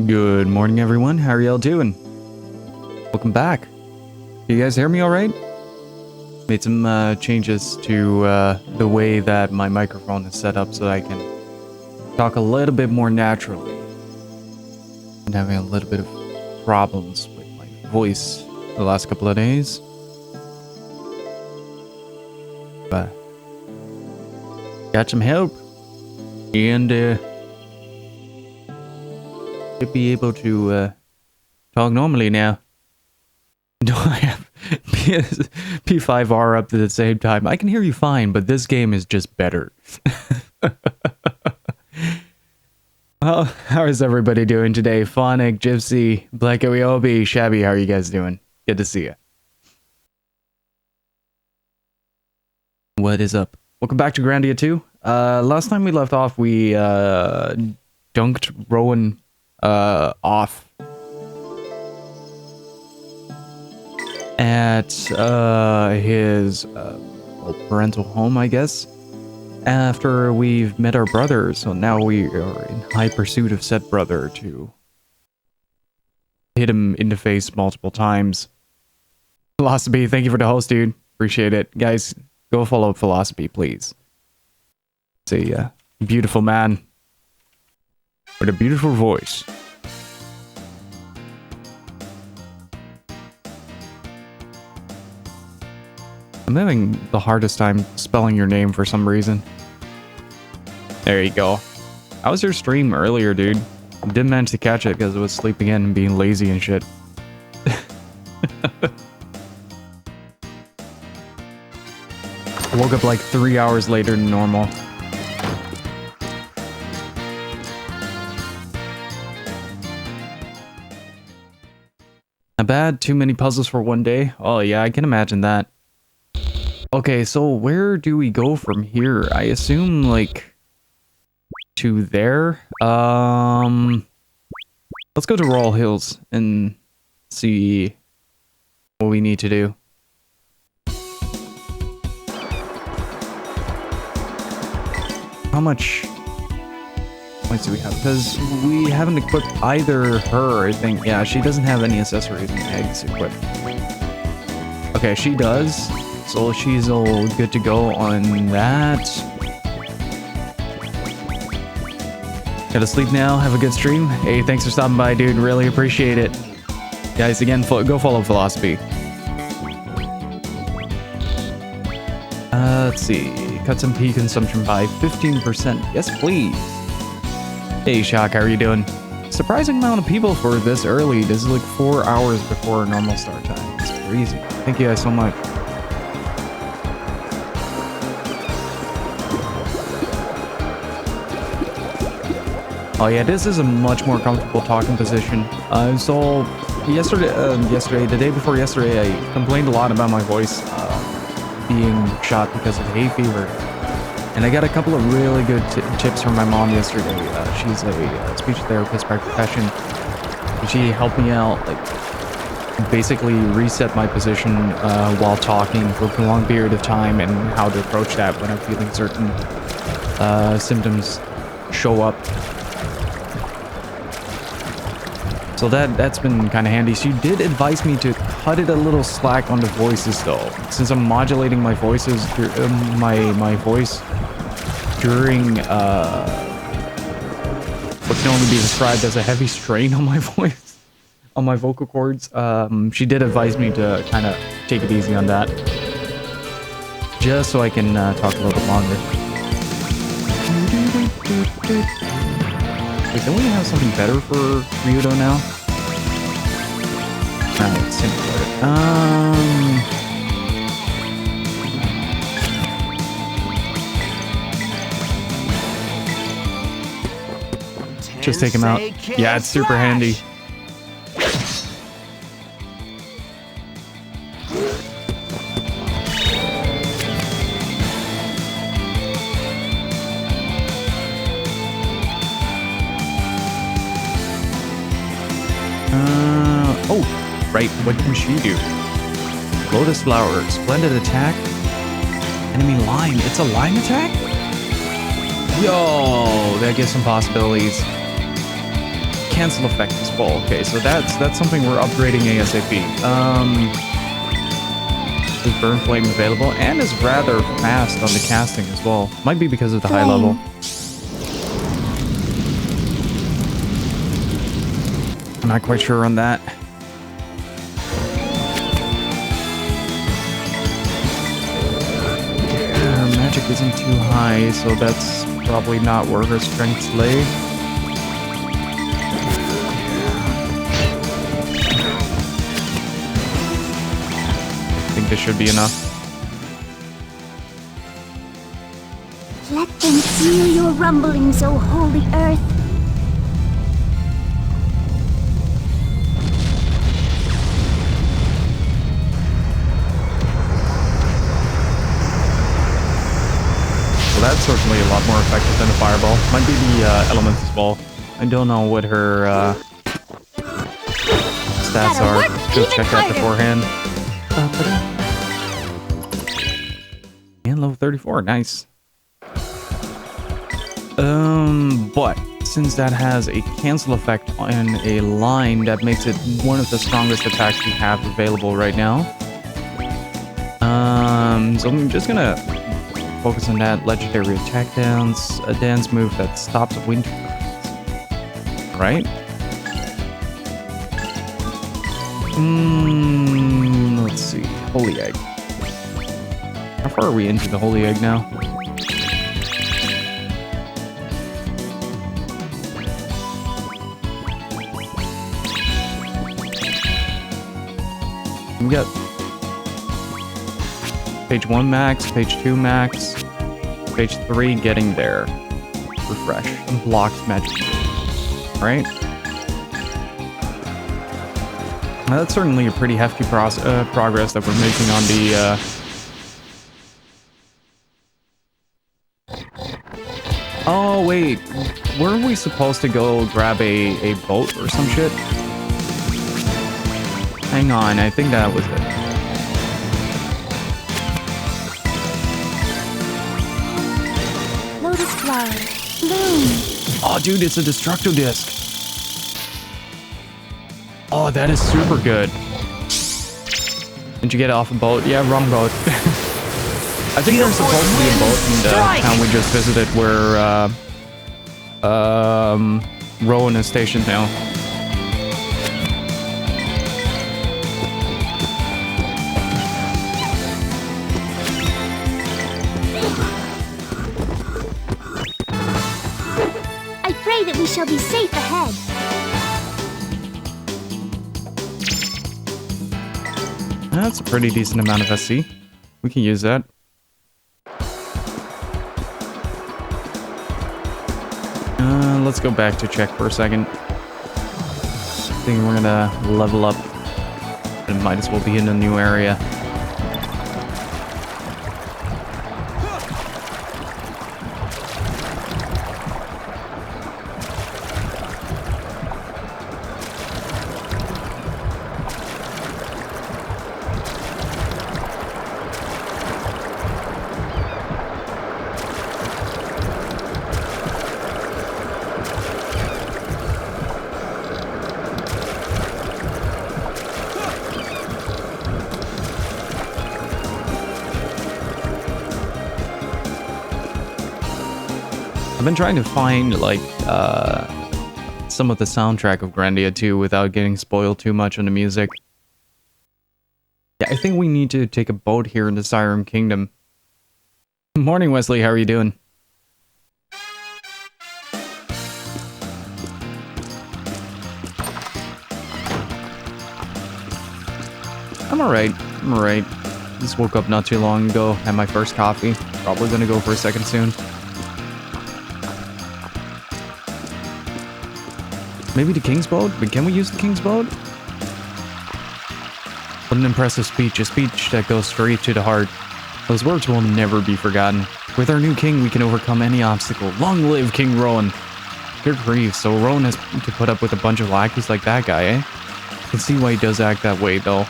Good morning, everyone. How are y'all doing? Welcome back. You guys hear me all right? Made some changes to the way that my microphone is set up so that I can talk a little bit more naturally. I'm having a little bit of problems with my voice the last couple of days. But got some help. And should be able to talk normally now. Do I have P5R up at the same time? I can hear you fine, but this game is just better. Well, how is everybody doing today? Phonic, Gypsy, Black Obi, Shabby, how are you guys doing? Good to see you. What is up? Welcome back to Grandia 2. Last time we left off, we dunked Rowan off at his parental home, I guess, after we've met our brother. So now we are in high pursuit of said brother to hit him in the face multiple times. Philosophy, thank you for the host, dude. Appreciate it. Guys, go follow Philosophy, please. It's a beautiful man with a beautiful voice. I'm having the hardest time spelling your name for some reason. There you go. How was your stream earlier, dude? Didn't manage to catch it because I was sleeping in and being lazy and shit. I woke up like 3 hours later than normal. Not bad, too many puzzles for one day. Oh yeah, I can imagine that. Okay, so where do we go from here? I assume like to there. Let's go to Royal Hills and see what we need to do. How much points do we have? Because we haven't equipped either her, I think. Yeah, she doesn't have any accessories and eggs equipped. Okay, she does. So she's all good to go on that. Gotta sleep now. Have a good stream. Hey, thanks for stopping by, dude. Really appreciate it. Guys, again, go follow Philosophy. Let's see. Cut some pea consumption by 15%. Yes, please. Hey, Shock, how are you doing? Surprising amount of people for this early. This is like 4 hours before normal start time. It's crazy. Thank you guys so much. Oh yeah, this is a much more comfortable talking position. So yesterday, the day before yesterday, I complained a lot about my voice being shot because of hay fever. And I got a couple of really good tips from my mom yesterday. She's a speech therapist by profession. And she helped me out, like basically reset my position while talking for a prolonged period of time and how to approach that when I'm feeling certain symptoms show up. So that's been kind of handy. She did advise me to cut it a little slack on the voices though, since I'm modulating my voices, my voice during what can only be described as a heavy strain on my voice, on my vocal cords. She did advise me to kind of take it easy on that, just so I can talk a little bit longer. Wait, don't we have something better for Ryudo now? Alright, simpler. Just take him out. Yeah, it's super handy. Oh, right, what can she do? Lotus Flower, splendid attack. Enemy line, it's a line attack? Yo, that gives some possibilities. cancel effect as well. Okay, so that's something we're upgrading ASAP. Is burn flame available and is rather fast on the casting as well. Might be because of the high level. I'm not quite sure on that. Her magic isn't too high, so that's probably not where her strengths lay. I think this should be enough. Let them feel your rumblings, O holy earth. So that's certainly a lot more effective than a fireball. Might be the elements as well. I don't know what her stats are. Should check that beforehand. And level 34, nice. But since that has a cancel effect on a line, that makes it one of the strongest attacks we have available right now. So I'm just gonna focus on that legendary attack dance, a dance move that stops winter. Right? Let's see. Holy Egg. How far are we into the Holy Egg now? We got page 1 max, page 2 max, page 3 getting there. Refresh. Unblocks magic. Right? Now, that's certainly a pretty hefty progress that we're making on the Oh, wait. Weren't we supposed to go grab a boat or some shit? Hang on, I think that was it. Lotus flower, bloom. Oh, dude, it's a Destructo Disc. Oh, that is super good. Did you get it off a boat? Yeah, wrong boat. I think there's supposed to be a boat in the town we just visited where Rowan is stationed now. I pray that we shall be safe ahead. That's a pretty decent amount of SC. We can use that. Let's go back to check for a second. I think we're gonna level up. And might as well be in a new area. I've been trying to find, like, some of the soundtrack of Grandia 2 without getting spoiled too much on the music. Yeah, I think we need to take a boat here in the Siren Kingdom. Morning, Wesley. How are you doing? I'm alright. I'm alright. Just woke up not too long ago. Had my first coffee. Probably gonna go for a second soon. Maybe the King's Boat? But can we use the King's Boat? What an impressive speech. A speech that goes straight to the heart. Those words will never be forgotten. With our new king, we can overcome any obstacle. Long live King Rowan. Good grief, so Rowan has to put up with a bunch of lackeys like that guy, eh? I can see why he does act that way, though.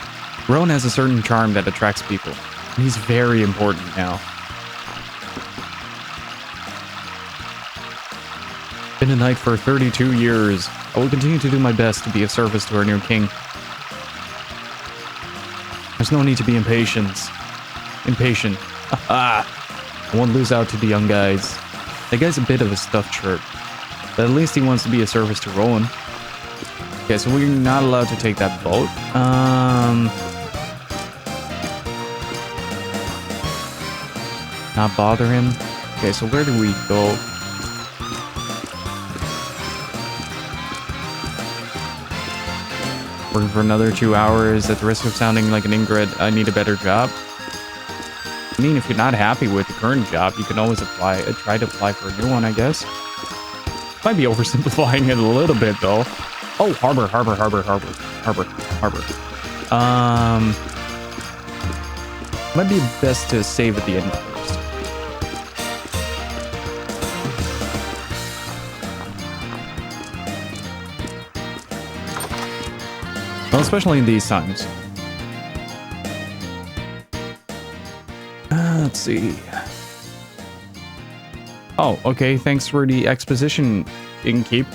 Rowan has a certain charm that attracts people. And he's very important now. Been a knight for 32 years. I will continue to do my best to be of service to our new king. There's no need to be impatient. I won't lose out to the young guys. That guy's a bit of a stuffed shirt, but at least he wants to be of service to Rowan. Okay, so we're not allowed to take that boat. Not bother him. Okay, so where do we go? Working for another 2 hours at the risk of sounding like an ingrate. I need a better job. I mean, if you're not happy with the current job, you can always try to apply for a new one, I guess. Might be oversimplifying it a little bit, though. Oh, harbor. Might be best to save at the end first. Well, especially in these times. Let's see. Oh, okay. Thanks for the exposition, Innkeep.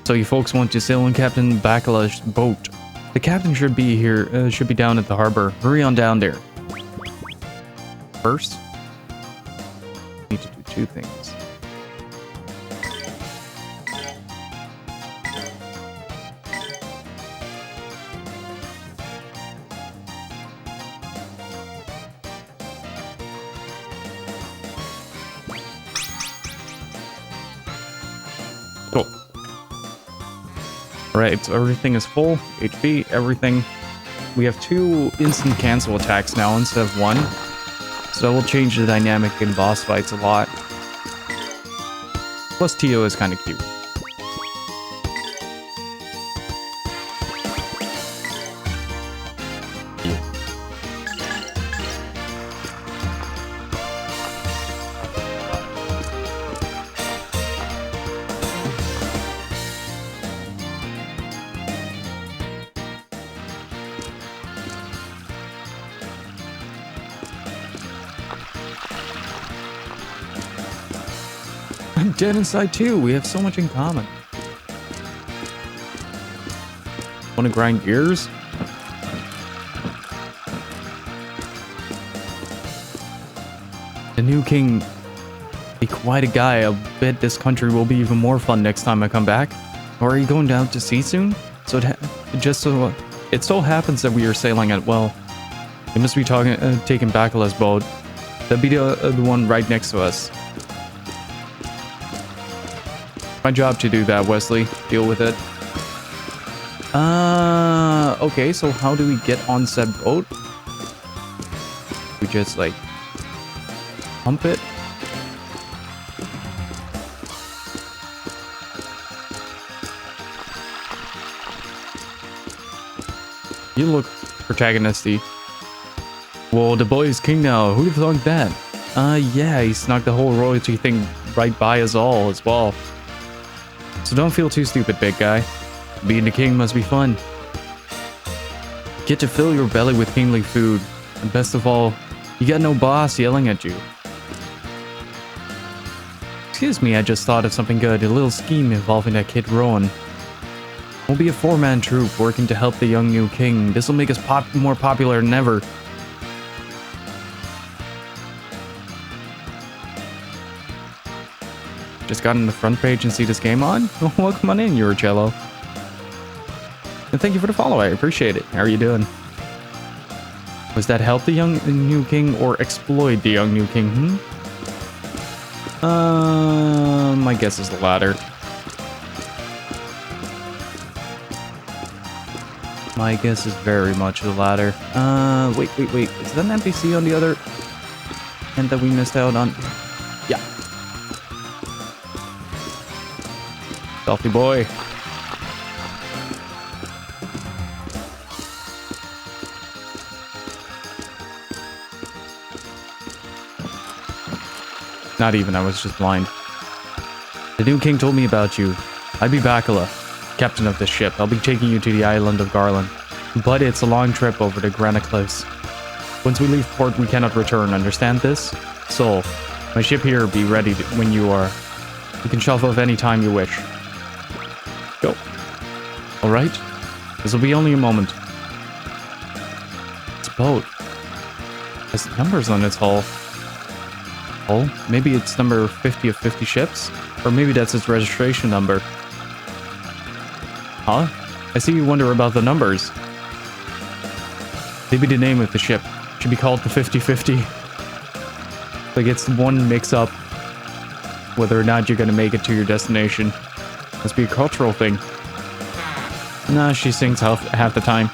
So you folks want to sail on Captain Bacala's boat. The captain should be here, should be down at the harbor. Hurry on down there. First, need to do two things. Cool. Right, so everything is full. HP, everything. We have 2 instant cancel attacks now instead of 1. So that will change the dynamic in boss fights a lot. Plus Tio is kind of cute. I'm dead inside too. We have so much in common. Want to grind gears? The new king be quite a guy. I bet this country will be even more fun next time I come back. Or are you going down to sea soon? So it so happens that we are sailing at, well, you must be taking Bacala's boat. That'd be the one right next to us. My job to do that, Wesley. Deal with it. Okay, so how do we get on said boat? We just, like, pump it? You look protagonisty. Whoa, the boy is king now. Who'd have thought that? Yeah, he snuck the whole royalty thing right by us all as well. So don't feel too stupid, big guy. Being the king must be fun. Get to fill your belly with kingly food. And best of all, you got no boss yelling at you. Excuse me, I just thought of something good. A little scheme involving that kid Rowan. We'll be a 4-man troop working to help the young new king. This will make us more popular than ever. Just got on the front page and see this game on? Well, come on in, Eurocello. And thank you for the follow, I appreciate it. How are you doing? Was that help the young new king or exploit the young new king? My guess is the latter. My guess is very much the latter. Wait. Is that an NPC on the other end that we missed out on? Yeah. Selfie boy. Not even, I was just blind. The new king told me about you. I'd be Bacala, captain of this ship. I'll be taking you to the island of Garland. But it's a long trip over the Grandia cliffs. Once we leave port, we cannot return, understand this? Soul, my ship here be ready when you are. You can shelf off any time you wish. Go. Alright. This will be only a moment. It's a boat. It has numbers on its hull. Maybe it's number 50 of 50 ships? Or maybe that's its registration number. Huh? I see you wonder about the numbers. Maybe the name of the ship should be called the 50-50. Like it's one mix-up whether or not you're gonna make it to your destination. Must be a cultural thing. Nah, she sings half the time.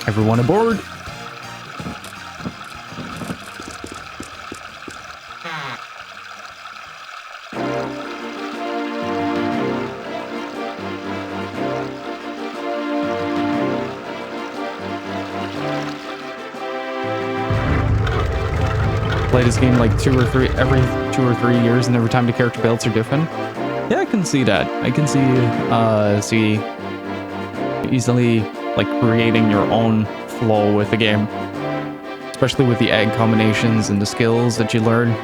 Everyone aboard! Play this game like every 2 or 3 years, and every time the character builds are different. Yeah, I can see that. I can see easily like creating your own flow with the game, especially with the egg combinations and the skills that you learn.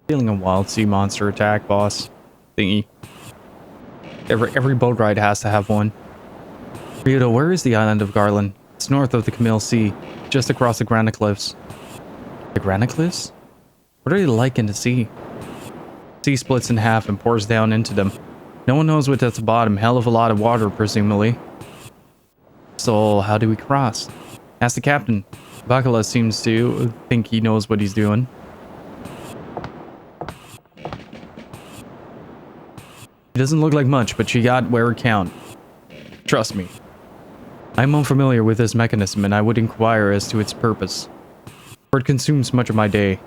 Feeling a wild sea monster attack, boss. Thingy. Every boat ride has to have one. Ryudo, where is the island of Garland? It's north of the Camille Sea, just across the Granite Cliffs. The Granite Cliffs? What are they like in the sea? Sea splits in half and pours down into them. No one knows what's at the bottom. Hell of a lot of water, presumably. So, how do we cross? Ask the captain. Bakala seems to think he knows what he's doing. It doesn't look like much, but she got where it count. Trust me. I'm unfamiliar with this mechanism, and I would inquire as to its purpose. For it consumes much of my day.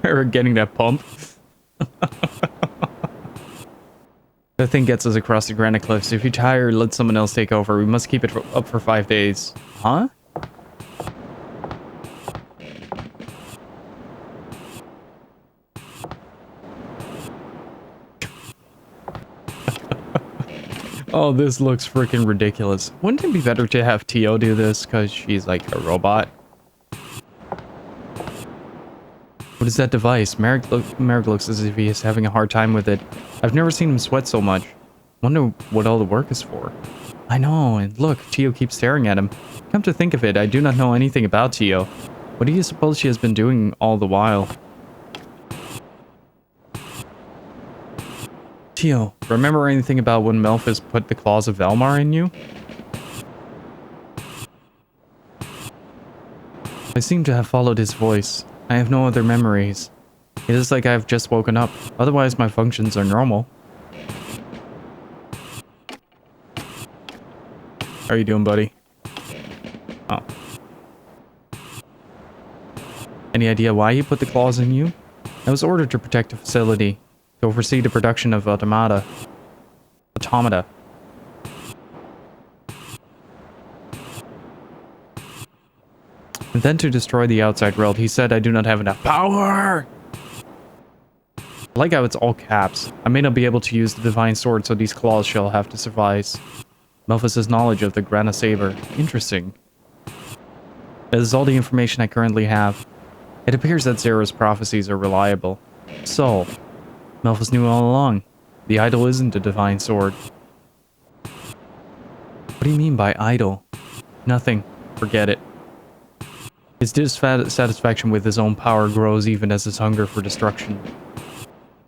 We're getting that pump. The thing gets us across the Granite Cliffs. If you're tired, let someone else take over. We must keep it up for 5 days. Huh? Oh, this looks freaking ridiculous. Wouldn't it be better to have Tio do this because she's like a robot? What is that device? Merrick looks as if he is having a hard time with it. I've never seen him sweat so much. Wonder what all the work is for. I know, and look, Tio keeps staring at him. Come to think of it, I do not know anything about Tio. What do you suppose she has been doing all the while? Tio, remember anything about when Melphis put the claws of Valmar in you? I seem to have followed his voice. I have no other memories. It is like I have just woken up. Otherwise, my functions are normal. How are you doing, buddy? Oh. Any idea why he put the claws in you? I was ordered to protect the facility, to oversee the production of automata. And then to destroy the outside world. He said I do not have enough power! I like how it's all caps. I may not be able to use the divine sword, so these claws shall have to suffice. Melphis' knowledge of the Grana Saber. Interesting. That is all the information I currently have. It appears that Zera's prophecies are reliable. So, Melphis knew all along. The idol isn't a divine sword. What do you mean by idol? Nothing. Forget it. His dissatisfaction with his own power grows even as his hunger for destruction.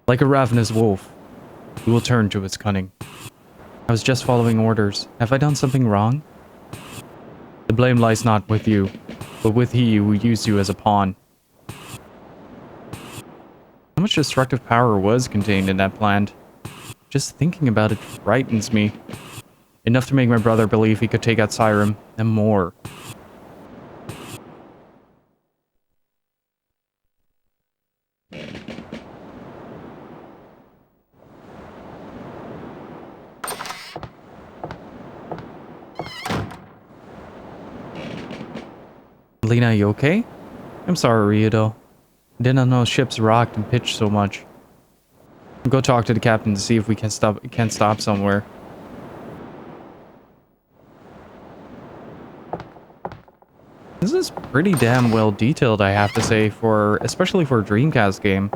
Like a ravenous wolf. he will turn to his cunning. I was just following orders. Have I done something wrong? The blame lies not with you, but with he who used you as a pawn. How much destructive power was contained in that plant? Just thinking about it frightens me. Enough to make my brother believe he could take out Siren, and more. Lena, you okay? I'm sorry, Ryudo. Didn't know ships rocked and pitched so much. We'll go talk to the captain to see if we can stop somewhere. This is pretty damn well detailed, I have to say, especially for a Dreamcast game.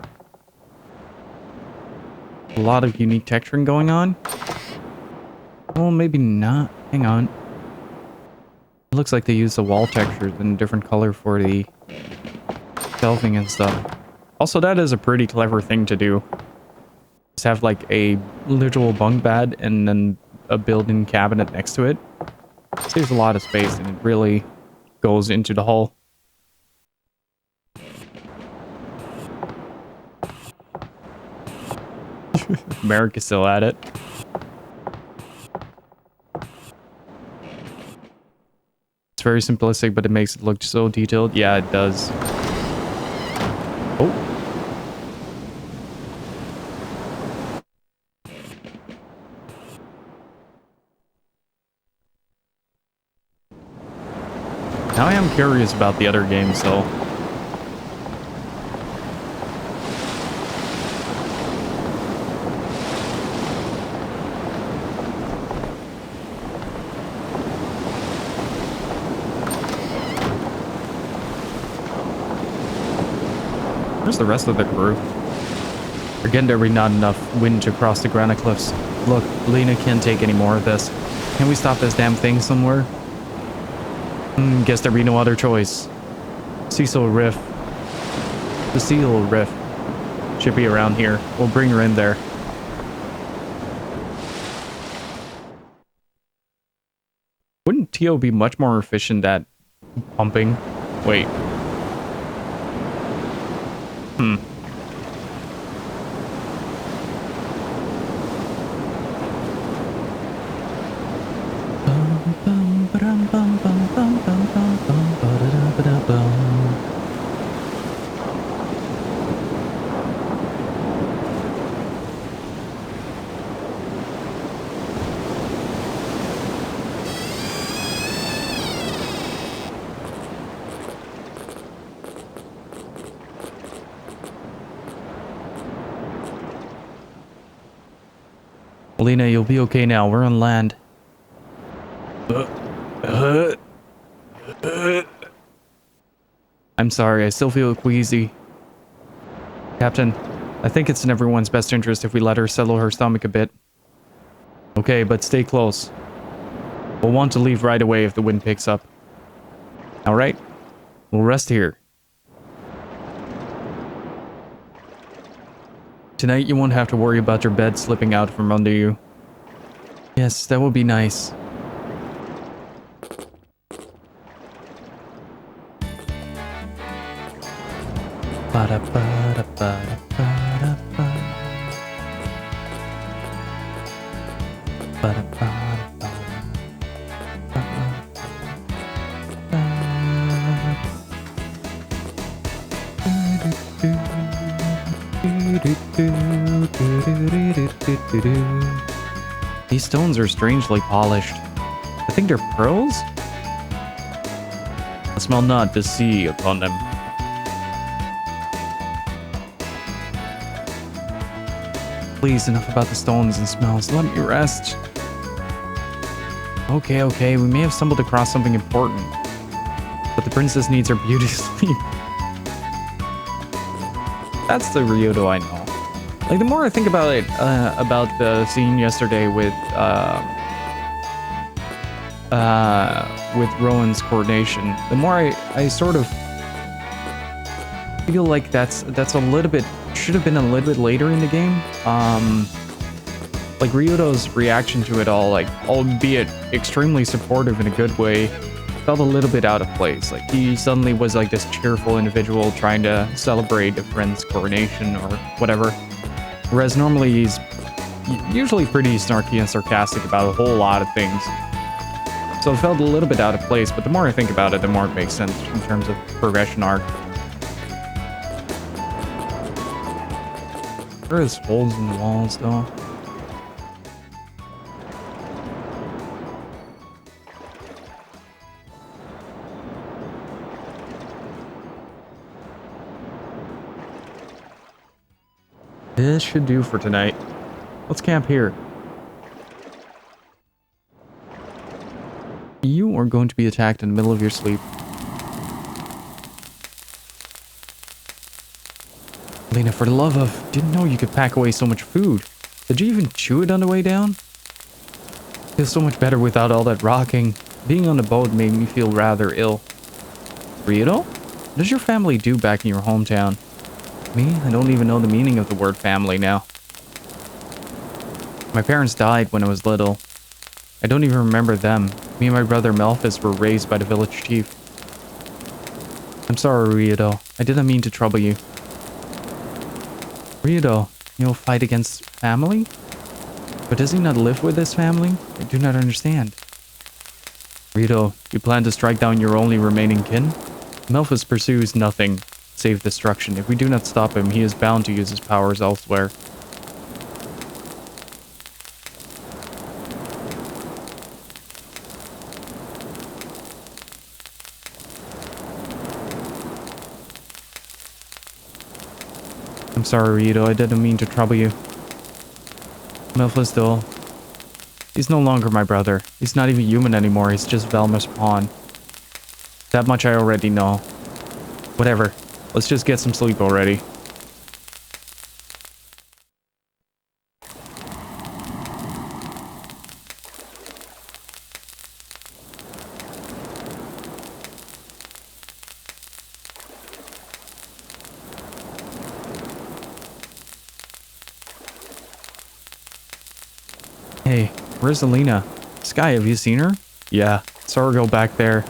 A lot of unique texturing going on. Well, maybe not. Hang on. It looks like they use the wall textures in a different color for the shelving and stuff. Also, that is a pretty clever thing to do. Just have like a literal bunk bed and then a built-in cabinet next to it. Saves a lot of space and it really goes into the hull. America's still at it. It's very simplistic, but it makes it look so detailed. Yeah, it does. Oh. Now I am curious about the other games, though. Where's the rest of the crew? Again, there be not enough wind to cross the granite cliffs. Look, Lena can't take any more of this. Can we stop this damn thing somewhere? Guess there be no other choice. Cecil Riff. The Seal Riff. Should be around here. We'll bring her in there. Wouldn't Tio be much more efficient at pumping? Wait. Lena, you'll be okay now. We're on land. I'm sorry, I still feel queasy. Captain, I think it's in everyone's best interest if we let her settle her stomach a bit. Okay, but stay close. We'll want to leave right away if the wind picks up. Alright? We'll rest here. Tonight you won't have to worry about your bed slipping out from under you. Yes, that would be nice. These stones are strangely polished. I think they're pearls? I smell not the sea upon them. Please, enough about the stones and smells. Let me rest. Okay, we may have stumbled across something important. But the princess needs her beauty sleep. That's the Ryudo I know. Like, the more I think about it, about the scene yesterday with Rowan's coordination, the more I sort of feel like that's a little bit, should have been a little bit later in the game. Like, Ryudo's reaction to it all, like, albeit extremely supportive in a good way, felt a little bit out of place. Like, he suddenly was like this cheerful individual trying to celebrate a friend's coronation or whatever. Whereas normally he's usually pretty snarky and sarcastic about a whole lot of things. So it felt a little bit out of place, but the more I think about it, the more it makes sense in terms of progression arc. There is holes in the walls, though. This should do for tonight. Let's camp here. You are going to be attacked in the middle of your sleep. Lena, for the love of... Didn't know you could pack away so much food. Did you even chew it on the way down? Feels so much better without all that rocking. Being on the boat made me feel rather ill. Ryudo? What does your family do back in your hometown? Me? I don't even know the meaning of the word family now. My parents died when I was little. I don't even remember them. Me and my brother Melphis were raised by the village chief. I'm sorry, Ryudo. I didn't mean to trouble you. Ryudo, you'll fight against family? But does he not live with his family? I do not understand. Ryudo, you plan to strike down your only remaining kin? Melphis pursues nothing save destruction. If we do not stop him, he is bound to use his powers elsewhere. I'm sorry, Ryudo. I didn't mean to trouble you. Melphis, though, he's no longer my brother. He's not even human anymore. He's just Valmar's pawn. That much I already know. Whatever. Let's just get some sleep already. Hey, where's Alina? Sky, have you seen her? Yeah, saw her go back there.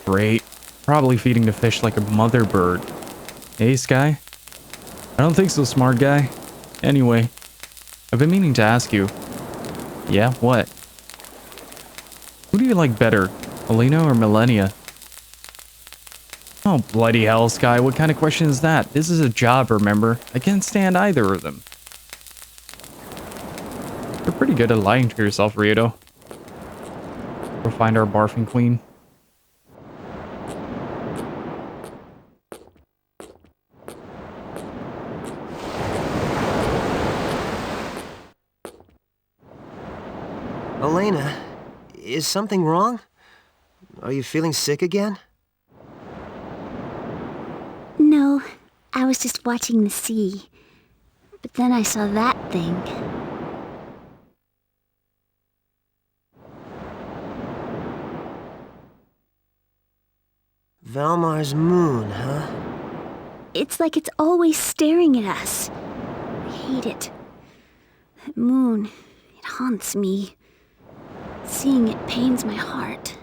Great. Probably feeding the fish like a mother bird. Hey, Sky? I don't think so, smart guy. Anyway, I've been meaning to ask you. Yeah, what? Who do you like better, Alina or Millennia? Oh, bloody hell, Sky. What kind of question is that? This is a job, remember? I can't stand either of them. You're pretty good at lying to yourself, Ryudo. We'll find our barfing queen. Elena, is something wrong? Are you feeling sick again? No, I was just watching the sea. But then I saw that thing. Valmar's moon, huh? It's like it's always staring at us. I hate it. That moon, it haunts me. Seeing it pains my heart.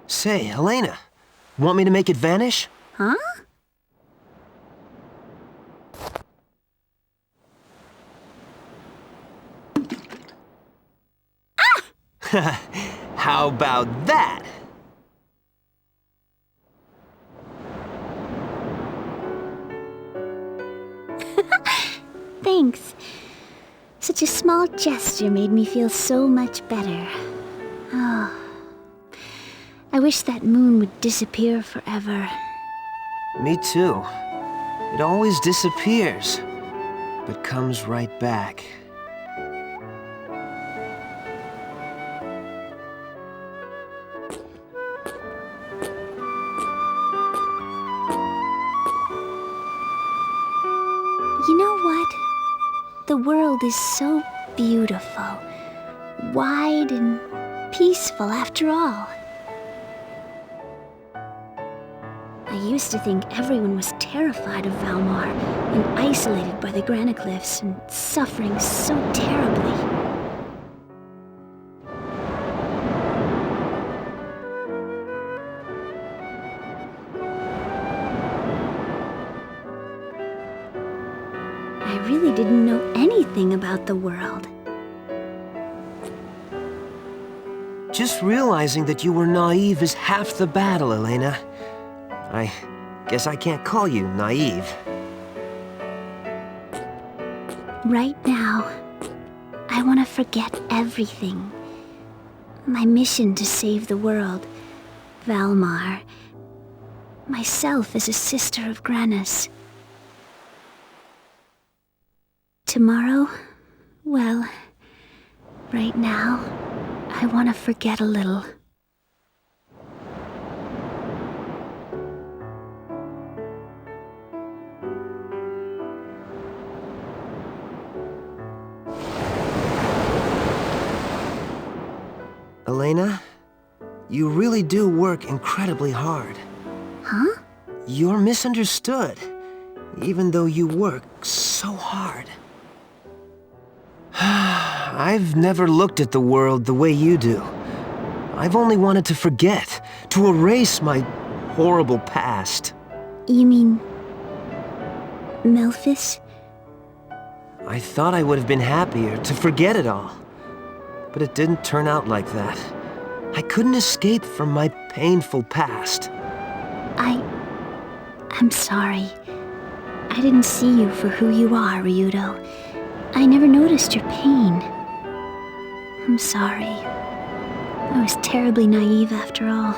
Say, Elena, want me to make it vanish? Huh? How about that? Thanks. Such a small gesture made me feel so much better. Oh. I wish that moon would disappear forever. Me too. It always disappears, but comes right back. You know what? The world is so beautiful, wide and peaceful after all. I used to think everyone was terrified of Valmar and isolated by the Granacliffs and suffering so terribly. I really didn't know anything about the world. Just realizing that you were naive is half the battle, Elena. I guess I can't call you naive. Right now, I want to forget everything. My mission to save the world, Valmar, myself as a sister of Granis. Tomorrow, well, right now, I want to forget a little. Elena, you really do work incredibly hard. Huh? You're misunderstood, even though you work so hard. I've never looked at the world the way you do. I've only wanted to forget, to erase my horrible past. You mean... Melphis? I thought I would have been happier to forget it all. But it didn't turn out like that. I couldn't escape from my painful past. I'm sorry. I didn't see you for who you are, Ryudo. I never noticed your pain. I'm sorry. I was terribly naive after all.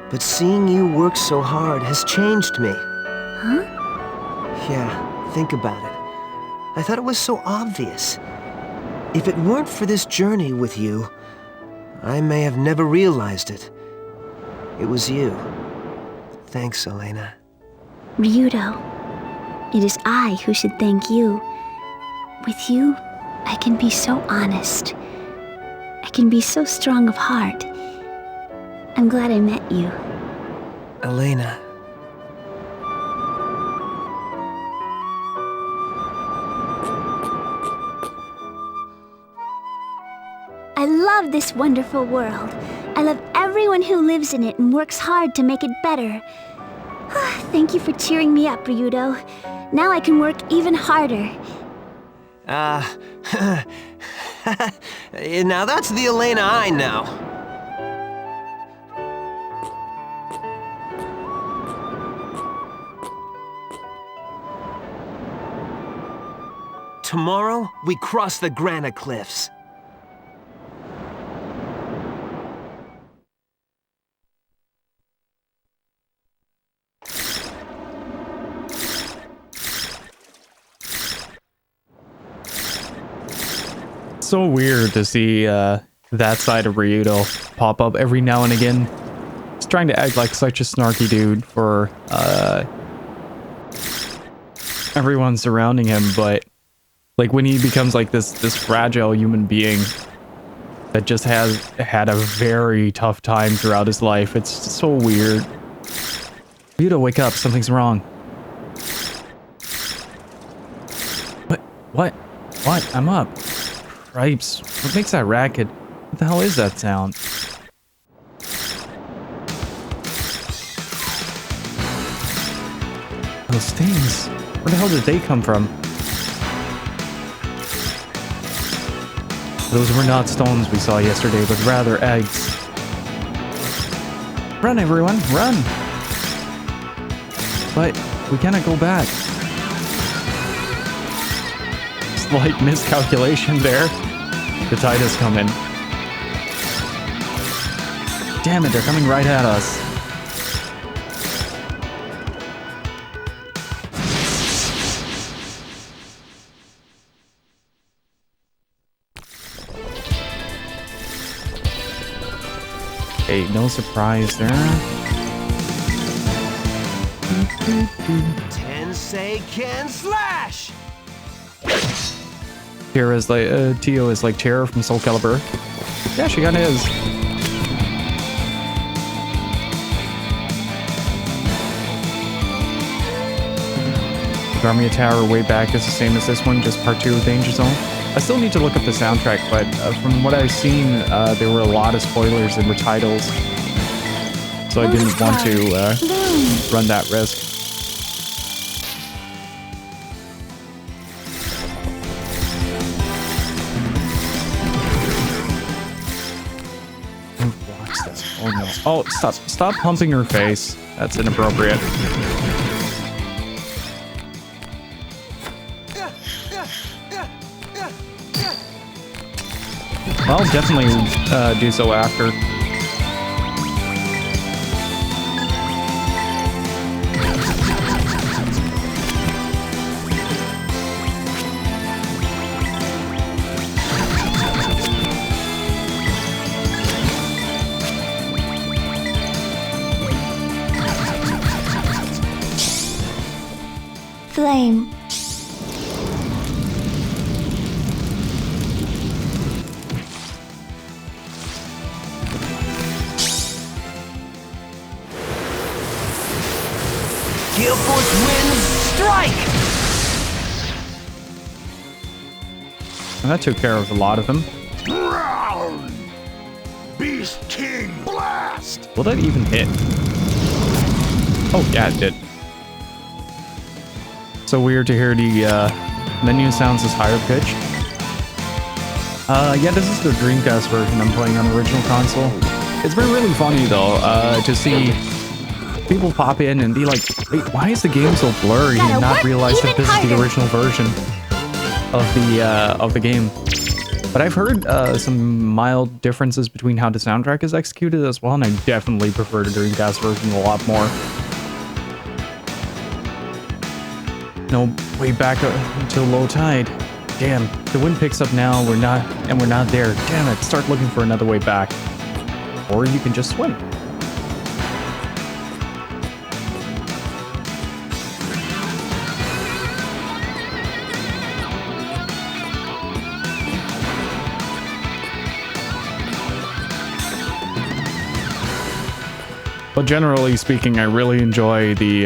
But seeing you work so hard has changed me. Huh? Yeah, think about it. I thought it was so obvious. If it weren't for this journey with you, I may have never realized it. It was you. Thanks, Elena. Ryudo, it is I who should thank you. With you, I can be so honest. I can be so strong of heart. I'm glad I met you. Elena. I love this wonderful world. I love everyone who lives in it and works hard to make it better. Thank you for cheering me up, Ryudo. Now I can work even harder. Now that's the Elena I know. Tomorrow, we cross the Granite Cliffs. So weird to see that side of Ryudo pop up every now and again. He's trying to act like such a snarky dude for everyone surrounding him, but like when he becomes like this fragile human being that just has had a very tough time throughout his life, it's so weird. Ryudo, wake up, something's wrong. What? I'm up. Cripes, what makes that racket? What the hell is that sound? Those things, where the hell did they come from? Those were not stones we saw yesterday, but rather eggs. Run, everyone, run! But we cannot go back. Slight miscalculation there. The tide has come in. Damn it, they're coming right at us. Hey, no surprise there. Tensei can slash! Tira's like, Tio is like Tira from Soul Calibur. Yeah, she kinda is. Grandia Tower way back is the same as this one, just part 2 of Danger Zone. I still need to look up the soundtrack, but from what I've seen, there were a lot of spoilers in the titles. So I didn't want to run that risk. Who blocks that? Oh no. Oh, stop pumping her face. That's inappropriate. I'll definitely do so after. Flame. Gale Force wins! Strike! And that took care of a lot of them. Round! Beast King Blast! Will that even hit? Oh, yeah, it did. So weird to hear the menu sounds as higher pitched. Yeah, this is the Dreamcast version I'm playing on the original console. It's been really funny though, to see people pop in and be like, wait, why is the game so blurry, and not realize that this is the original version of the game. But I've heard some mild differences between how the soundtrack is executed as well, and I definitely prefer the Dreamcast version a lot more. No, way back until low tide. Damn, the wind picks up now, we're not there. Damn it, start looking for another way back. Or you can just swim. But generally speaking, I really enjoy the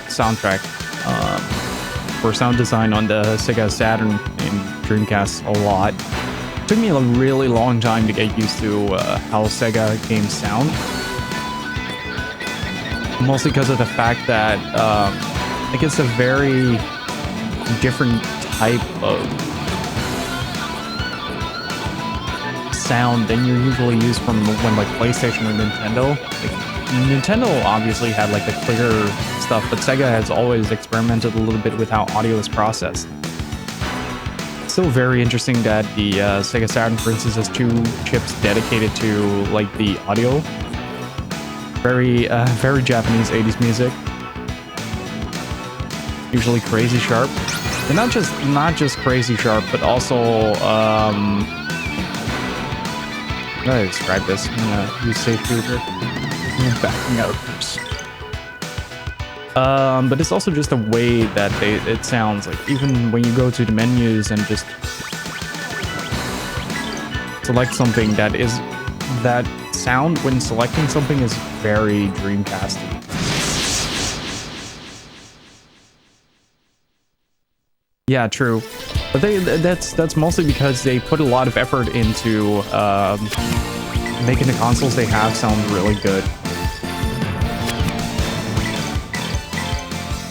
soundtrack for sound design on the Sega Saturn and Dreamcast a lot. It took me a really long time to get used to how Sega games sound. Mostly because of the fact that I guess a very different type of sound than you usually use from when like PlayStation or Nintendo. Like, Nintendo obviously had like the clearer stuff, but Sega has always experimented a little bit with how audio is processed. It's still very interesting that the Sega Saturn, for instance, has 2 chips dedicated to like the audio. Very Japanese 80s music. Usually crazy sharp, and not just crazy sharp, but also how do I describe this? I'm gonna use safe trooper. I'm backing out first. But it's also just the way that it sounds. Like even when you go to the menus and just select something, that sound when selecting something is very Dreamcasty. Yeah, true. But that's mostly because they put a lot of effort into making the consoles they have sound really good.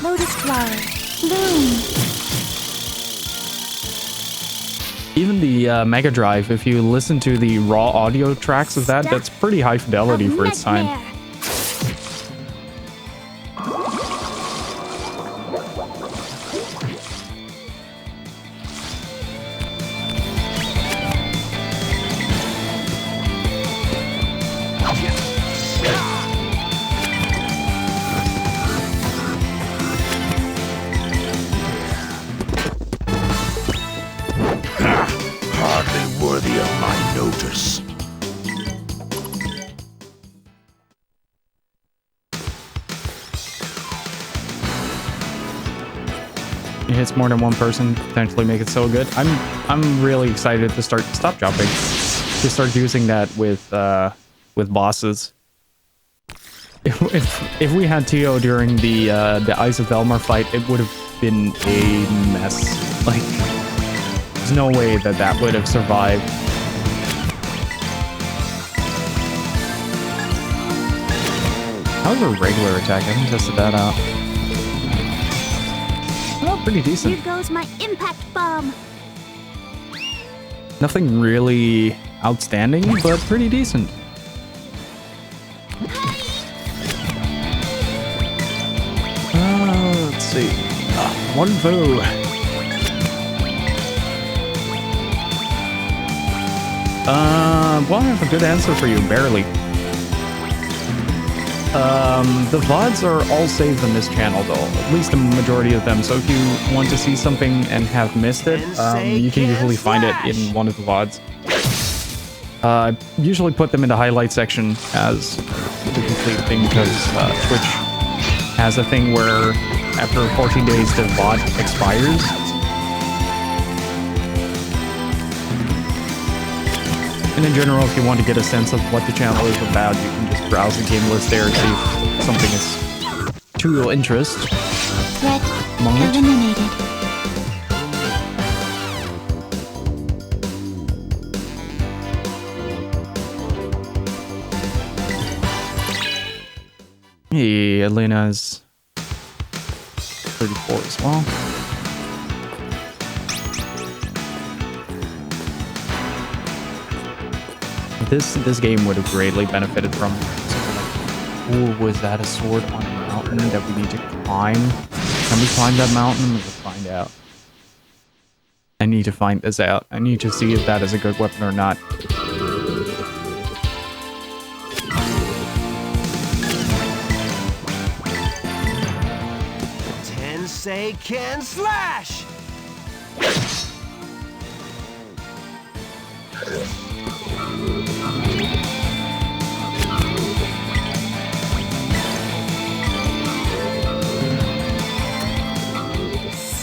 Lotus flower. Bloom. Even the Mega Drive, if you listen to the raw audio tracks of that, that's pretty high fidelity for its time. Hardly worthy of my notice. It hits more than one person, potentially make it so good. I'm really excited to stop jumping, to start using that with bosses. If we had Tio during the Eyes of Valmar fight, it would have been a mess. Like, there's no way that that would have survived. How's a regular attack? I haven't tested that out. Oh, pretty decent. Here goes my impact bomb. Nothing really outstanding, but pretty decent. Let's see. One foe. Well, I have a good answer for you, barely. The VODs are all saved on this channel, though. At least the majority of them. So if you want to see something and have missed it, you can usually find it in one of the VODs. I usually put them in the highlight section as the complete thing because Twitch has a thing where after 14 days the VOD expires. And in general, if you want to get a sense of what the channel is about, you can just browse the game list there and see if something is to your interest. Threat Moment. eliminated. Hey, Elena's 34 as well. This game would have greatly benefited from something like, oh, was that a sword on a mountain that we need to climb? Can we climb that mountain? We'll find out. I need to find this out. I need to see if that is a good weapon or not. Tensei can slash!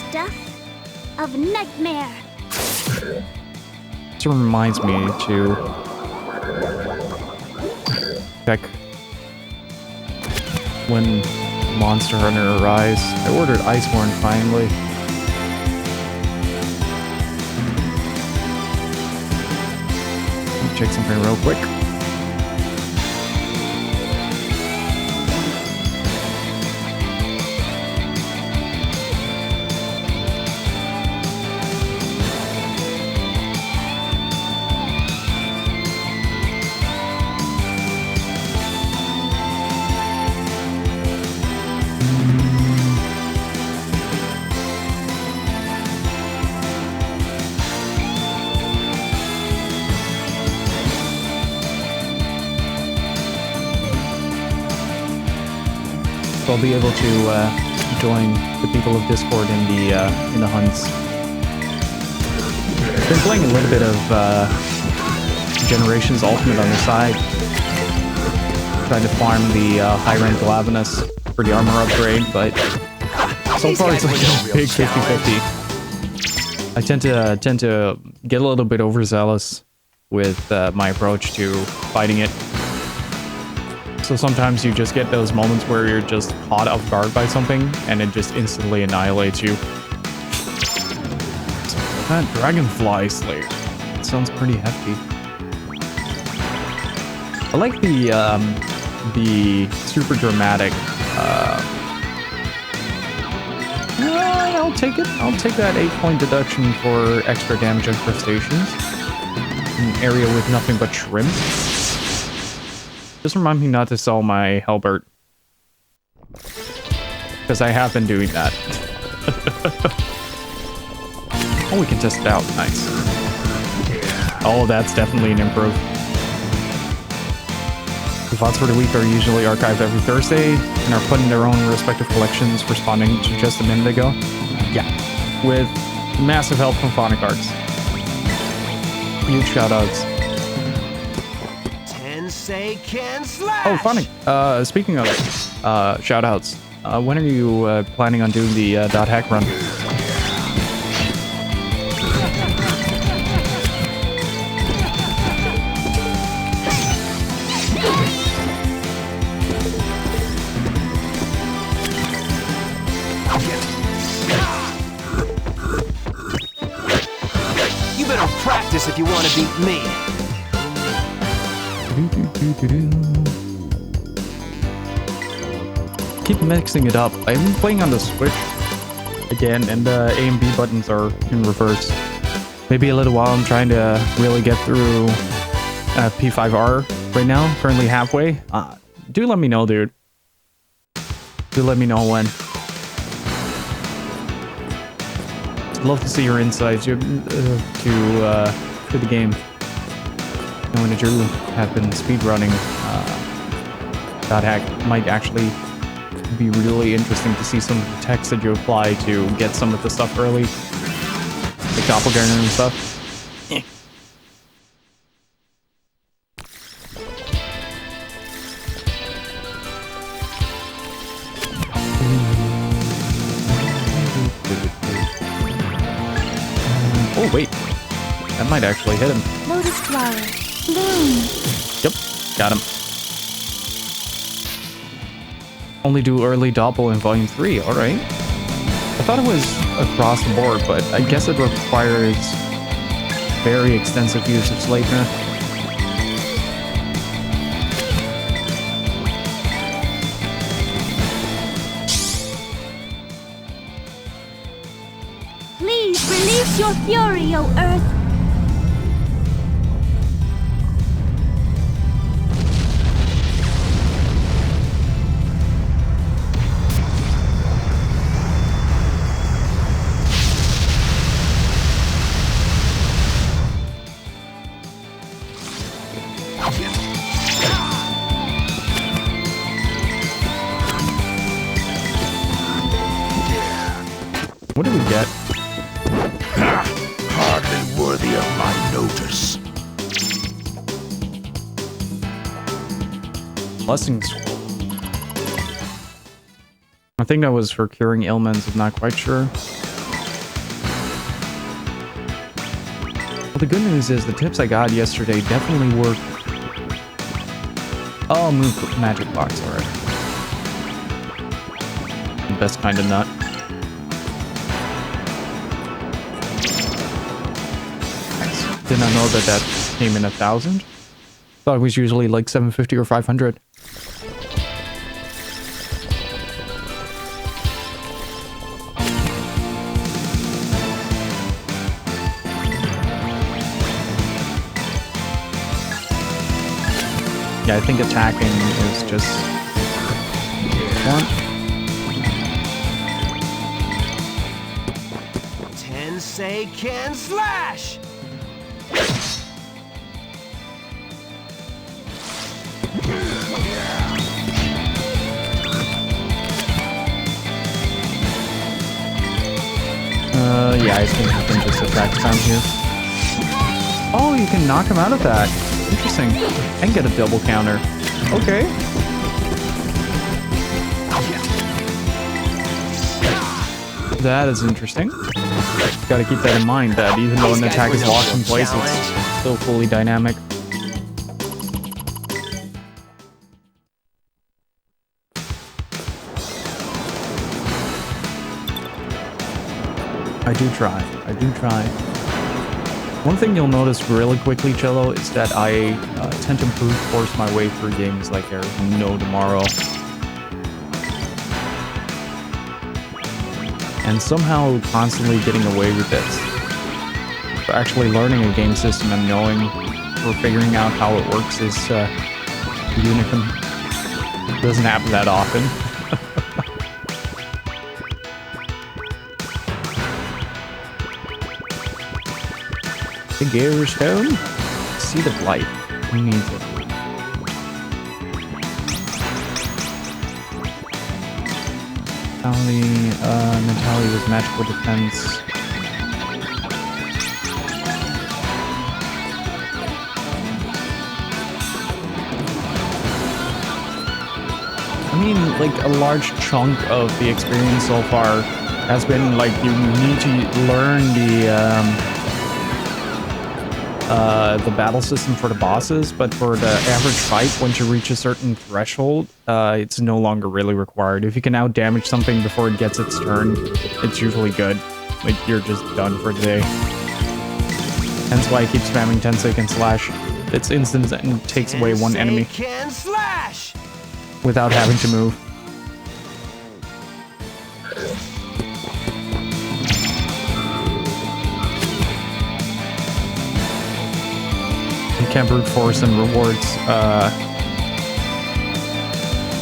Stuff of nightmare. This reminds me to check when Monster Hunter Rise. I ordered Iceborne finally. Let me check something real quick. So I'll be able to join the people of Discord in the hunts. Been playing a little bit of Generations Ultimate on the side. Trying to farm the high rank Glavenus for the armor upgrade, but so far it's like a big 50-50. I tend to get a little bit overzealous with my approach to fighting it. So sometimes you just get those moments where you're just caught off guard by something, and it just instantly annihilates you. That Dragonfly Slayer. It sounds pretty hefty. I like the super dramatic. I'll take it. I'll take that 8-point deduction for extra damage incrustations. An area with nothing but shrimp. Just remind me not to sell my Halbert. Because I have been doing that. Oh, we can test it out. Nice. Oh, that's definitely an improve. The VODs for the week are usually archived every Thursday and are put in their own respective collections, responding to just a minute ago. Yeah. With massive help from Phonic Arts. Huge shoutouts. Can slash. Oh, funny. Speaking of shoutouts, when are you planning on doing the .hack run? practice if you want to beat me. Keep mixing it up. I'm playing on the Switch again, and the A and B buttons are in reverse. Maybe a little while. I'm trying to really get through P5R right now. Currently halfway. Do let me know, dude. Do let me know when. I'd love to see your insights to the game. Knowing that you have been speedrunning, that might actually be really interesting to see some of the text that you apply to get some of the stuff early, like doppelganger and stuff. Eh. Oh wait, that might actually hit him. Lotus flower, bloom. Yep, got him. Only do early doppel in volume 3, alright. I thought it was across the board, but I guess it requires very extensive use of Sleipnir. Please release your fury, O Earth. What do we get? Hardly worthy of my notice. Blessing Scroll. I think that was for curing ailments, I'm not quite sure. Well, the good news is the tips I got yesterday definitely work. Oh, move magic box, alright. Best kind of nut. Did not know that that came in 1,000. Thought it was usually like 750 or 500. Yeah, I think attacking is just one. Tensei can slash! Yeah, I think you can just attack down here. Oh, you can knock him out of that. Interesting. And get a double counter. Okay. That is interesting. Gotta keep that in mind, that even though an attack is locked in place, it's still fully dynamic. I do try. I do try. One thing you'll notice really quickly, Cello, is that I tend to brute force my way through games like there's no tomorrow. And somehow constantly getting away with it. But actually learning a game system and knowing or figuring out how it works is unicum. It doesn't happen that often. The Gear Stone? Seed of Light. Who needs it? Natalie was magical defense. I mean, like, a large chunk of the experience so far has been, like, you need to learn the battle system for the bosses, but for the average fight, once you reach a certain threshold, it's no longer really required. If you can out damage something before it gets its turn, it's usually good. Like, you're just done for today. Hence why I keep spamming Tensei and Slash. It's instant and takes away one enemy Can slash. without having to move. You can't brute force and rewards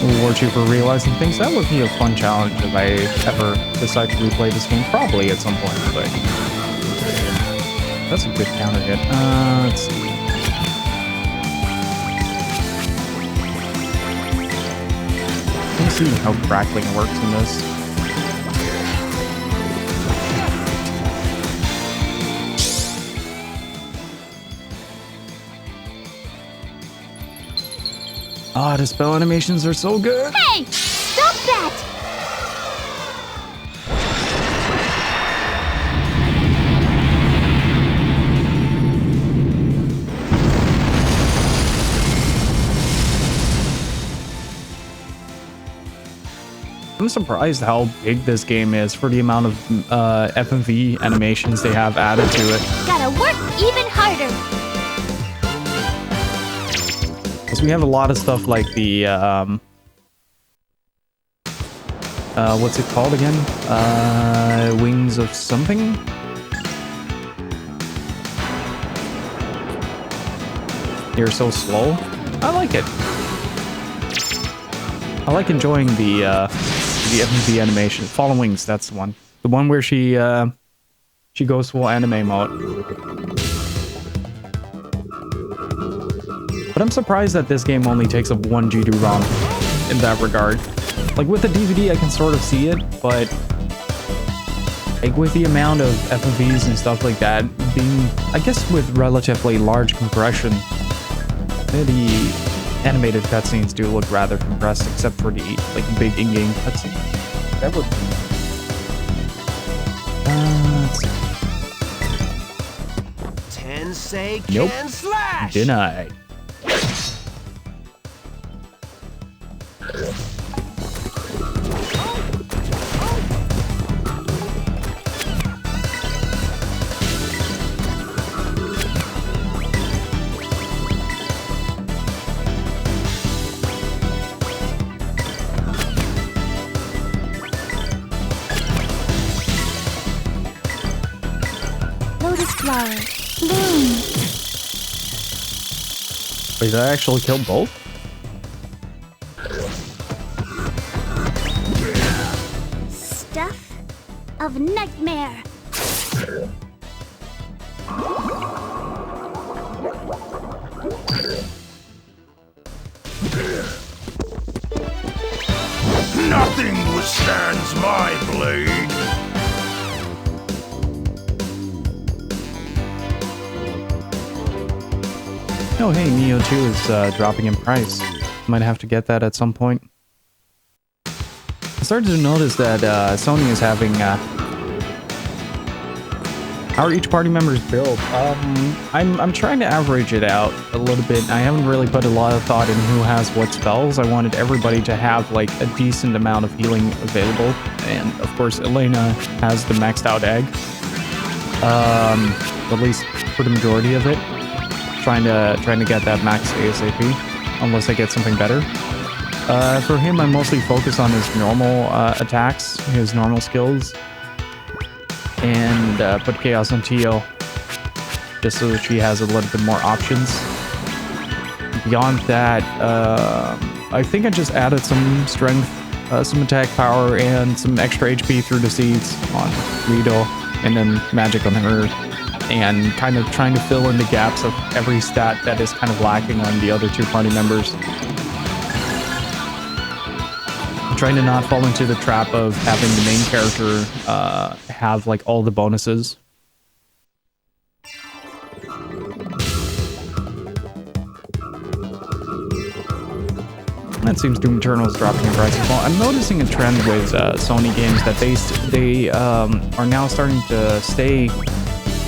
reward you for realizing things. That would be a fun challenge if I ever decide to replay this game, probably at some point, but that's a good counter hit. Let's see. Let's see how crackling works in this. Ah, the spell animations are so good. Hey! Stop that! I'm surprised how big this game is for the amount of FMV animations they have added to it. Gotta work even harder! Because we have a lot of stuff like the, what's it called again? Wings of something? You're so slow. I like it. I like enjoying the FMV animation. Fallen Wings, that's the one. The one where she goes full anime mode. But I'm surprised that this game only takes up 1 G2 ROM in that regard. Like with the DVD, I can sort of see it, but like with the amount of FMVs and stuff like that, being, I guess with relatively large compression, the animated cutscenes do look rather compressed, except for the like big in-game cutscenes. That would. Let's see. Tensei Nope. can slash. Denied. Lotus flower, bloom. Wait, did I actually kill both? Stuff of nightmare. Nothing withstands my blade. Oh, hey, Neo 2 is dropping in price. Might have to get that at some point. I started to notice that Sony is having how are each party member's build? I'm trying to average it out a little bit. I haven't really put a lot of thought in who has what spells. I wanted everybody to have like a decent amount of healing available, and of course Elena has the maxed out egg. At least for the majority of it. Trying to get that max ASAP, unless I get something better. For him, I mostly focus on his normal attacks, his normal skills, and put Chaos on Tio, just so that she has a little bit more options. Beyond that, I think I just added some strength, some attack power, and some extra HP through the seeds on Ryudo, and then magic on her, and kind of trying to fill in the gaps of every stat that is kind of lacking on the other two party members. I'm trying to not fall into the trap of having the main character have like all the bonuses. That seems Doom Eternal is dropping in price as well. I'm noticing a trend with Sony games that they are now starting to stay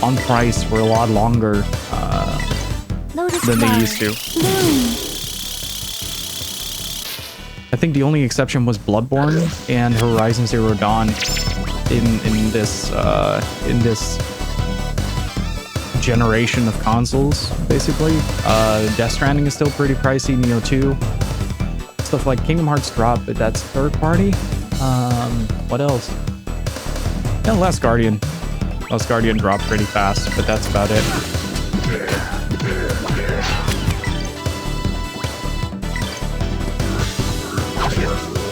on price for a lot longer than they used to. I think the only exception was Bloodborne and Horizon Zero Dawn in this generation of consoles, basically. Death Stranding is still pretty pricey, Neo 2. Stuff like Kingdom Hearts drop, but that's third party. What else? Yeah, Last Guardian. Last Guardian dropped pretty fast, but that's about it.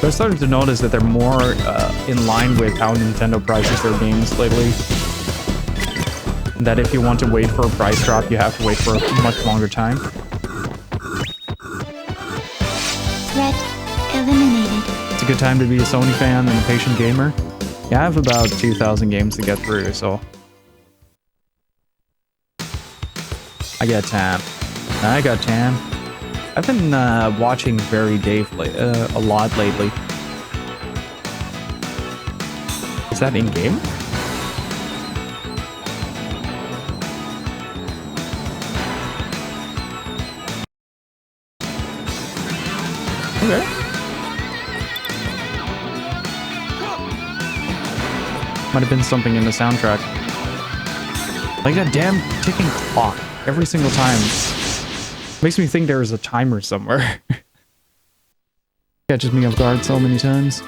But I started to notice that they're more in line with how Nintendo prices their games lately. That if you want to wait for a price drop, you have to wait for a much longer time. Threat eliminated. It's a good time to be a Sony fan and a patient gamer. Yeah, I have about 2,000 games to get through, so... I got time. I got time. I've been watching Very Dave a lot lately. Is that in-game? Okay. Might have been something in the soundtrack. Like that damn ticking clock every single time. Makes me think there is a timer somewhere. Catches me off guard so many times.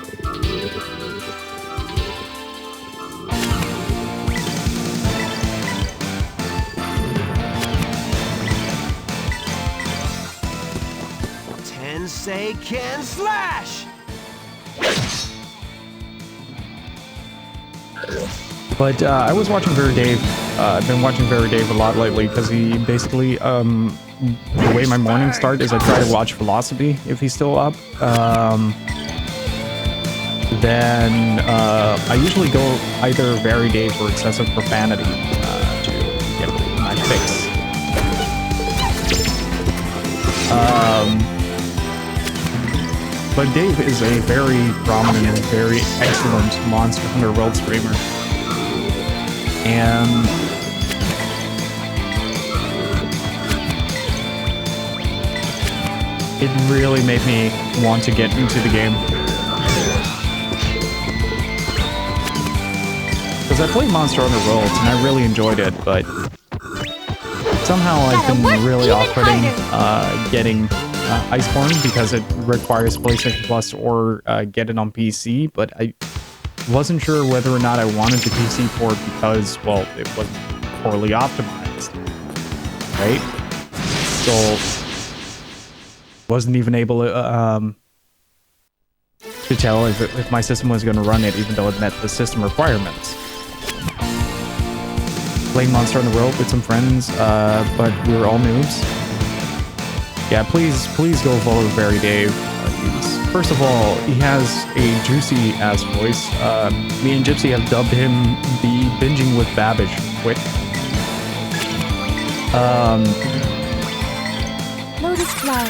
Tensei can slash! But I was watching Very Dave. I've been watching Very Dave a lot lately because he basically, the way my mornings start is I try to watch Philosophy if he's still up. Then I usually go either Very Dave or Excessive Profanity to get my fix. But Dave is a very prominent and very excellent Monster Hunter World streamer. And it really made me want to get into the game. Because I played Monster Hunter Worlds and I really enjoyed it, but somehow I've been really off-putting getting Iceborne because it requires PlayStation Plus or get it on PC, but I wasn't sure whether or not I wanted the PC port because, well, it wasn't poorly optimized, right? So, wasn't even able to tell if my system was going to run it, even though it met the system requirements. Playing Monster Hunter World with some friends, but we were all noobs. Yeah, please go follow Very Dave. First of all, he has a juicy-ass voice. Me and Gypsy have dubbed him the Binging with Babbage Quit. Lotus flower.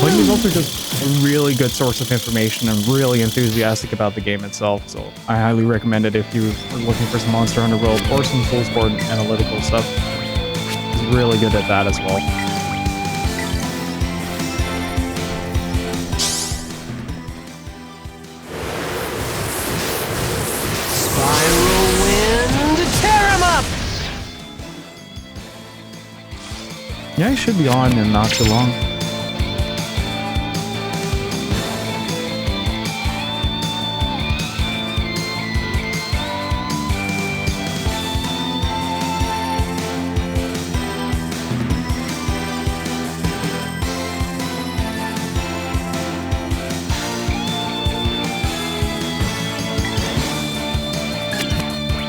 But he's also just a really good source of information and really enthusiastic about the game itself, so I highly recommend it if you're looking for some Monster Hunter World or some full-sport analytical stuff. He's really good at that as well. Yeah, I should be on in not too long.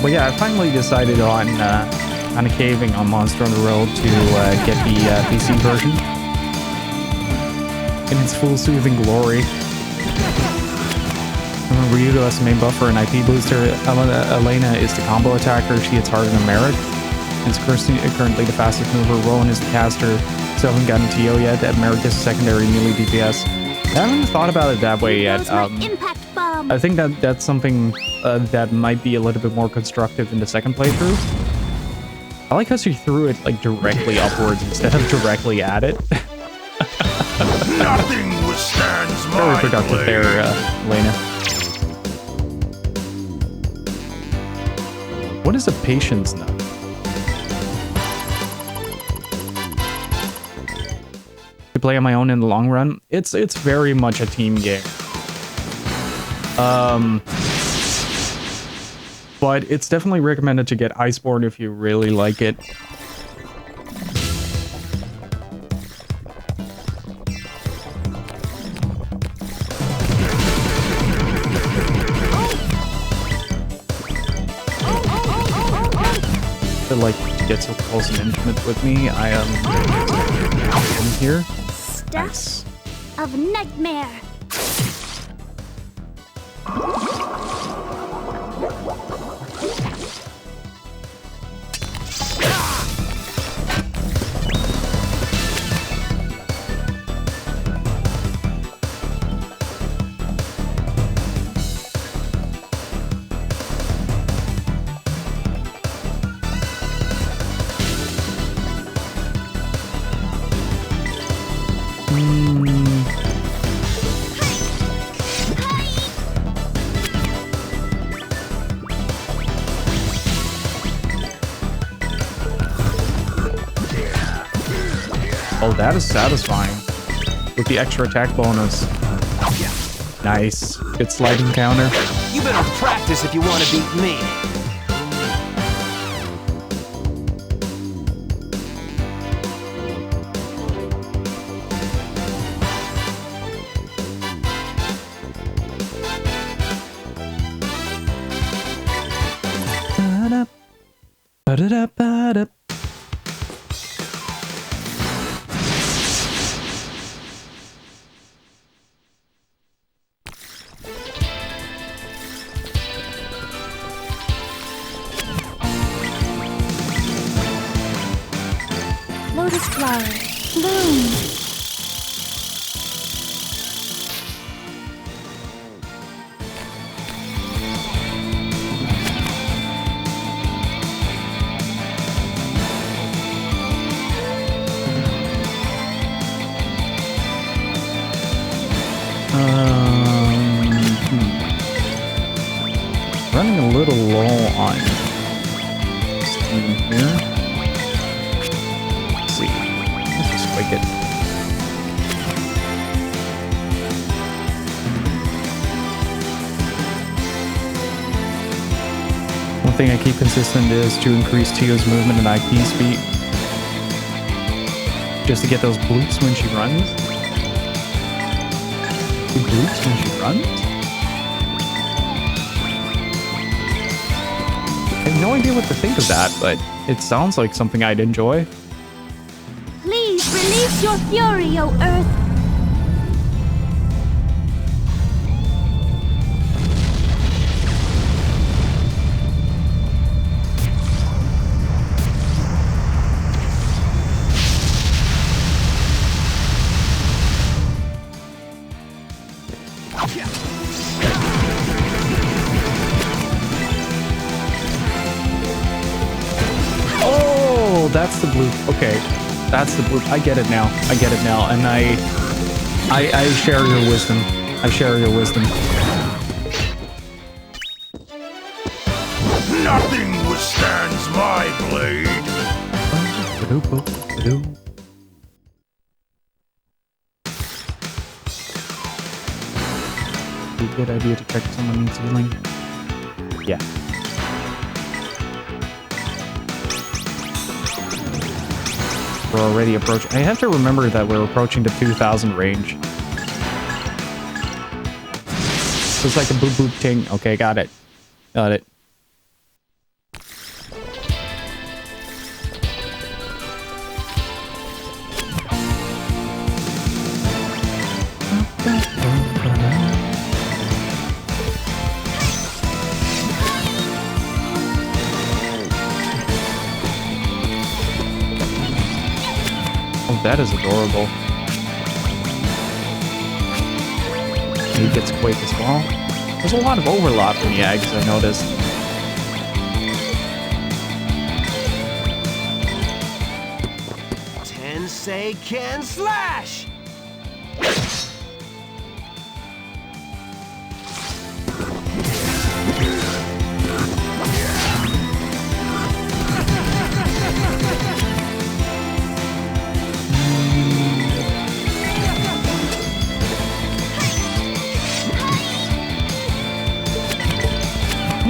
But yeah, I finally decided on kind of caving on Monster Hunter World to get the PC version in its full soothing glory. Ryudo as the main buffer and IP booster. Elena is the combo attacker. She hits harder than Merrick. It's currently the fastest mover. Rowan is the caster. Still haven't gotten TO yet. Merrick is the secondary melee DPS. I haven't thought about it that way yet. I think that's something that might be a little bit more constructive in the second playthrough. I like how she threw it like directly upwards instead of directly at it. Nothing withstands my Very productive blade. there, Lena. What is a patience nut? play on my own in the long run. It's very much a team game. But it's definitely recommended to get Iceborne if you really like it. Like to get so close and intimate with me, I am in here. Stuff Nice. of nightmare. Oh, that is satisfying. With the extra attack bonus. Nice. Good sliding counter. You better practice if you want to beat me. Ba-da-da-ba-da. Lotus flower, bloom. Running a little low on steam here. Let's see. Let's just quick it. One thing I keep consistent is to increase Tio's movement and IP speed. Just to get those bloops when she runs. Bloops when she runs? I have no idea what to think of that, but it sounds like something I'd enjoy. Please release your fury, O Earth. Oh, that's the bloop. Okay, that's the bloop. I get it now. I get it now. And I share your wisdom. I share your wisdom. Nothing withstands my blade. Good idea to check if someone needs healing. Yeah. We're already approaching. I have to remember that we're approaching the 2000 range. So it's like a boop boop ting. Okay, got it. Got it. Oh, that is adorable. He gets Quake as well. There's a lot of overlap in the eggs, I noticed. Tensei can slash!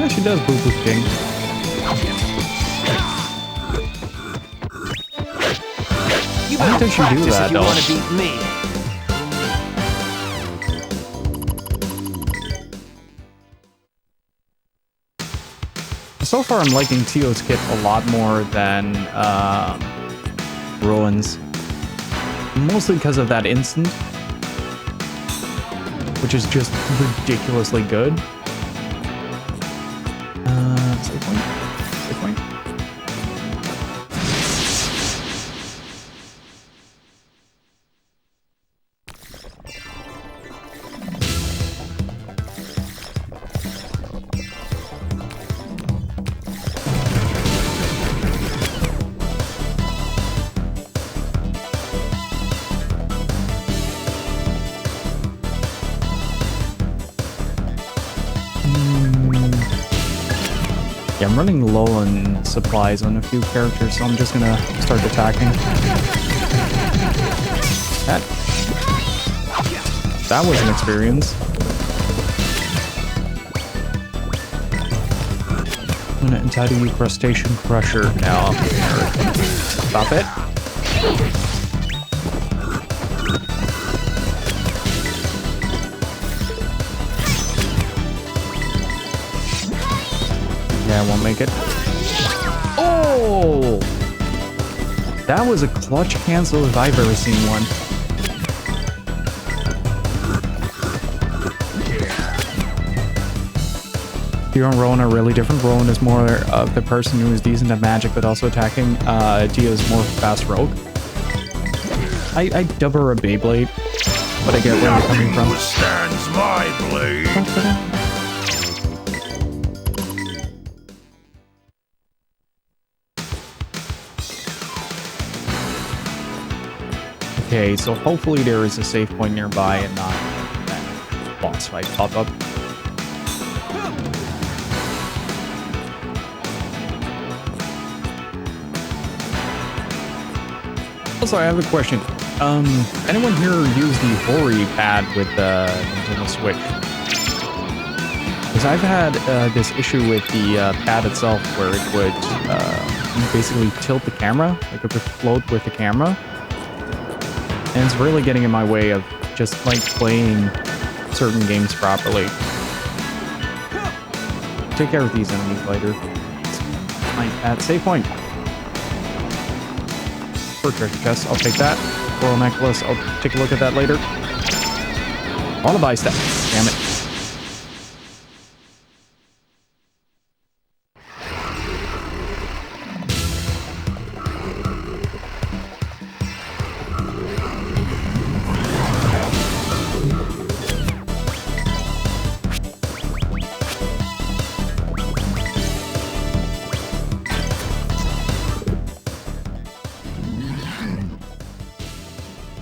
Yeah, she does Boo Boo King. Why does she do that, though? Want to beat me. So far, I'm liking Tio's kit a lot more than Ruin's. Mostly because of that instant, which is just ridiculously good. Save point. Save point. Yeah, I'm running low on supplies on a few characters, so I'm just gonna start attacking. That was an experience. I'm gonna entitle you Crustacean Crusher now. Stop it. Yeah, I won't make it. Oh! That was a clutch cancel if I've ever seen one. Dio and Rowan are really different. Rowan is more of the person who is decent at magic but also attacking. Dio is more fast rogue. I dub her a Beyblade, but I get where you're coming from. Withstands my blade. Okay, so hopefully there is a save point nearby and not that boss fight pop up. Also, I have a question. Anyone here use the Hori pad with the Nintendo Switch? Because I've had this issue with the pad itself where it would basically tilt the camera, like it would float with the camera. And it's really getting in my way of just like playing certain games properly. Take care of these enemies later. Like at save point. For treasure chest, I'll take that. Coral necklace, I'll take a look at that later. I want to buy stuff. Damn it.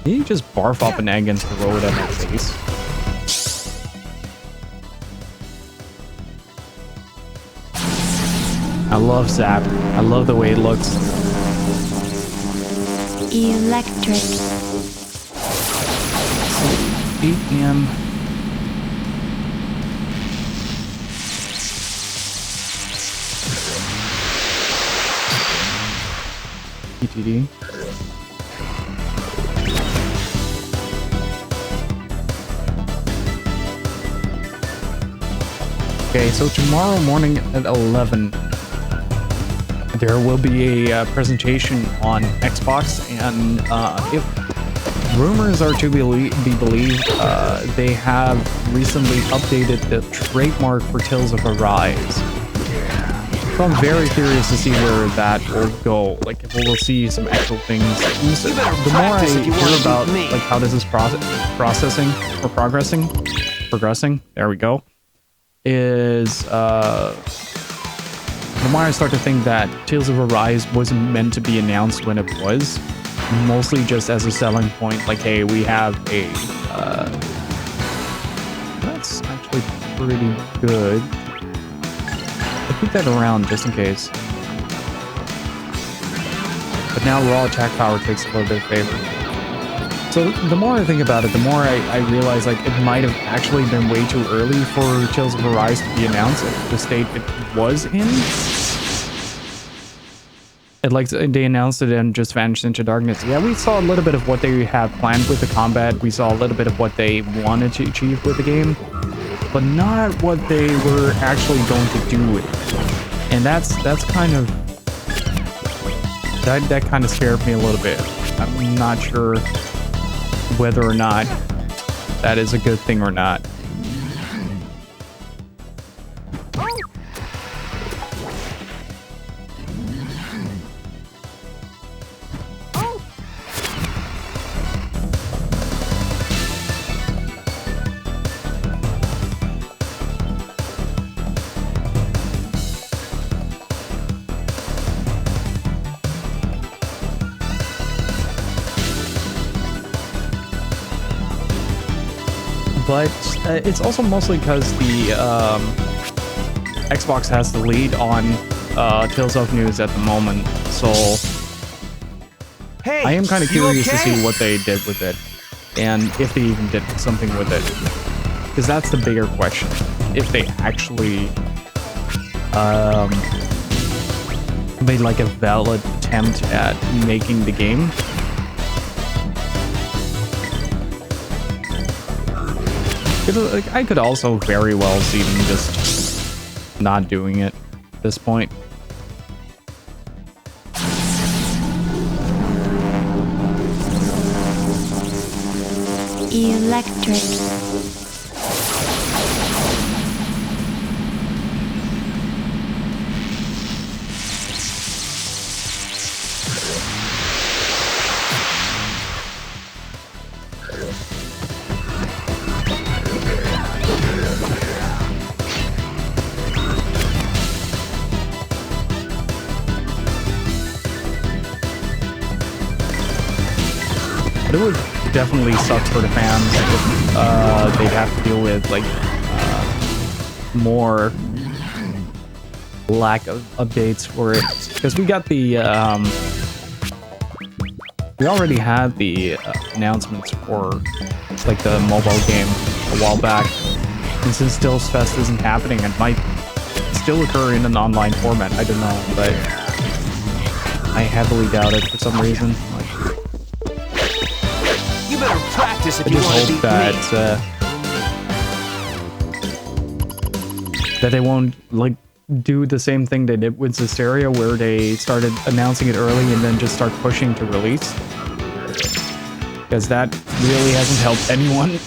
Did he just barf up an egg and throw it at my face? I love Zap. I love the way it looks. Electric. 8 p.m. PTD. Okay, so tomorrow morning at 11, there will be a presentation on Xbox, and if rumors are to be believed, they have recently updated the trademark for Tales of Arise. So I'm very curious to see where that will go. Like, if we'll see some actual things. The more I hear about like how this is progressing, there we go, is the more I start to think that Tales of Arise wasn't meant to be announced when it was, mostly just as a selling point, like, hey, we have a that's actually pretty good. I'll keep that around just in case. But now raw attack power takes a little bit of favor. So the more I think about it, the more I realize like it might have actually been way too early for Tales of Arise to be announced at the state it was in. It like they announced it and just vanished into darkness. Yeah, we saw a little bit of what they had planned with the combat. We saw a little bit of what they wanted to achieve with the game, but not what they were actually going to do with it. And that's kind of that kind of scared me a little bit. I'm not sure whether or not that is a good thing or not. But it's also mostly because the Xbox has the lead on Tales of News at the moment, so Hey, I am kind of curious to okay? see what they did with it, and if they even did something with it, because that's the bigger question. If they actually made like a valid attempt at making the game. Like, I could also very well see them just not doing it at this point. Electric. But it would definitely suck for the fans if they'd have to deal with like more lack of updates for it, because we got the we already had the announcements for like the mobile game a while back, and since Stills Fest isn't happening, it might still occur in an online format. I don't know, but I heavily doubt it for some reason. Like, You better practice if I you just want to hope beat that that they won't like do the same thing they did with Zestiria, where they started announcing it early and then just start pushing to release, because that really hasn't helped anyone.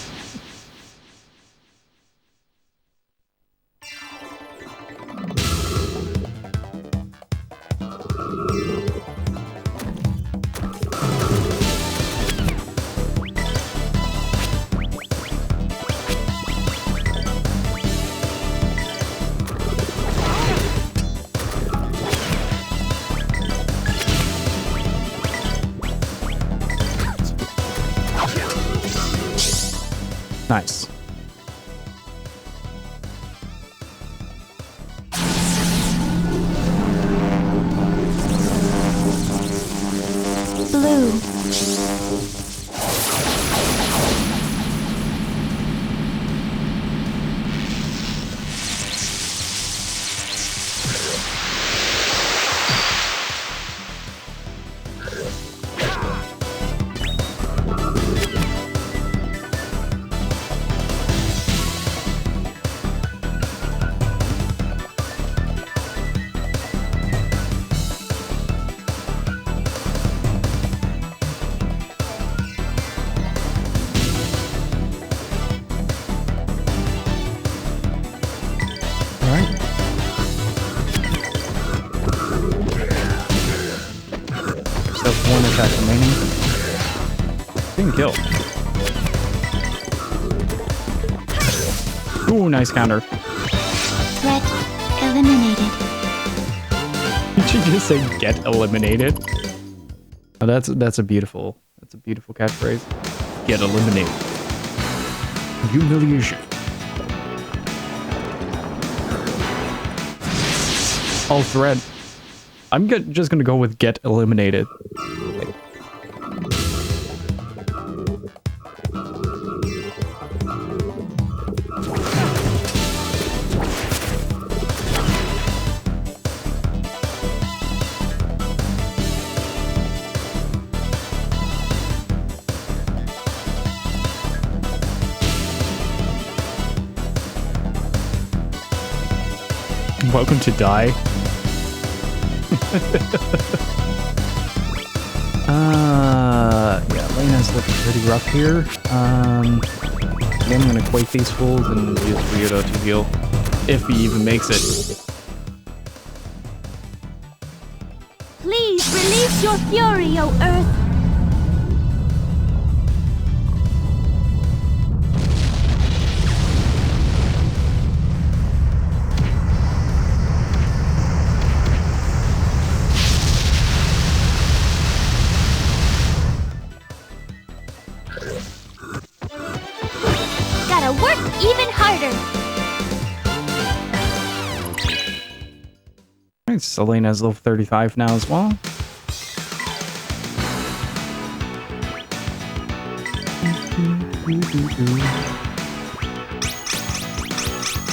Nice. Blue. One attack remaining. Being killed. Ooh, nice counter. Threat eliminated. Did you just say get eliminated? Oh, that's a beautiful catchphrase. Get eliminated. Humiliation. Oh, thread. I'm just gonna go with get eliminated. Welcome to die. Yeah, Lena's looking pretty rough here. Then I'm gonna quake these fools and use Ryudo to heal. If he even makes it. Please release your fury, O Earth. Gotta work even harder. Alright, Selena's level 35 now as well.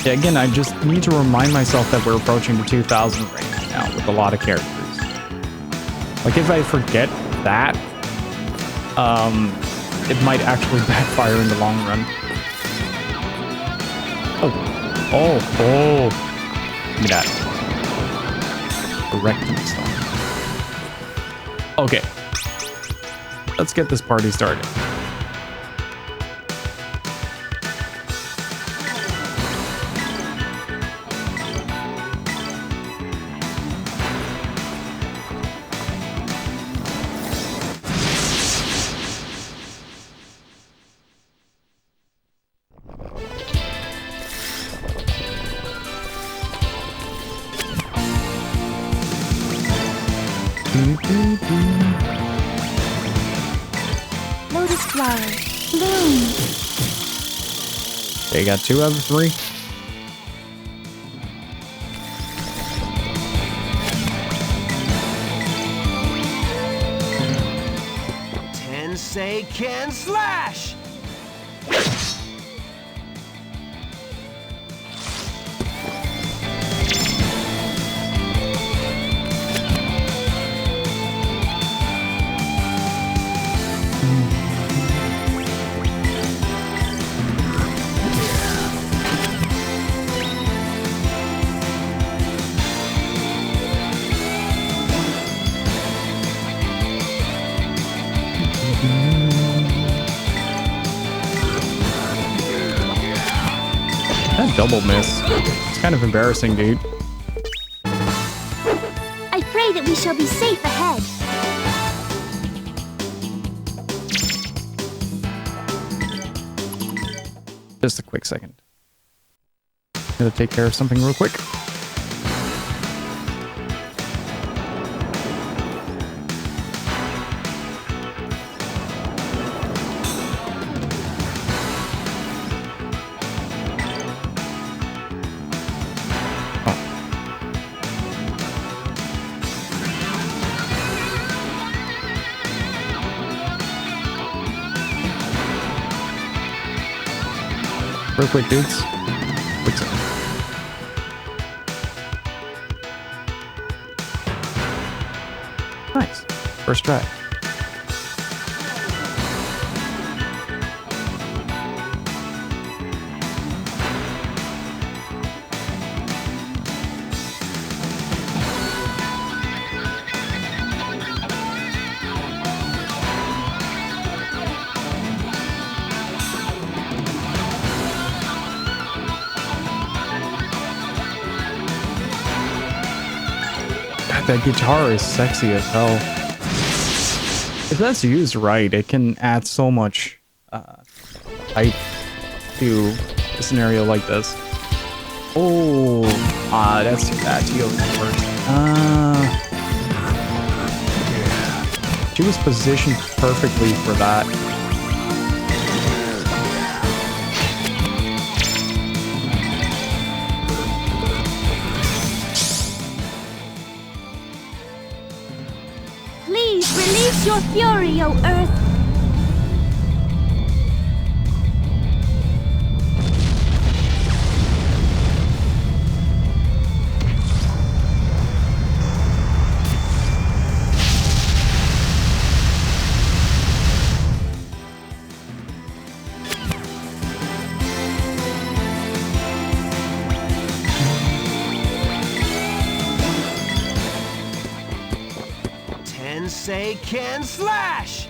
Yeah, again, I just need to remind myself that we're approaching the 2000 range now with a lot of characters. Like, if I forget that, it might actually backfire in the long run. Oh. Give me that. Erecting stone. Okay. Let's get this party started. Lotus flower, bloom. They got 2 out of 3. Tensei can slash! That double miss. It's kind of embarrassing, dude. I pray that we shall be safe ahead. Just a quick second. Gotta take care of something real quick. Real quick, dudes. Quick second. Nice. First try. That guitar is sexy as hell. If that's used right, it can add so much height to a scenario like this. Oh, that's too bad. Tio first. She was positioned perfectly for that. Release your fury, O Earth! Tensei can slash!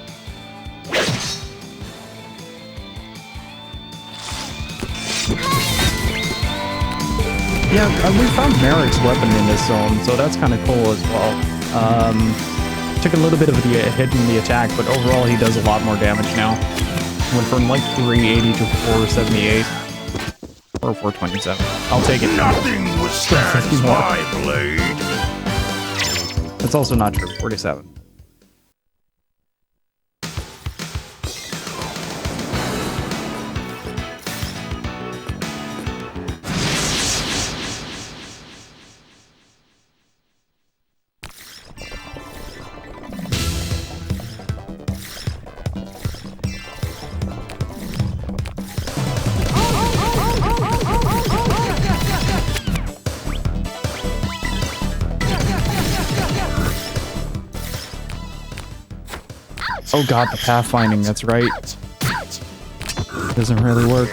Yeah, we found Merrick's weapon in this zone, so that's kind of cool as well. Took a little bit of the hit in the attack, but overall he does a lot more damage now. Went from like 380 to 478. Or 427. I'll take it. Nothing withstands my blade. That's also not true. 47. Oh god, the pathfinding, that's right. Doesn't really work.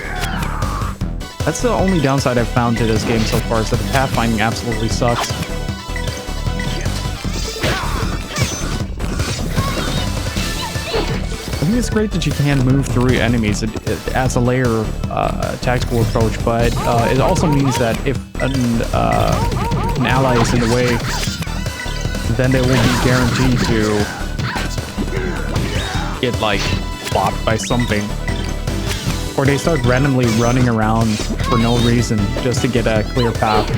That's the only downside I've found to this game so far, is that the pathfinding absolutely sucks. I think it's great that you can move through enemies. It adds a layer of tactical approach, but it also means that if an ally is in the way, then they will be guaranteed to get like blocked by something, or they start randomly running around for no reason just to get a clear path.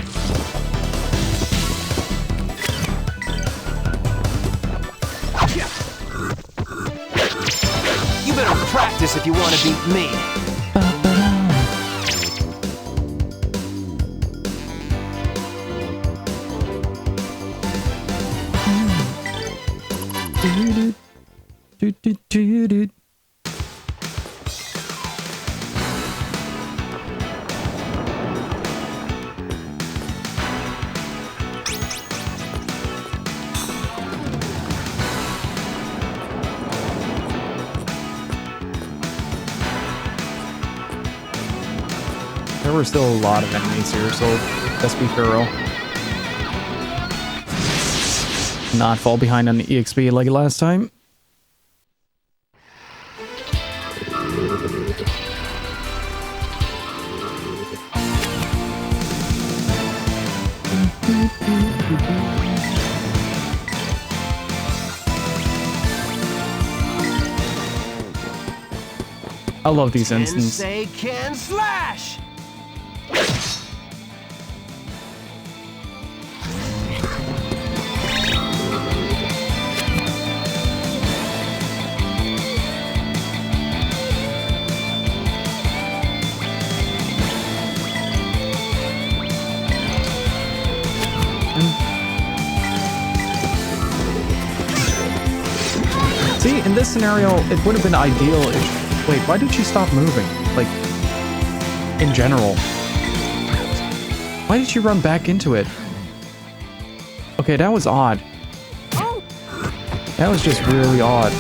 You better practice if you want to beat me. There were still a lot of enemies here, so let's be thorough. Not fall behind on the EXP like last time. I love these instances. Tensei can slash! See, in this scenario, it would have been ideal if... Wait, why did she stop moving? Like, in general. Why did she run back into it? Okay, that was odd. That was just really odd.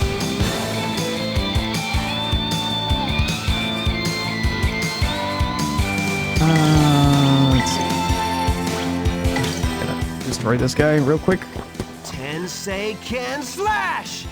Let's see. Gonna destroy this guy real quick. Tensei can slash!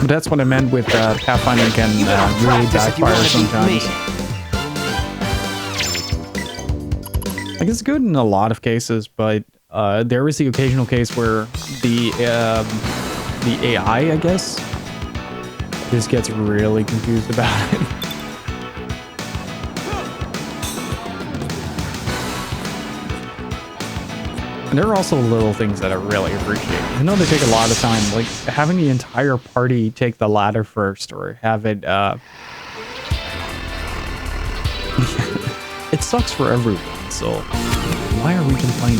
That's what I meant with pathfinding can really backfire sometimes. Like, it's good in a lot of cases, but there is the occasional case where the AI, I guess, just gets really confused about it. And there are also little things that I really appreciate. I know they take a lot of time, like having the entire party take the ladder first, or have it, it sucks for everyone, so why are we complaining?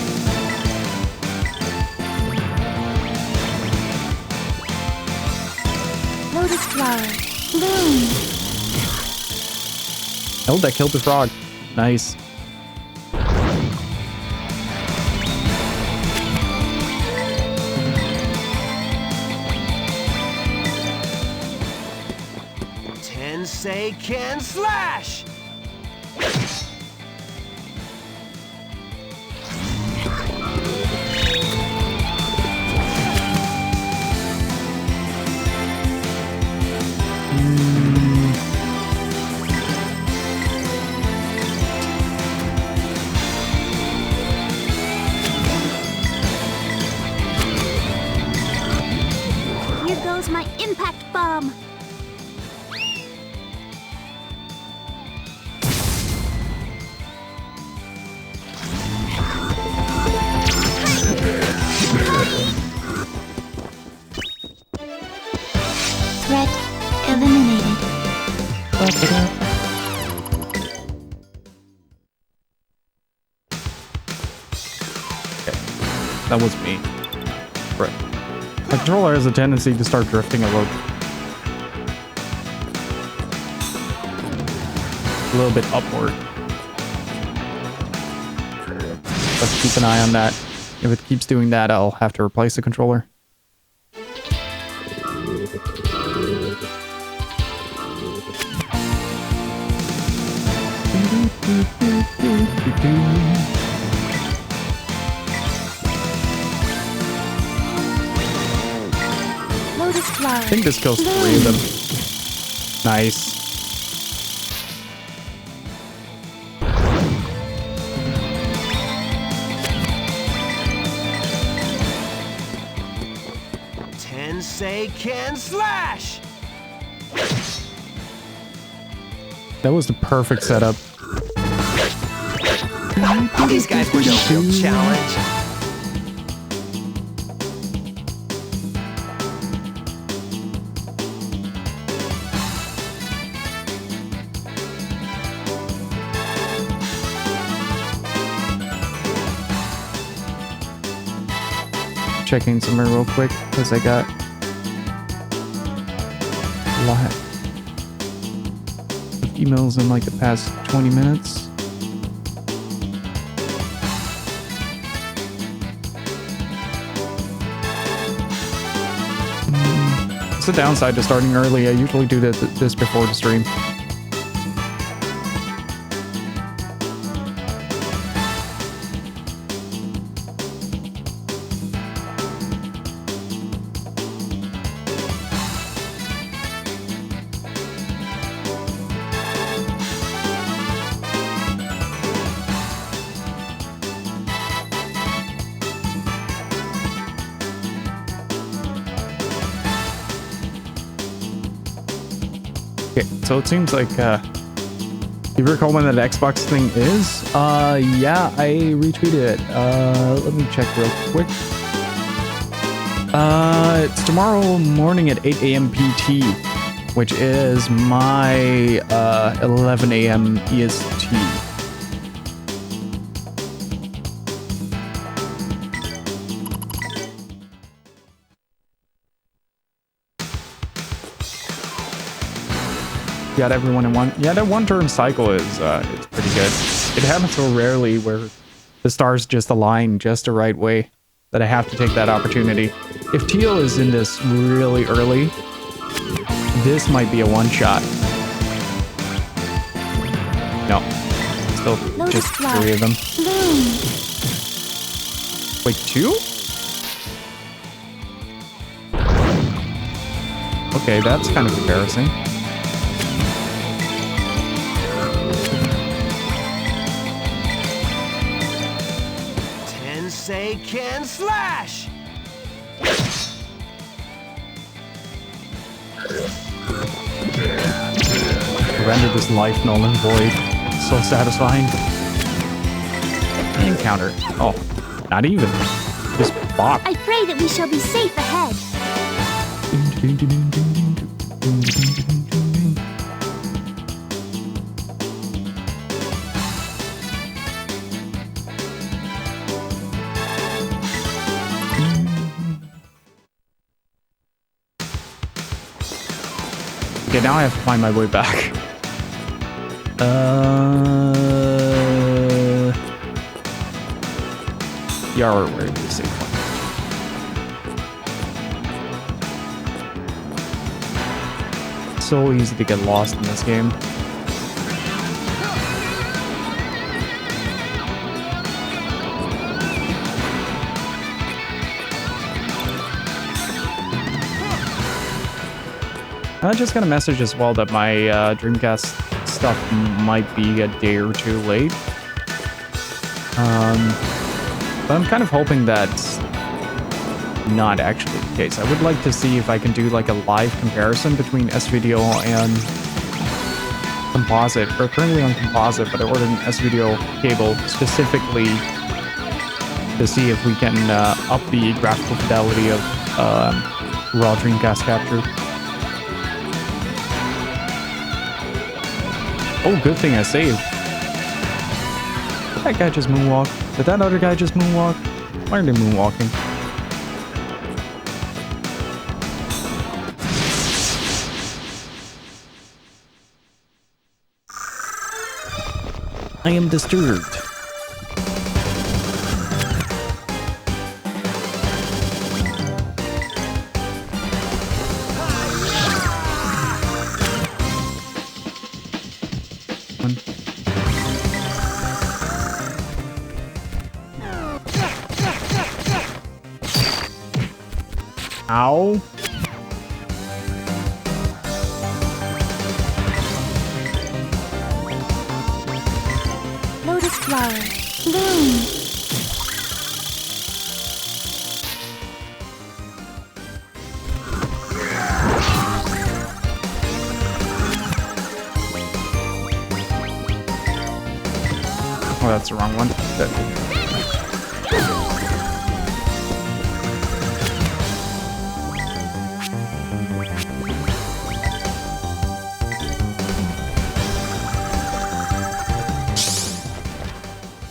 Lotus flower, bloom. Oh, that killed the frog. Nice. Tensei can slash! Here goes my impact bomb. Threat eliminated. That was me. Right. My controller has a tendency to start drifting a little bit upward. Let's keep an eye on that. If it keeps doing that, I'll have to replace the controller. Lotus flower. I think this kills 3 of them. Nice. Tensei can slash! That was the perfect setup. These guys were no real challenge. Checking somewhere real quick because I got a lot of emails in like the past 20 minutes. It's the downside to starting early. I usually do this before the stream. So it seems like, you recall when that Xbox thing is? Yeah, I retweeted it. Let me check real quick. It's tomorrow morning at 8 a.m. PT, which is my 11 a.m. EST. Got everyone in one. Yeah, that one-turn cycle is pretty good. It happens so rarely where the stars just align just the right way that I have to take that opportunity. If Teal is in this really early, this might be a one-shot. No, still just 3 of them. Wait, 2? Okay, that's kind of embarrassing. Tensei can slash! Render this life null and void. So satisfying. And counter. Oh, not even. Just bop. I pray that we shall be safe ahead. Okay, now I have to find my way back. Yar, where did you say? so easy to get lost in this game. I just got a message as well that my Dreamcast stuff might be a day or two late. But I'm kind of hoping that's not actually the case. I would like to see if I can do like a live comparison between S-Video and Composite. We're currently on Composite, but I ordered an S-Video cable specifically to see if we can up the graphical fidelity of raw Dreamcast capture. Oh, good thing I saved. Did that guy just moonwalk? Did that other guy just moonwalk? Why are they moonwalking? I am disturbed. Ow. Lotus flower, bloom. Oh, that's the wrong one. Good.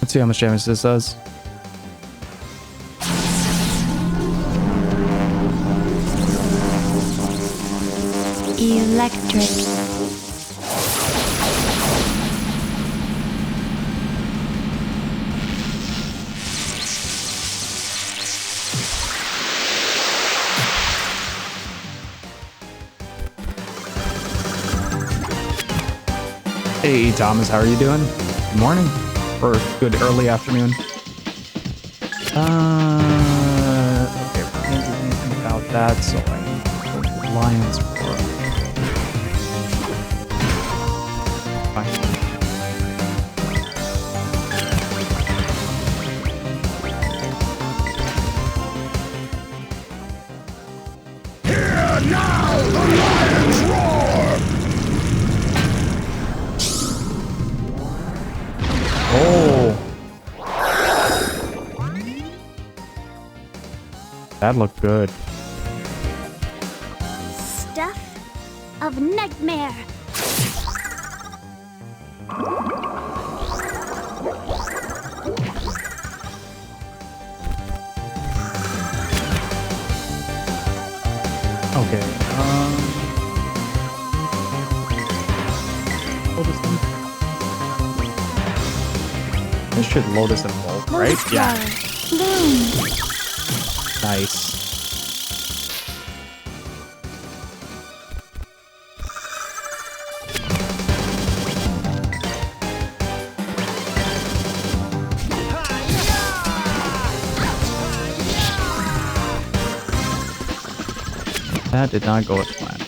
Let's see how much damage this does. Electric. Hey Thomas, how are you doing? Good morning. Or good early afternoon. Okay, we can't do anything about that, so I need to go to the Lions for Hear now the lion's roar! Oh! That looked good. Stuff of nightmare. Okay, Lotus them. This should Lotus them both, right? Lotus Yeah. flower, bloom. Nice. That did not go as planned.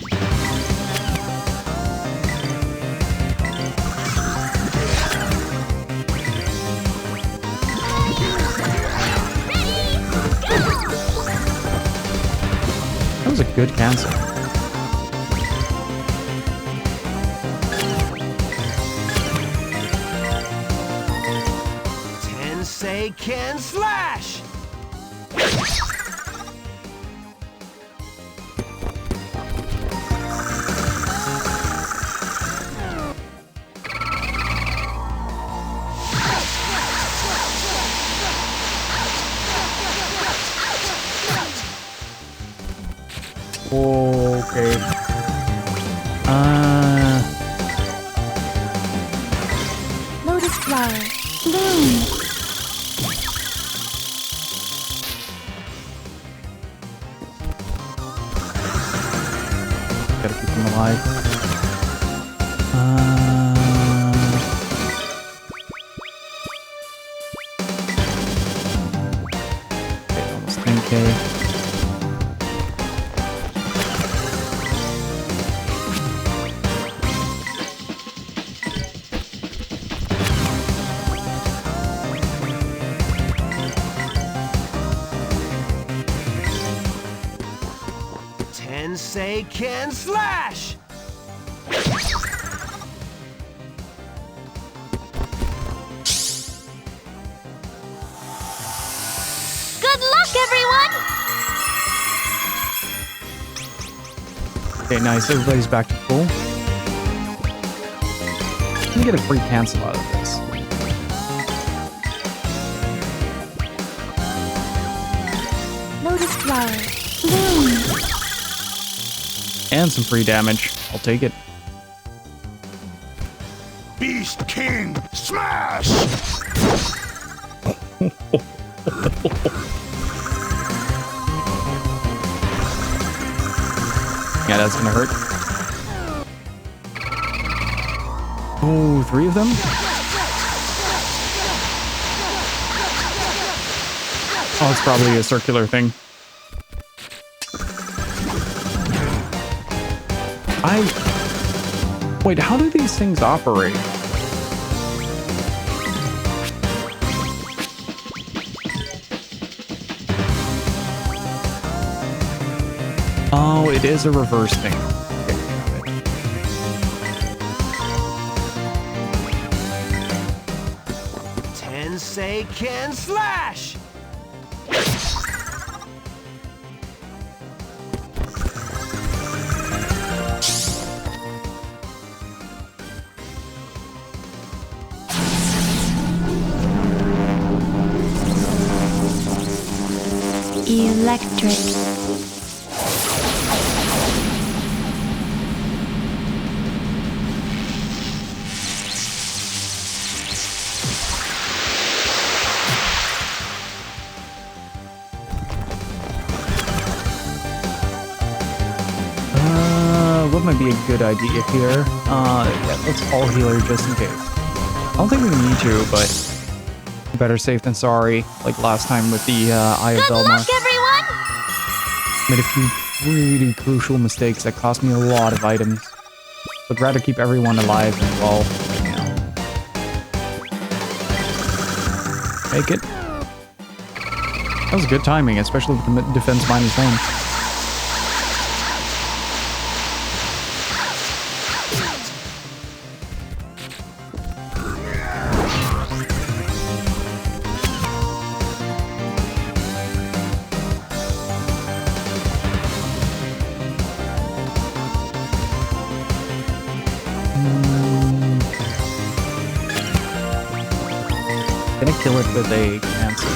That was a good cancel. Tensei can slash! Okay. Lotus flower, bloom. Tensei-ken slash! Good luck, everyone! Okay, nice. Everybody's back to full. Let me get a free cancel out of this. Lotus flower. Bloom. And some free damage. I'll take it. Beast King, smash! Yeah, that's gonna hurt. Oh, 3 of them? Oh, it's probably a circular thing. Wait, how do these things operate? Oh, it is a reverse thing. Tensei-ken slash! Electric. What might be a good idea here? Yeah, let's all healer just in case. I don't think we need to, but better safe than sorry, like last time with the Eye of Good Valmar. luck, everyone! Made a few really crucial mistakes that cost me a lot of items. Would rather keep everyone alive than well, you know. Make it. That was good timing, especially with the defense -1. Gonna kill it with a cancel.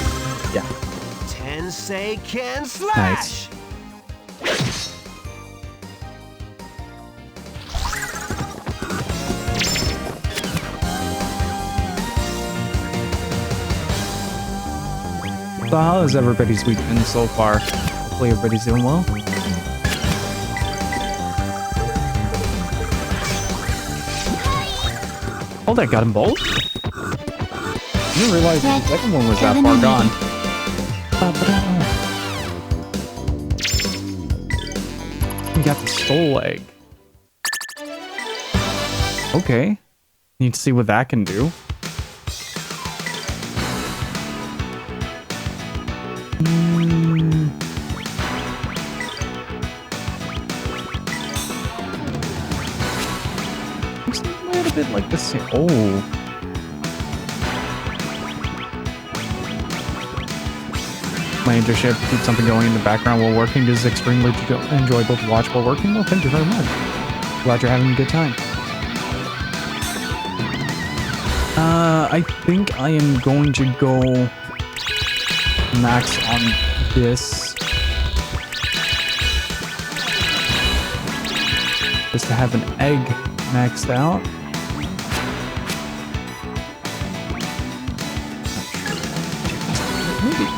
Yeah. Tensei-ken slash! Nice. So how is everybody's week been so far? Hopefully everybody's doing well. Oh, that got them both? I didn't realize the second one was that far gone. We got the soul egg. Okay. Need to see what that can do. Looks a little bit like the same. Oh. My internship, keep something going in the background while working. This is extremely enjoyable to watch while working. Well, thank you very much. Glad you're having a good time. I think I am going to go max on this. Just to have an egg maxed out.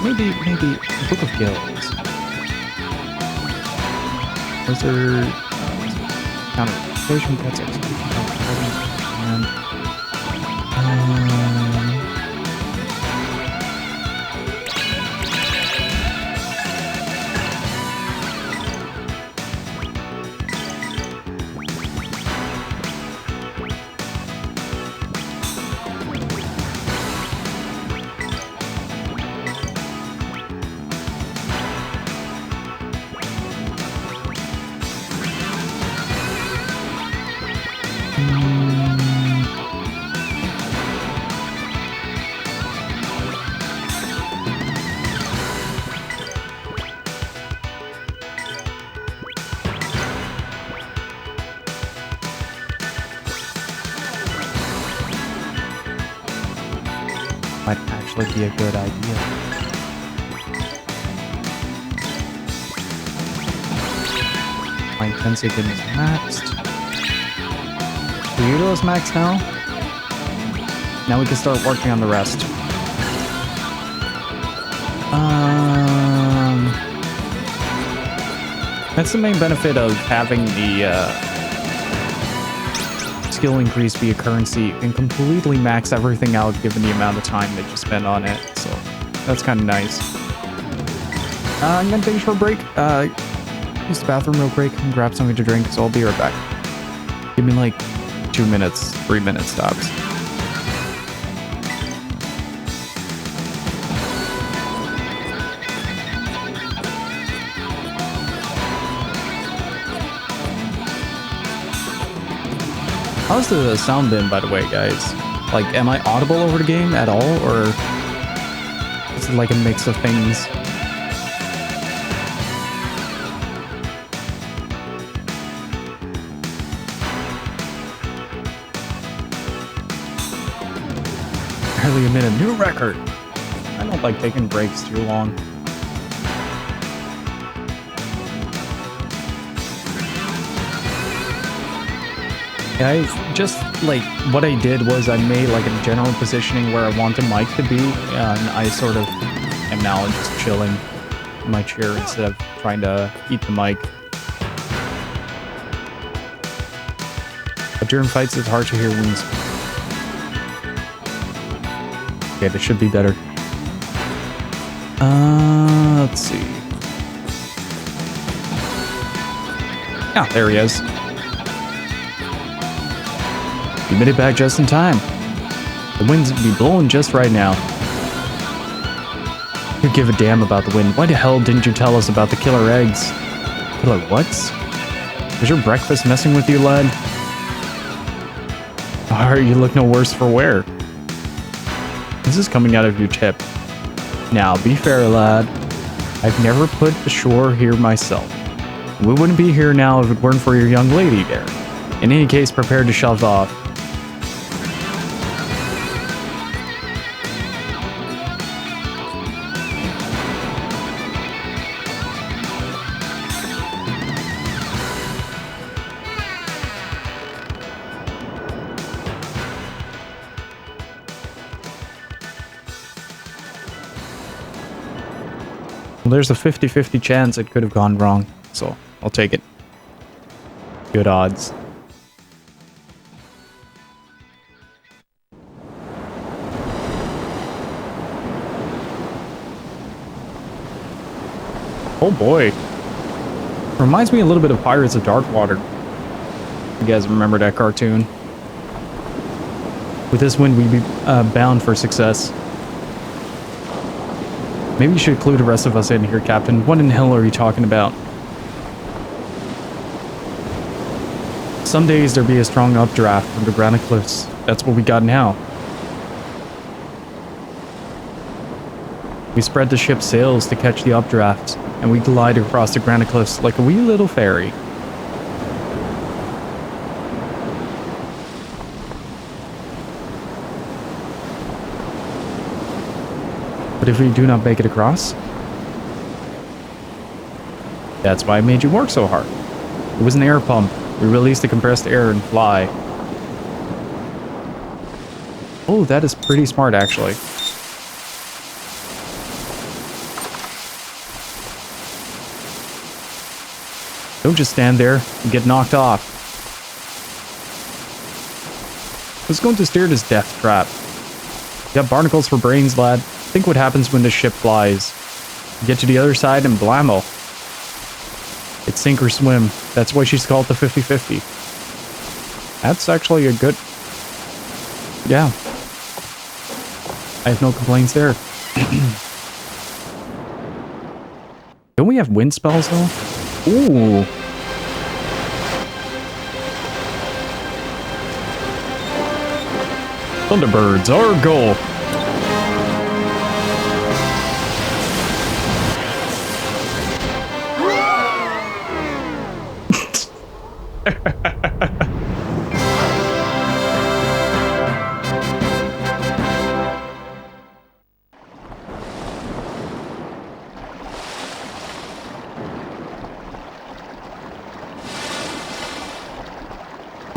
Maybe Book of Guilds. Those are counter-execution, that's execution, and Might actually be a good idea. My intensity is maxed. Ryudo is maxed now. Now we can start working on the rest. That's the main benefit of having the skill increase via currency and completely max everything out given the amount of time that you spend on it. So that's kind of nice. I'm gonna take a short break. Use the bathroom real quick and grab something to drink, so I'll be right back. Give me like 2 minutes, 3 minutes tops. How's the sound been, by the way, guys? Like, am I audible over the game at all, or is it like a mix of things? Barely a minute, new record! I don't like taking breaks too long. Guys, just like what I did was I made like a general positioning where I want the mic to be, and I sort of am now just chilling in my chair instead of trying to eat the mic. But during fights, it's hard to hear when you speak. Okay, this should be better. Let's see. Ah, there he is. You made it back just in time. The wind's be blowing just right now. You give a damn about the wind. Why the hell didn't you tell us about the killer eggs? Killer what? Is your breakfast messing with you, lad? Alright, you look no worse for wear. This is coming out of your tip. Now, be fair, lad. I've never put ashore here myself. We wouldn't be here now if it weren't for your young lady there. In any case, prepare to shove off. Well, there's a 50-50 chance it could have gone wrong, so I'll take it. Good odds. Oh boy. Reminds me a little bit of Pirates of Darkwater. You guys remember that cartoon? With this wind, we'd be bound for success. Maybe you should clue the rest of us in here, Captain. What in the hell are you talking about? Some days there be a strong updraft from the granite cliffs. That's what we got now. We spread the ship's sails to catch the updraft, and we glide across the granite cliffs like a wee little fairy. But if we do not make it across, that's why I made you work so hard. It was an air pump. We release the compressed air and fly. Oh, that is pretty smart, actually. Don't just stand there and get knocked off. Who's going to steer this death trap? You got barnacles for brains, lad. Think what happens when this ship flies. You get to the other side and blammo. It's sink or swim. That's why she's called the 50-50. That's actually a good... Yeah. I have no complaints there. Don't we have wind spells, though? Ooh. Thunderbirds are go.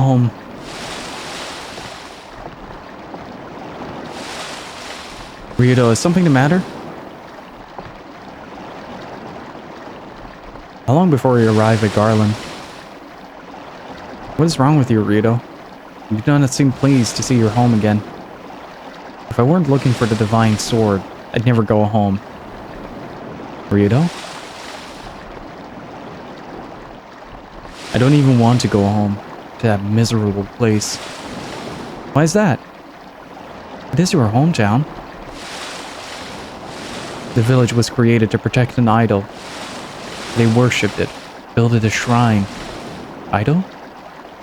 home. Ryudo, is something the matter? How long before you arrive at Garland? What is wrong with you, Ryudo? You do not seem pleased to see your home again. If I weren't looking for the divine sword, I'd never go home. Ryudo? I don't even want to go home to that miserable place. Why is that? It is your hometown. The village was created to protect an idol. They worshipped it, built it a shrine. Idol?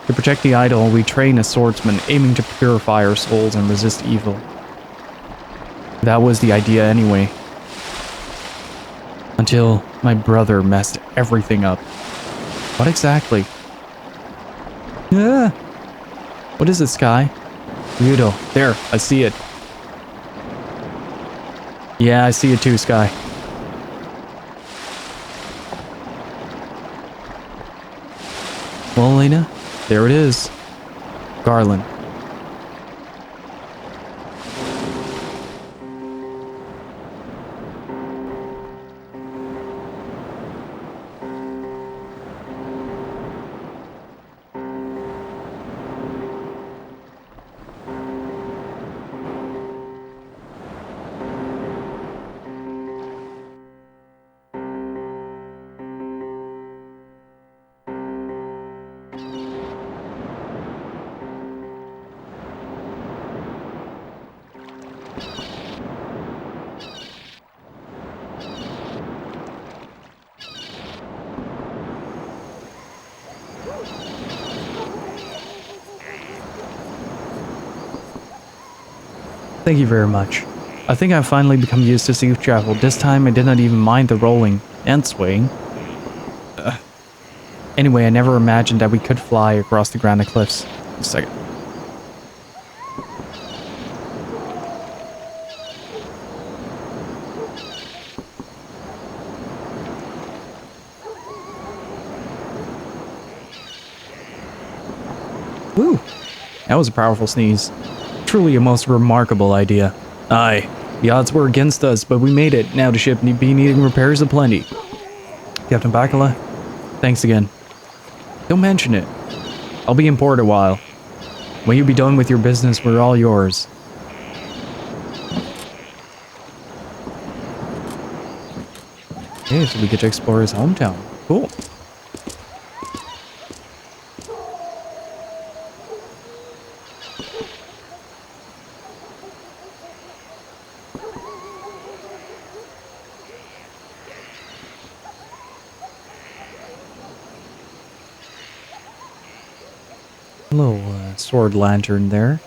To protect the idol, we train as swordsmen, aiming to purify our souls and resist evil. That was the idea anyway. Until my brother messed everything up. What exactly? Ah! What is it, Sky? Ryudo, there, I see it. Yeah, I see it too, Sky. Well, Elena, there it is. Garland. Thank you very much. I think I've finally become used to sea travel. This time I did not even mind the rolling and swaying. Anyway, I never imagined that we could fly across the Grandia cliffs. Just a second. Woo! That was a powerful sneeze. Truly a most remarkable idea. Aye, the odds were against us, but we made it. Now the ship be needing repairs aplenty. Captain Bacala, thanks again. Don't mention it. I'll be in port a while. When you be done with your business, we're all yours. Okay, so we get to explore his hometown. Cool. Little sword lantern there.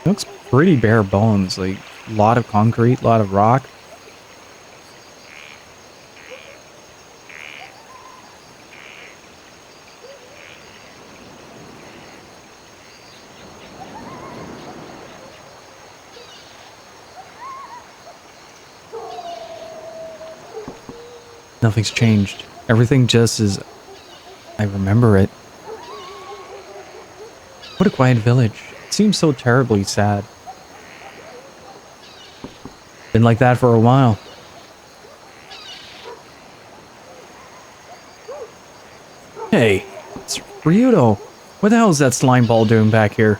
Looks pretty bare bones, like a lot of concrete, a lot of rock. Nothing's changed. Everything just is. I remember it. What a quiet village. It seems so terribly sad. Been like that for a while. Hey, it's Ryudo. What the hell is that slime ball doing back here?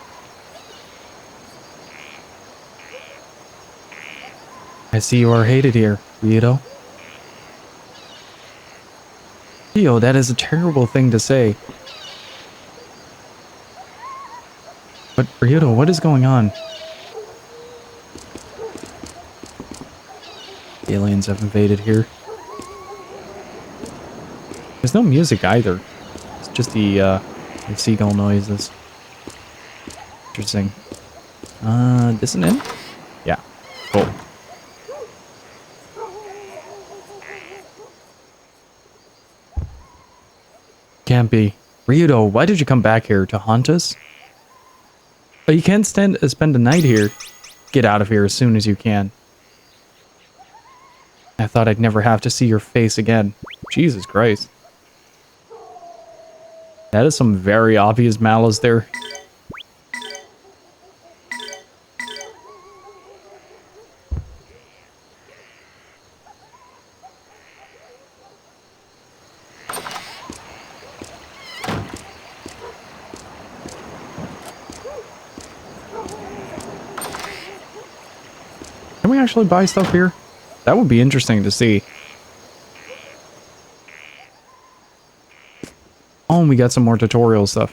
I see you are hated here, Ryudo. Theo, that is a terrible thing to say. But Ryudo, what is going on? Aliens have invaded here. There's no music either. It's just the seagull noises. Interesting. This an inn? Yeah. Cool. Can't be. Ryudo, why did you come back here? To haunt us? Oh, you can't spend the night here. Get out of here as soon as you can. I thought I'd never have to see your face again. Jesus Christ. That is some very obvious malice there. Can we actually buy stuff here? That would be interesting to see. Oh, and we got some more tutorial stuff.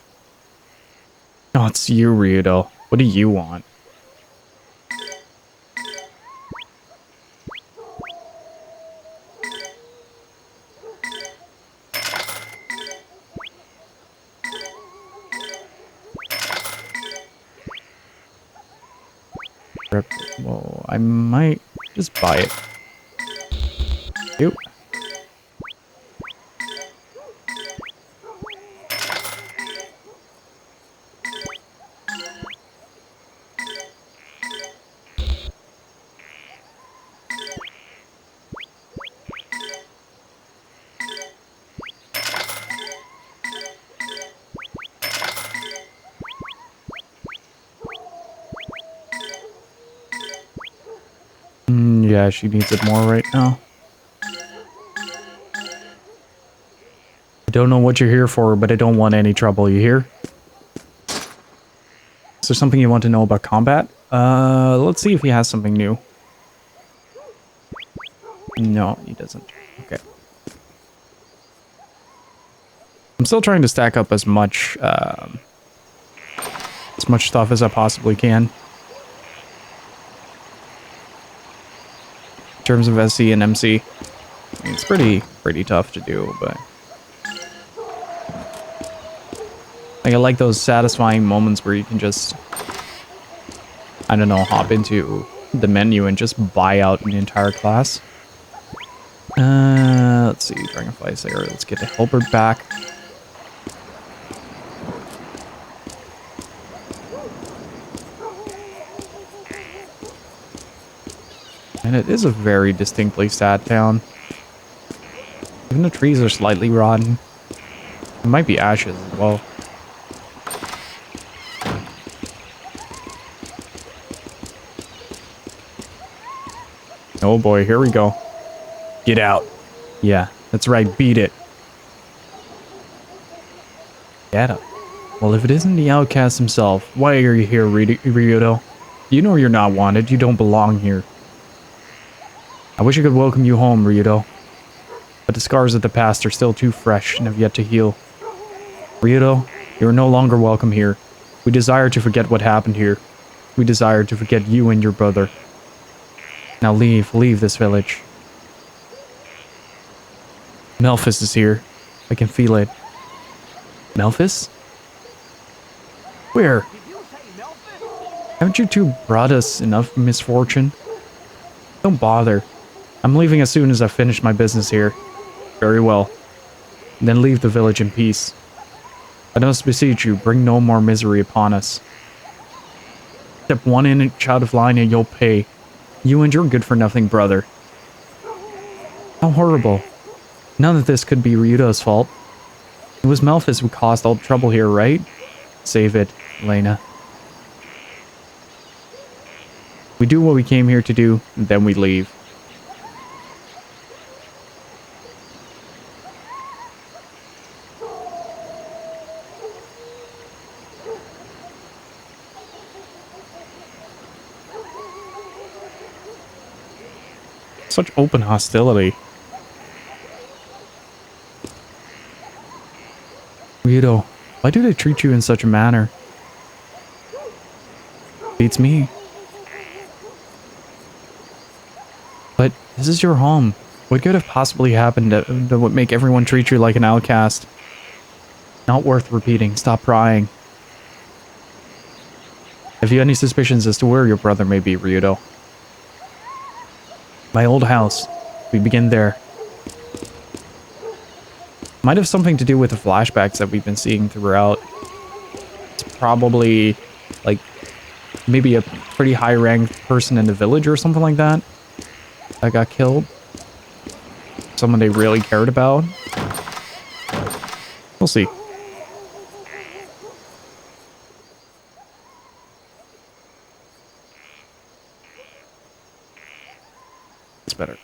Oh, it's you, Ryudo. What do you want? Well, I might just buy it. Yep. Yeah, she needs it more right now. I don't know what you're here for, but I don't want any trouble, you hear? Is there something you want to know about combat? Let's see if he has something new. No, he doesn't. Okay. I'm still trying to stack up as much stuff as I possibly can. In terms of SC and MC. I mean, it's pretty tough to do, but like, I like those satisfying moments where you can just, I don't know, hop into the menu and just buy out an entire class. Let's see, Dragonfly Slayer. Let's get the Helper back. And it is a very distinctly sad town. Even the trees are slightly rotten. It might be ashes as well. Oh boy, here we go. Get out. Yeah, that's right, beat it. Get up. Well, if it isn't the outcast himself, why are you here, Ryudo? You know you're not wanted, you don't belong here. I wish I could welcome you home, Ryudo. But the scars of the past are still too fresh and have yet to heal. Ryudo, you are no longer welcome here. We desire to forget what happened here. We desire to forget you and your brother. Now leave this village. Melphis is here. I can feel it. Melphis? Where? Haven't you two brought us enough misfortune? Don't bother. I'm leaving as soon as I finish my business here. Very well. Then leave the village in peace. I must beseech you, bring no more misery upon us. Step 1 inch out of line and you'll pay. You and your good-for-nothing brother. How horrible. None of this could be Ryudo's fault. It was Melphis who caused all the trouble here, right? Save it, Lena. We do what we came here to do, and then we leave. Such open hostility. Ryudo, why do they treat you in such a manner? Beats me. But this is your home. What could have possibly happened that would make everyone treat you like an outcast? Not worth repeating. Stop prying. Have you any suspicions as to where your brother may be, Ryudo? My old house. We begin there. Might have something to do with the flashbacks that we've been seeing throughout. It's probably, like, maybe a pretty high-ranked person in the village or something like that that got killed. Someone they really cared about. We'll see. That's better.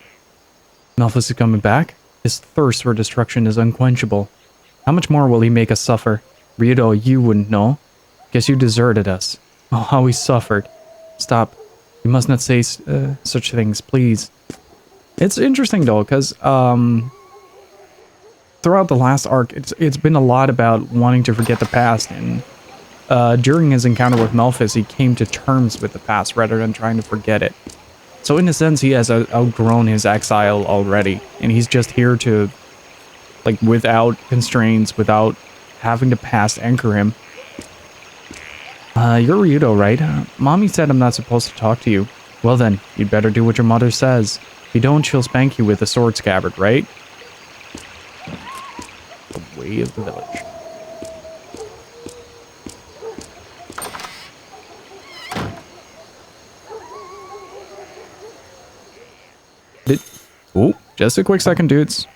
Malphus is coming back? His thirst for destruction is unquenchable. How much more will he make us suffer? Ryudo, you wouldn't know. Guess you deserted us. Oh, how he suffered. Stop. You must not say such things, please. It's interesting though, because throughout the last arc, it's been a lot about wanting to forget the past, and during his encounter with Malphus, he came to terms with the past rather than trying to forget it. So in a sense, he has outgrown his exile already, and he's just here to, like, without constraints, without having the past anchor him. You're Ryudo, right? Mommy said I'm not supposed to talk to you. Well then, you'd better do what your mother says. If you don't, she'll spank you with a sword scabbard, right? The way of the village. Oh, just a quick second, dudes.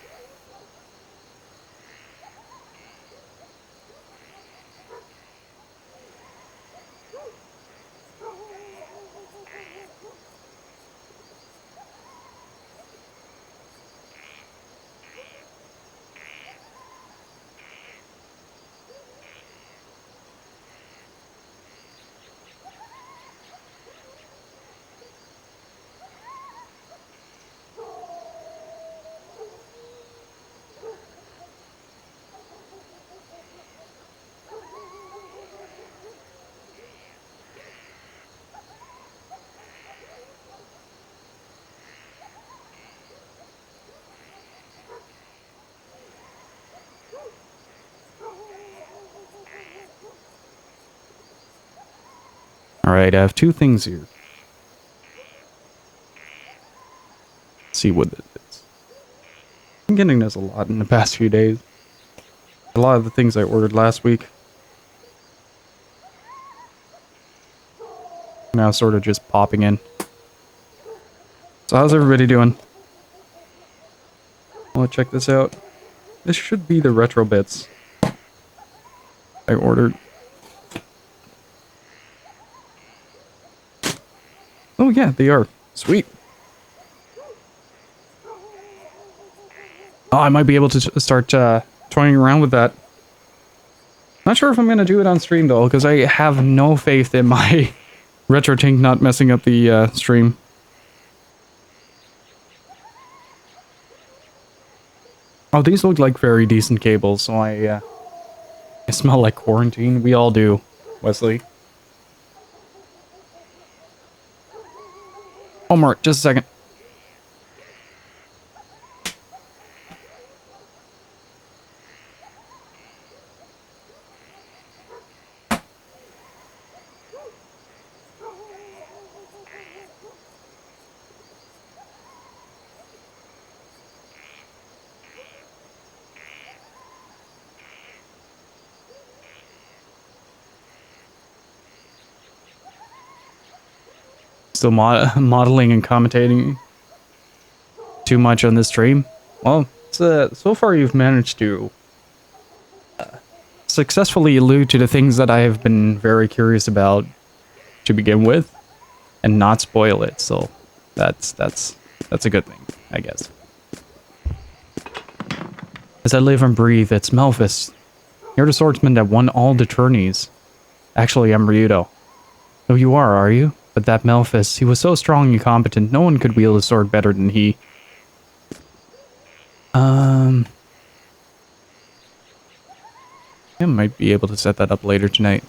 Alright, I have two things here. Let's see what this is. I'm getting this a lot in the past few days. A lot of the things I ordered last week. Now sort of just popping in. So how's everybody doing? Well, check this out. This should be the retro bits I ordered. Oh yeah, they are. Sweet. Oh, I might be able to start toying around with that. Not sure if I'm going to do it on stream though, because I have no faith in my retro tank not messing up the stream. Oh, these look like very decent cables, so I smell like quarantine. We all do, Wesley. Oh, Mark, just a second. Still modeling and commentating too much on this stream? Well, so far you've managed to successfully allude to the things that I have been very curious about to begin with, and not spoil it. So that's a good thing, I guess. As I live and breathe, it's Malphus. You're the swordsman that won all the tourneys. Actually, I'm Ryudo. Oh, you are you? But that Malphus, he was so strong and competent, no one could wield a sword better than he. I might be able to set that up later tonight.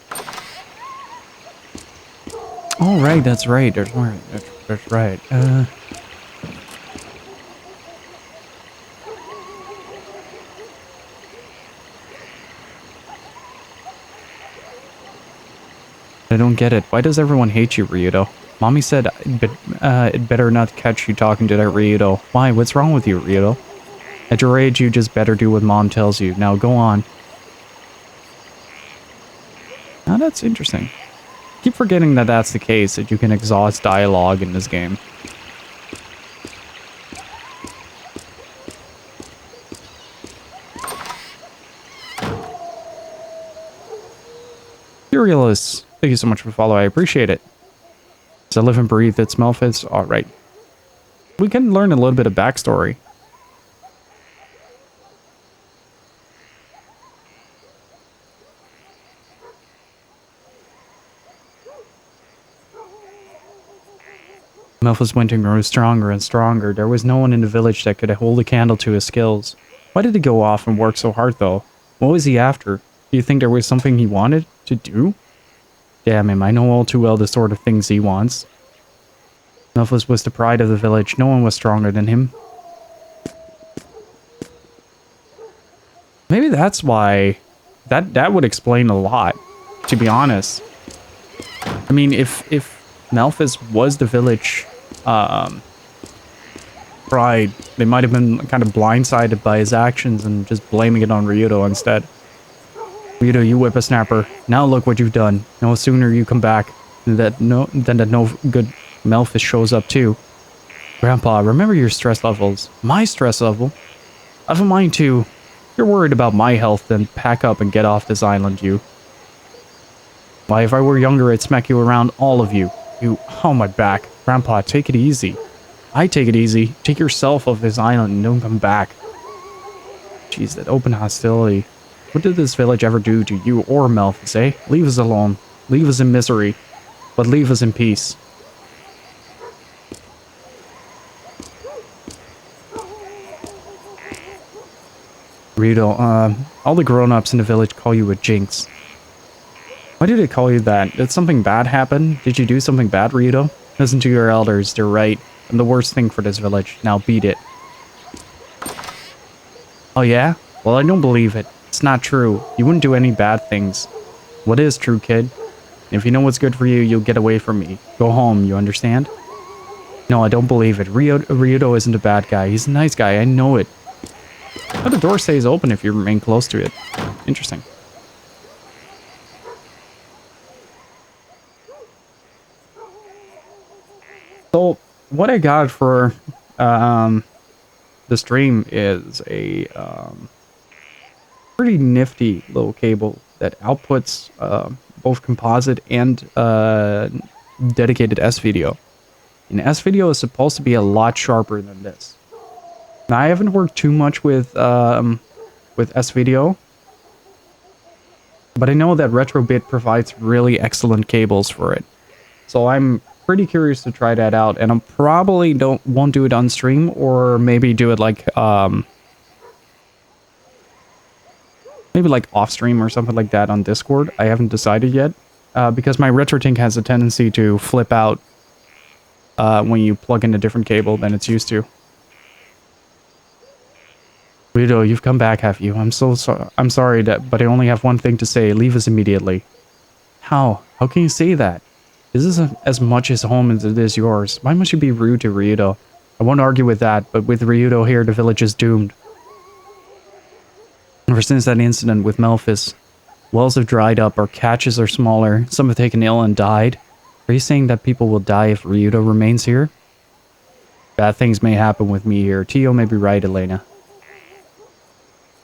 Oh, right, that's right. That's right. I don't get it. Why does everyone hate you, Ryudo? Mommy said it better not catch you talking to that Ryudo. Why? What's wrong with you, Ryudo? At your age, you just better do what Mom tells you. Now, go on. Now, that's interesting. Keep forgetting that that's the case, that you can exhaust dialogue in this game. Furious. Thank you so much for the follow. I appreciate it. Does I live and breathe? It's Malphus. All right. we can learn a little bit of backstory. Melfa's winter grew stronger and stronger. There was no one in the village that could hold a candle to his skills. Why did he go off and work so hard, though? What was he after? Do you think there was something he wanted to do? Damn him, I know all too well the sort of things he wants. Melfa was the pride of the village. No one was stronger than him. Maybe that's why... That would explain a lot, to be honest. I mean, if Malphus was the village pride, they might have been kind of blindsided by his actions and just blaming it on Ryudo instead. Ryudo, you whippersnapper. Now look what you've done. No sooner you come back than that no good Malphus shows up too. Grandpa, remember your stress levels. My stress level? I have mine too. If you're worried about my health, then pack up and get off this island, you. Why, if I were younger, I'd smack you around, all of you. You, oh my back. Grandpa, take it easy. I take it easy. Take yourself off this island and don't come back. Jeez, that open hostility. What did this village ever do to you or Malphus, eh? Leave us alone. Leave us in misery. But leave us in peace. Ryudo, all the grown-ups in the village call you a jinx. Why did they call you that? Did something bad happen? Did you do something bad, Ryudo? Listen to your elders, they're right. I'm the worst thing for this village. Now beat it. Oh yeah? Well, I don't believe it. It's not true. You wouldn't do any bad things. What is true, kid? If you know what's good for you, you'll get away from me. Go home, you understand? No, I don't believe it. Ryudo isn't a bad guy. He's a nice guy, I know it. But the door stays open if you remain close to it. Interesting. So, what I got for the stream is a pretty nifty little cable that outputs both composite and dedicated S-video. And S-video is supposed to be a lot sharper than this. Now, I haven't worked too much with S-video, but I know that Retrobit provides really excellent cables for it. So I'm pretty curious to try that out, and I probably won't do it on stream, or maybe do it like maybe like off stream or something like that on Discord. I haven't decided yet, because my RetroTink has a tendency to flip out when you plug in a different cable than it's used to. Ryudo, you've come back, have you? I'm sorry, but I only have one thing to say. Leave us immediately. How? How can you say that? This isn't as much his home as it is yours. Why must you be rude to Ryudo? I won't argue with that, but with Ryudo here, the village is doomed. Ever since that incident with Malphus, wells have dried up, our catches are smaller, some have taken ill and died. Are you saying that people will die if Ryudo remains here? Bad things may happen with me here. Tio may be right, Elena.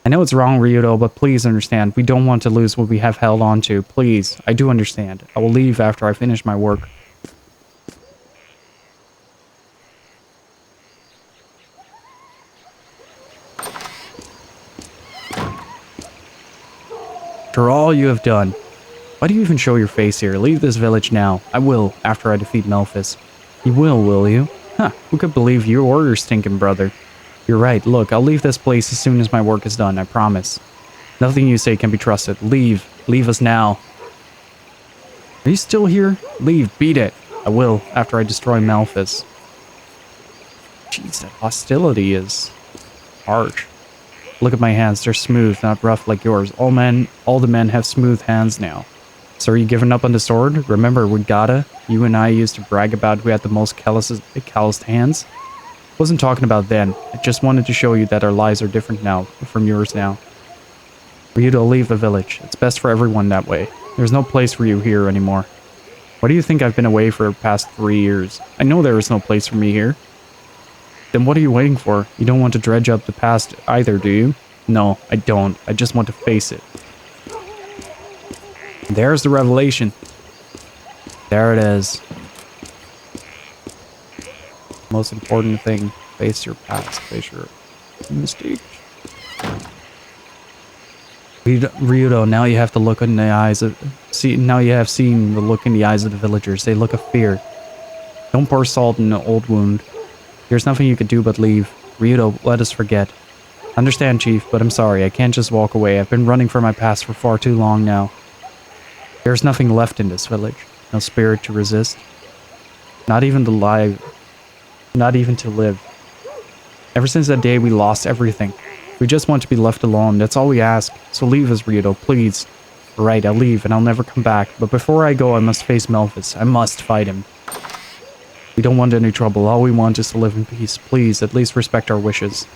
I know it's wrong, Ryudo, but please understand, we don't want to lose what we have held on to. Please, I do understand. I will leave after I finish my work. For all you have done, why do you even show your face here? Leave this village now. I will, after I defeat Malphus. You will you? Huh, who could believe you or your stinking brother? You're right, look, I'll leave this place as soon as my work is done, I promise. Nothing you say can be trusted. Leave. Leave us now. Are you still here? Leave, beat it. I will, after I destroy Malphus. Jeez, that hostility is harsh. Look at my hands, they're smooth, not rough like yours. All the men have smooth hands now. So are you giving up on the sword? Remember, Regatta, you and I used to brag about who had the most calloused hands? Wasn't talking about then. I just wanted to show you that our lives are different now from yours now. Ryudo, leave the village. It's best for everyone that way. There's no place for you here anymore. Why do you think I've been away for the past 3 years? I know there is no place for me here. Then what are you waiting for? You don't want to dredge up the past either, do you? No, I don't. I just want to face it. There's the revelation. There it is. Most important thing, face your past, face your mistakes. Ryudo, now you have to look in the eyes of... now you have seen the look in the eyes of the villagers. They look of fear. Don't pour salt in an old wound. There's nothing you could do but leave. Ryudo, let us forget. Understand, Chief, but I'm sorry. I can't just walk away. I've been running from my past for far too long now. There's nothing left in this village. No spirit to resist. Not even to live. Not even to live. Ever since that day, we lost everything. We just want to be left alone. That's all we ask. So leave us, Ryudo, please. Right, I'll leave and I'll never come back. But before I go, I must face Melphis. I must fight him. We don't want any trouble. All we want is to live in peace. Please, at least respect our wishes.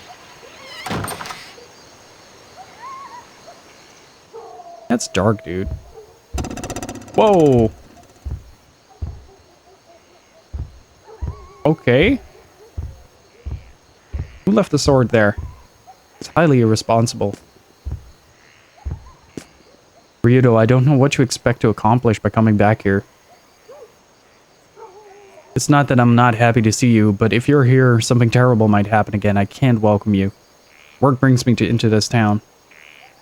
That's dark, dude. Whoa. Okay. Who left the sword there? It's highly irresponsible. Ryudo, I don't know what you expect to accomplish by coming back here. It's not that I'm not happy to see you, but if you're here, something terrible might happen again. I can't welcome you. Work brings me into this town.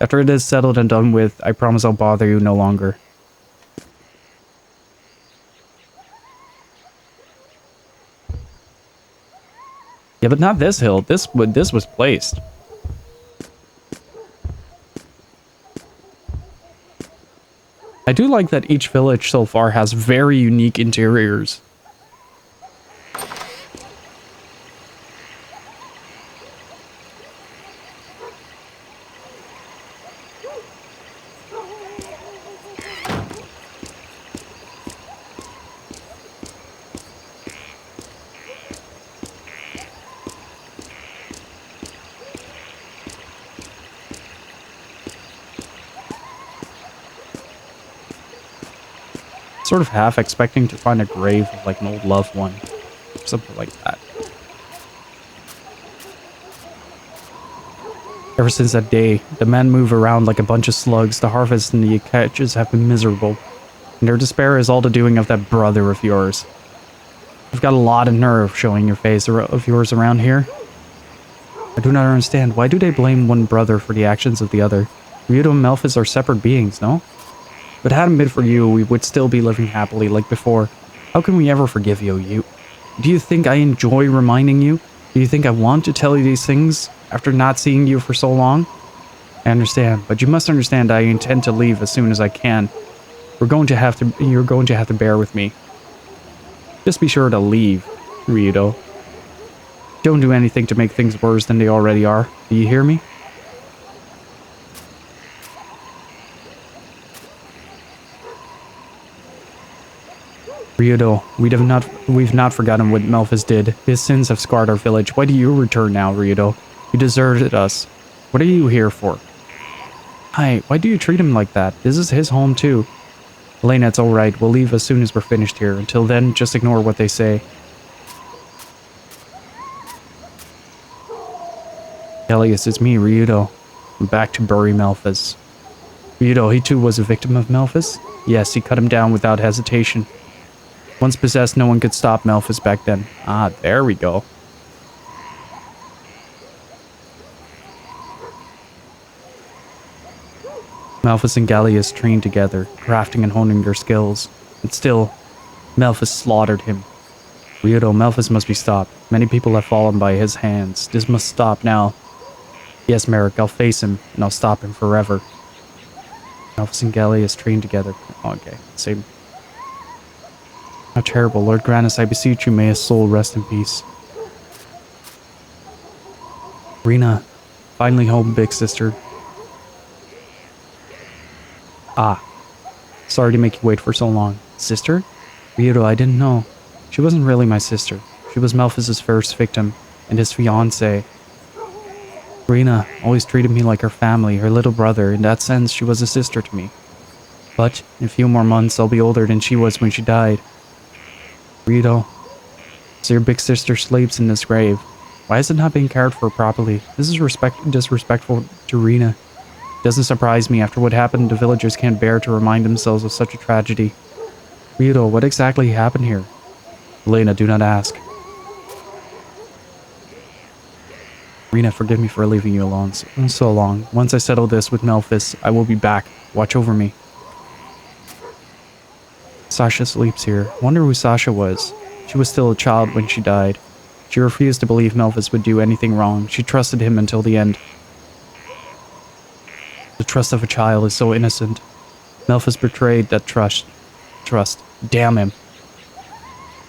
After it is settled and done with, I promise I'll bother you no longer. Yeah, but not this hill. This was placed. I do like that each village so far has very unique interiors. Sort of half expecting to find a grave of like an old loved one. Something like that. Ever since that day, the men move around like a bunch of slugs. The harvest and the catches have been miserable. And their despair is all the doing of that brother of yours. You've got a lot of nerve showing your face of yours around here. I do not understand. Why do they blame one brother for the actions of the other? Ryudo and Melphis are separate beings, no? But hadn't been for you, we would still be living happily like before. How can we ever forgive you? Do you think I enjoy reminding you? Do you think I want to tell you these things after not seeing you for so long? I understand, but you must understand I intend to leave as soon as I can. You're going to have to bear with me. Just be sure to leave, Ryudo. Don't do anything to make things worse than they already are. Do you hear me? Ryudo, we've not forgotten what Melphis did. His sins have scarred our village. Why do you return now, Ryudo? You deserted us. What are you here for? Hi, why do you treat him like that? This is his home too. Elena, it's alright. We'll leave as soon as we're finished here. Until then, just ignore what they say. Elias, it's me, Ryudo. I'm back to bury Melphis. Ryudo, he too was a victim of Melphis? Yes, he cut him down without hesitation. Once possessed, no one could stop Melphis back then. Ah, there we go. Melphis and Gallius trained together, crafting and honing their skills. And still, Melphis slaughtered him. Ryudo, Melphis must be stopped. Many people have fallen by his hands. This must stop now. Yes, Merrick, I'll face him, and I'll stop him forever. Melphis and Gallius trained together. Okay, same. How terrible. Lord Grannis, I beseech you, may his soul rest in peace. Rena, finally home, big sister. Ah, sorry to make you wait for so long. Sister? Ryudo, I didn't know. She wasn't really my sister. She was Melphis' first victim, and his fiancé. Rena always treated me like her family, her little brother. In that sense, she was a sister to me. But in a few more months, I'll be older than she was when she died. Ryudo, so your big sister sleeps in this grave. Why is it not being cared for properly? This is disrespectful to Rena. It doesn't surprise me. After what happened, the villagers can't bear to remind themselves of such a tragedy. Ryudo, what exactly happened here? Elena, do not ask. Rena, forgive me for leaving you alone so long. Once I settle this with Melphis, I will be back. Watch over me. Sasha sleeps here. Wonder who Sasha was. She was still a child when she died. She refused to believe Melphis would do anything wrong. She trusted him until the end. The trust of a child is so innocent. Melphis betrayed that trust. Damn him.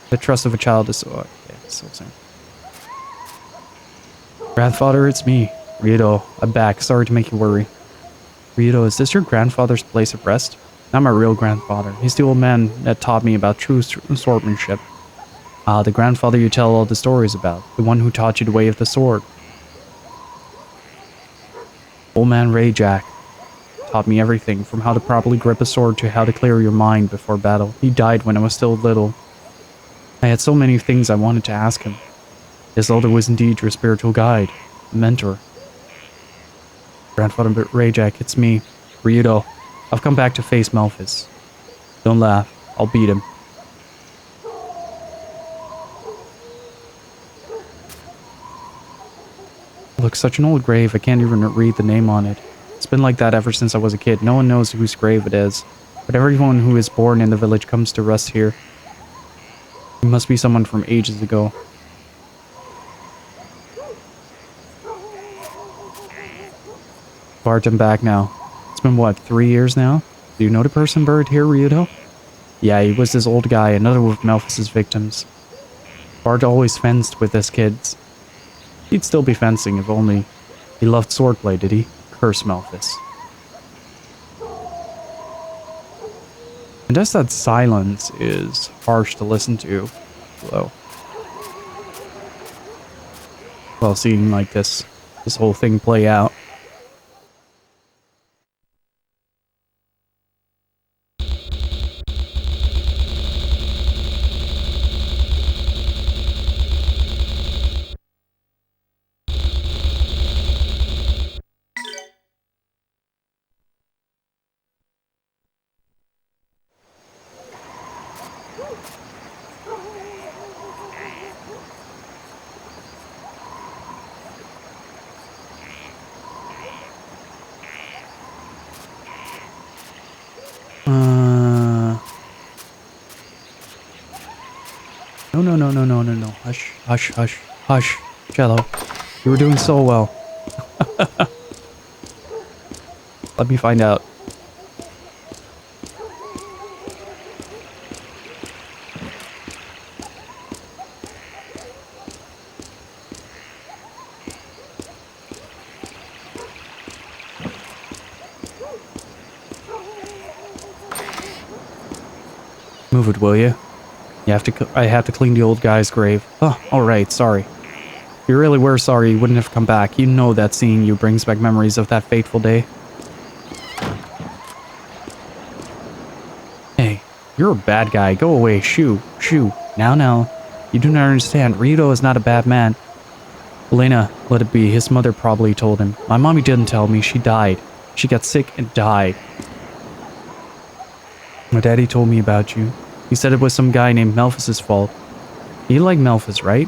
The trust of a child is so... Okay, so sad. Grandfather, it's me. Ryudo, I'm back. Sorry to make you worry. Ryudo, is this your grandfather's place of rest? Not my real grandfather. He's the old man that taught me about true swordsmanship. Ah, the grandfather you tell all the stories about. The one who taught you the way of the sword. Old man Rayjack taught me everything, from how to properly grip a sword to how to clear your mind before battle. He died when I was still little. I had so many things I wanted to ask him. His elder was indeed your spiritual guide, a mentor. Grandfather Rayjack, it's me, Ryudo. I've come back to face Melphis. Don't laugh, I'll beat him. Look, such an old grave, I can't even read the name on it. It's been like that ever since I was a kid. No one knows whose grave it is, but everyone who is born in the village comes to rest here. It must be someone from ages ago. Bart, I'm back now. It's been what, 3 years now? Do you know the person buried here, Ryudo? Yeah, he was this old guy, another of Melphis' victims. Bart always fenced with his kids. He'd still be fencing if only he loved swordplay, did he? Curse Melphis. And just that silence is harsh to listen to, though. Well, seeing like this whole thing play out. No. Hush. Jello. You were doing so well. Let me find out. Move it, will you? I have to clean the old guy's grave. Oh, alright, sorry. If you really were sorry, you wouldn't have come back. You know that seeing you brings back memories of that fateful day. Hey, you're a bad guy. Go away. Shoo. Now. You do not understand. Ryudo is not a bad man. Elena, let it be. His mother probably told him. My mommy didn't tell me. She died. She got sick and died. My daddy told me about you. He said it was some guy named Melphis' fault. You like Melphis, right?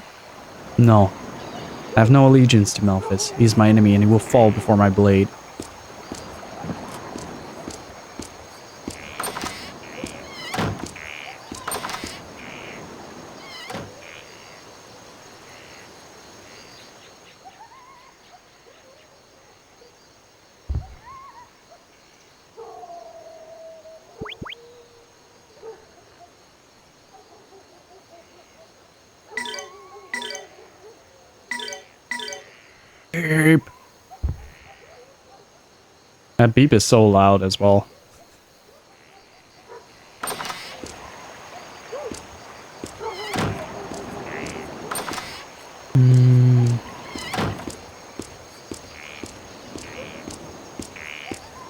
No. I have no allegiance to Melphis. He's my enemy and he will fall before my blade. Beep. That beep is so loud as well.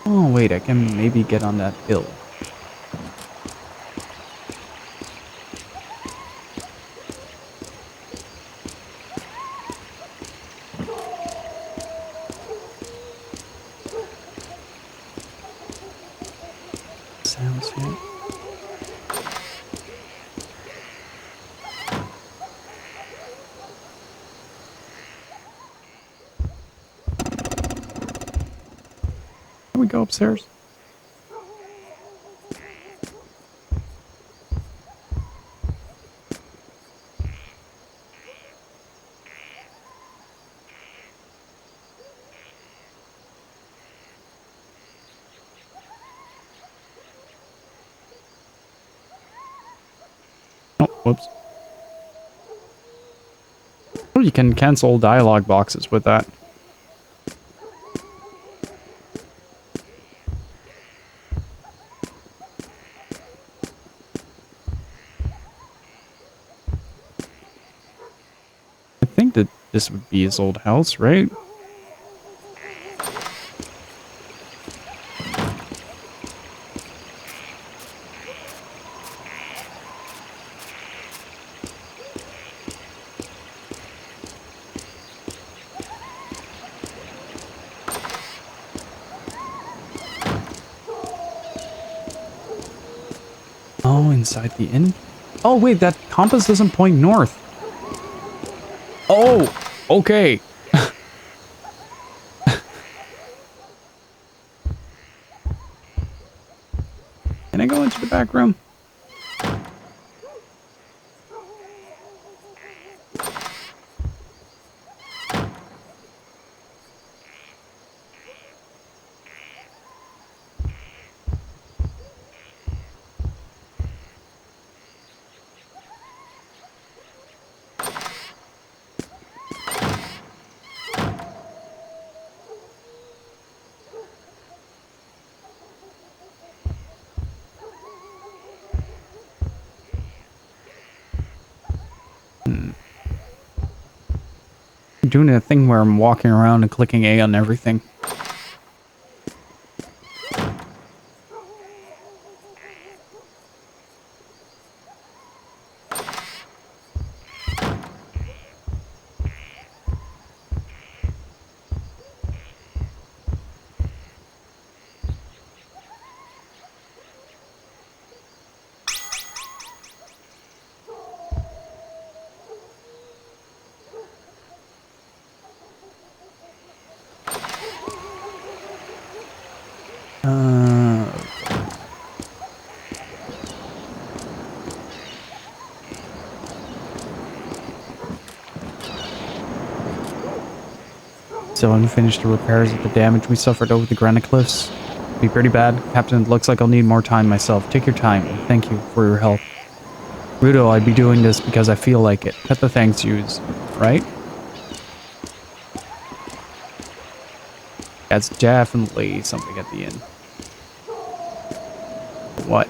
Oh wait, I can maybe get on that hill. Sounds good. we go upstairs? Oh, whoops. Oh, you can cancel dialogue boxes with that. I think that this would be his old house, right? Oh, inside the inn? Oh, wait, that compass doesn't point north. Oh, okay. Can I go into the back room? I'm doing a thing where I'm walking around and clicking A on everything. Still haven't finished the repairs of the damage we suffered over the granite cliffs. Be pretty bad. Captain, it looks like I'll need more time myself. Take your time, and thank you for your help. Ryudo, I'd be doing this because I feel like it. Cut the thanks yous, right? That's definitely something at the end. What?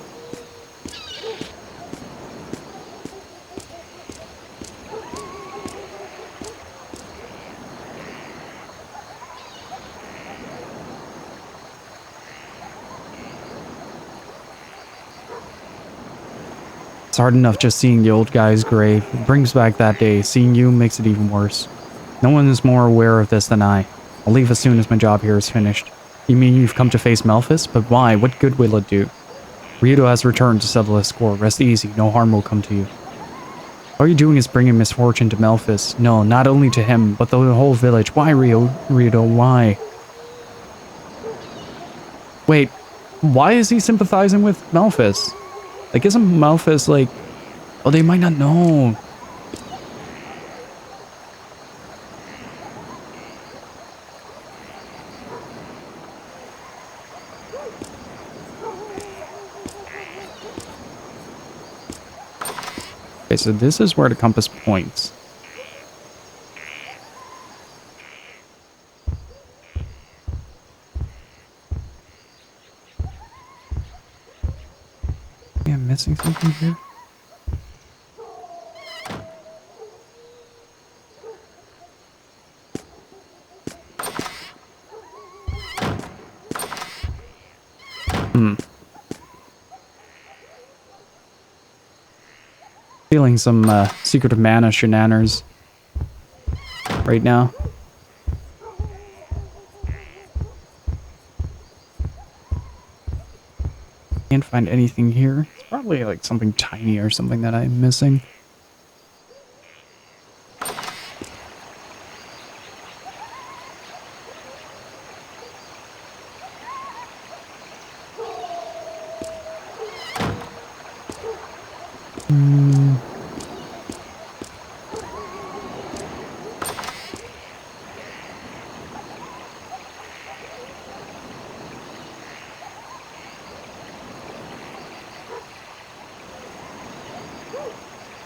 It's hard enough just seeing the old guy's grave. It brings back that day. Seeing you makes it even worse. No one is more aware of this than I. I'll leave as soon as my job here is finished. You mean you've come to face Melphis? But why? What good will it do? Ryudo has returned to settle his score. Rest easy. No harm will come to you. All you're doing is bringing misfortune to Melphis. No, not only to him, but the whole village. Why, Ryudo? Why? Wait, why is he sympathizing with Melphis? Like, isn't Melphis like... Oh, they might not know. Okay, so this is where the compass points. Am I missing something here? Feeling some secret mana shenanigans right now. Can't find anything here. It's probably like something tiny or something that I'm missing.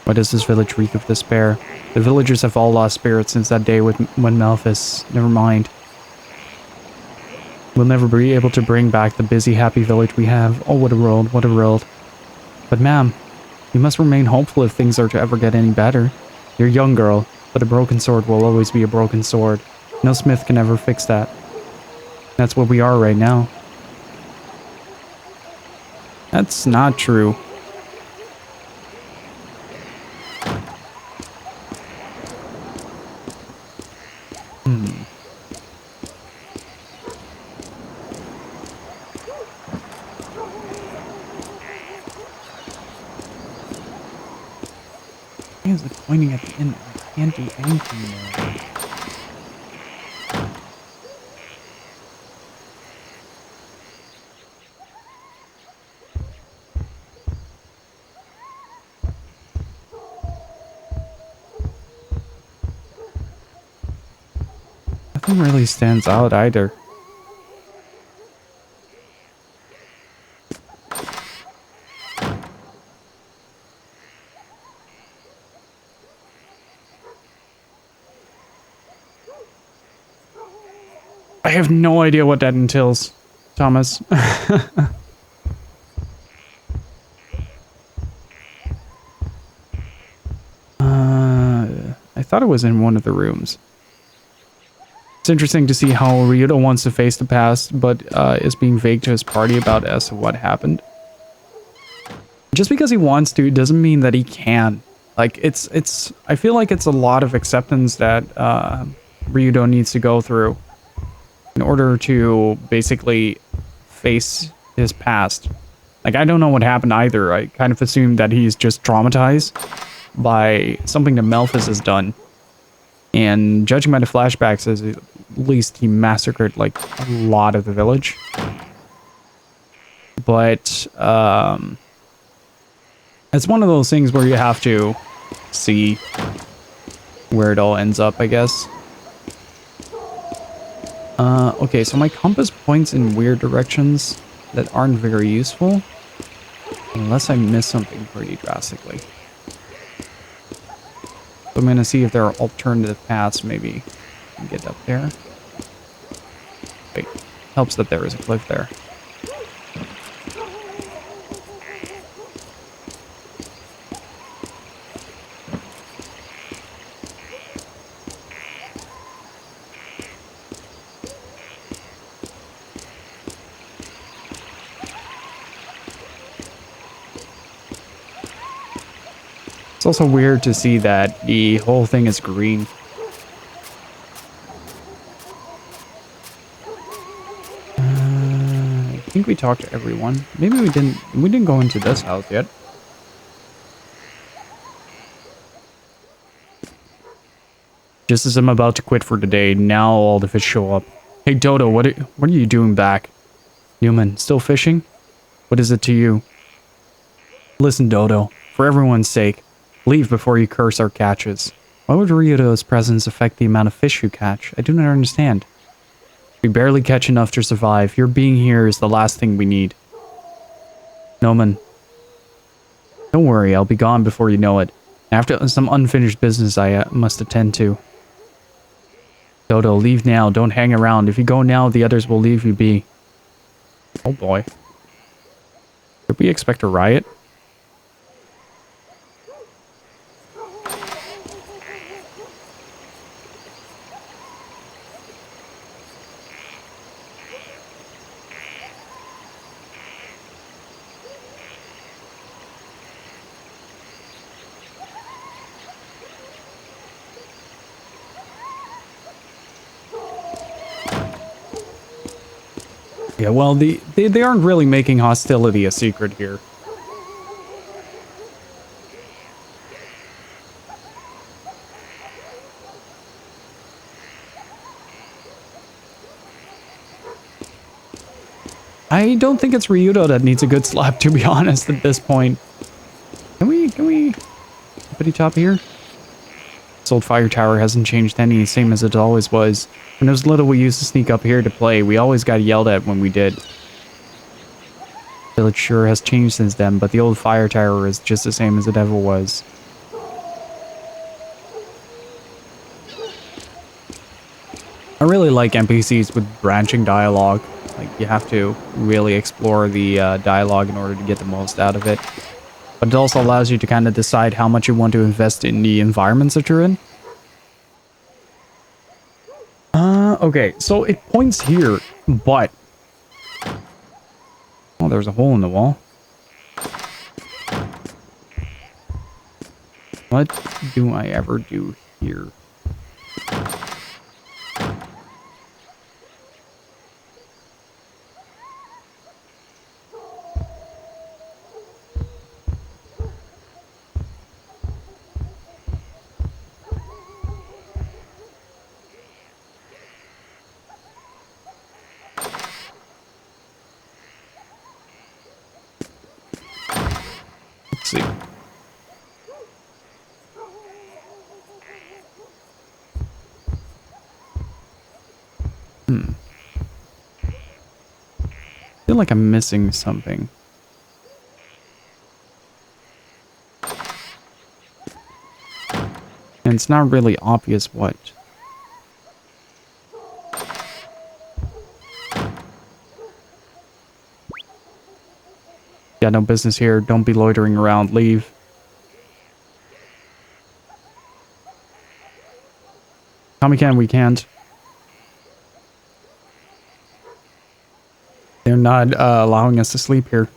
Why does this village reek of despair? The villagers have all lost spirit since that day when Malphus... Never mind. We'll never be able to bring back the busy, happy village we have. Oh, what a world, what a world. But ma'am, you must remain hopeful if things are to ever get any better. You're a young girl, but a broken sword will always be a broken sword. No smith can ever fix that. That's where we are right now. That's not true. Why is it pointing at the end? I can't do anything there. Nothing really stands out either. I have no idea what that entails, Thomas. I thought it was in one of the rooms. It's interesting to see how Ryudo wants to face the past, but is being vague to his party about as to what happened. Just because he wants to doesn't mean that he can. Like, I feel like it's a lot of acceptance that Ryudo needs to go through in order to basically face his past. Like, I don't know what happened either. I kind of assumed that he's just traumatized by something that Malphus has done. And judging by the flashbacks, at least he massacred, like, a lot of the village. But, it's one of those things where you have to see where it all ends up, I guess. Okay, so my compass points in weird directions that aren't very useful. Unless I miss something pretty drastically. So I'm gonna see if there are alternative paths, maybe. And get up there. Wait, helps that there is a cliff there. It's also weird to see that the whole thing is green. I think we talked to everyone. Maybe we didn't. We didn't go into this house yet. Just as I'm about to quit for the day, now all the fish show up. Hey Dodo, what are you doing back? Newman, still fishing? What is it to you? Listen, Dodo, for everyone's sake, leave before you curse our catches. Why would Ryudo's presence affect the amount of fish you catch? I do not understand. We barely catch enough to survive. Your being here is the last thing we need. Noman. Don't worry, I'll be gone before you know it. After some unfinished business I must attend to. Dodo, leave now. Don't hang around. If you go now, the others will leave you be. Oh boy. Could we expect a riot? Yeah, well, they aren't really making hostility a secret here. I don't think it's Ryudo that needs a good slap, to be honest, at this point. Can we uppity top here? This old fire tower hasn't changed any, same as it always was. When I was little, we used to sneak up here to play. We always got yelled at when we did. Village sure has changed since then, but the old fire tower is just the same as it ever was. I really like NPCs with branching dialogue. Like, you have to really explore the dialogue in order to get the most out of it. But it also allows you to kind of decide how much you want to invest in the environments that you're in. Okay, so it points here, but... Oh, there's a hole in the wall. What do I ever do here? Let's see. I feel like I'm missing something. And it's not really obvious what. Yeah, no business here. Don't be loitering around. Leave. Come again, we can't. They're not allowing us to sleep here.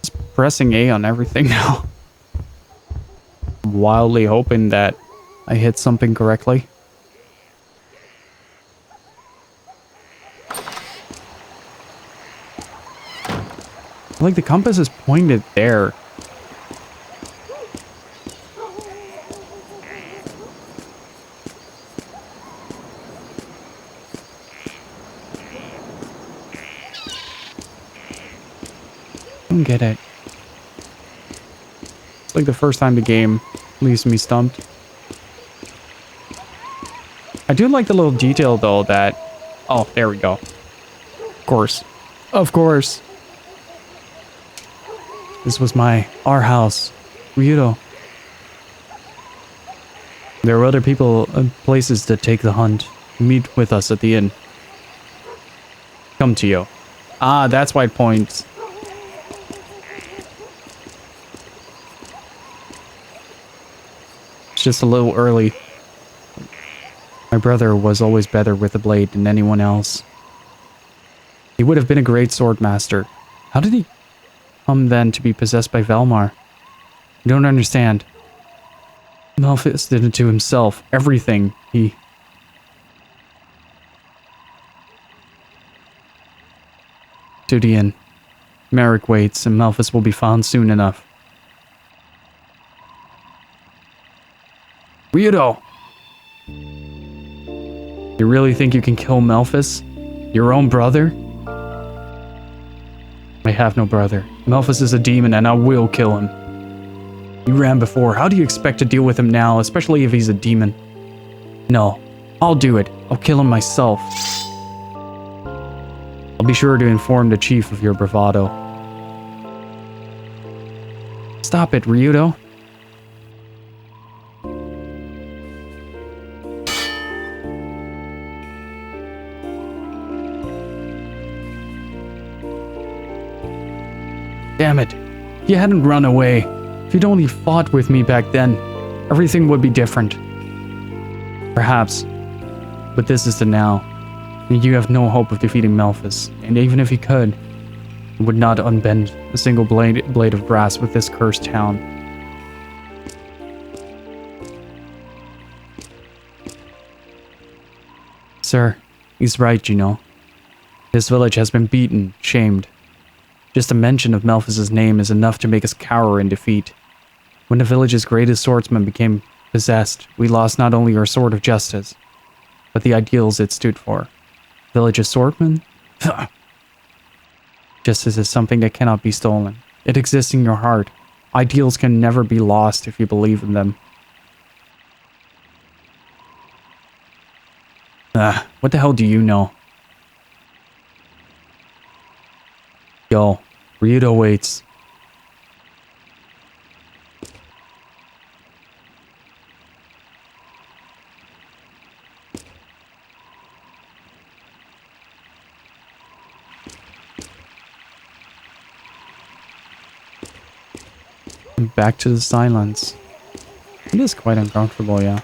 Just pressing A on everything now. Wildly hoping that I hit something correctly. Like the compass is pointed there. I don't get it. It's like the first time the game leaves me stumped. I do like the little detail though that... Oh, there we go. Of course. Of course. This was our house. Ryudo. There are other people and places that take the hunt. Meet with us at the inn. Come to you. Ah, that's why it points. It's just a little early. My brother was always better with a blade than anyone else. He would have been a great sword master. How did he come then to be possessed by Valmar? I don't understand. Malphus did it to himself. Everything. To the inn. Merrick waits, and Malphus will be found soon enough. Ryudo! You really think you can kill Malphus? Your own brother? I have no brother. Malphus is a demon and I will kill him. You ran before. How do you expect to deal with him now, especially if he's a demon? No. I'll do it. I'll kill him myself. I'll be sure to inform the chief of your bravado. Stop it, Ryudo. Damn it. If you hadn't run away, if you'd only fought with me back then, everything would be different. Perhaps. But this is the now. And you have no hope of defeating Malphus. And even if you could, it would not unbend a single blade of grass with this cursed town. Sir, he's right, you know. This village has been beaten, shamed. Just a mention of Melphis' name is enough to make us cower in defeat. When the village's greatest swordsman became possessed, we lost not only our sword of justice, but the ideals it stood for. Village's swordman? Justice is something that cannot be stolen. It exists in your heart. Ideals can never be lost if you believe in them. What the hell do you know? Yo, Ryudo waits. Back to the silence. It is quite uncomfortable, yeah.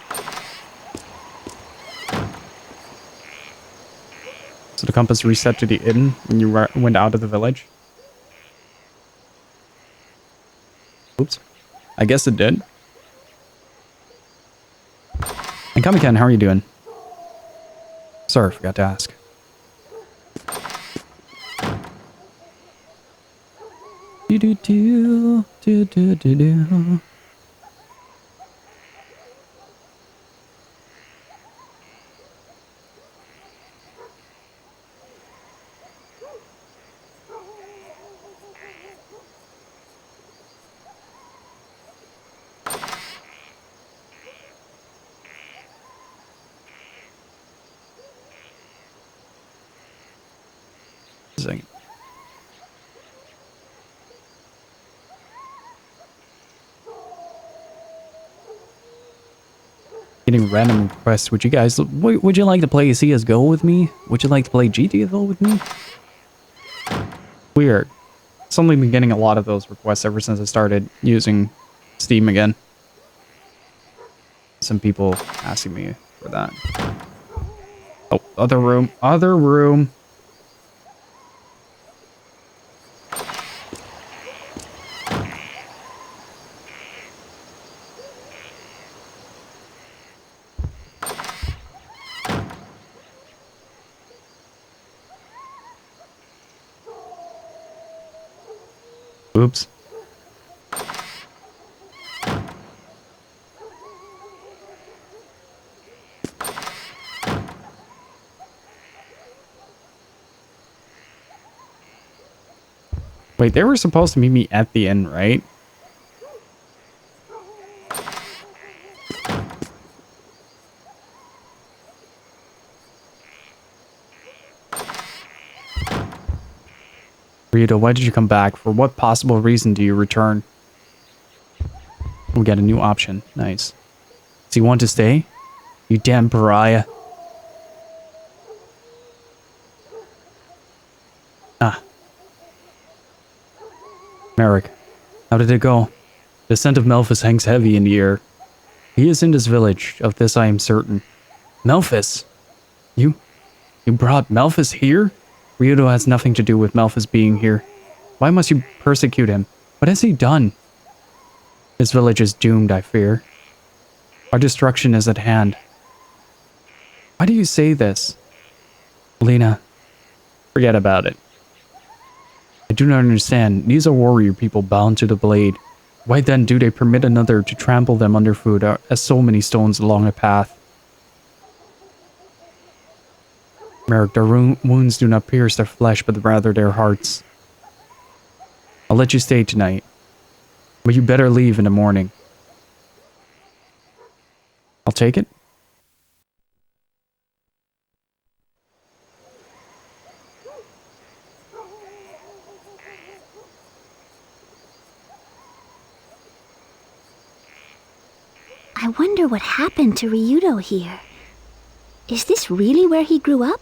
So the compass reset to the inn when you went out of the village? Oops. I guess it did. And Kamikan, how are you doing? Sorry, forgot to ask. Do do do do do do do. Getting random requests. Would you guys, would you like to play CSGO with me? Would you like to play GTFO with me? Weird. Suddenly been getting a lot of those requests ever since I started using Steam again. Some people asking me for that. Oh, other room. Other room. Oops. Wait, they were supposed to meet me at the end, right? Ryudo, why did you come back? For what possible reason do you return? We got a new option. Nice. Does he want to stay? You damn pariah. Ah. Merrick, how did it go? The scent of Melphis hangs heavy in the air. He is in this village, of this I am certain. Melphis? You brought Melphis here? Ryudo has nothing to do with Melphis being here. Why must you persecute him? What has he done? This village is doomed, I fear. Our destruction is at hand. Why do you say this? Lena, forget about it. I do not understand. These are warrior people bound to the blade. Why then do they permit another to trample them underfoot as so many stones along a path? Merrick, their wounds do not pierce their flesh, but rather their hearts. I'll let you stay tonight, but you better leave in the morning. I'll take it. I wonder what happened to Ryudo here. Is this really where he grew up?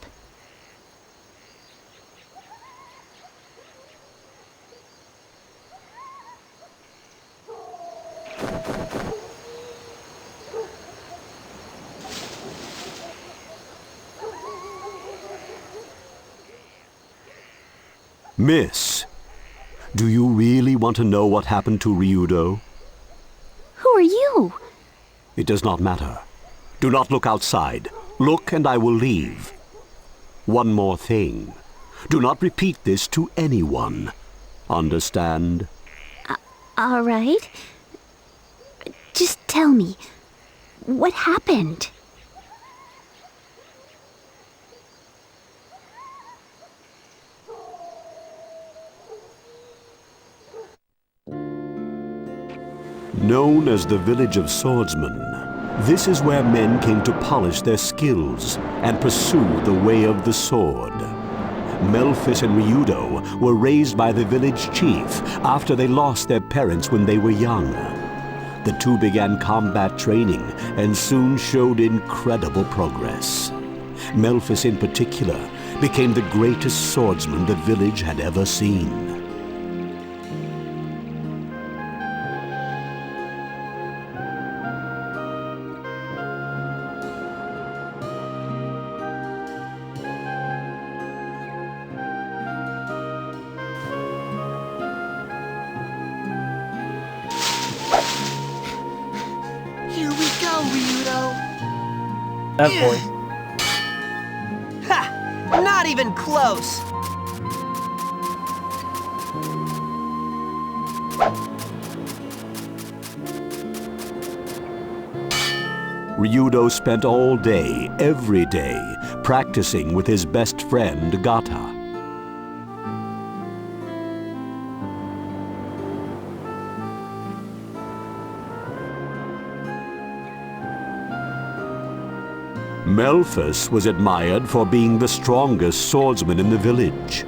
Miss, do you really want to know what happened to Ryudo? Who are you? It does not matter. Do not look outside. Look and I will leave. One more thing. Do not repeat this to anyone. Understand? All right. Just tell me, what happened? Known as the Village of Swordsmen, this is where men came to polish their skills and pursue the way of the sword. Melphis and Ryudo were raised by the village chief after they lost their parents when they were young. The two began combat training and soon showed incredible progress. Melphis in particular became the greatest swordsman the village had ever seen. Here we go, Ryudo. That voice. Ha! Not even close. Ryudo spent all day, every day, practicing with his best friend, Gata. Melphis was admired for being the strongest swordsman in the village.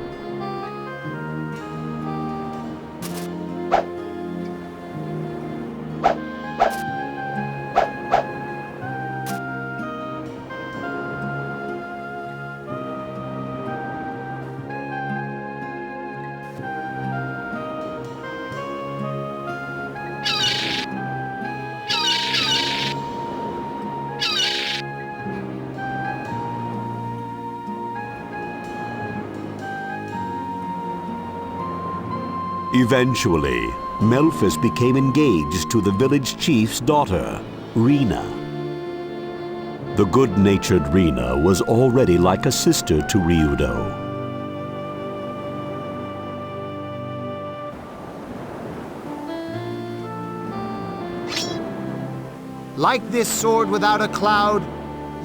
Eventually, Melphis became engaged to the village chief's daughter, Rena. The good-natured Rena was already like a sister to Ryudo. Like this sword without a cloud,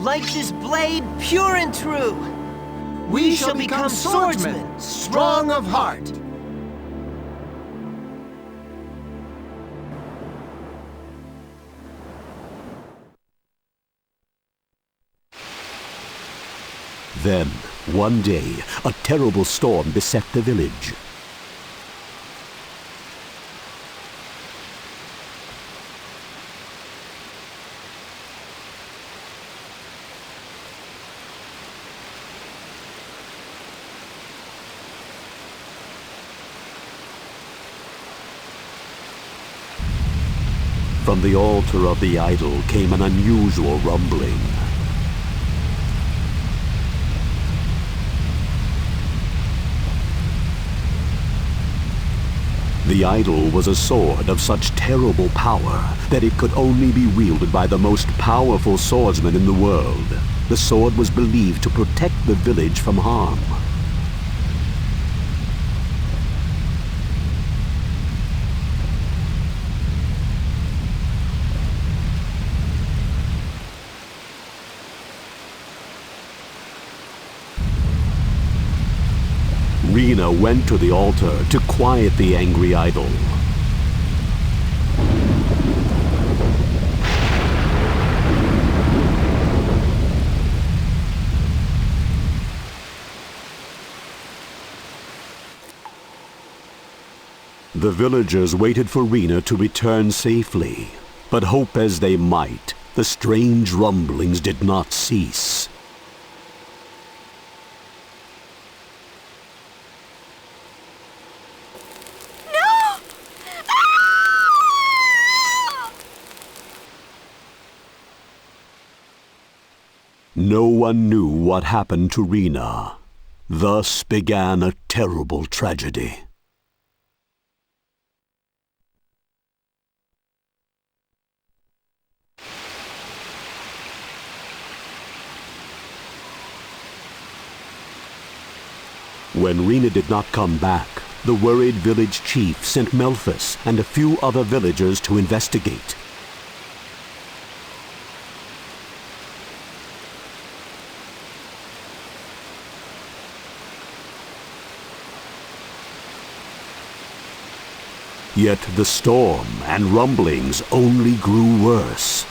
Like this blade, pure and true. we shall become swordsmen, strong of heart. Then, one day, a terrible storm beset the village. From the altar of the idol came an unusual rumbling. The idol was a sword of such terrible power that it could only be wielded by the most powerful swordsman in the world. The sword was believed to protect the village from harm. Rena went to the altar to quiet the angry idol. The villagers waited for Rena to return safely, but hope as they might, the strange rumblings did not cease. No one knew what happened to Rena. Thus began a terrible tragedy. When Rena did not come back, the worried village chief sent Melphus and a few other villagers to investigate. Yet the storm and rumblings only grew worse.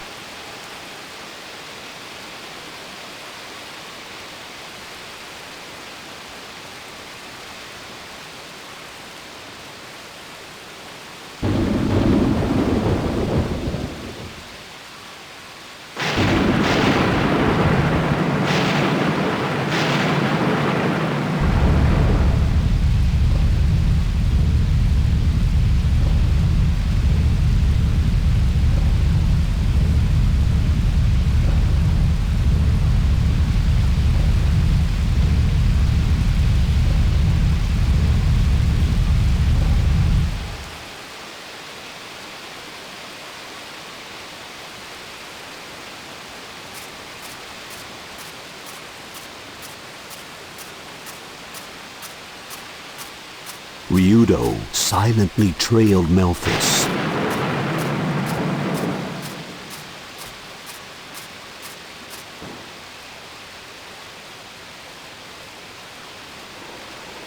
Ryudo silently trailed Melphus.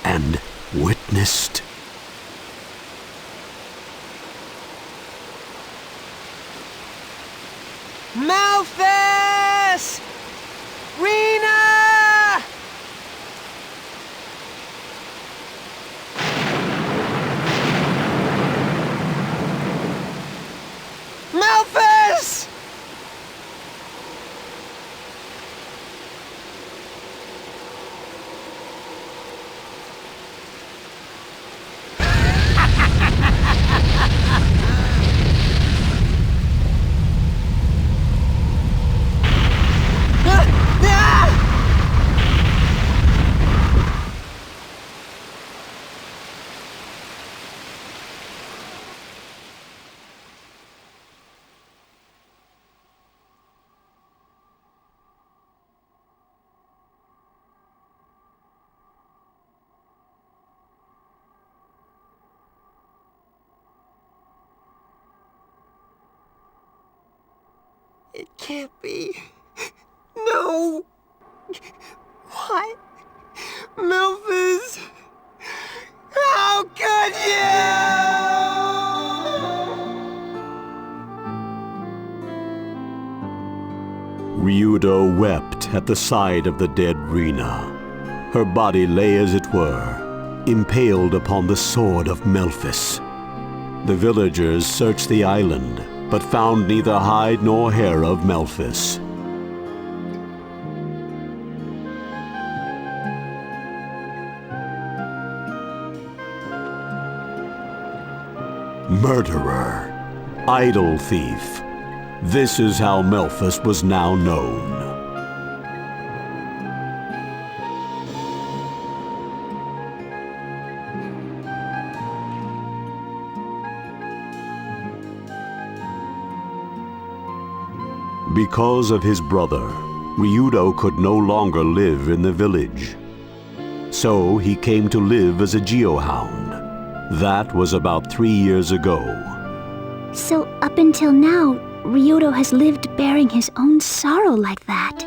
And witnessed Malphus! Rena! Malphus! It can't be. No! What? Melphus! How could you? Ryudo wept at the side of the dead Rena. Her body lay as it were, impaled upon the sword of Melphus. The villagers searched the island, but found neither hide nor hair of Melphus. Murderer, idol thief. This is how Melphus was now known. Because of his brother, Ryudo could no longer live in the village. So he came to live as a geohound. That was about 3 years ago. So up until now, Ryudo has lived bearing his own sorrow like that.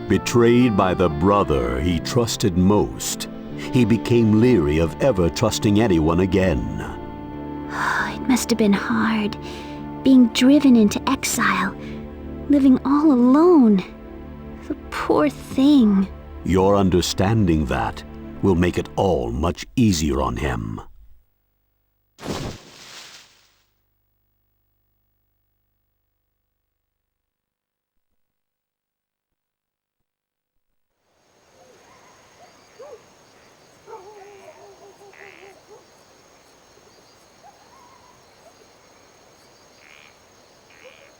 Betrayed by the brother he trusted most, he became leery of ever trusting anyone again. It must have been hard, being driven into exile, living all alone. The poor thing. Your understanding that will make it all much easier on him.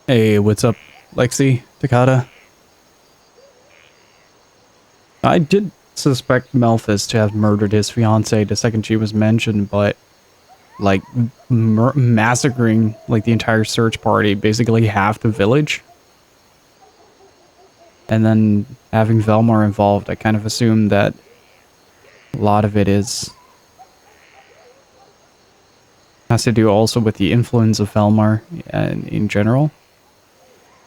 Hey, what's up, Lexi, Takata? I did suspect Melphus to have murdered his fiancée the second she was mentioned, but like massacring like the entire search party, basically half the village, and then having Valmar involved, I kind of assumed that A lot of it has to do also with the influence of Valmar and in general.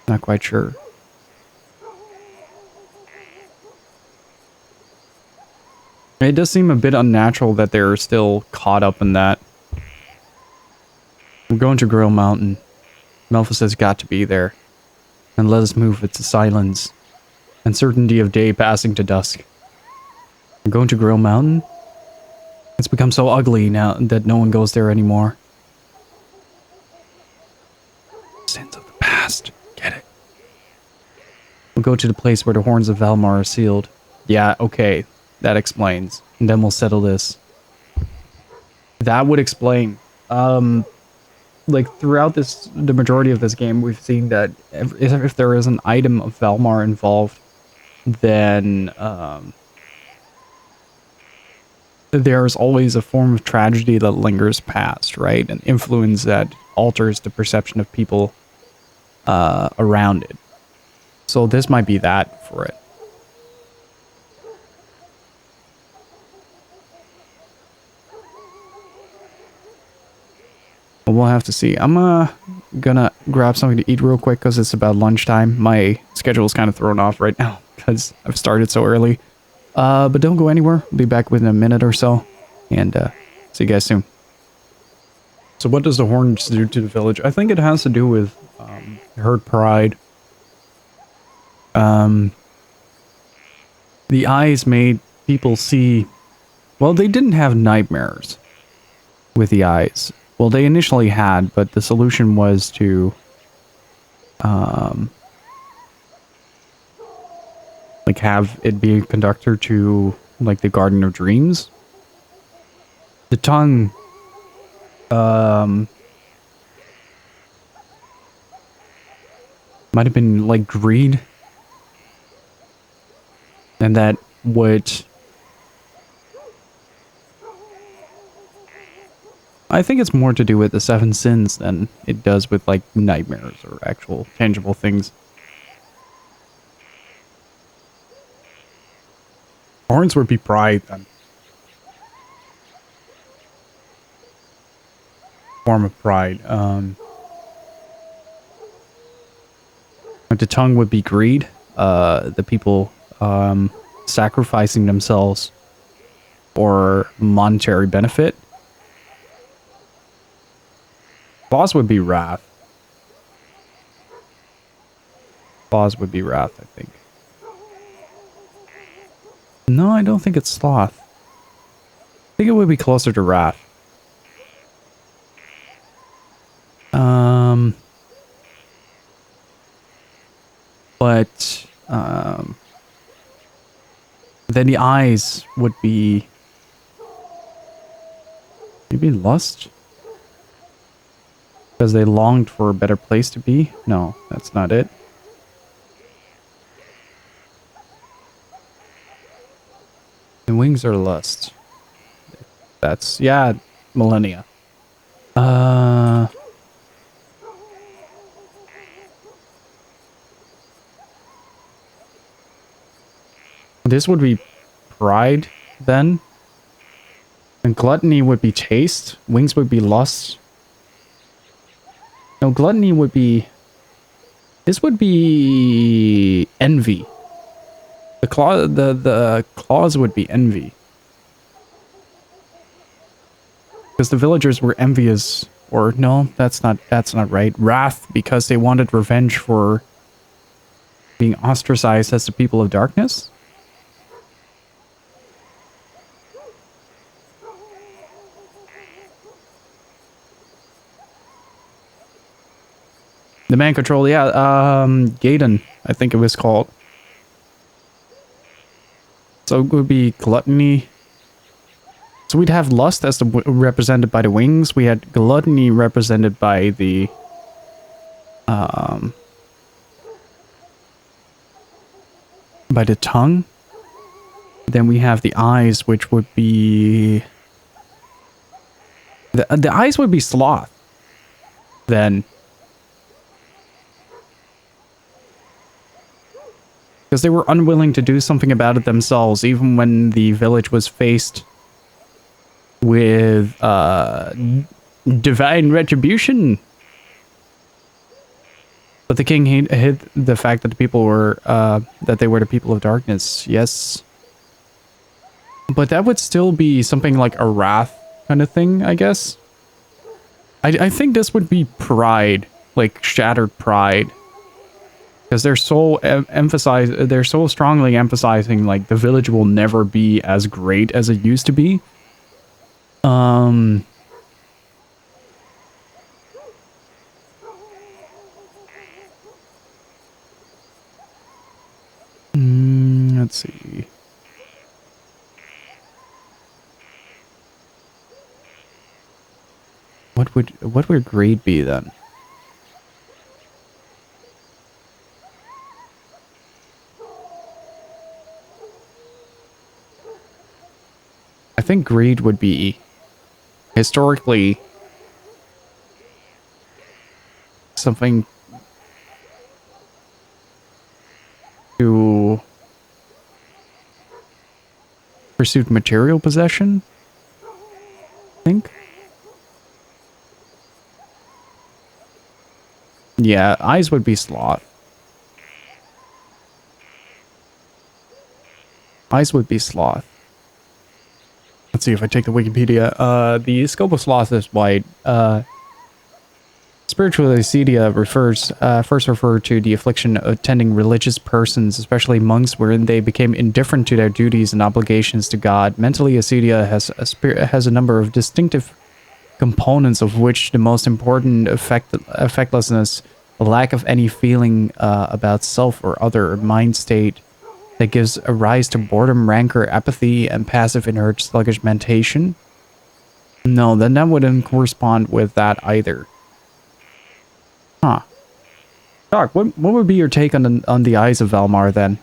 Not quite sure. It does seem a bit unnatural that they're still caught up in that. We're going to Grill Mountain. Melphis has got to be there. And let us move with the silence and certainty of day passing to dusk. We're going to Grill Mountain? It's become so ugly now that no one goes there anymore. Sins of the past. Get it? We'll go to the place where the horns of Valmar are sealed. Yeah, okay. That explains. And then we'll settle this. That would explain. Like, throughout the majority of this game, we've seen that if there is an item of Valmar involved, then, there's always a form of tragedy that lingers past, right? An influence that alters the perception of people, around it. So this might be that for it. We'll have to see. I'm gonna grab something to eat real quick because it's about lunchtime. My schedule is kind of thrown off right now because I've started so early. But don't go anywhere. I'll be back within a minute or so. And see you guys soon. So what does the horns do to the village? I think it has to do with herd pride. The eyes made people see... Well, they didn't have nightmares with the eyes. Well, they initially had, but the solution was to, like, have it be a conductor to, like, the Garden of Dreams. The tongue, might have been, like, greed. And that would... I think it's more to do with the 7 sins than it does with, like, nightmares or actual tangible things. Horns would be pride, then. Form of pride. The tongue would be greed. The people, sacrificing themselves for monetary benefit. Boss would be wrath. Boss would be wrath, I think. No, I don't think it's sloth. I think it would be closer to wrath. But then the eyes would be maybe lust? Because they longed for a better place to be? No, that's not it. The wings are lust. That's, yeah, millennia. This would be pride, then. And gluttony would be taste. Wings would be lust. No, gluttony would be... This would be... envy. The claws would be envy. Because the villagers were envious... Or, no, that's not right. Wrath, because they wanted revenge for... being ostracized as the people of darkness? The man control, yeah, Gaiden, I think it was called. So it would be gluttony. So we'd have lust as represented by the wings. We had gluttony represented by the... by the tongue. Then we have the eyes, which would be... The eyes would be sloth. Then... Because they were unwilling to do something about it themselves, even when the village was faced with divine retribution. But the king hid the fact that the people were that they were the people of darkness. Yes. But that would still be something like a wrath kind of thing, I guess. I think this would be pride, like shattered pride. Because they're so they're so strongly emphasizing like the village will never be as great as it used to be. Let's see. What would greed be then? I think greed would be historically something to pursue material possession, I think. Yeah, eyes would be sloth. Eyes would be sloth. Let's see if I take the Wikipedia. The scope of sloth is wide. Spiritual acedia first referred to the affliction attending religious persons, especially monks, wherein they became indifferent to their duties and obligations to God. Mentally, acedia has a number of distinctive components, of which the most important affectlessness, a lack of any feeling about self or other mind state that gives a rise to boredom, rancor, apathy, and passive inert sluggish mentation. No, then that wouldn't correspond with that either. Huh. Doc, what would be your take on the eyes of Valmar then?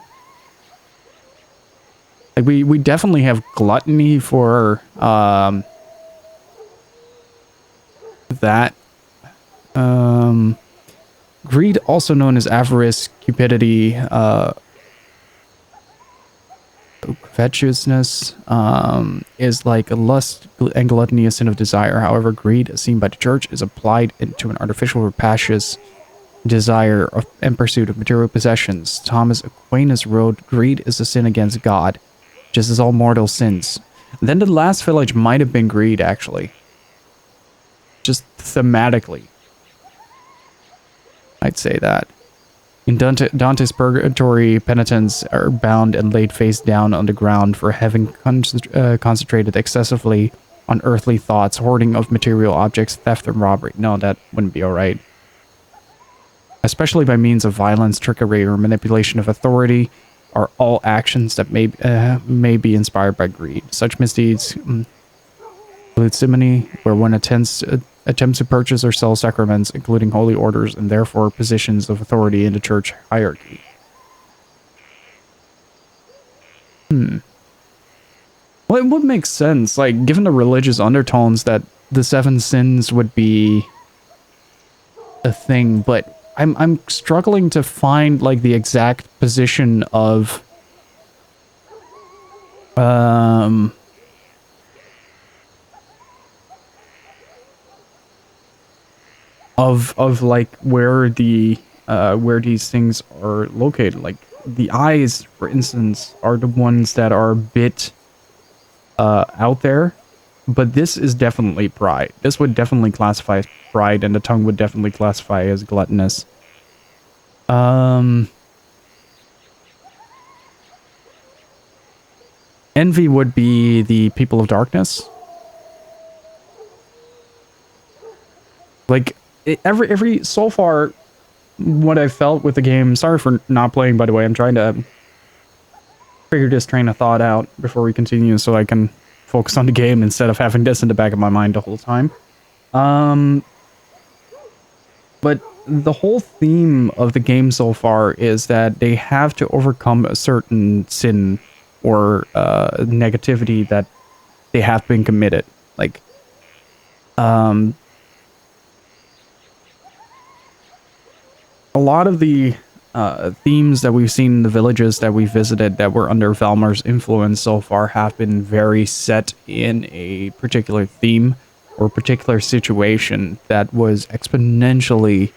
Like we definitely have gluttony for that. Greed, also known as avarice, cupidity, covetousness, is like a lust and gluttony, a sin of desire. However, greed, as seen by the church, is applied to an artificial rapacious desire and pursuit of material possessions. Thomas Aquinas wrote, greed is a sin against God, just as all mortal sins. Then the last village might have been greed, actually. Just thematically. I'd say that. In Dante's purgatory, penitents are bound and laid face down on the ground for having concentrated excessively on earthly thoughts, hoarding of material objects, theft, and robbery. No, that wouldn't be alright. Especially by means of violence, trickery, or manipulation of authority, are all actions that may be inspired by greed. Such misdeeds include simony, where one attempts to purchase or sell sacraments, including holy orders, and therefore positions of authority in the church hierarchy. Well, it would make sense, like, given the religious undertones, that the 7 sins would be a thing, but I'm struggling to find, like, the exact position of like where these things are located. Like the eyes, for instance, are the ones that are a bit out there, but this is definitely pride. This would definitely classify as pride, and the tongue would definitely classify as gluttonous. Envy would be the people of darkness. Like every so far, what I felt with the game. Sorry for not playing, by the way. I'm trying to figure this train of thought out before we continue, so I can focus on the game instead of having this in the back of my mind the whole time. But the whole theme of the game so far is that they have to overcome a certain sin or negativity that they have been committed. Like, a lot of the themes that we've seen in the villages that we visited that were under Valmar's influence so far have been very set in a particular theme or particular situation that was exponentially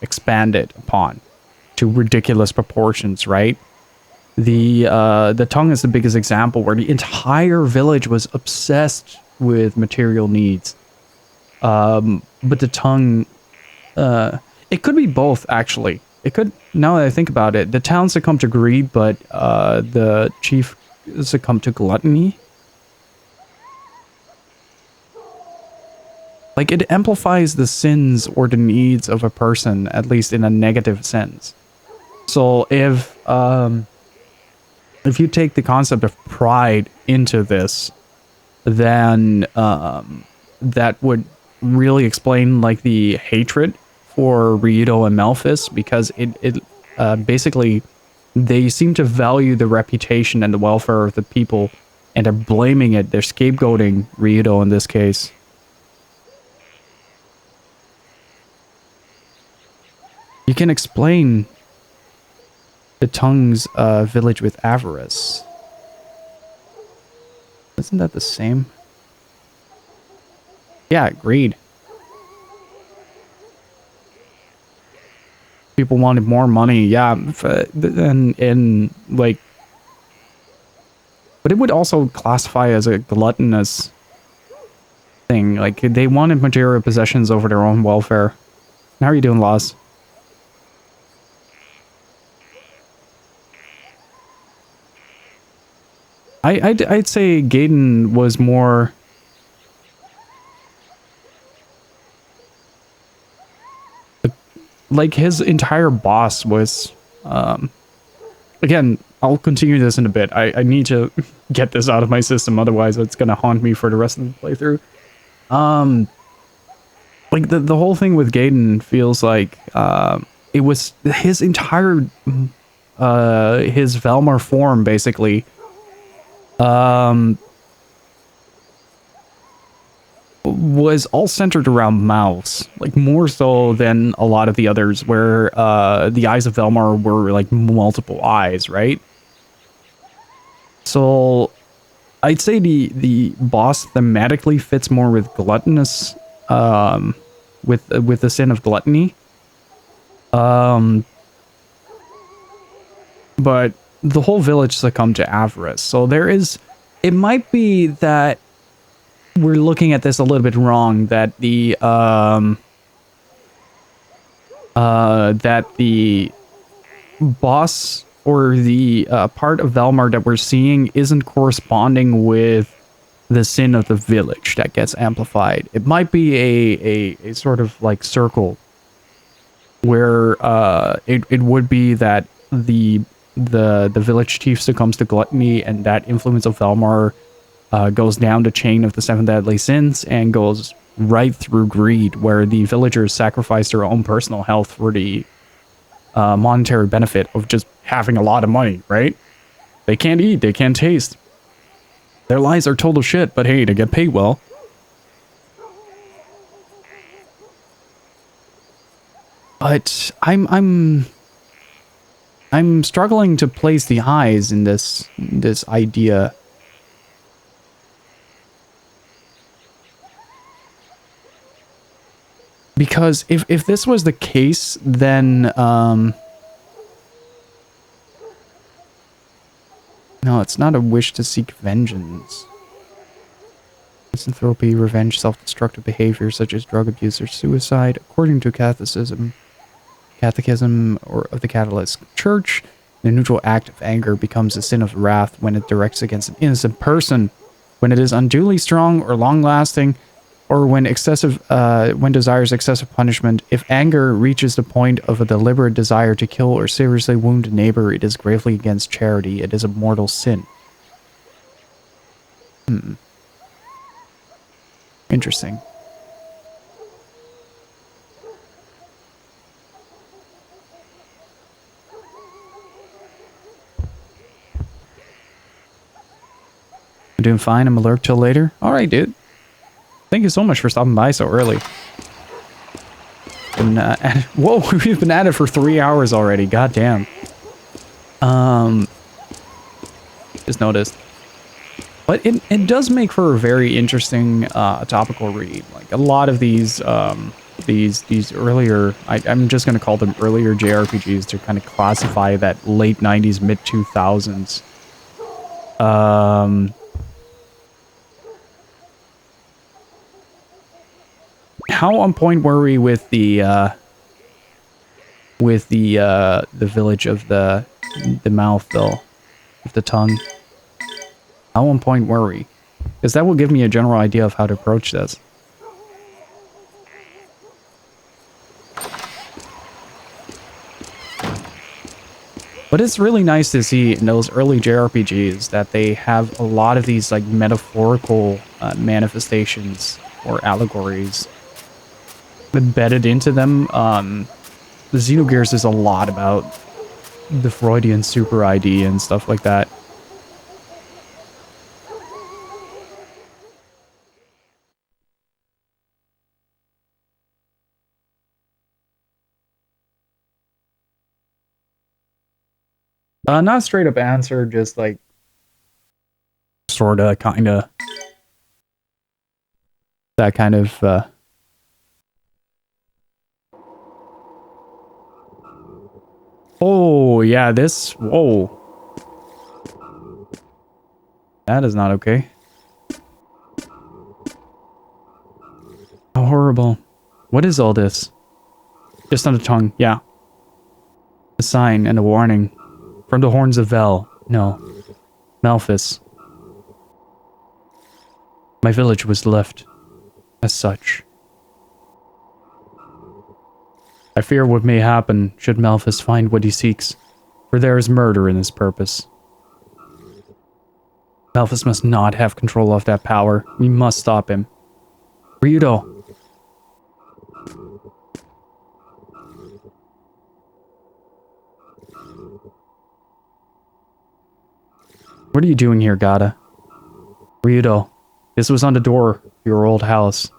expanded upon to ridiculous proportions, right? The tongue is the biggest example where the entire village was obsessed with material needs. But the tongue, it could be both, actually. It could, now that I think about it, the town succumbed to greed, but the chief succumbed to gluttony. Like, it amplifies the sins or the needs of a person, at least in a negative sense. So if you take the concept of pride into this, then that would really explain like the hatred for Ryudo and Malphus, because it basically they seem to value the reputation and the welfare of the people, and they're blaming it. They're scapegoating Ryudo in this case. You can explain the tongue's village with avarice. Isn't that the same? Yeah, greed. People wanted more money, yeah, and like, but it would also classify as a gluttonous thing. Like, they wanted material possessions over their own welfare. How are you doing, Laws? I'd say Gaiden was more like his entire boss was again, I'll continue this in a bit. I need to get this out of my system, otherwise it's gonna haunt me for the rest of the playthrough. Like the whole thing with Gaiden feels like it was his entire his Valmar form basically was all centered around mouths, like more so than a lot of the others, where the eyes of Valmar were like multiple eyes, right? So I'd say the boss thematically fits more with gluttonous, with the sin of gluttony. But the whole village succumbed to avarice. So there is, it might be that we're looking at this a little bit wrong, that the boss or the part of Valmar that we're seeing isn't corresponding with the sin of the village that gets amplified. It might be a sort of like circle where it would be that the village chief succumbs to gluttony, and that influence of Valmar goes down the chain of the 7 deadly sins and goes right through greed, where the villagers sacrifice their own personal health for the monetary benefit of just having a lot of money, right? They can't eat, they can't taste. Their lives are total shit, but hey, they get paid well. But I'm struggling to place the eyes in this idea. Because if this was the case, then no, it's not a wish to seek vengeance. Misanthropy, revenge, self-destructive behavior such as drug abuse or suicide, according to Catechism or of the Catholic Church, the neutral act of anger becomes a sin of wrath when it directs against an innocent person, when it is unduly strong or long-lasting, or when desires excessive punishment. If anger reaches the point of a deliberate desire to kill or seriously wound a neighbor, it is gravely against charity. It is a mortal sin. Interesting. I'm doing fine. I'm alert till later. Alright, dude. Thank you so much for stopping by so early. been whoa, we've been at it for 3 hours already. God damn. Just noticed. But it does make for a very interesting topical read. Like a lot of these earlier, I'm just gonna call them earlier JRPGs to kind of classify that late 90s, mid 2000s. How on point were we with the village of the mouth though, of the tongue? How on point were we? Because that will give me a general idea of how to approach this. But it's really nice to see in those early JRPGs that they have a lot of these like metaphorical manifestations or allegories embedded into them. The Xenogears is a lot about the Freudian super ID and stuff like that. Not a straight up answer, just like sorta, kinda. That kind of oh, yeah, this... Whoa. That is not okay. How horrible. What is all this? Just on the tongue, yeah. A sign and a warning. From the horns of Vel. No. Malphas. My village was left as such. I fear what may happen should Malphas find what he seeks, for there is murder in his purpose. Malphas must not have control of that power. We must stop him. Ryudo! What are you doing here, Gata? Ryudo, this was on the door of your old house.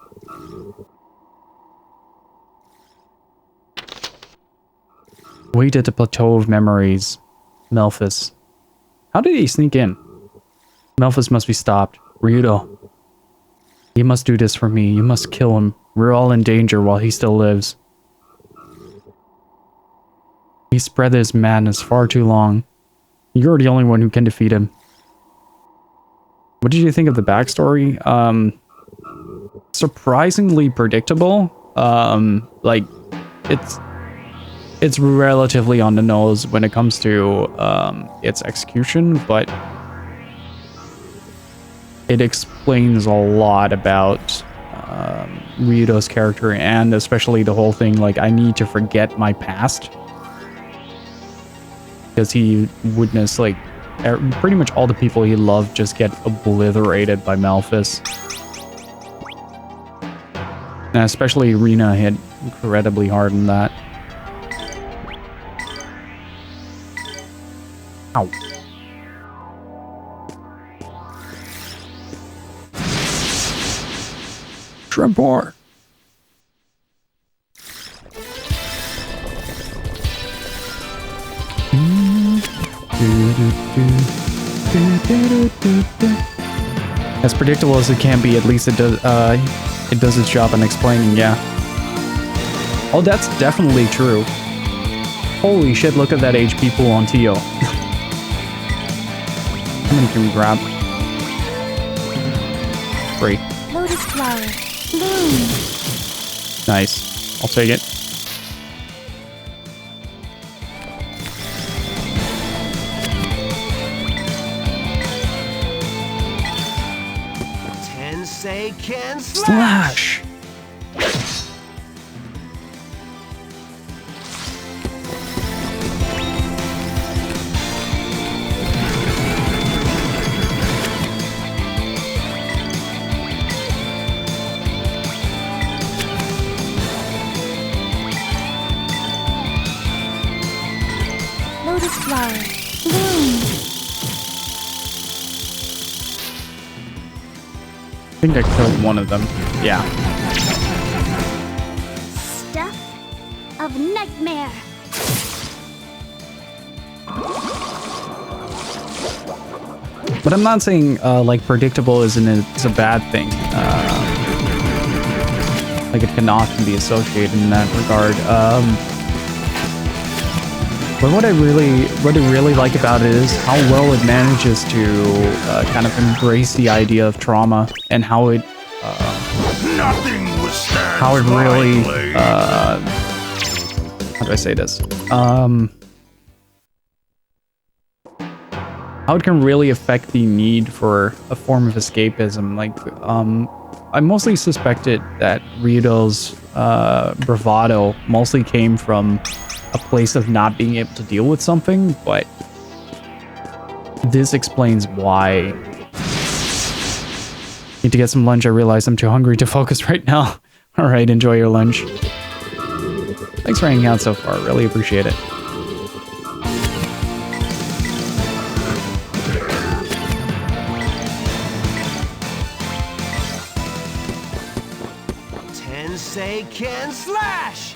Wait at the plateau of memories, Malphas. How did he sneak in? Malphas must be stopped. Ryudo. You must do this for me. You must kill him. We're all in danger while he still lives. He spread his madness far too long. You're the only one who can defeat him. What did you think of the backstory? Surprisingly predictable. Like, it's relatively on the nose when it comes to its execution, but it explains a lot about Ryudo's character, and especially the whole thing, like, I need to forget my past. Because he witnessed, like, pretty much all the people he loved just get obliterated by Malphas. And especially Rina hit incredibly hard in that. Ow. Tremor. As predictable as it can be, at least it does its job in explaining, yeah. Oh, that's definitely true. Holy shit, look at that HP pool on Tio. How many can we grab? 3. Lotus flower. Bloom. Nice. I'll take it. Tensei can Slash! Lotus flower. Bloom. I think I killed one of them. Yeah. Stuff nightmare. But I'm not saying like predictable is a bad thing. Like it can often be associated in that regard. But what I really like about it is how well it manages to kind of embrace the idea of trauma and how it Nothing withstands how it really my blade. how do I say this? How it can really affect the need for a form of escapism. Like, I mostly suspected that Ryudo's bravado mostly came from a place of not being able to deal with something, but this explains why. Need to get some lunch. I realize I'm too hungry to focus right now. All right, enjoy your lunch. Thanks for hanging out so far. Really appreciate it. Tensei can slash!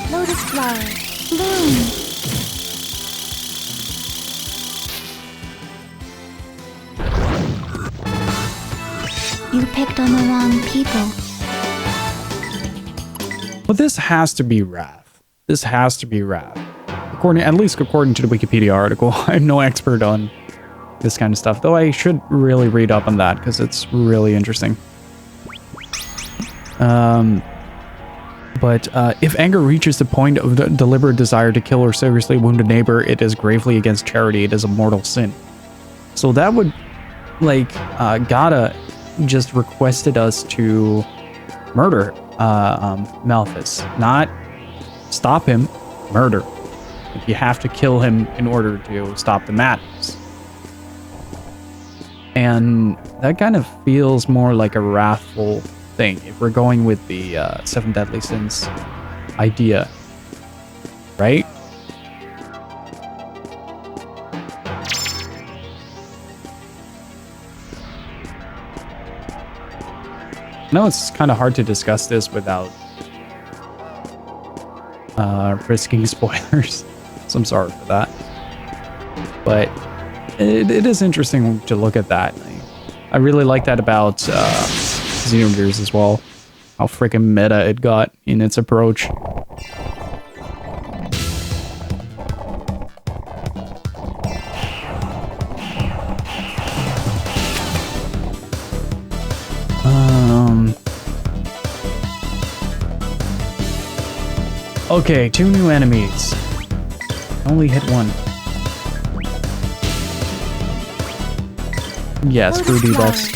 Lotus flower, bloom. You picked on the wrong people. Well, this has to be Wrath. This has to be Wrath. At least according to the Wikipedia article. I'm no expert on this kind of stuff, though I should really read up on that because it's really interesting. But if anger reaches the point of the deliberate desire to kill or seriously wound a neighbor, it is gravely against charity. It is a mortal sin. So that would, like, Gata just requested us to murder Malthus, not stop him, murder. You have to kill him in order to stop the madness. And that kind of feels more like a wrathful thing if we're going with the Seven Deadly Sins idea, right? I know it's kind of hard to discuss this without risking spoilers, so I'm sorry for that. But it is interesting to look at that. I really like that about Xenogears as well. How freaking meta it got in its approach. Okay, 2 new enemies. Only hit one. Yeah, screw debuffs.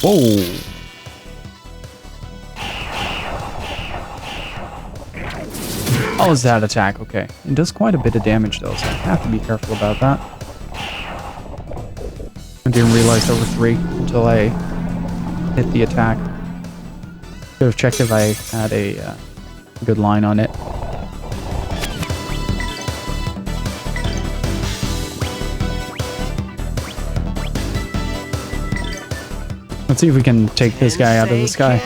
Whoa. Oh, is that attack? Okay. It does quite a bit of damage though, so I have to be careful about that. I didn't realize there were 3 until I hit the attack. Could have checked if I had a good line on it. Let's see if we can take this guy out of the sky.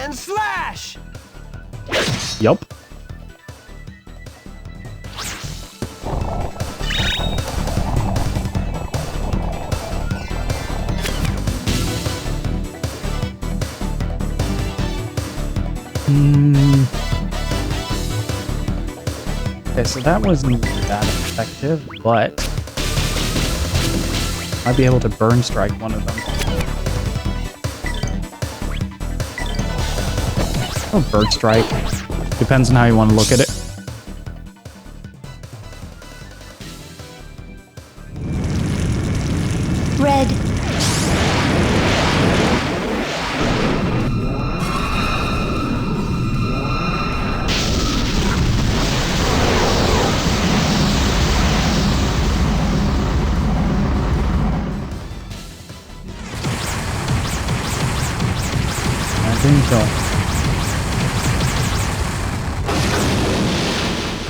Yup. Okay, so that wasn't that effective, but I'd be able to burn strike one of them. Oh, bird strike. Depends on how you want to look at it. Red.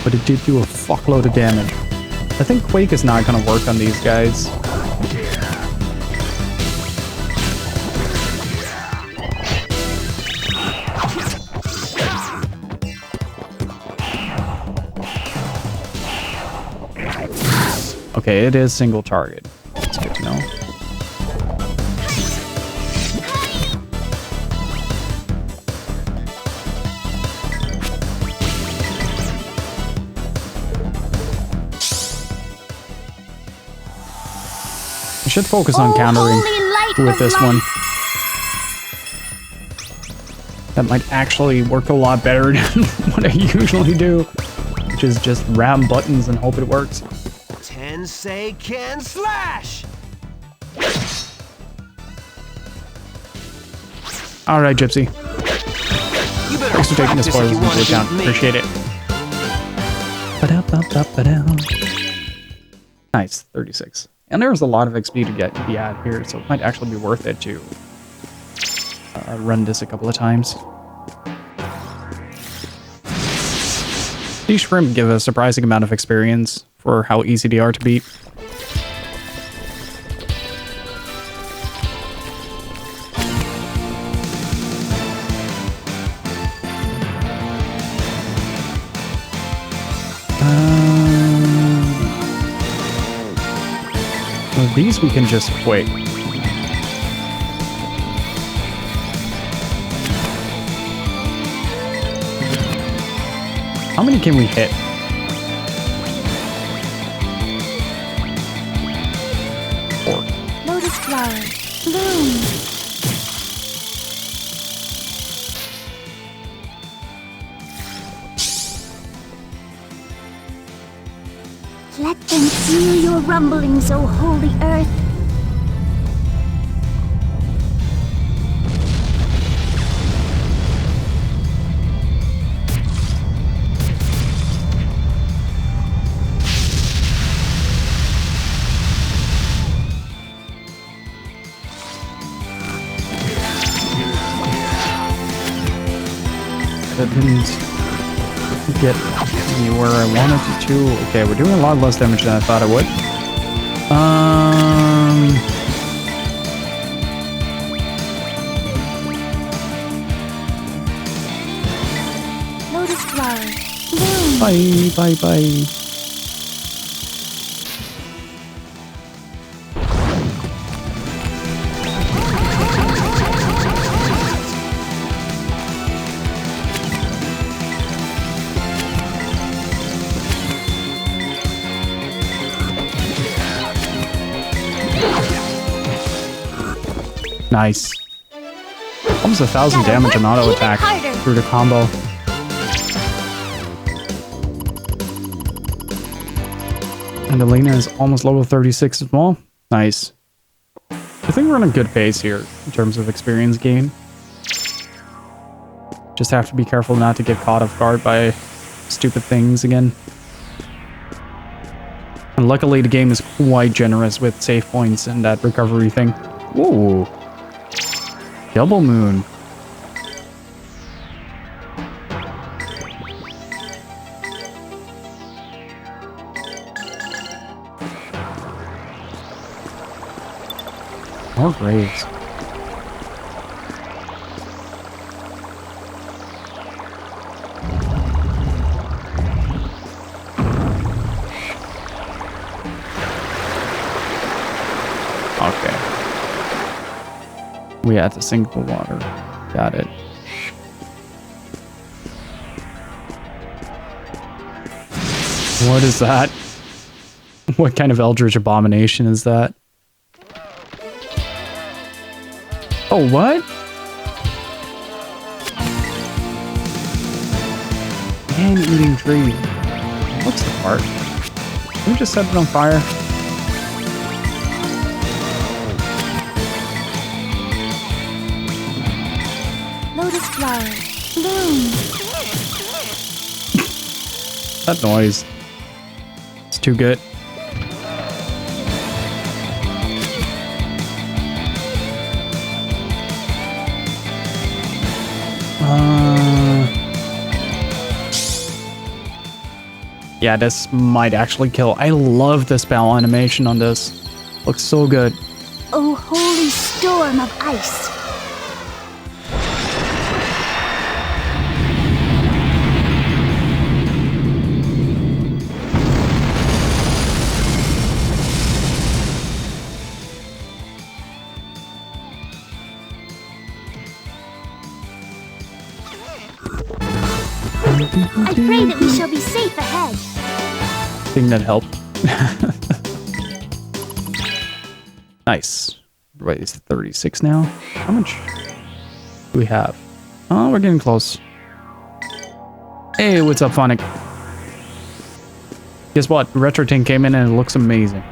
but it did do a fuckload of damage. I think Quake is not gonna work on these guys. Okay, it is single target. That's good to know. I should focus on countering with this one. That might actually work a lot better than what I usually do, which is just ram buttons and hope it works. Tensei can slash! Alright, Gypsy. You better Thanks for taking the practice if spoilers you into wanna account. beat me. Appreciate it. Nice, 36. And there's a lot of XP to be had here, so it might actually be worth it to run this a couple of times. These shrimp give a surprising amount of experience for how easy they are to beat. Well, these we can just quake. How many can we hit? 4. Lotus flower, bloom. Let them feel your rumblings, O holy earth. That didn't get me where I wanted it to. Okay, we're doing a lot less damage than I thought I would. Lotus flower, bloom. Bye, bye, bye. Nice. Almost 1,000 damage on auto attack through the combo. And Alina is almost level 36 as well. Nice. I think we're on a good pace here in terms of experience gain. Just have to be careful not to get caught off guard by stupid things again. And luckily the game is quite generous with save points and that recovery thing. Ooh. Double moon. More graves. Okay. We had to sink the water. Got it. What is that? What kind of eldritch abomination is that? Oh, what? Man-eating tree. What's the part? Can we just set it on fire? Lotus flower, bloom. That noise. It's too good. Yeah, this might actually kill. I love the spell animation on this. Looks so good. Oh, holy storm of ice! I pray that we shall be safe ahead. Think that helped. Nice. Right, it's 36 now. How much do we have? Oh, we're getting close. Hey, what's up, Phonic? Guess what? RetroTing came in and it looks amazing.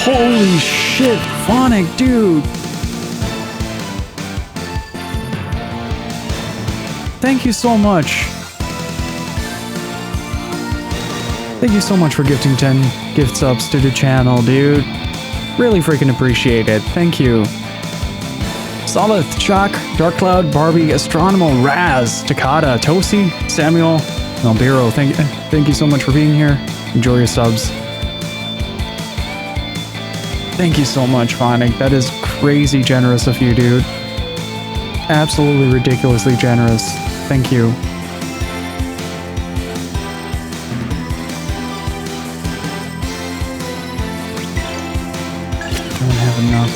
Holy shit, Phonic, dude! Thank you so much. Thank you so much for gifting 10 gift subs to the channel, dude. Really freaking appreciate it. Thank you. Solith, Shock, Dark Cloud, Barbie, Astronomo, Raz, Takata, Tosi, Samuel, Malbiro, thank you so much for being here. Enjoy your subs. Thank you so much, Phonic. That is crazy generous of you, dude. Absolutely ridiculously generous. Thank you. I don't have enough.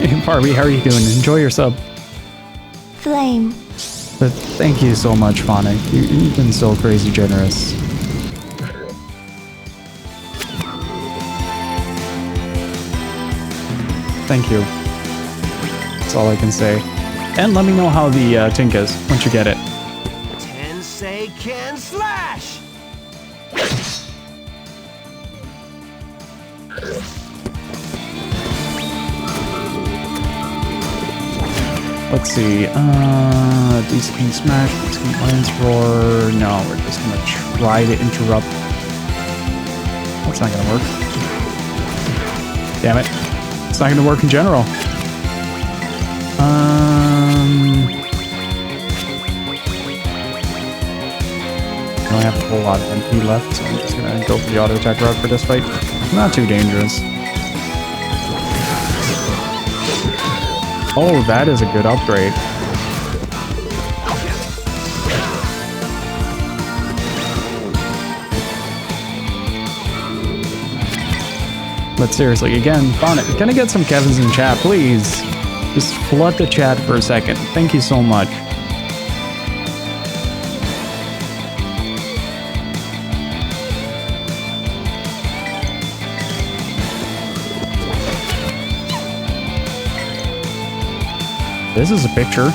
Hey, Barbie, how are you doing? Enjoy your sub. Flame. But thank you so much, Phonic. You've been so crazy generous. Thank you. That's all I can say. And let me know how the tink is once you get it. Tensei can slash! Let's see. These can smash, these can lance roar. No, we're just gonna try to interrupt. That's not gonna work. Damn it. It's not gonna work in general. I don't have a whole lot of MP left, so I'm just gonna go for the auto attack route for this fight. Not too dangerous. Oh, that is a good upgrade. But seriously, again, Phonic, can I get some Kevins in chat, please? Just flood the chat for a second. Thank you so much. This is a picture.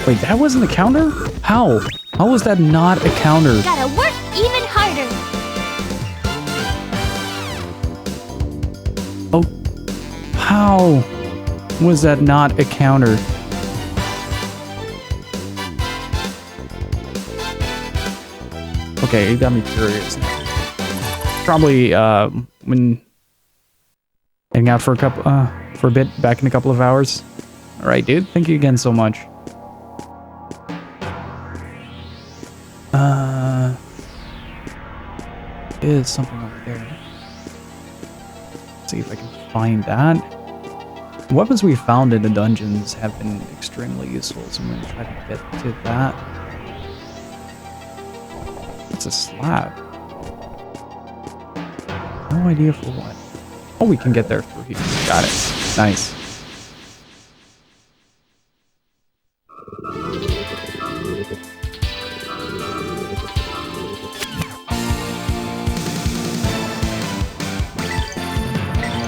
Wait, that wasn't a counter? How? How was that not a counter? Gotta work even harder. Oh, how was that not a counter? Okay, it got me curious. Probably when hang out for a bit, back in a couple of hours. All right, dude. Thank you again so much. Is something over there. Let's see if I can find that. Weapons we found in the dungeons have been extremely useful, so I'm gonna try to get to that. It's a slab. No idea for what. Oh, we can get there through here. Got it. Nice.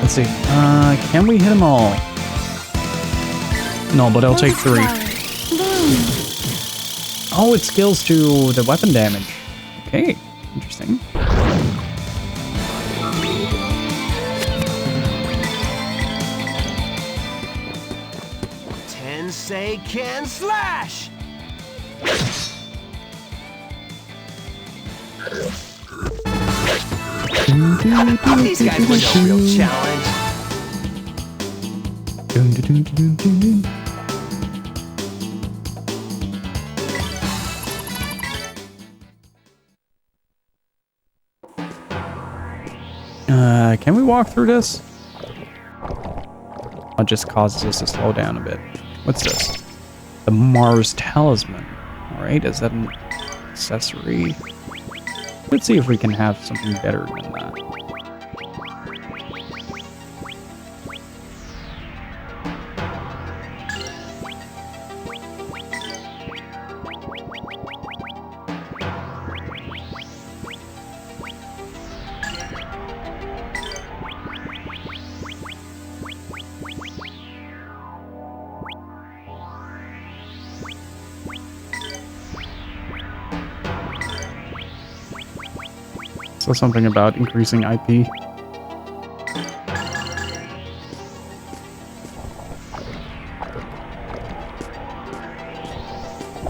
Let's see. Can we hit them all? No, but I'll take 3. Oh, it scales to the weapon damage. Okay, interesting. Tensei can slash! These guys were no real challenge. Can we walk through this? It just causes us to slow down a bit. What's this? The Mars Talisman. Alright, is that an accessory? Let's see if we can have something better than that. So something about increasing IP.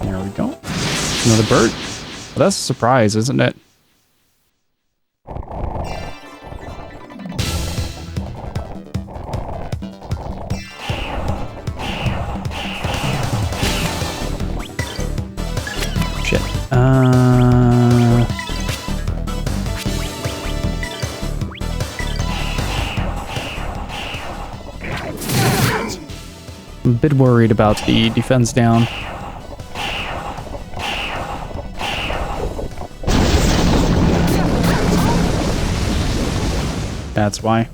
There we go. Another bird. Well, that's a surprise, isn't it? Shit. I'm a bit worried about the defense down. That's why.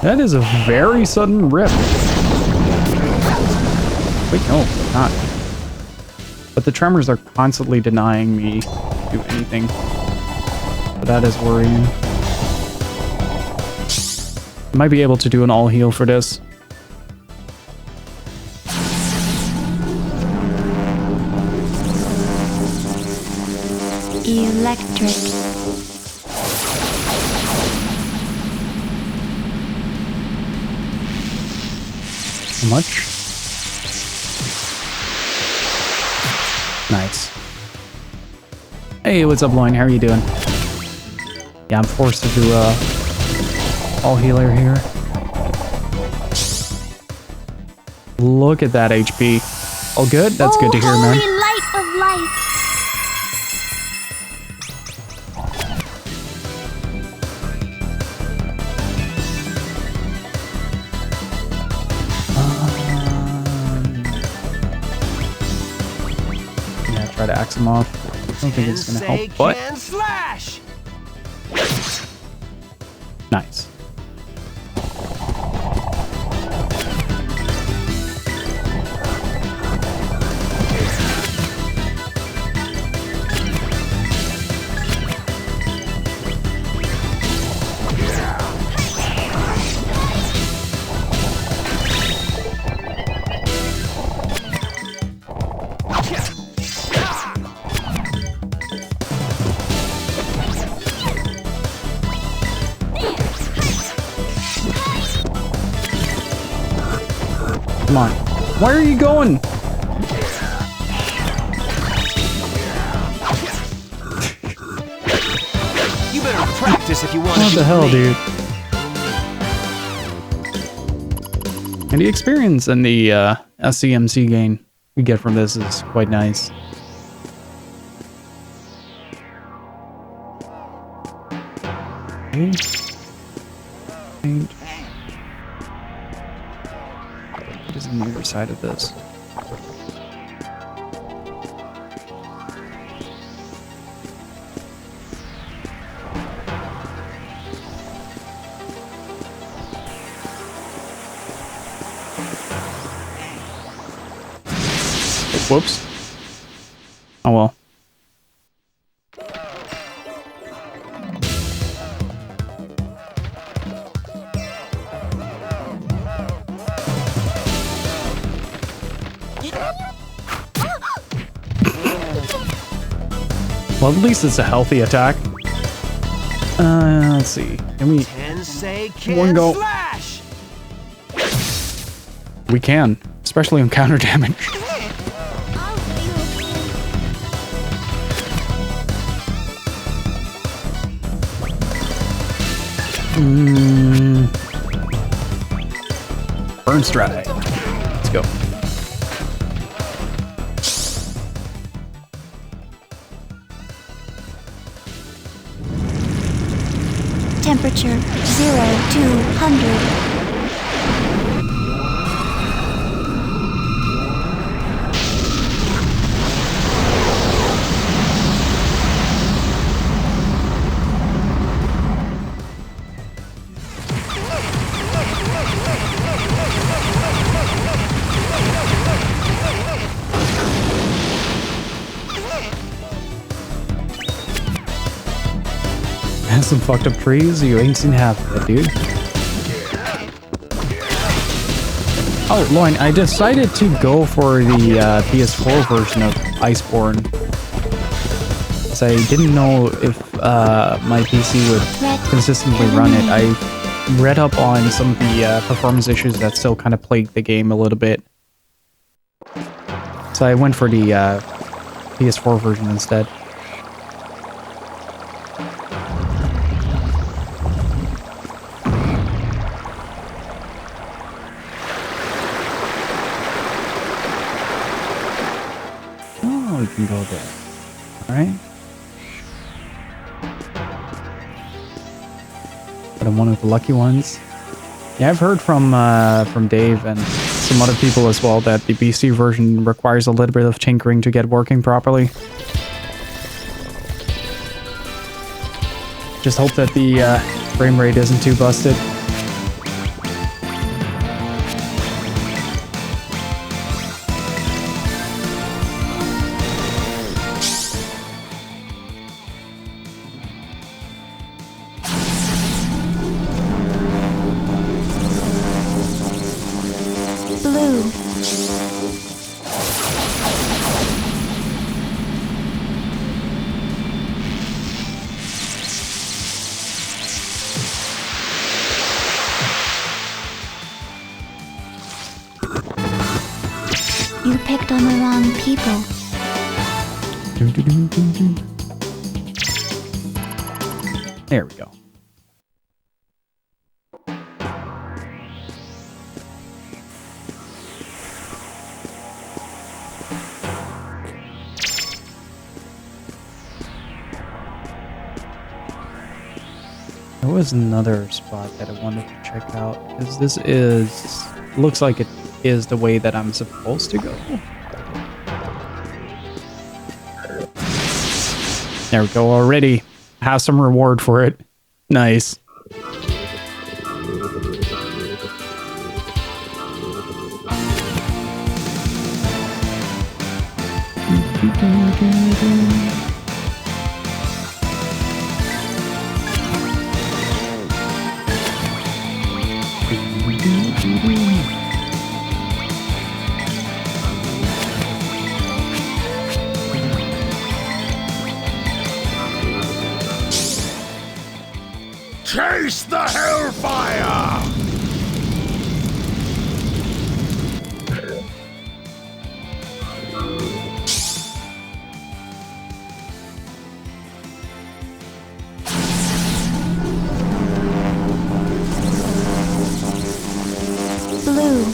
That is a very sudden rip. Wait, no, not. But the tremors are constantly denying me to do anything. But that is worrying. I might be able to do an all heal for this. Electric. How much? Nice. Hey, what's up, Loin? How are you doing? Yeah, I'm forced to do all healer here. Look at that HP. All good? That's good to hear, man. Holy light of life. Yeah, try to axe him off. I don't think it's gonna help, but Slash! nice. Come on. Where are you going? You better practice if you want to What the hell, dude? And the experience and the SCMC gain you get from this is quite nice. Paint. What is on the other side of this? Whoops. Oh well. Well, at least it's a healthy attack. Let's see. Can we... One go. Slash! We can, especially on counter damage. Burn strat. Let's go. Temperature 0 to 100. Some fucked up trees, you ain't seen half of it, dude. Oh, Loin, I decided to go for the PS4 version of Iceborne. Because I didn't know if my PC would consistently run it. I read up on some of the performance issues that still kind of plague the game a little bit. So I went for the PS4 version instead. We can go there. Alright. But I'm one of the lucky ones. Yeah, I've heard from Dave and some other people as well that the PC version requires a little bit of tinkering to get working properly. Just hope that the frame rate isn't too busted. You picked on the wrong people. There we go. There was another spot that I wanted to check out, because this looks like it is the way that I'm supposed to go. There we go, already have some reward for it. Nice. Chase the hellfire! Blue.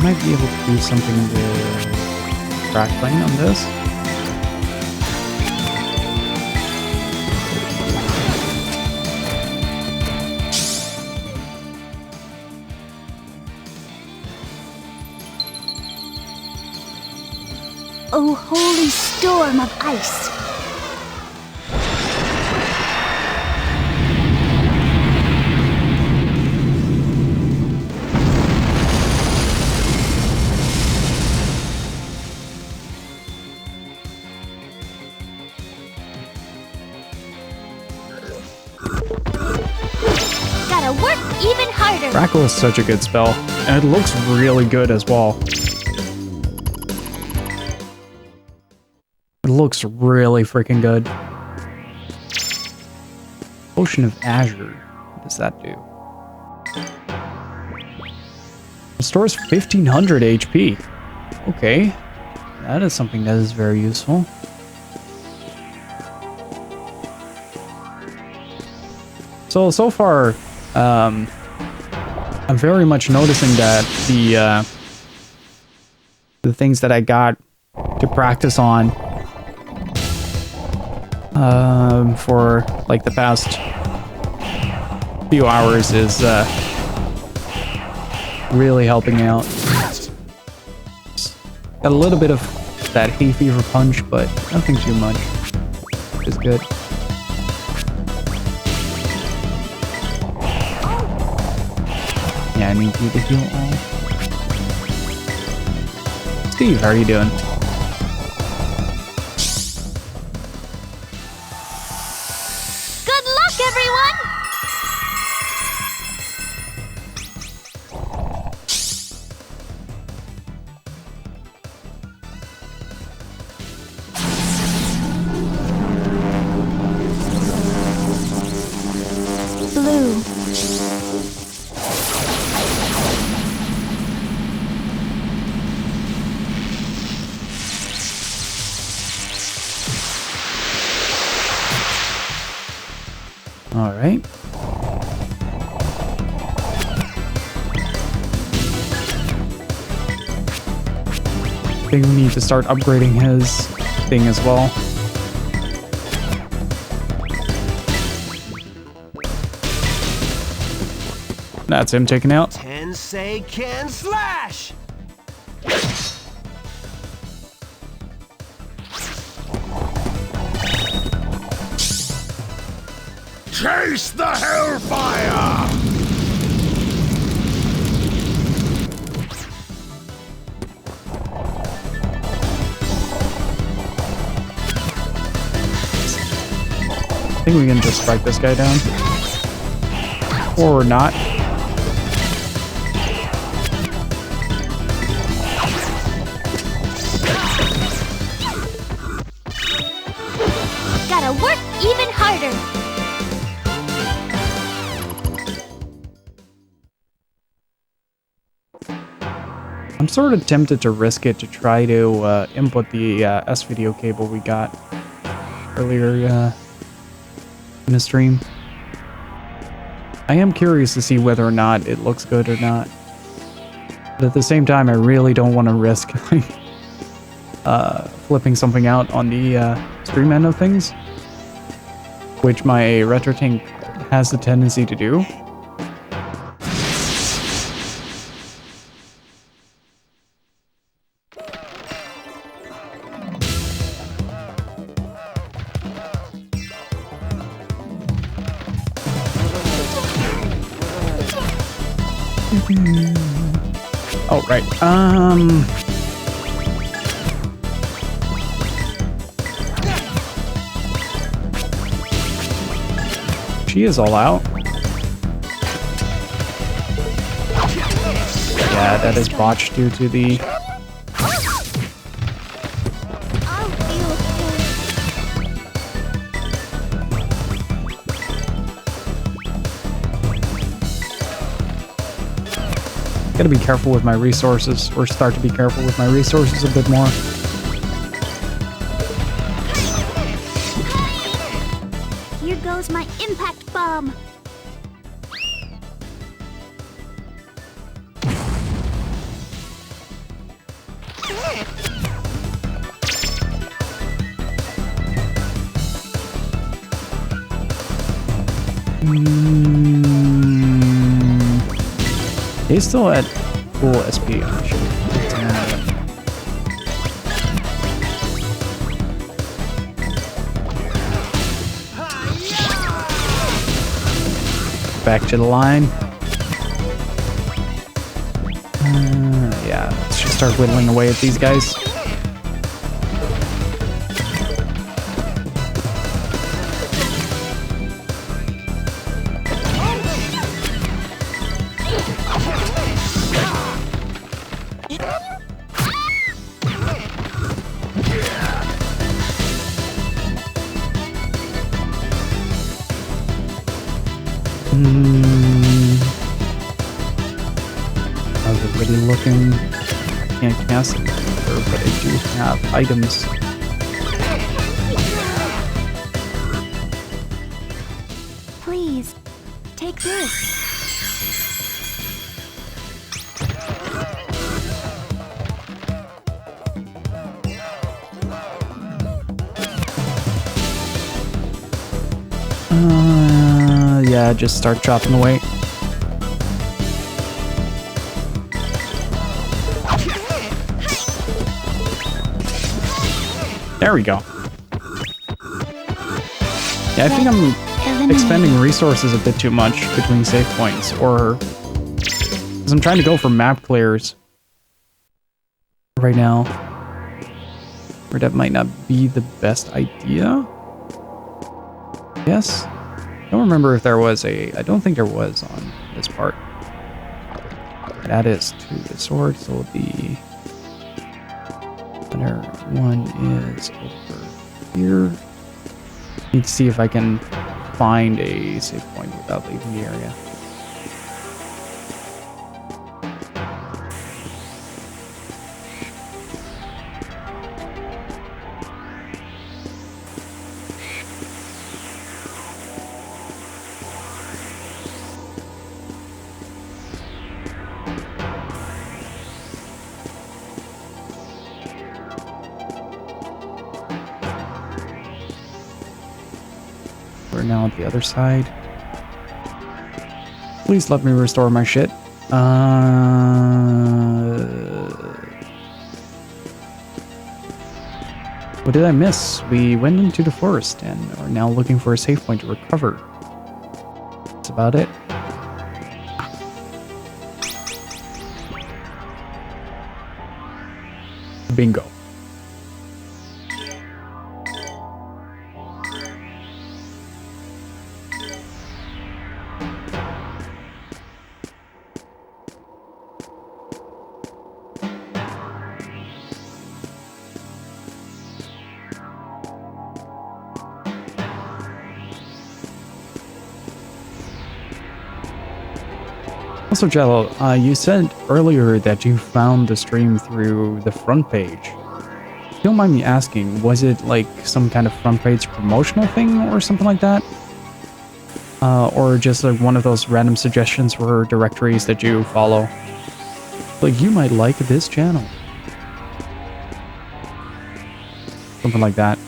Might be able to do something with track lane on this. Oh, holy storm of ice! Gotta work even harder! Crackle is such a good spell, and it looks really good as well. It looks really freaking good. Potion of Azure. What does that do? Restores 1500 HP. Okay. That is something that is very useful. So far, I'm very much noticing that the things that I got to practice on for like the past few hours is really helping out. Got a little bit of that hay fever punch, but nothing too much. Is good. Yeah, I need you to heal all. Steve, how are you doing? Good luck, everyone! Blue. All right. I think we need to start upgrading his thing as well. That's him taken out. Tensei can slash! Chase the hellfire! I think we can just strike this guy down. Or not. Gotta work even harder. I'm sort of tempted to risk it to try to input the S-video cable we got earlier in the stream. I am curious to see whether or not it looks good or not. But at the same time, I really don't want to risk flipping something out on the stream end of things, which my RetroTank has the tendency to do. Oh, right. She is all out. Yeah, that is botched due to the... I'll feel Gotta be careful with my resources, or start to be careful with my resources a bit more. Here goes my impact bomb. He's still at full SP. Back to the line. Yeah, let's just start whittling away at these guys. I was already looking. I can't cast it, but I do have items. Please, take this. Yeah, just start chopping away. There we go. Yeah, I think I'm expending resources a bit too much between save points, or because I'm trying to go for map clears right now, where that might not be the best idea. Yes. I don't remember if there was a... I don't think there was on this part. That is to the sword, so the other one is over here. Need to see if I can find a save point without leaving the area. We're now at the other side. Please let me restore my shit. What did I miss? We went into the forest and are now looking for a save point to recover. That's about it. Bingo. Also, Jello, you said earlier that you found the stream through the front page. If you don't mind me asking, was it like some kind of front page promotional thing or something like that? Or just like one of those random suggestions for directories that you follow? Like, you might like this channel. Something like that.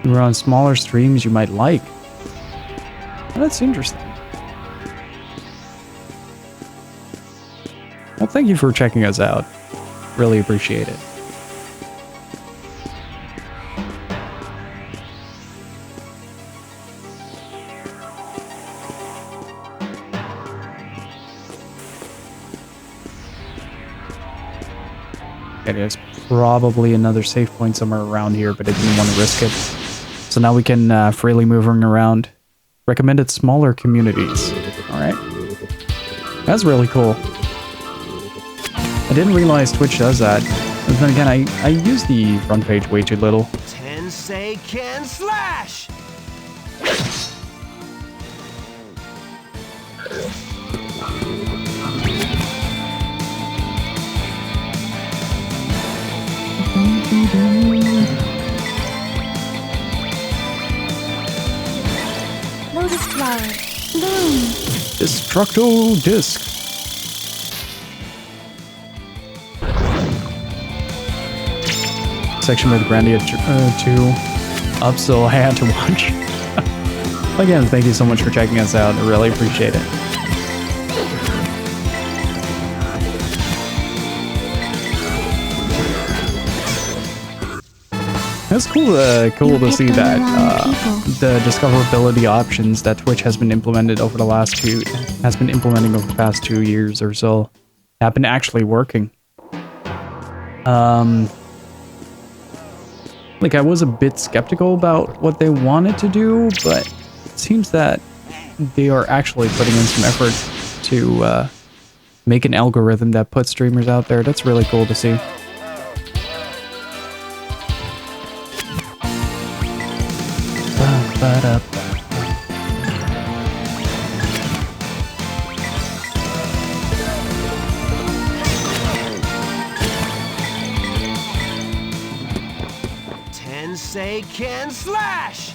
We're on smaller streams you might like. Well, that's interesting. Well, thank you for checking us out. Really appreciate it. Okay, there's probably another save point somewhere around here, but I didn't want to risk it. So now we can freely move around. Recommended smaller communities. Alright. That's really cool. I didn't realize Twitch does that. But then again, I use the front page way too little. Tensei can slash! Lotus flower, bloom. Destructo disc. Section with Grandia 2 up, so I had to watch. Again, thank you so much for checking us out. I really appreciate it. It's cool to see that the discoverability options that Twitch has been implementing over the past 2 years or so have been actually working. Like, I was a bit skeptical about what they wanted to do, but it seems that they are actually putting in some effort. to make an algorithm that puts streamers out there. That's really cool to see. Ba-ba-da. 'Tensei can slash!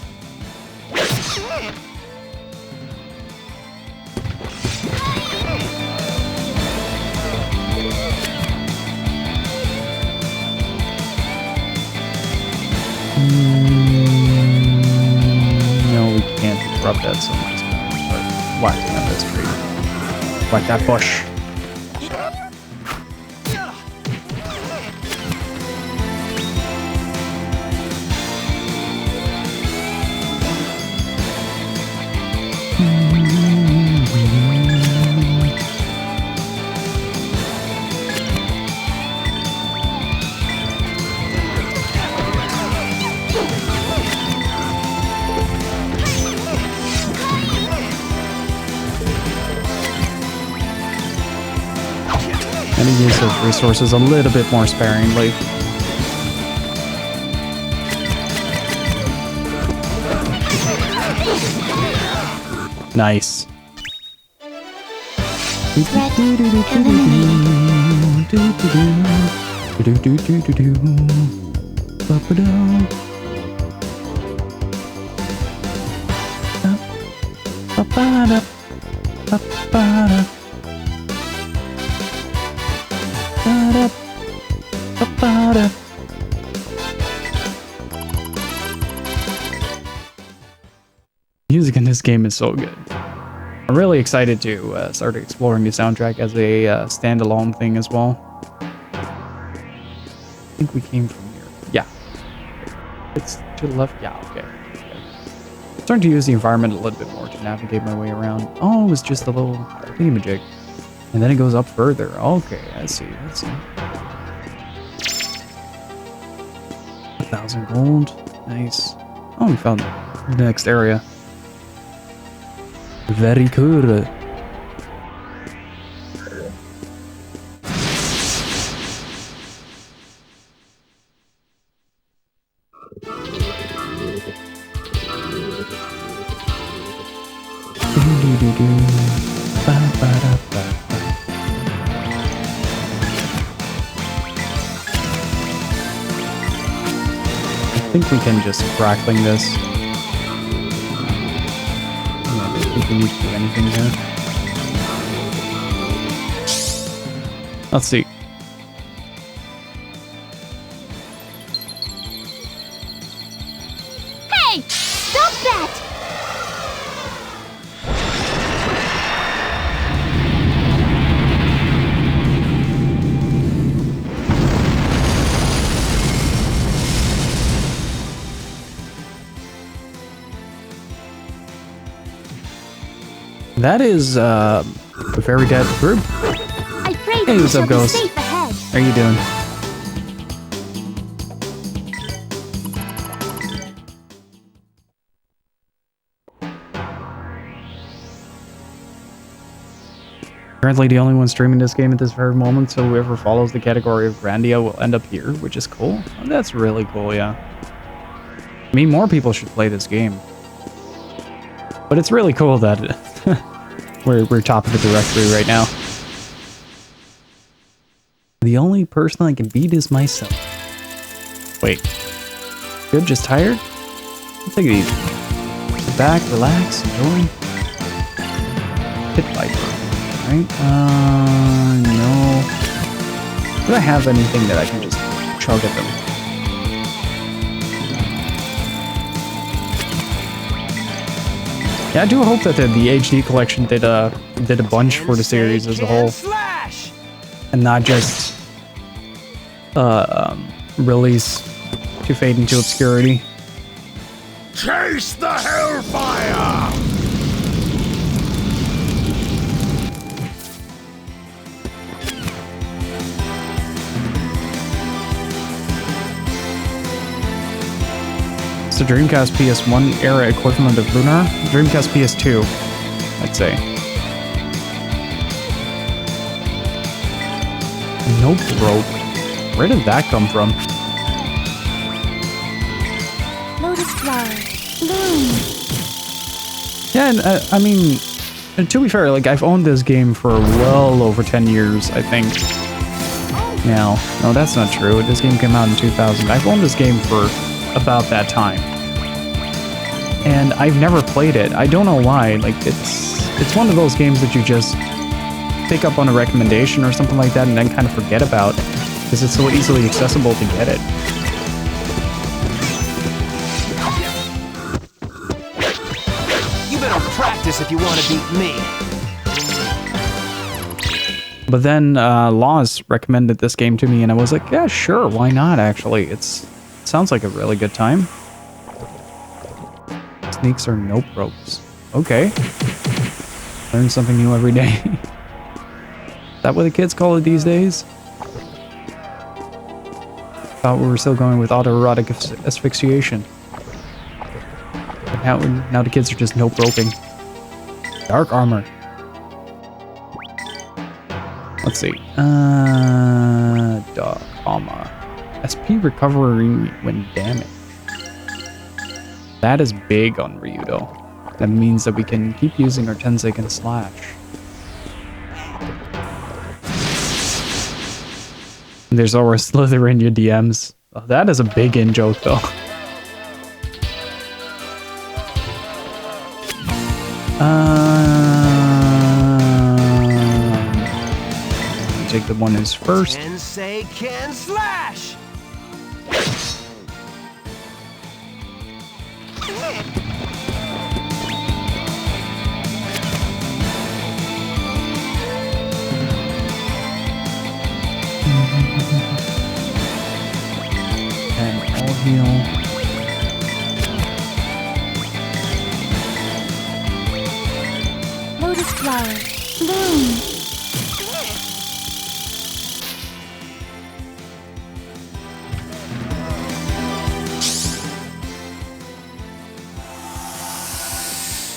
No, we can't interrupt that, so I'm just gonna start whacking on this tree. Whack that bush. And use those resources a little bit more sparingly. Nice. Music in this game is so good. I'm really excited to start exploring the soundtrack as a standalone thing as well. I think we came from here. Yeah. It's to the left. Yeah, okay. I'm starting to use the environment a little bit more to navigate my way around. Oh, it was just a little thingamajig. And then it goes up further. Okay, I see. Let's see. 1,000 gold. Nice. Oh, we found the next area. Very cool. I think we can just crackling this. I don't think we need to do anything here. Let's see. Hey! Stop that! That is a very dead group. I pray Hey, that we what's up, shall be Ghost? safe ahead. How are you doing? Currently the only one streaming this game at this very moment, so whoever follows the category of Grandia will end up here, which is cool. Oh, that's really cool, yeah. I mean, more people should play this game. But it's really cool that we're top of the directory right now. The only person I can beat is myself. Wait. Good, just tired? Take it easy. Sit back, relax, enjoy. Hit Viper. Right? No. Do I have anything that I can just chug at them? Yeah, I do hope that the HD collection did a bunch for the series as a whole, and not just release to fade into obscurity. Chase the hellfire! The Dreamcast PS1 era equivalent of Lunar? Dreamcast PS2, I'd say. Nope rope. Where did that come from? Lotus flower. Bloom. Yeah, and I mean, and to be fair, like, I've owned this game for well over 10 years, I think. Now, no, that's not true. This game came out in 2000. I've owned this game for about that time. And I've never played it. I don't know why. Like, it's one of those games that you just pick up on a recommendation or something like that and then kind of forget about, because it's so easily accessible to get it. You better practice if you want to beat me. But then Laws recommended this game to me, and I was like, yeah, sure, why not, actually? It sounds like a really good time. Sneaks are nope ropes. Okay. Learn something new every day. Is that what the kids call it these days? Thought we were still going with autoerotic asphyxiation. But now the kids are just nope roping. Dark armor. Let's see. Dark armor. SP recovery when damaged. That is big on Ryudo. That means that we can keep using our 10-second slash. There's our slither in your DMs. Oh, that is a big in-joke though. Take the one who's first. And say can slash. And all heal. Lotus flower. Bloom.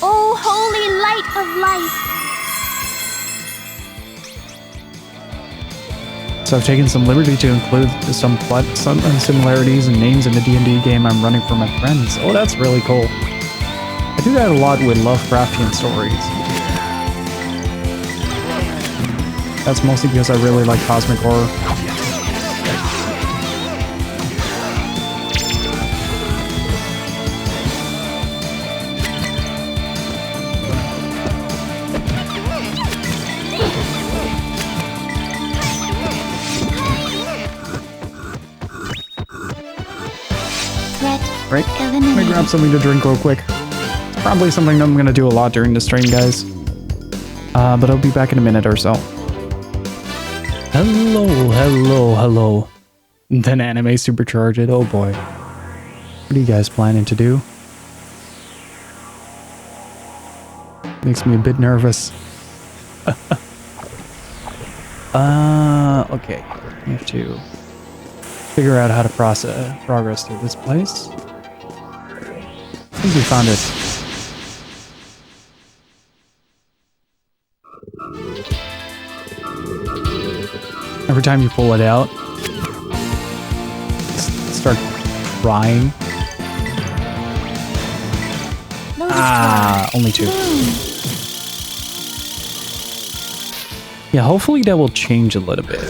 Oh, holy light of life. So I've taken some liberty to include some similarities and names in the D&D game I'm running for my friends. Oh, that's really cool. I do that a lot with Lovecraftian stories. That's mostly because I really like cosmic horror. Right? Let me grab something to drink real quick. It's probably something I'm gonna do a lot during the stream, guys. But I'll be back in a minute or so. Hello, hello, hello. Then anime supercharge it. Oh boy. What are you guys planning to do? Makes me a bit nervous. Okay. We have to figure out how to progress through this place. I think we found it. Every time you pull it out, start crying. Only two. Yeah, hopefully that will change a little bit.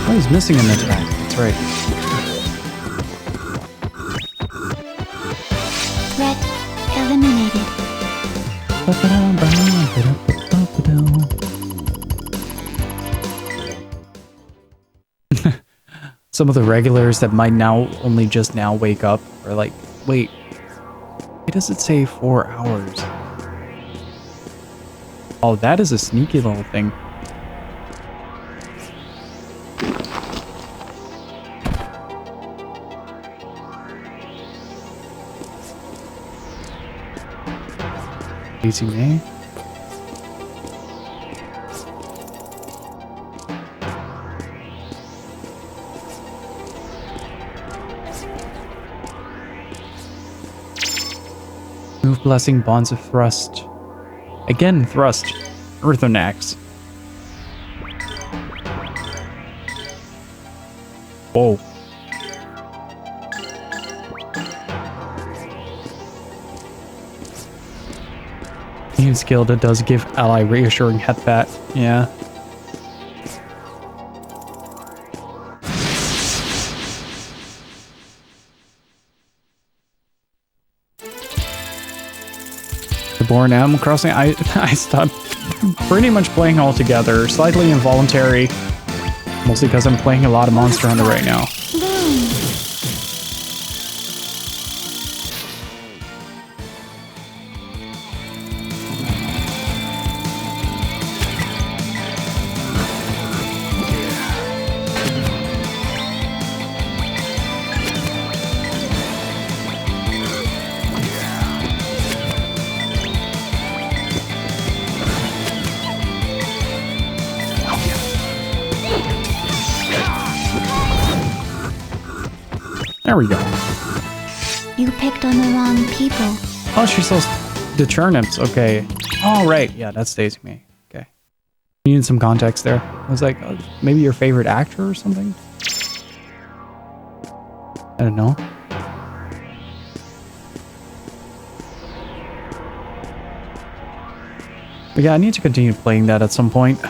Oh, he's missing an attack. That's right. Threat eliminated. Some of the regulars that might now only just now wake up are like, wait, why does it say 4 hours? Oh, that is a sneaky little thing. Easy May. Move Blessing, Bonds of Thrust. Again, Thrust. Earthen Axe. Whoa. New skill that does give ally reassuring headbat. Yeah. The Born Animal Crossing, I stopped pretty much playing altogether. Slightly involuntary. Mostly because I'm playing a lot of Monster Hunter right now. There we go. You picked on the wrong people. Oh, she sells the turnips. Okay. Oh, right. Yeah, that's Daisy May. Okay. You needed some context there. I was like, oh, maybe your favorite actor or something? I don't know. But yeah, I need to continue playing that at some point.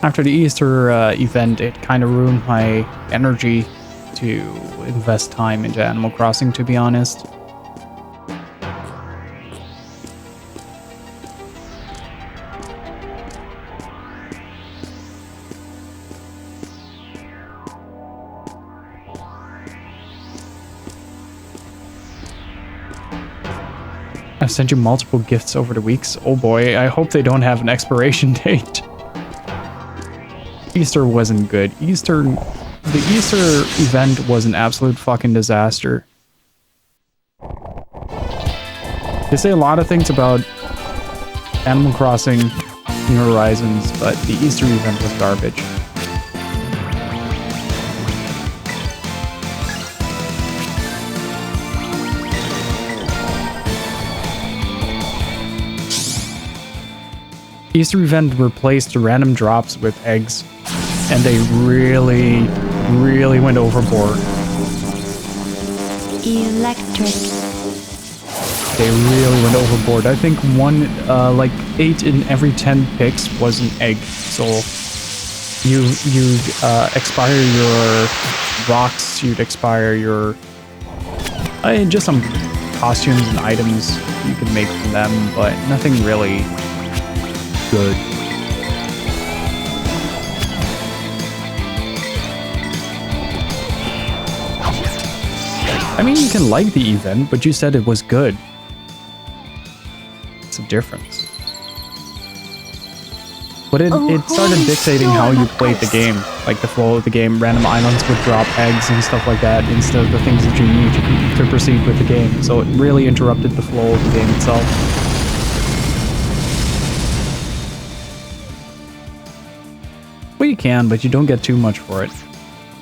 After the Easter event, it kind of ruined my energy to invest time into Animal Crossing, to be honest. I've sent you multiple gifts over the weeks. Oh boy, I hope they don't have an expiration date. Easter wasn't good. The Easter event was an absolute fucking disaster. They say a lot of things about Animal Crossing New Horizons, but the Easter event was garbage. Easter event replaced random drops with eggs, and they really, really went overboard. Electric. They really went overboard. I think like 8 in every 10 picks was an egg. So you expire your rocks, you'd expire your just some costumes and items you can make from them, but nothing really good. I mean, you can like the event, but you said it was good. It's a difference. But it started dictating how you played the game. Like the flow of the game, random islands would drop eggs and stuff like that instead of the things that you need to proceed with the game. So it really interrupted the flow of the game itself. Well, you can, but you don't get too much for it.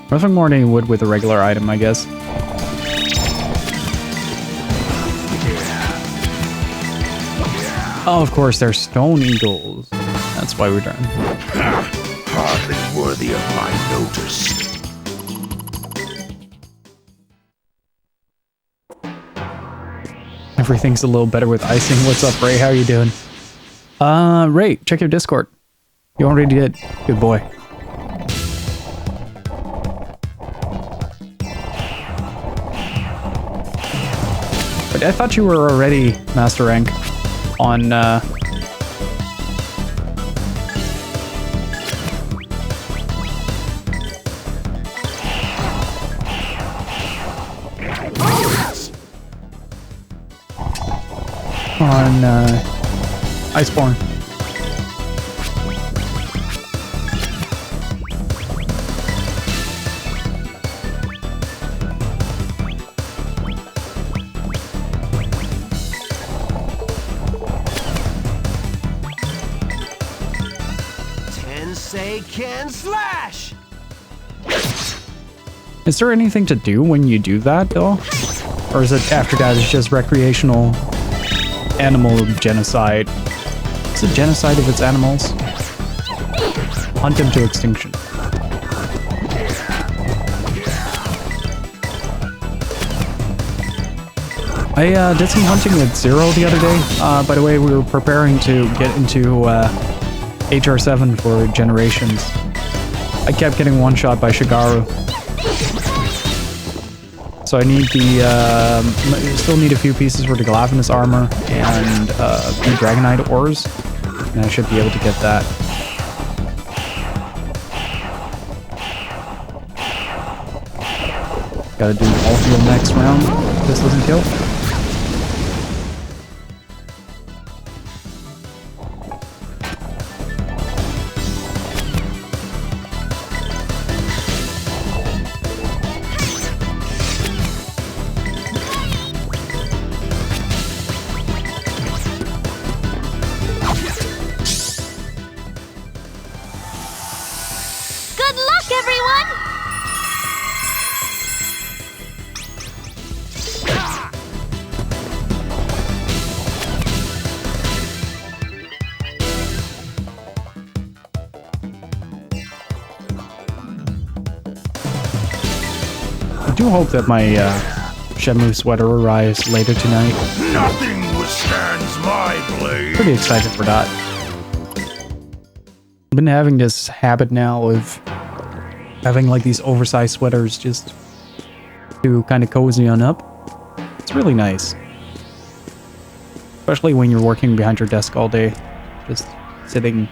Nothing more than you would with a regular item, I guess. Oh, of course, they're stone eagles. That's why we're done. Hardly worthy of my notice. Everything's a little better with icing. What's up, Ray? How you doing? Ray, check your Discord. You already did. Good boy. But I thought you were already Master Rank on, Iceborne. Tensei can slash! Is there anything to do when you do that, though? Or is it after that it's just recreational animal genocide? Is it genocide of its animals? Hunt them to extinction. I did some hunting with Zero the other day. By the way, we were preparing to get into HR7 for Generations. I kept getting one-shot by Shigaru. So I need the, still need a few pieces for the Galavinus armor and the Dragonite ores. And I should be able to get that. Gotta do all heal next round. If this doesn't kill. Good luck, everyone! I do hope that my Shenmue sweater arrives later tonight. Nothing withstands my blade. Pretty excited for that. I've been having this habit now of having like these oversized sweaters just to kind of cozy on up. It's really nice. Especially when you're working behind your desk all day. Just sitting,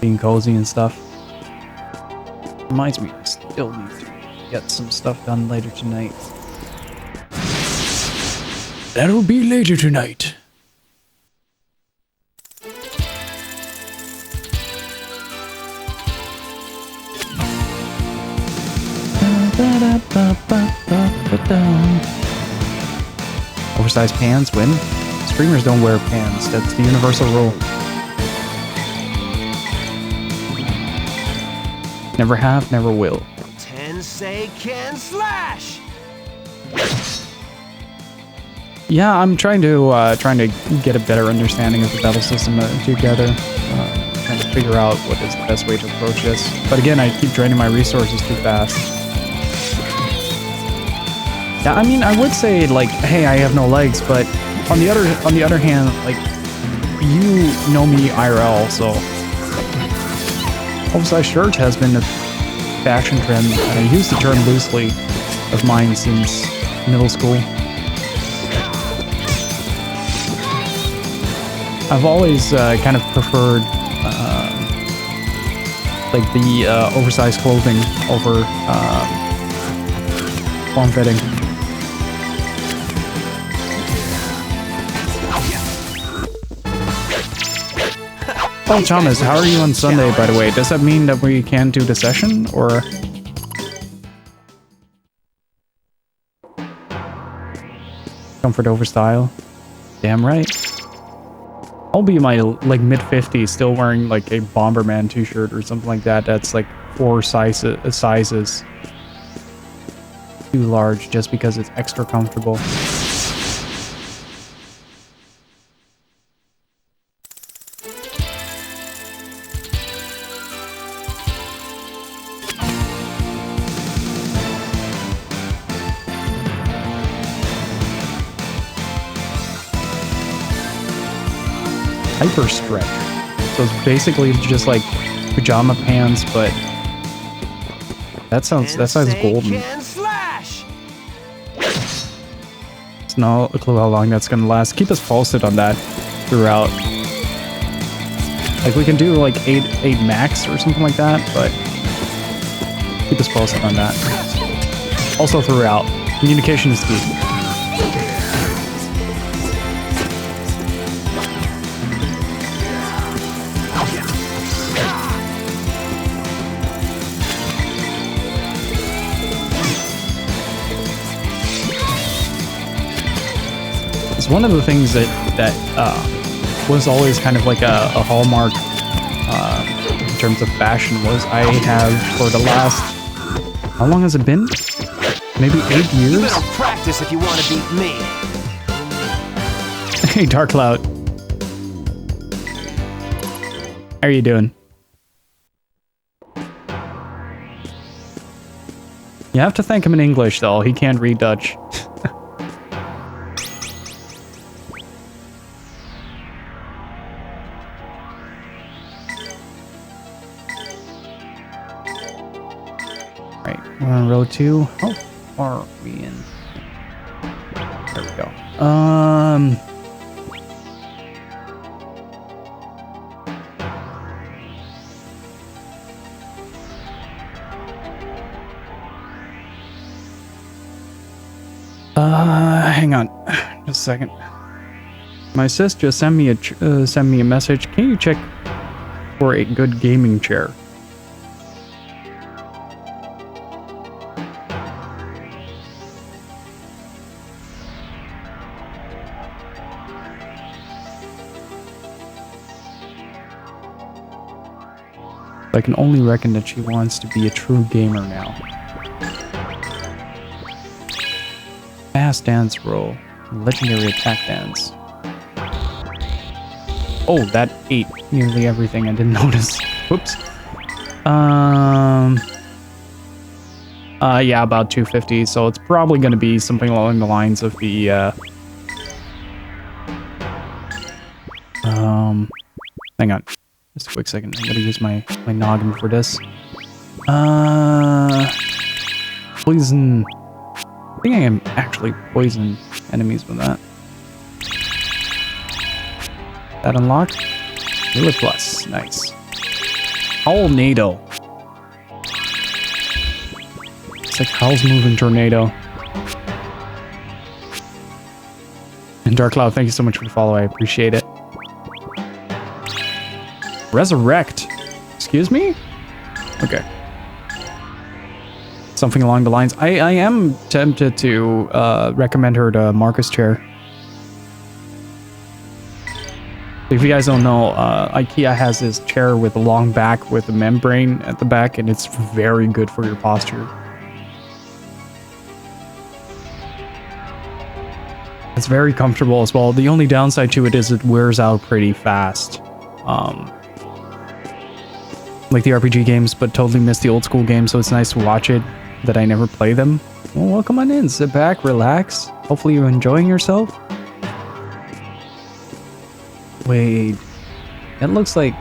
being cozy and stuff. Reminds me, I still need to get some stuff done later tonight. That'll be later tonight. Oversized pants win. Streamers don't wear pants. That's the universal rule. Never have, never will. Tensei can slash! Yeah, I'm trying to get a better understanding of the battle system together. Trying to figure out what is the best way to approach this. But again, I keep draining my resources too fast. Yeah, I mean, I would say like, hey, I have no legs, but on the other hand, like, you know me IRL, so oversized shirt has been a fashion trend, and I use the term loosely of mine since middle school. I've always kind of preferred like the oversized clothing over form-fitting. Oh, Thomas, how are you on Sunday, by the way? Does that mean that we can't do the session, or...? Comfort over style? Damn right. I'll be in my, like, mid-50s, still wearing, like, a Bomberman t-shirt or something like that. That's, like, 4 sizes too large just because it's extra comfortable. Hyper stretch. So it's basically just like pajama pants, but that sounds golden. It's no clue how long that's gonna last. Keep us posted on that throughout. Like we can do like 8 max or something like that, but keep us posted on that. Also throughout. Communication is key. It's one of the things that was always kind of like a hallmark in terms of fashion was I have for the last, how long has it been? Maybe 8 You years? better practice if you want to beat me. Hey, Dark Cloud. How are you doing? You have to thank him in English, though. He can't read Dutch. Right, we're on row 2. How far are we in? There we go. Hang on, just a second. My sis just sent me a message. Can you check for a good gaming chair? I can only reckon that she wants to be a true gamer now. Fast dance roll. Legendary attack dance. Oh, that ate nearly everything. I didn't notice. Whoops. Yeah, about 250. So it's probably going to be something along the lines of the, hang on. Just a quick second. I'm gonna use my noggin for this. Poison. I think I can actually poison enemies with that. That unlocked? Do it plus. Nice. Tornado. It's like Howl's moving tornado. And Dark Cloud, thank you so much for the follow. I appreciate it. Resurrect. Excuse me? Okay. Something along the lines. I am tempted to recommend her to Marcus chair. If you guys don't know, IKEA has this chair with a long back with a membrane at the back, and it's very good for your posture. It's very comfortable as well. The only downside to it is it wears out pretty fast. Like the RPG games, but totally miss the old school games, so it's nice to watch it, that I never play them. Well, welcome on in. Sit back, relax. Hopefully you're enjoying yourself. Wait, that looks like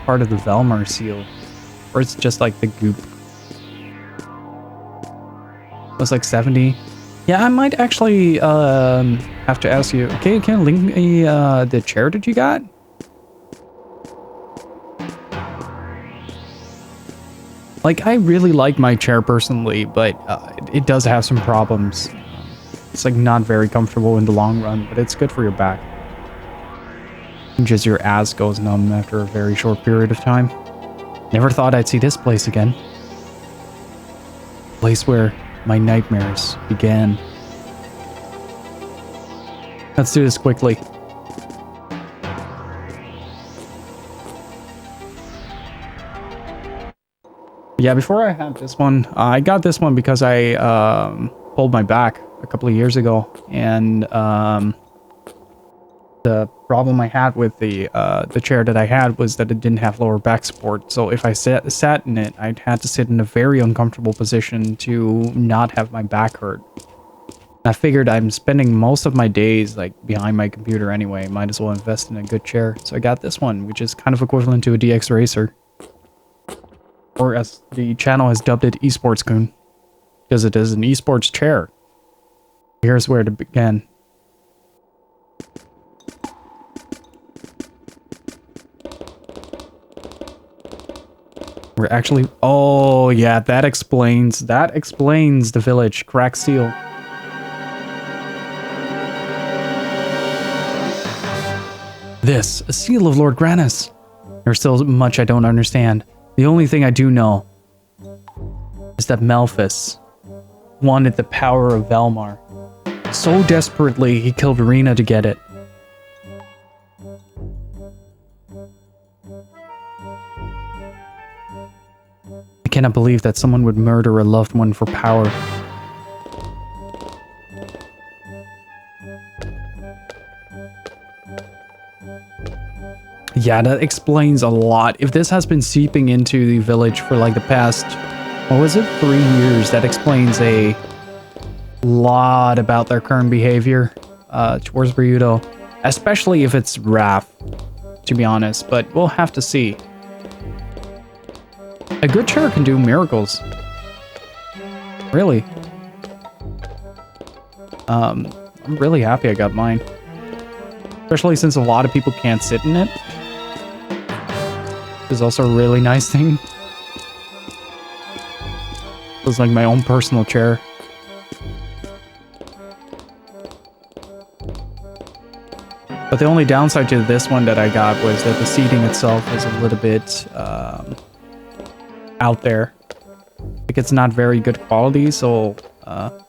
part of the Valmar seal. Or it's just like the goop. Looks like 70. Yeah, I might actually have to ask you, okay, can you link me the chair that you got? Like, I really like my chair personally, but it does have some problems. It's like not very comfortable in the long run, but it's good for your back. Just your ass goes numb after a very short period of time. Never thought I'd see this place again. Place where my nightmares began. Let's do this quickly. Yeah, before I had this one, I got this one because I pulled my back a couple of years ago, and the problem I had with the chair that I had was that it didn't have lower back support. So if I sat in it, I'd had to sit in a very uncomfortable position to not have my back hurt. I figured I'm spending most of my days like behind my computer anyway. Might as well invest in a good chair. So I got this one, which is kind of equivalent to a DX Racer. Or as the channel has dubbed it, Esports Goon. Because it is an esports chair. Here's where to begin. We're actually... Oh, yeah, that explains the village. Cracked steel. This, a seal of Lord Grannis. There's still much I don't understand. The only thing I do know is that Melphis wanted the power of Valmar. So desperately, he killed Rena to get it. I cannot believe that someone would murder a loved one for power. Yeah, that explains a lot. If this has been seeping into the village for like the past, what was it, 3 years, that explains a lot about their current behavior towards Ryudo. Especially if it's wrath, to be honest, but we'll have to see. A good chair can do miracles. Really. I'm really happy I got mine. Especially since a lot of people can't sit in it. It's also a really nice thing. It's like my own personal chair. But the only downside to this one that I got was that the seating itself is a little bit out there. Like it's not very good quality, so oh,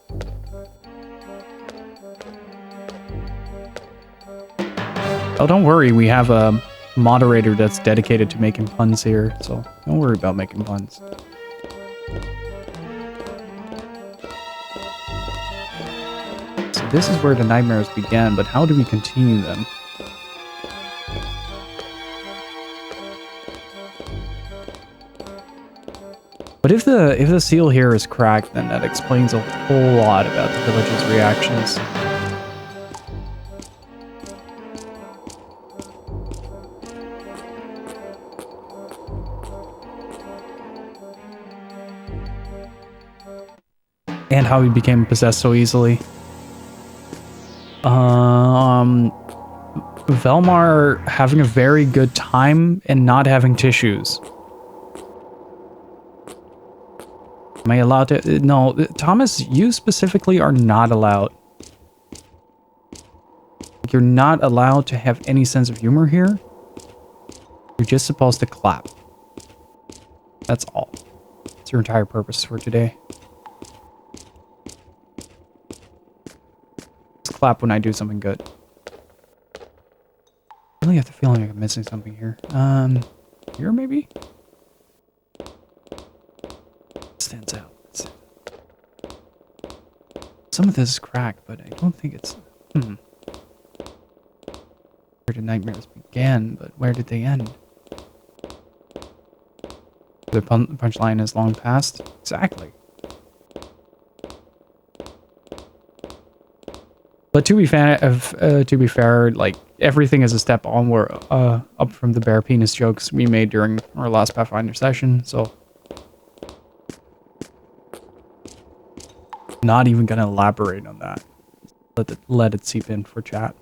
don't worry, we have a moderator that's dedicated to making puns here, so don't worry about making puns. So this is where the nightmares began, but how do we continue them? But if the seal here is cracked, then that explains a whole lot about the village's reactions. And how he became possessed so easily. Valmar having a very good time and not having tissues. Am I allowed to? No, Thomas, you specifically are not allowed. You're not allowed to have any sense of humor here. You're just supposed to clap. That's all. It's your entire purpose for today. Just clap when I do something good. I really have the feeling like I'm missing something here. Here maybe? Stands out. Some of this is cracked, but I don't think it's... Where did nightmares begin, but where did they end? The punchline is long past? Exactly. But to be fair, like, everything is a step onward, up from the bare penis jokes we made during our last Pathfinder session, so... Not even gonna elaborate on that. Let it seep in for chat.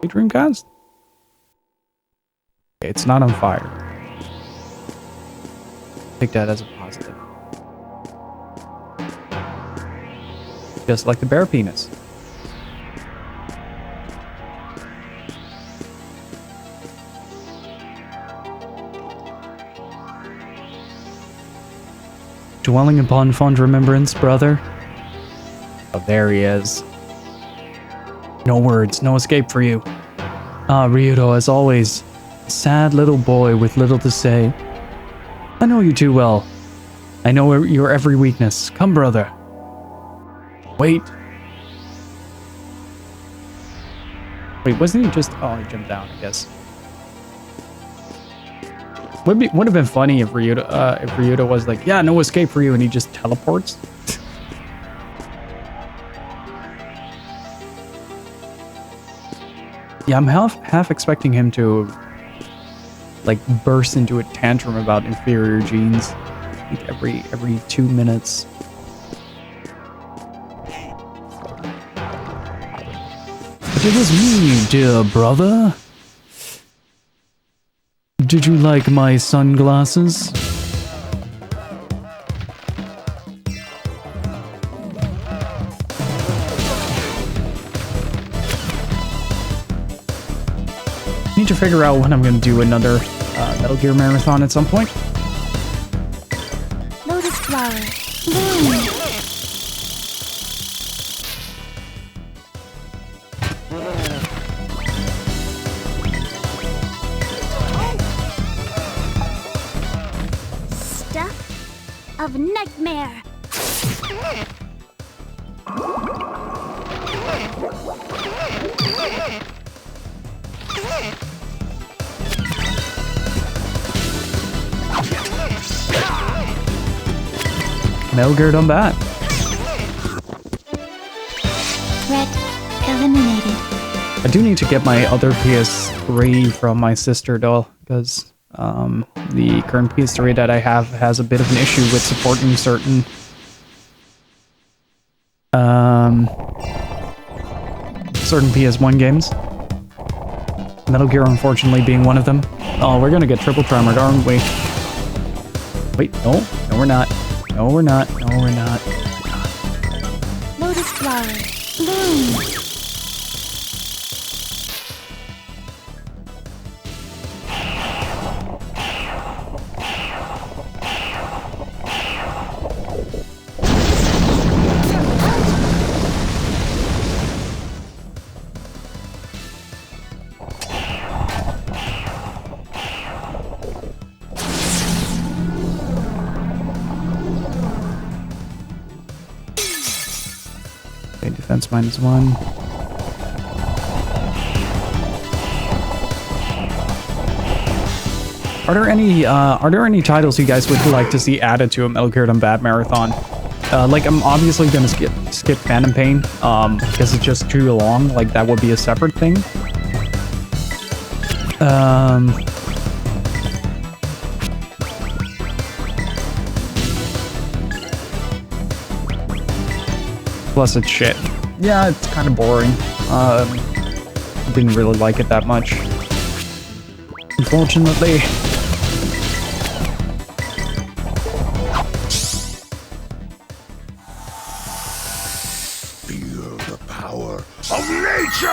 Hey, Dreamcast? Okay, it's not on fire. Take that as a positive. Just like the bare penis. Dwelling upon fond remembrance, brother. Oh, there he is. No words, no escape for you. Ah, Ryudo, as always. Sad little boy with little to say. I know you too well. I know your every weakness. Come, brother. Wait. Wait, wasn't he just... Oh, he jumped down, I guess. Would have been funny if Ryudo was like, yeah, no escape for you, and he just teleports. Yeah, I'm half expecting him to like burst into a tantrum about inferior genes, like every 2 minutes. But it was me, dear brother. Did you like my sunglasses? Need to figure out when I'm going to do another Metal Gear marathon at some point. Lotus flower. Bloom. of nightmare. Metal Gear done that. Threat eliminated. I do need to get my other PS3 from my sister though, because the current PS3 that I have has a bit of an issue with supporting certain certain PS1 games. Metal Gear unfortunately being one of them. Oh, we're gonna get triple tremor, aren't we? Wait, no, we're not. No, we're not. No, we're not. Lotus flower. Bloom. Defense -1. Are there any titles you guys would like to see added to a Metal Gear Bad marathon? Like I'm obviously gonna skip Phantom Pain because it's just too long. Like that would be a separate thing. Plus it's shit. Yeah, it's kind of boring. Didn't really like it that much. Unfortunately. Feel the power of nature!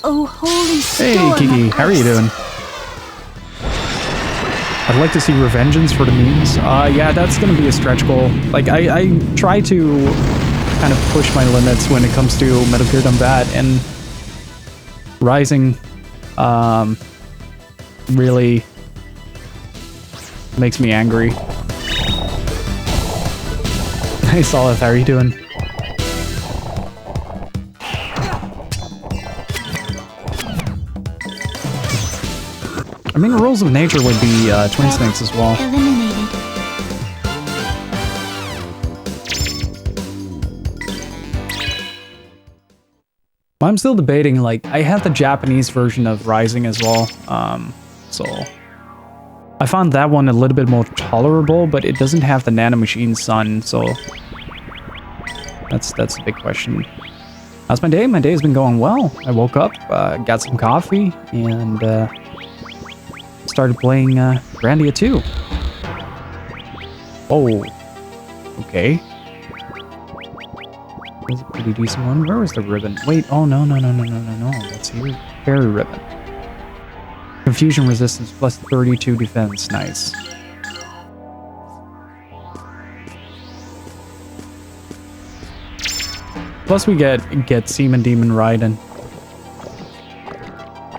Oh, holy Hey, storm Kiki, of how are you ice. doing? I'd like to see Revengeance for the memes. Yeah, that's gonna be a stretch goal. Like, I try to kind of push my limits when it comes to Metal Gear Bad, and Rising, really makes me angry. Hey, Solid, how are you doing? I mean, Rules of Nature would be Twin Snakes as well. Eliminated. Well, I'm still debating, like, I had the Japanese version of Rising as well, so I found that one a little bit more tolerable, but it doesn't have the Nanomachine Sun, so that's the big question. How's my day? My day's been going well. I woke up, got some coffee, and started playing Grandia 2. Oh, okay. That's a pretty decent one. Where was the ribbon? Wait, oh no. That's here. Fairy ribbon. Confusion resistance plus 32 defense. Nice. Plus we get Seaman Demon Raiden.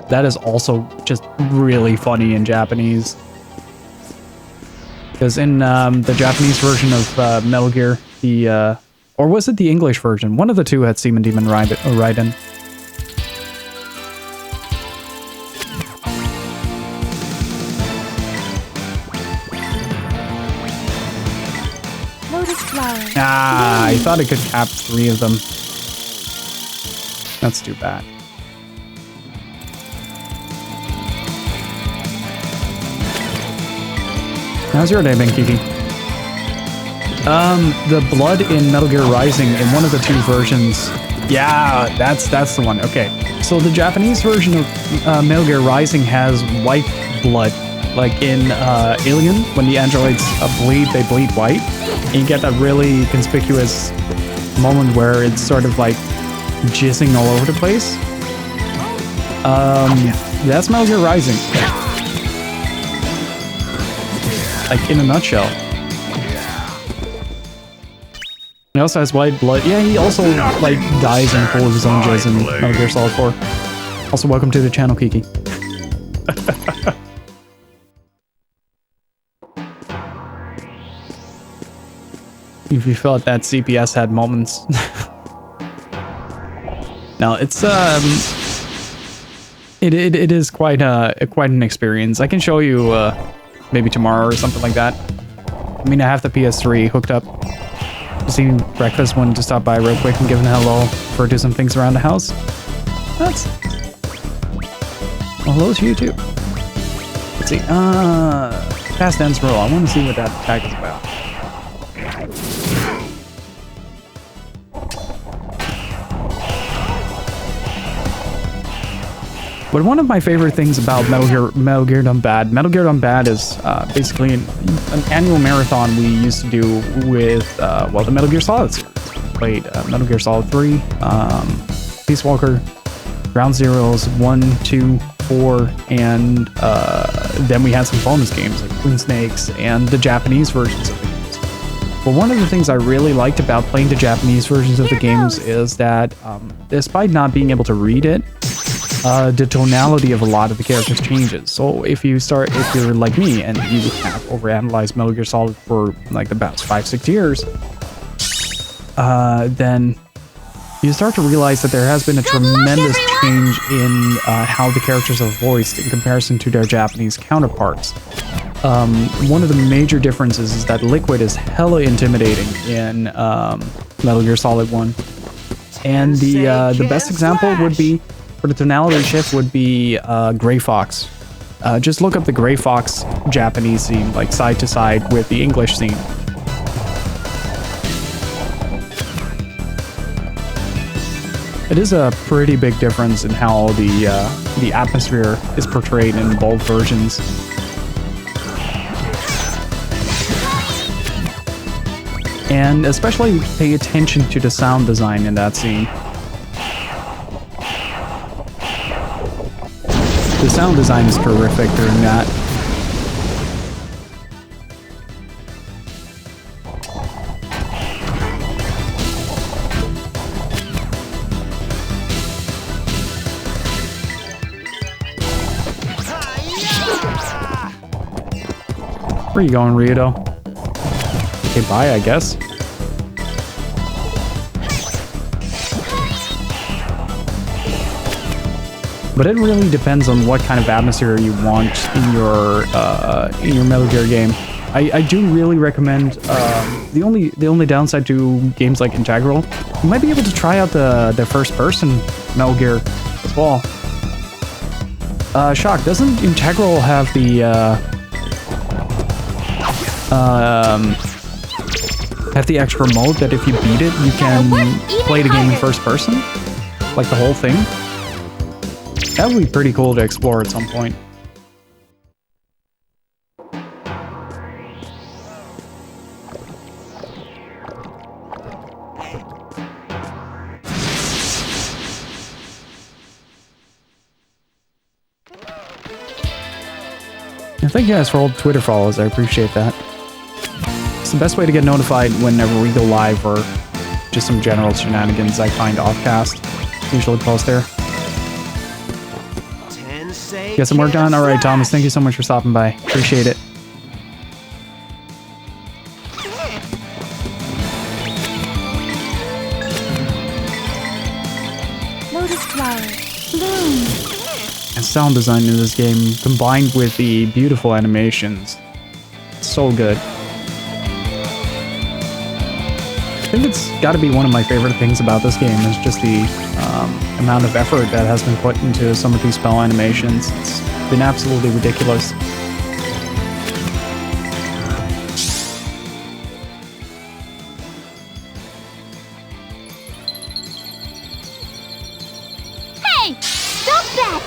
That is also just really funny in Japanese. Because in the Japanese version of Metal Gear, the or was it the English version? One of the two had Seaman Demon Raiden. Lotus flower. Ah, I thought I could cap 3 of them. That's too bad. How's your day been, Kiki? The blood in Metal Gear Rising in one of the 2 versions. Yeah, that's the one. Okay. So the Japanese version of Metal Gear Rising has white blood. Like in Alien, when the androids bleed, they bleed white. And you get that really conspicuous moment where it's sort of like jizzing all over the place. That's Metal Gear Rising. Like in a nutshell. He also has white blood. Yeah, he also like dies and full of his own jizz in Metal Gear Solid 4. Also, welcome to the channel, Kiki. If you felt that CPS had moments. No, it's it is quite an experience. I can show you maybe tomorrow or something like that. I mean, I have the PS3 hooked up. Just eating breakfast, wanted to stop by real quick and give a hello for do some things around the house. That's well, hello to you too. Let's see. Fast dance roll. I want to see what that attack is about. But one of my favorite things about Metal Gear Done Bad is basically an annual marathon we used to do with, well, the Metal Gear Solid series. Played Metal Gear Solid 3, Peace Walker, Ground Zeroes 1, 2, 4, and then we had some bonus games like Twin Snakes and the Japanese versions of the games. But one of the things I really liked about playing the Japanese versions of the games is that, despite not being able to read it, the tonality of a lot of the characters changes. So if you're like me and you have overanalyzed Metal Gear Solid for like the past 5-6 years, then you start to realize that there has been a tremendous change in how the characters are voiced in comparison to their Japanese counterparts. One of the major differences is that Liquid is hella intimidating in Metal Gear Solid 1. And the best example would be, for the tonality shift, would be Gray Fox. Just look up the Gray Fox Japanese scene, like side to side with the English scene. It is a pretty big difference in how the atmosphere is portrayed in both versions. And especially pay attention to the sound design in that scene. The sound design is terrific during that. Where are you going, Ryudo? Okay, bye, I guess. But it really depends on what kind of atmosphere you want in your Metal Gear game. I do really recommend the only downside to games like Integral, you might be able to try out the first person Metal Gear as well. Shock, doesn't Integral have the extra mode that if you beat it, you can play the game in first person? Like the whole thing? That would be pretty cool to explore at some point. And thank you guys for all the Twitter follows, I appreciate that. It's the best way to get notified whenever we go live or just some general shenanigans I find offcast. Usually post there. Get some work done? Alright, Thomas, thank you so much for stopping by. Appreciate it. Lotus flower, bloom. And sound design in this game, combined with the beautiful animations, so good. I think it's got to be one of my favorite things about this game is just the amount of effort that has been put into some of these spell animations. It's been absolutely ridiculous. Hey! Stop that!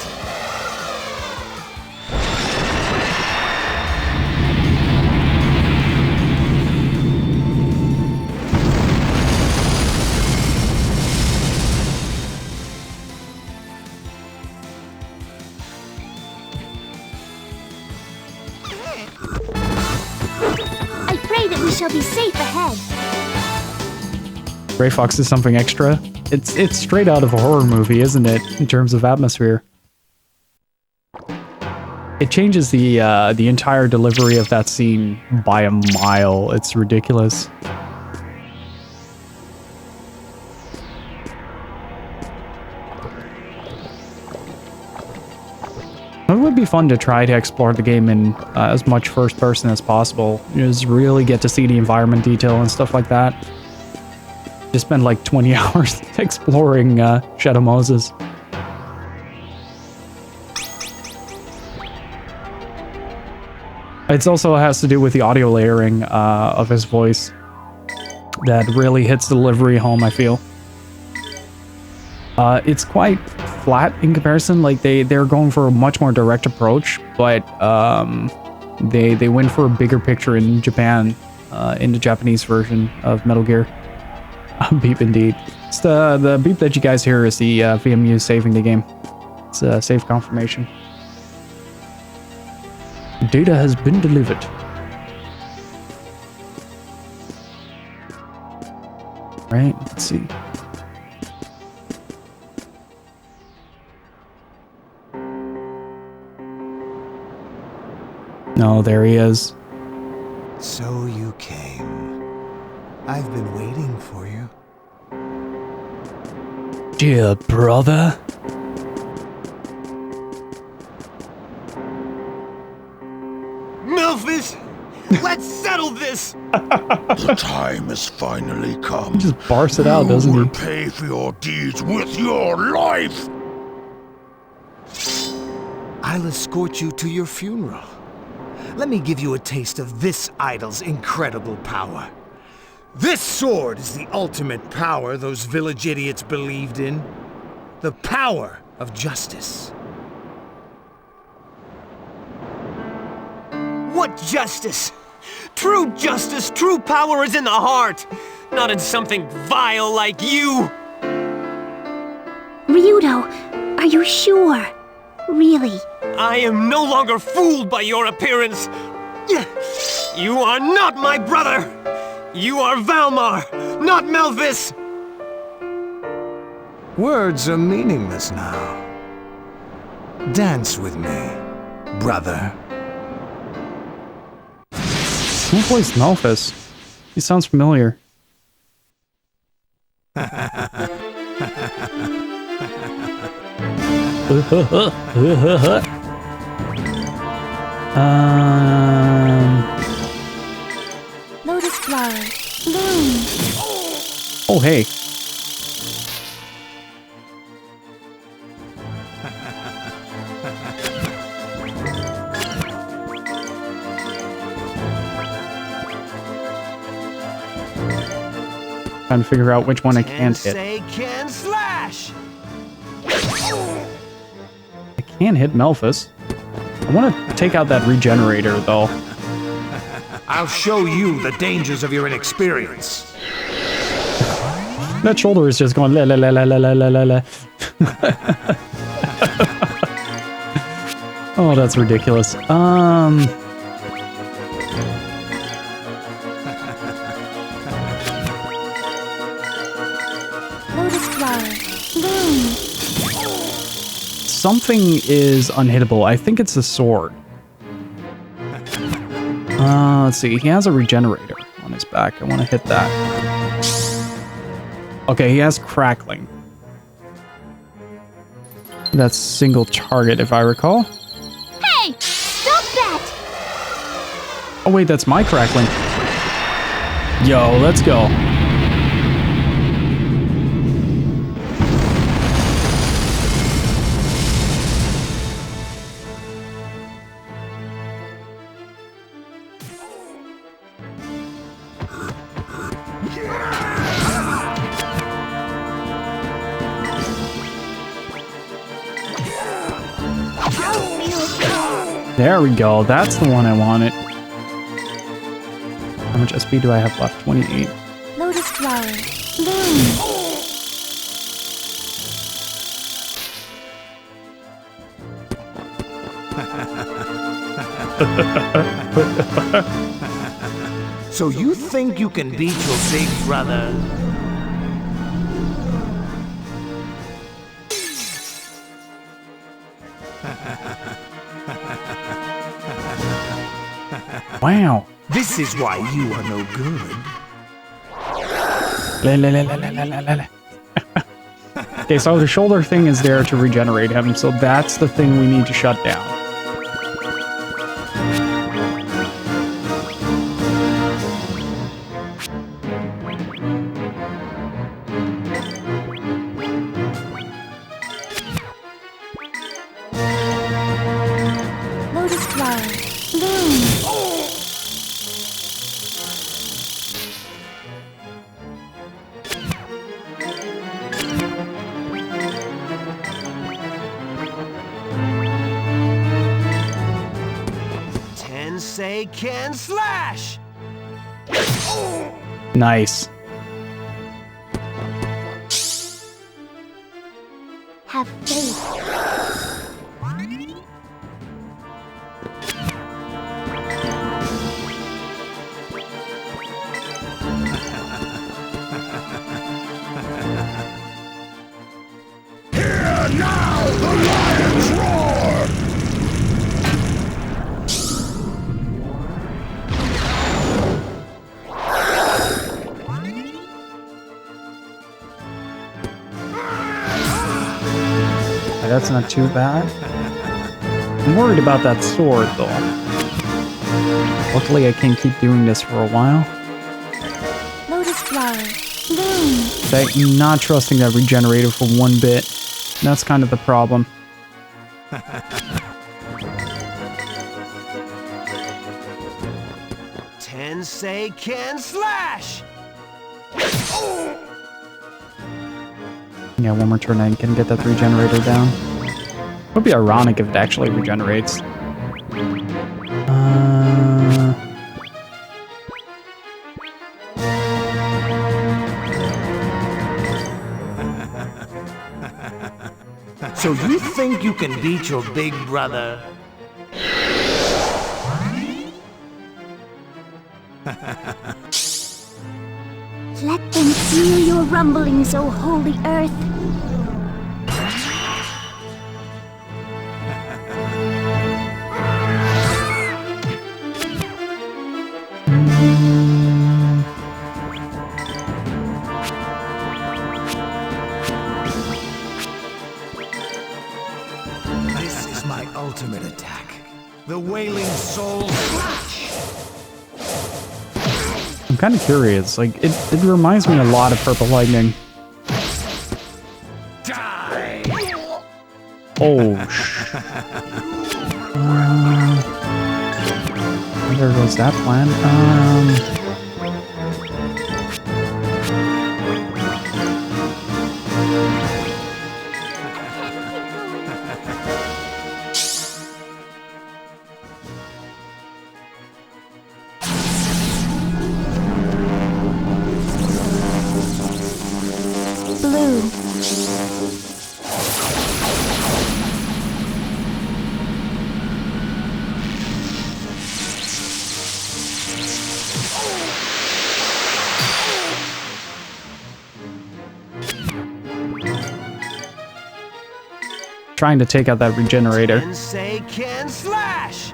I pray that we shall be safe ahead. Gray Fox is something extra. It's straight out of a horror movie, isn't it? In terms of atmosphere. It changes the entire delivery of that scene by a mile. It's ridiculous. It would be fun to try to explore the game in as much first person as possible. Just really get to see the environment detail and stuff like that. Just spend like 20 hours exploring Shadow Moses. It also has to do with the audio layering of his voice that really hits the delivery home, I feel. It's quite flat in comparison. Like they're going for a much more direct approach, but they went for a bigger picture in Japan in the Japanese version of Metal Gear. Beep indeed. It's the beep that you guys hear is the VMU saving the game. It's a save confirmation. Data has been delivered. Right, let's see. No, there he is. So you came. I've been waiting for you. Dear brother. Memphis! Let's settle this! The time has finally come. He just barks it out, doesn't You will he? pay for your deeds with your life! I'll escort you to your funeral. Let me give you a taste of this idol's incredible power. This sword is the ultimate power those village idiots believed in. The power of justice. What justice? True justice, true power is in the heart, not in something vile like you. Ryudo, are you sure? Really? I am no longer fooled by your appearance. You are not my brother. You are Valmar, not Melvis. Words are meaningless now. Dance with me, brother. Who voiced Melphis? He sounds familiar. Lotus flower, bloom. Oh, hey. Trying to figure out which one I can't hit. Can slash. I can hit Melphis. I want to take out that regenerator, though. I'll show you the dangers of your inexperience. That shoulder is just going la la la la la la la la la. Oh, that's ridiculous. Lotus flower, bloom. Something is unhittable. I think it's a sword. Let's see. He has a regenerator on his back. I want to hit that. Okay, he has crackling. That's single target, if I recall. Hey! Stop that! Oh, wait, that's my crackling. Yo, let's go. There we go. That's the one I wanted. How much SP do I have left? 28. Lotus flower, bloom. So you think you can beat your big brother? Wow. This is why you are no good. Okay, so the shoulder thing is there to regenerate him, so that's the thing we need to shut down. Lotus flower, bloom. Tensei can slash! Nice. Have faith. Hear now the lion's roar! That's not too bad. I'm worried about that sword, though. Luckily, I can keep doing this for a while. Lotus flower, bloom. I'm not trusting that regenerator for one bit. That's kind of the problem. Tensei can slash! Yeah, one more turn I can get that regenerator down. It would be ironic if it actually regenerates. So you think you can beat your big brother? Let them feel your rumblings, O holy earth. This is my ultimate attack. The Wailing Soul Slash! I'm kind of curious. Like, it reminds me a lot of Purple Lightning. Die! Oh, there goes that plan. Blue. Trying to take out that regenerator. Tensei can slash!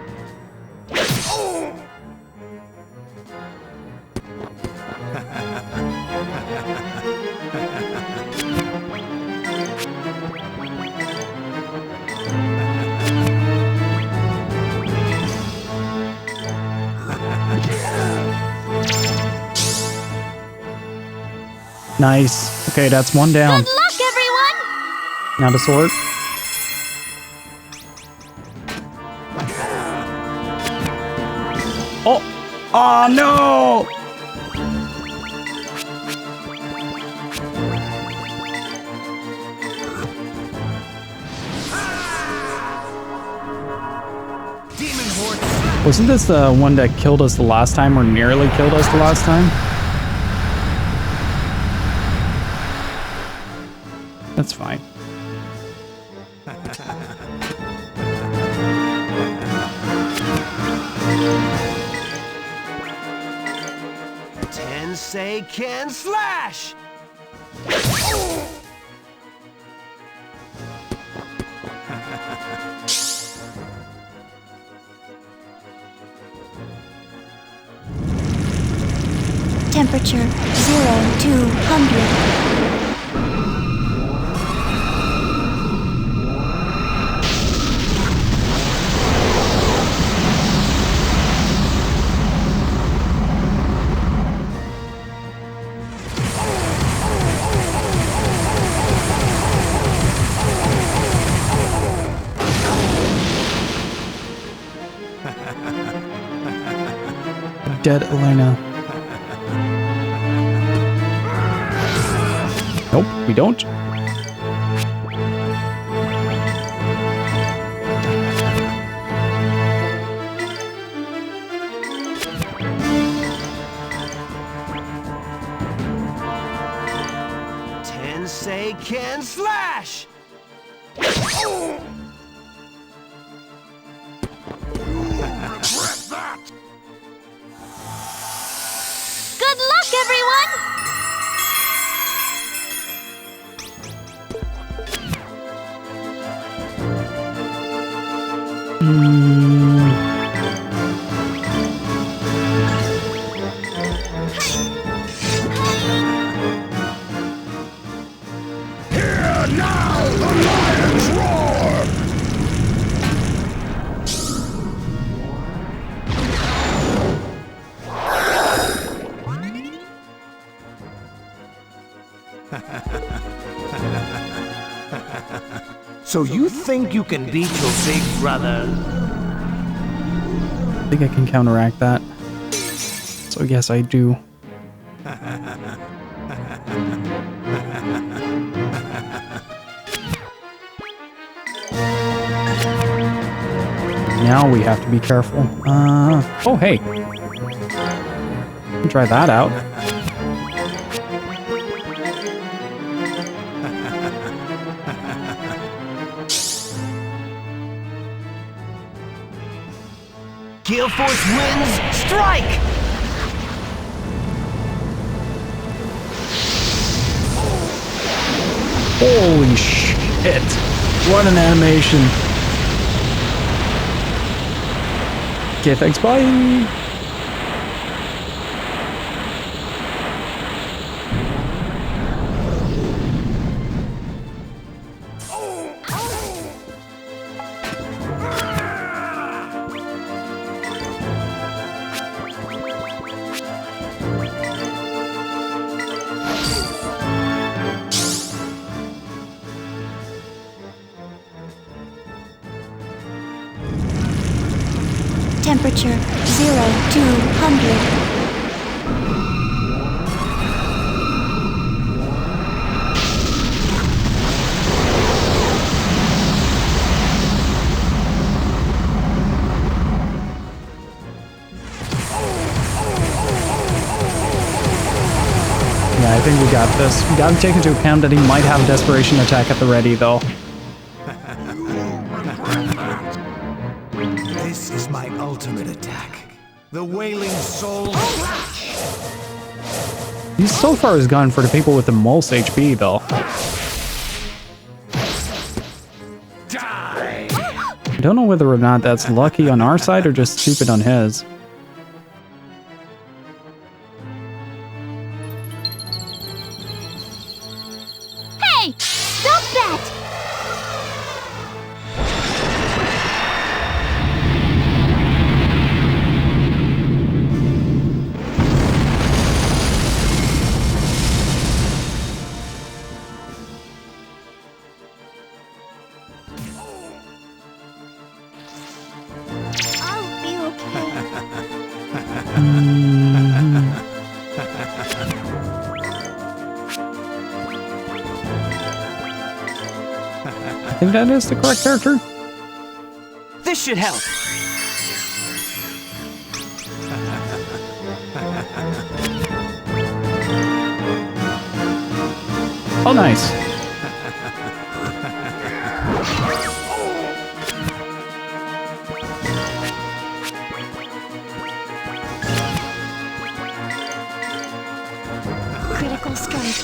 Nice. Okay, that's one down. Good luck, everyone! Now the sword. Oh! Oh no! Demon Horde! Wasn't this the one that killed us the last time, or nearly killed us the last time? That's fine. Tensei can slash! Temperature 0 to 100. Dead Elena. Nope, we don't. Tensei can slash! Good luck, everyone! Hear now the lion's roar! So you think you can beat your big brother? I think I can counteract that. So yes, I do. Now we have to be careful. Oh hey. Try that out. Gale Force wins! Strike! Holy shit. What an animation. Okay, thanks, bye. Temperature 0 to 100. Yeah, I think we got this. We gotta take into account that he might have a desperation attack at the ready, though. This is my ultimate attack. The Wailing Soul. He so far has gone for the people with the most HP, though. Die! I don't know whether or not that's lucky on our side or just stupid on his. Hey! Stop that! I'll be I think that is the correct character. This should help. Oh, nice. Critical strike.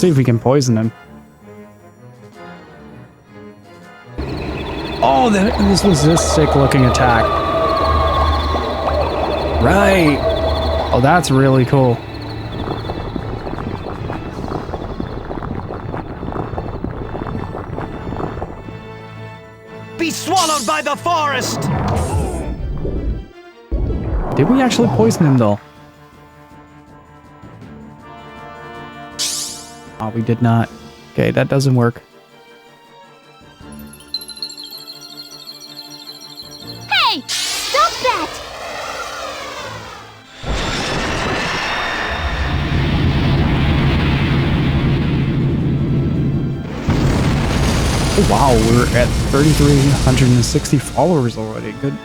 see if we can poison him. Oh, this was this sick-looking attack. Right. Oh, that's really cool. Be swallowed by the forest! Did we actually poison him, though? Oh, we did not. Okay, that doesn't work. Hey! Stop that! Oh, wow, we're at 3,360 followers already. Good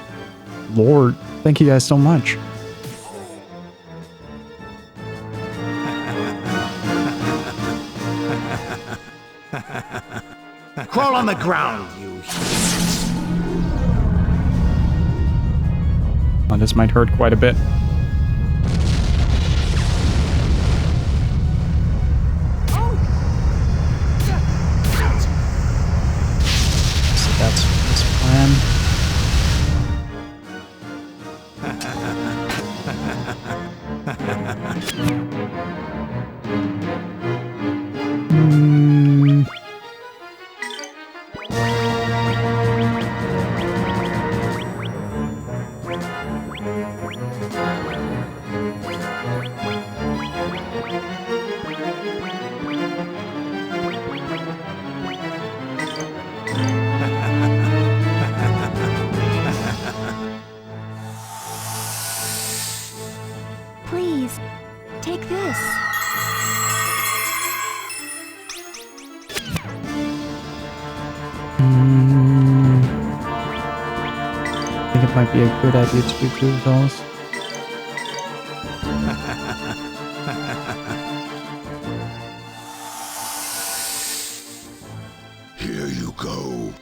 lord. Thank you guys so much. Crawl on the ground, you. Oh, this might hurt quite a bit. So that's his plan. Please, take this. I think it might be a good idea to do two of those. Here you go.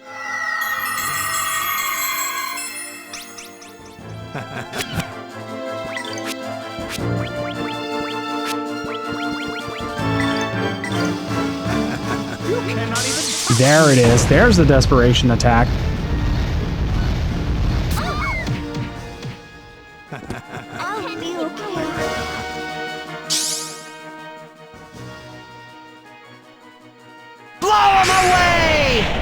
There it is. There's the desperation attack. I'll be okay. Blow him away!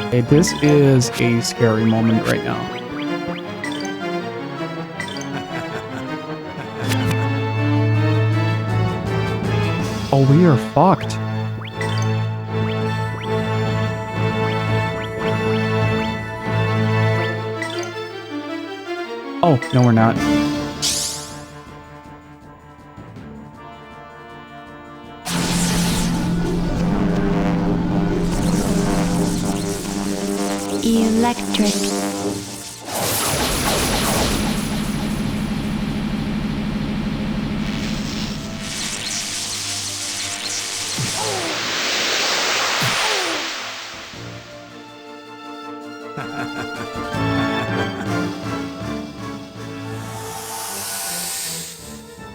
Okay, this is a scary moment right now. Oh, we are fucked. Oh, no, we're not. Electric.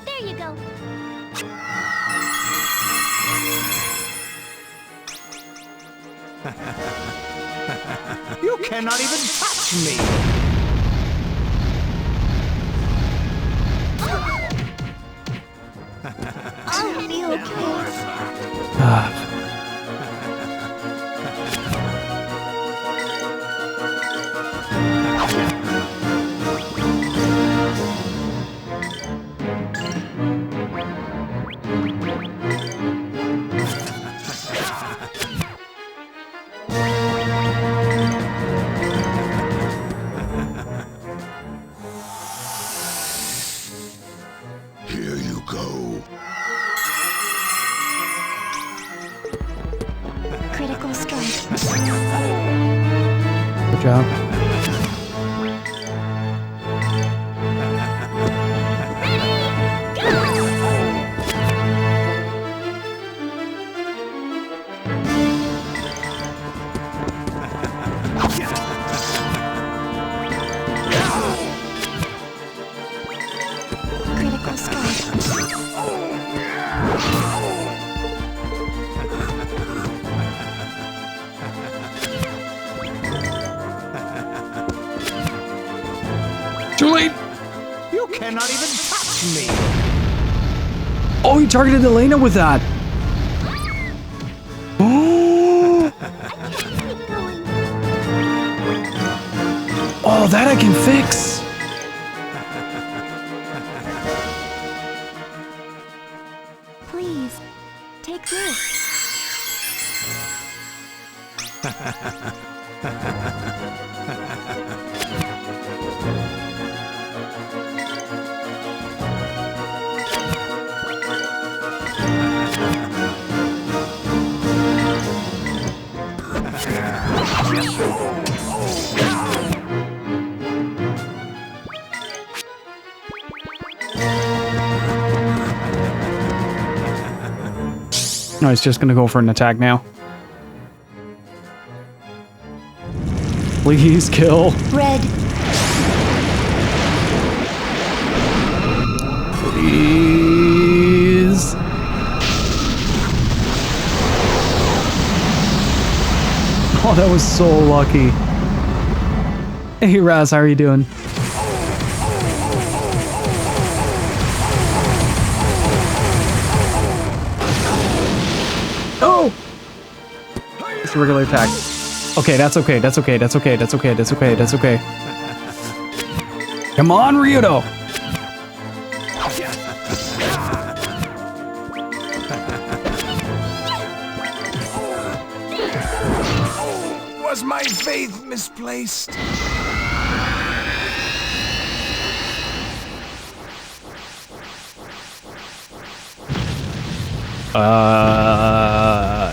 There you go. You cannot even touch me! I'll be okay. Ah. Here you go. Critical strike. Good job. Critical strike. Too late. You cannot even touch me! Oh, he targeted Elena with that. Oh. Oh, that I can fix. Please, take this. No, he's just gonna go for an attack now. Please kill. Red. Please. Oh, that was so lucky. Hey, Raz, how are you doing? Oh! It's a regular attack. Okay, that's okay, that's okay, that's okay, that's okay, that's okay, that's okay. Come on, Ryudo! Was my faith misplaced?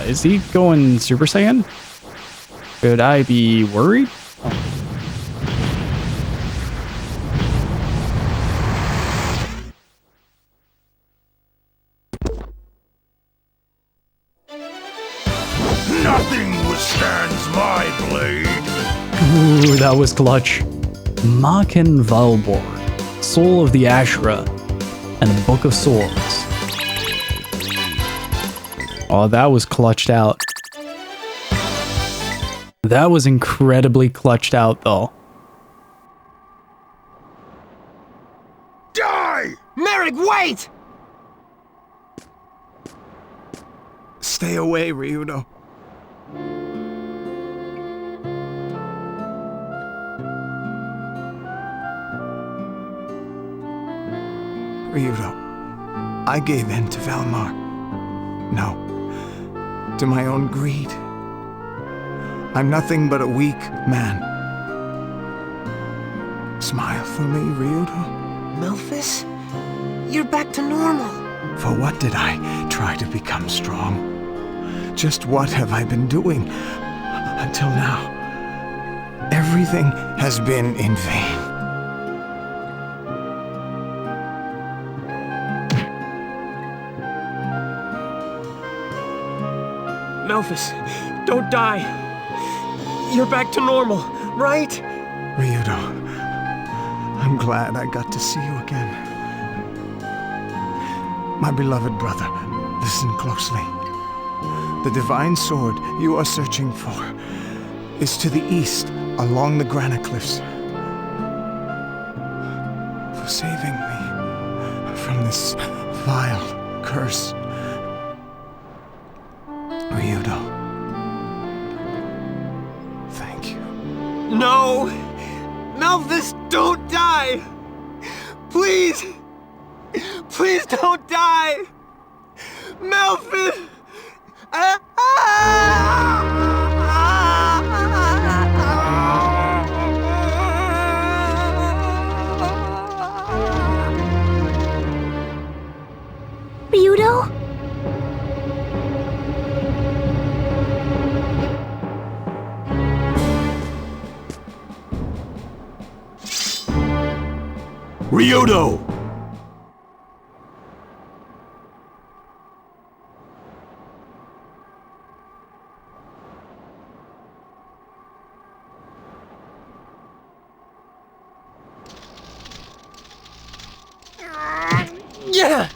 Is he going Super Saiyan? Should I be worried? Nothing withstands my blade. Ooh, that was clutch. Maken Valmar, Soul of the Ashra, and the Book of Swords. Oh, that was clutched out. That was incredibly clutched out, though. Die! Merrick, wait! Stay away, Ryudo. Ryudo, I gave in to Valmar. No, to my own greed. I'm nothing but a weak man. Smile for me, Ryudo. Melphis? You're back to normal. For what did I try to become strong? Just what have I been doing until now? Everything has been in vain. Melphis, don't die. You're back to normal, right? Ryudo, I'm glad I got to see you again. My beloved brother, listen closely. The divine sword you are searching for is to the east along the granite cliffs. For saving me from this vile curse. Ryudo. Thank you. No! Melphis, don't die! Please! Please don't die! Melphis! Ryudo? Ryudo! Yeah!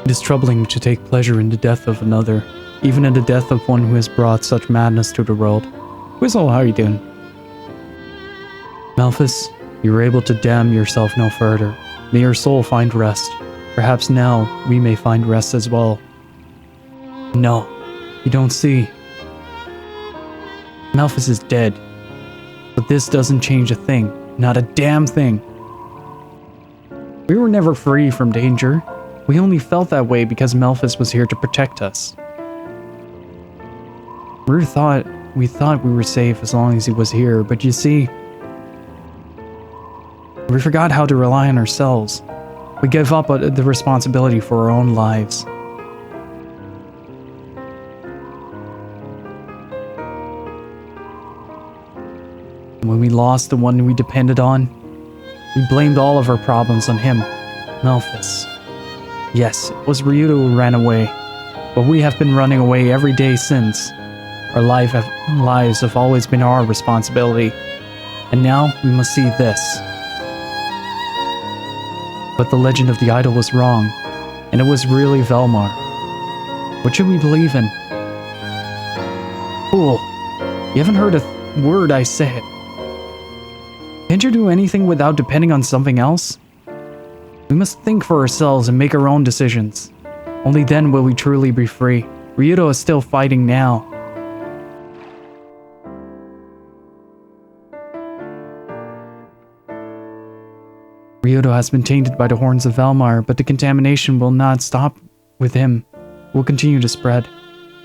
It is troubling to take pleasure in the death of another, even in the death of one who has brought such madness to the world. Whistle, how are you doing? Malphus, you were able to damn yourself no further. May your soul find rest. Perhaps now we may find rest as well. No, you don't see. Malphus is dead. But this doesn't change a thing. Not a damn thing. We were never free from danger. We only felt that way because Malphus was here to protect us. We thought we were safe as long as he was here, but you see, we forgot how to rely on ourselves. We gave up the responsibility for our own lives. When we lost the one we depended on, we blamed all of our problems on him, Malphus. Yes, it was Ryudo who ran away, but we have been running away every day since. Our lives have always been our responsibility, and now we must see this. But the legend of the idol was wrong, and it was really Valmar. What should we believe in? Fool, you haven't heard a word I said. Can't you do anything without depending on something else? We must think for ourselves and make our own decisions. Only then will we truly be free. Ryudo is still fighting now. Ryudo has been tainted by the horns of Valmar, but the contamination will not stop with him. It will continue to spread.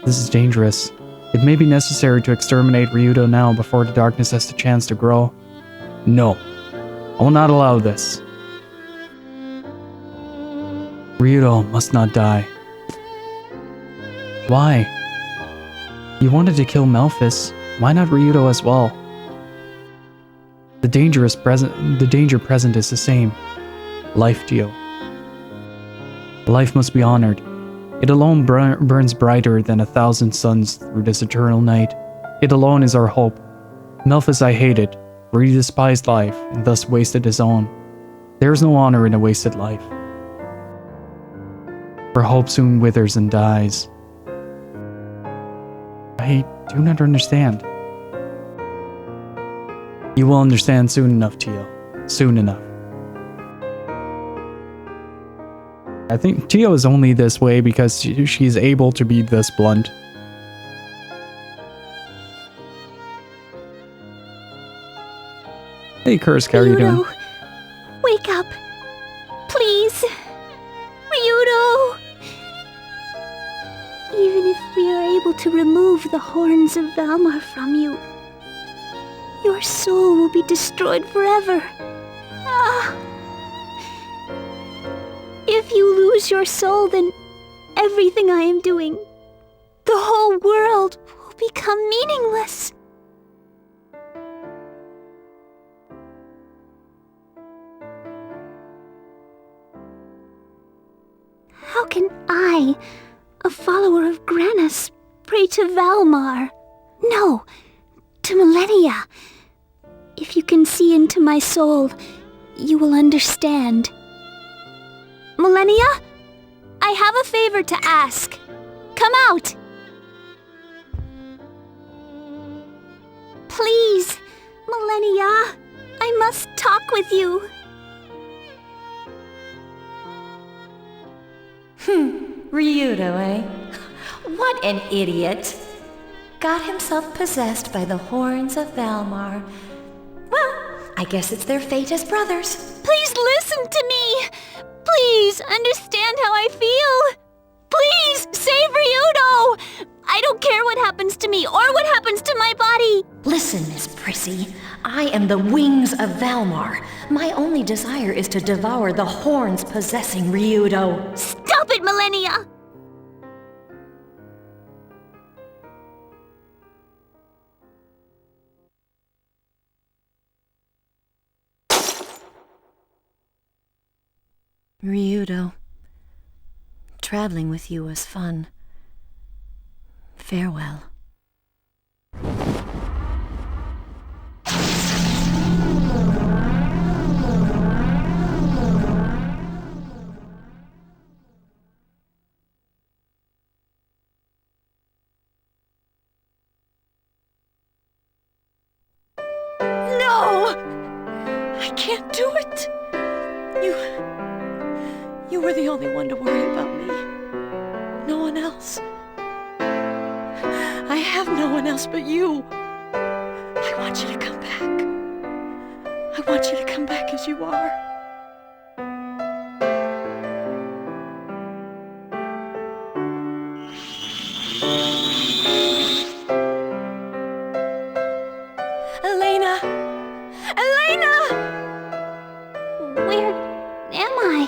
This is dangerous. It may be necessary to exterminate Ryudo now before the darkness has the chance to grow. No, I will not allow this. Ryudo must not die. Why? You wanted to kill Malphus. Why not Ryudo as well? The danger present is the same. Life, Geo. Life must be honored. It alone burns brighter than 1,000 suns through this eternal night. It alone is our hope. Malphus I hated, for he despised life and thus wasted his own. There is no honor in a wasted life. For hope soon withers and dies. I do not understand. You will understand soon enough, Tio. Soon enough. I think Tio is only this way because she's able to be this blunt. Hey, Kursk, how are you doing? Ryudo, wake up. Please. Ryudo! Even if we are able to remove the horns of Valmar from you, your soul will be destroyed forever. Ah! If you lose your soul, then everything I am doing, the whole world, will become meaningless. How can I, a follower of Granis, pray to Valmar? No, to Millennia. If you can see into my soul, you will understand. Millennia? I have a favor to ask. Come out! Please, Millennia, I must talk with you. Ryudo, eh? What an idiot. Got himself possessed by the horns of Valmar. Well, I guess it's their fate as brothers. Please listen to me! Please, understand how I feel. Please, save Ryudo! I don't care what happens to me or what happens to my body. Listen, Miss Prissy. I am the wings of Valmar. My only desire is to devour the horns possessing Ryudo. Stop it, Millennia! Ryudo, traveling with you was fun. Farewell. No! I can't do it! You were the only one to worry about me. No one else. I have no one else but you. I want you to come back. I want you to come back as you are. Elena! Elena! Where am I?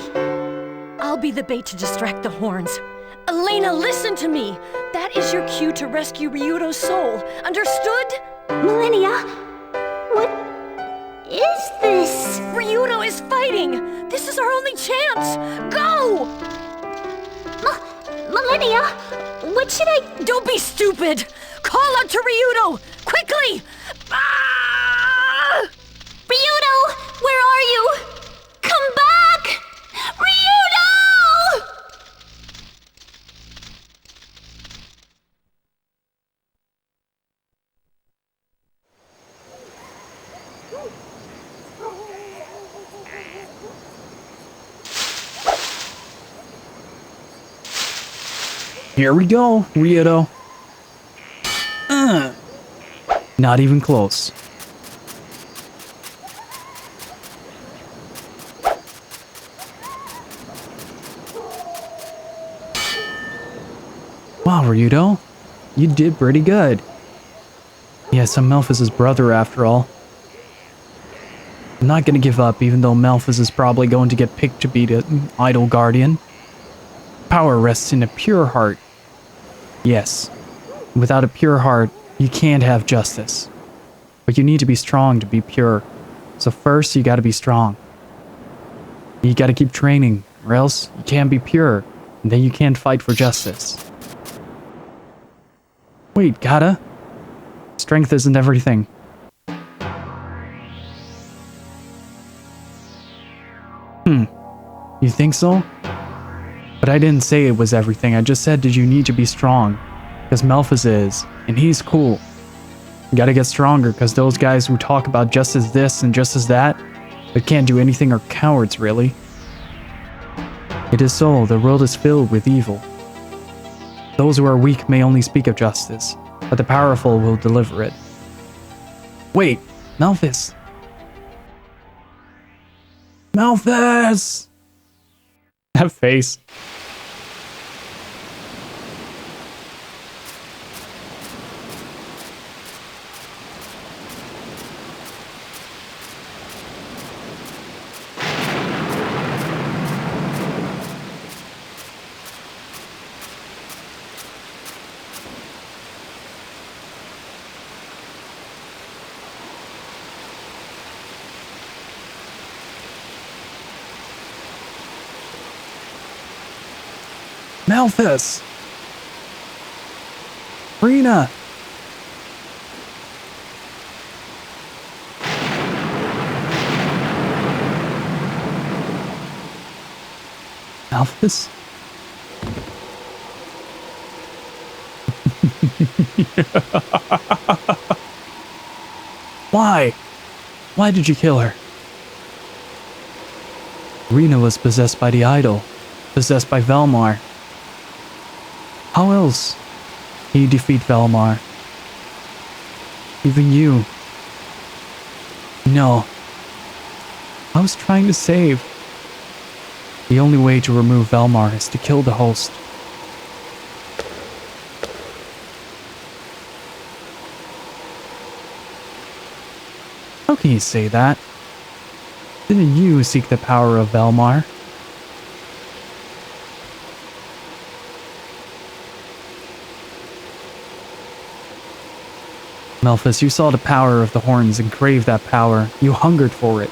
I'll be the bait to distract the horns. Elena, listen to me! That is your cue to rescue Ryudo's soul. Understood? Millennia, what is this? Ryudo is fighting! This is our only chance! Go! Millennia, what should I... Don't be stupid! Call out to Ryudo! Quickly! Ah! Ryudo, where are you? Come back! Ryudo! Here we go, Ryudo. Not even close. Wow, Ryudo, you did pretty good. Yes, I'm Malphas' brother after all. I'm not gonna give up, even though Malphas is probably going to get picked to be the idol guardian. Power rests in a pure heart. Yes, without a pure heart, you can't have justice. But you need to be strong to be pure. So first, you gotta be strong. You gotta keep training, or else you can't be pure, and then you can't fight for justice. Wait, gotta? Strength isn't everything. You think so? But I didn't say it was everything, I just said did you need to be strong? Because Malphas is, and he's cool. You gotta get stronger, because those guys who talk about just as this and just as that, but can't do anything are cowards, really. It is so, the world is filled with evil. Those who are weak may only speak of justice, but the powerful will deliver it. Wait, Malphas! Malphas! That face. Malphas! Rena! Malphas? Why? Why did you kill her? Rena was possessed by the idol, possessed by Valmar. How else can you defeat Valmar? Even you. No. I was trying to save. The only way to remove Valmar is to kill the host. How can you say that? Didn't you seek the power of Valmar? Melphis, you saw the power of the horns and craved that power. You hungered for it.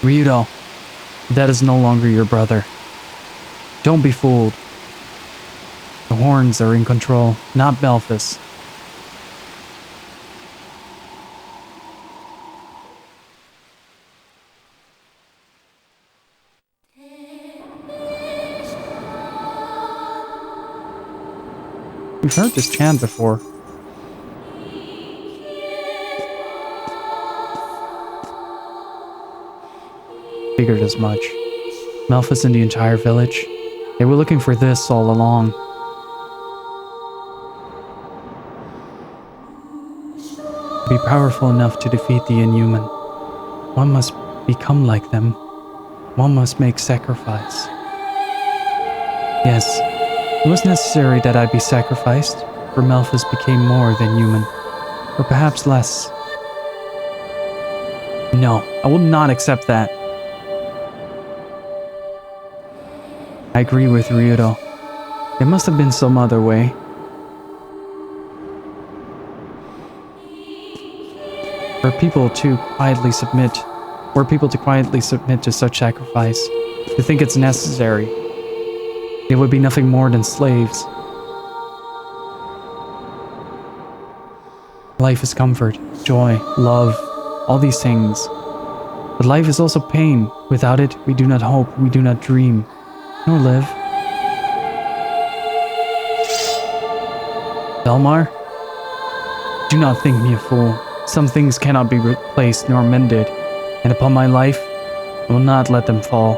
Ryudo, that is no longer your brother. Don't be fooled. The horns are in control, not Melphis. We've heard this chant before. Figured as much. Melphis and the entire village, they were looking for this all along. To be powerful enough to defeat the inhuman, one must become like them. One must make sacrifice. Yes. It was necessary that I be sacrificed, for Melphis became more than human, or perhaps less. No, I will not accept that. I agree with Ryudo. There must have been some other way. For people to quietly submit to such sacrifice, to think it's necessary. They would be nothing more than slaves. Life is comfort, joy, love, all these things. But life is also pain. Without it, we do not hope, we do not dream, nor live. Valmar, do not think me a fool. Some things cannot be replaced nor mended, and upon my life, I will not let them fall.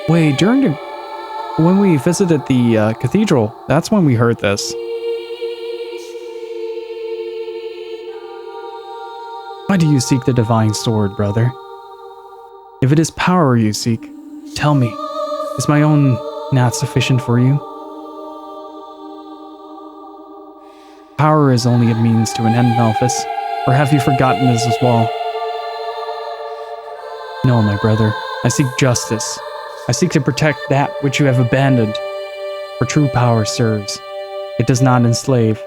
Wait, when we visited the cathedral, that's when we heard this. Why do you seek the divine sword, brother? If it is power you seek, tell me, is my own not sufficient for you? Power is only a means to an end, Melphis, or have you forgotten this as well? No, my brother, I seek justice. I seek to protect that which you have abandoned, for true power serves. It does not enslave.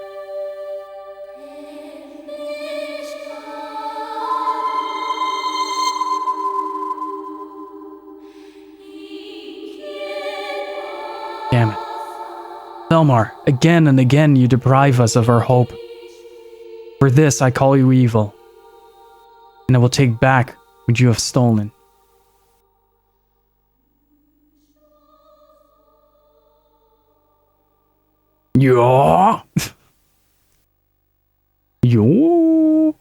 Damn it. Valmar, again and again you deprive us of our hope. For this I call you evil, and I will take back what you have stolen. Yeah. Yo.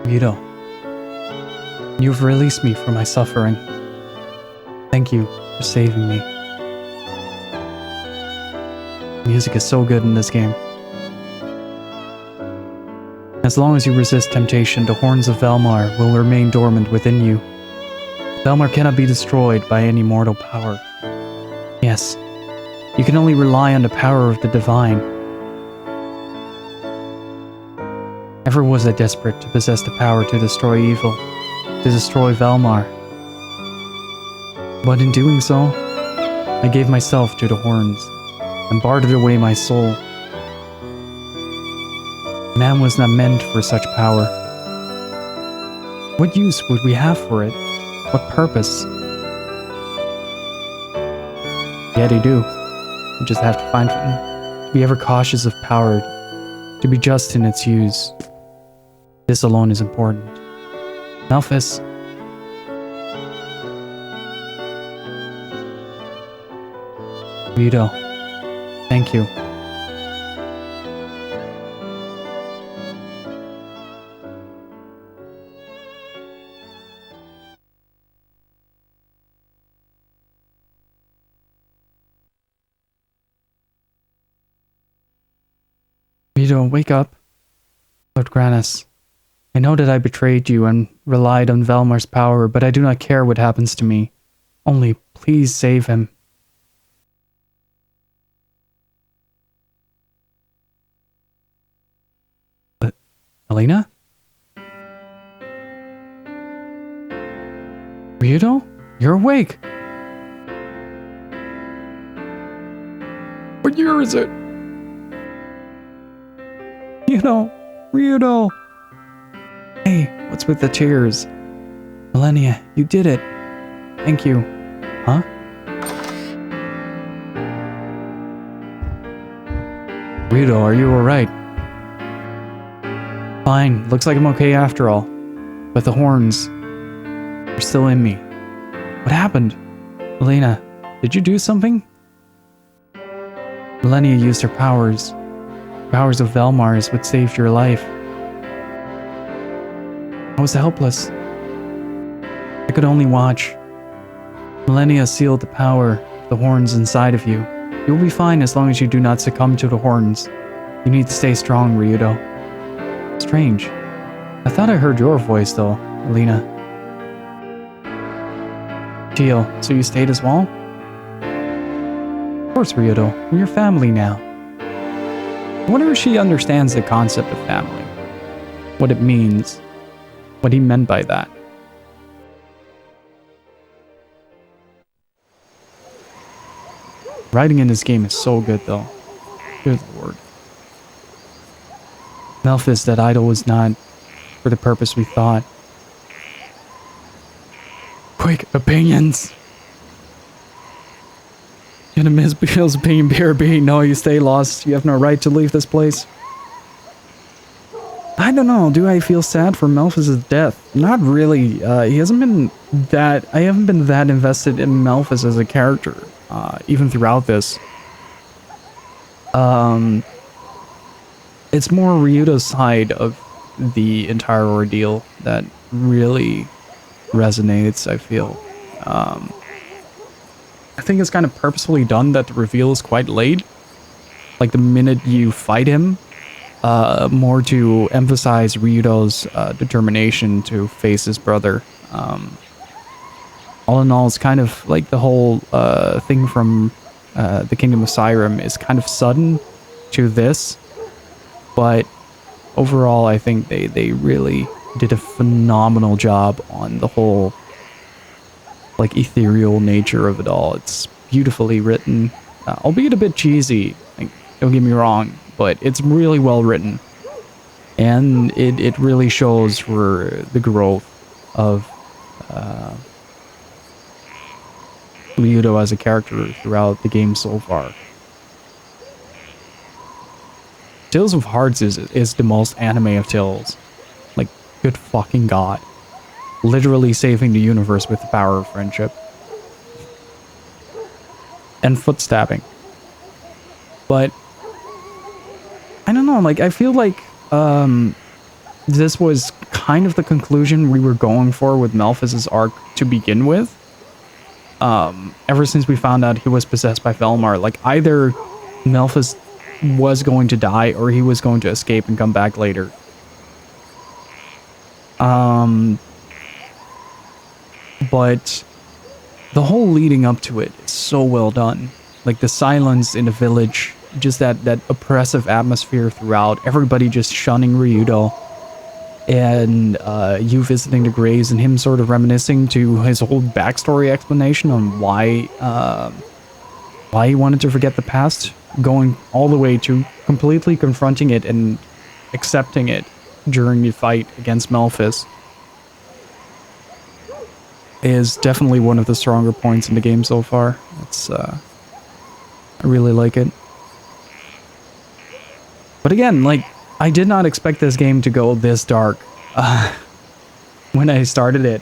Ryudo, you've released me from my suffering. Thank you for saving me. Music is so good in this game. As long as you resist temptation, the horns of Valmar will remain dormant within you. Valmar cannot be destroyed by any mortal power. Yes, you can only rely on the power of the divine. Ever was I desperate to possess the power to destroy evil, to destroy Valmar. But in doing so, I gave myself to the horns, and bartered away my soul. Man was not meant for such power. What use would we have for it? What purpose? Yeah, they do. You just have to find to be ever cautious of power, to be just in its use. This alone is important. Malphas. Ryudo. Thank you. Ryudo, wake up. Lord Granis. I know that I betrayed you and relied on Valmar's power, but I do not care what happens to me. Only please save him. But, Elena? Ryudo? You're awake! What year is it? Ryudo! Hey, what's with the tears? Millennia, you did it. Thank you. Huh? Ryudo, are you alright? Fine, looks like I'm okay after all. But the horns are still in me. What happened? Elena, did you do something? Millennia used her powers. Powers of Valmar is what saved your life. I was helpless. I could only watch. Millennia sealed the power, the horns inside of you. You'll be fine as long as you do not succumb to the horns. You need to stay strong, Ryudo. Strange. I thought I heard your voice though, Elena. Teal, so you stayed as well? Of course, Ryudo. We're your family now. I wonder if she understands the concept of family. What it means. What he meant by that. Writing in this game is so good though. Good lord. Malphas, that idol was not for the purpose we thought. Quick, opinions! Gonna miss Bill's opinion, BRB. No, you stay lost. You have no right to leave this place. I don't know. Do I feel sad for Malphas' death? Not really. He hasn't been that... I haven't been that invested in Malphas as a character. Even throughout this. It's more Ryudo's side of the entire ordeal that really resonates, I feel. I think it's kind of purposefully done that the reveal is quite late. Like the minute you fight him, more to emphasize Ryudo's determination to face his brother. All in all, it's kind of like the whole thing from the Kingdom of Siren is kind of sudden to this. But overall, I think they really did a phenomenal job on the whole like ethereal nature of it all. It's beautifully written, albeit a bit cheesy, like, don't get me wrong, but it's really well written. And it really shows for the growth of Ryudo as a character throughout the game so far. Tales of Hearts is the most anime of tales. Like, good fucking god. Literally saving the universe with the power of friendship. And foot stabbing. But I don't know, like I feel like this was kind of the conclusion we were going for with Malphas' arc to begin with. Ever since we found out he was possessed by Valmar, like either Malphas was going to die or he was going to escape and come back later. But the whole leading up to it is so well done. Like the silence in the village, just that oppressive atmosphere throughout, everybody just shunning Ryudo, and you visiting the graves and him sort of reminiscing to his whole backstory explanation on why he wanted to forget the past, going all the way to completely confronting it and accepting it during the fight against Malphas, is definitely one of the stronger points in the game so far. It's I really like it. But again, like, I did not expect this game to go this dark when I started it.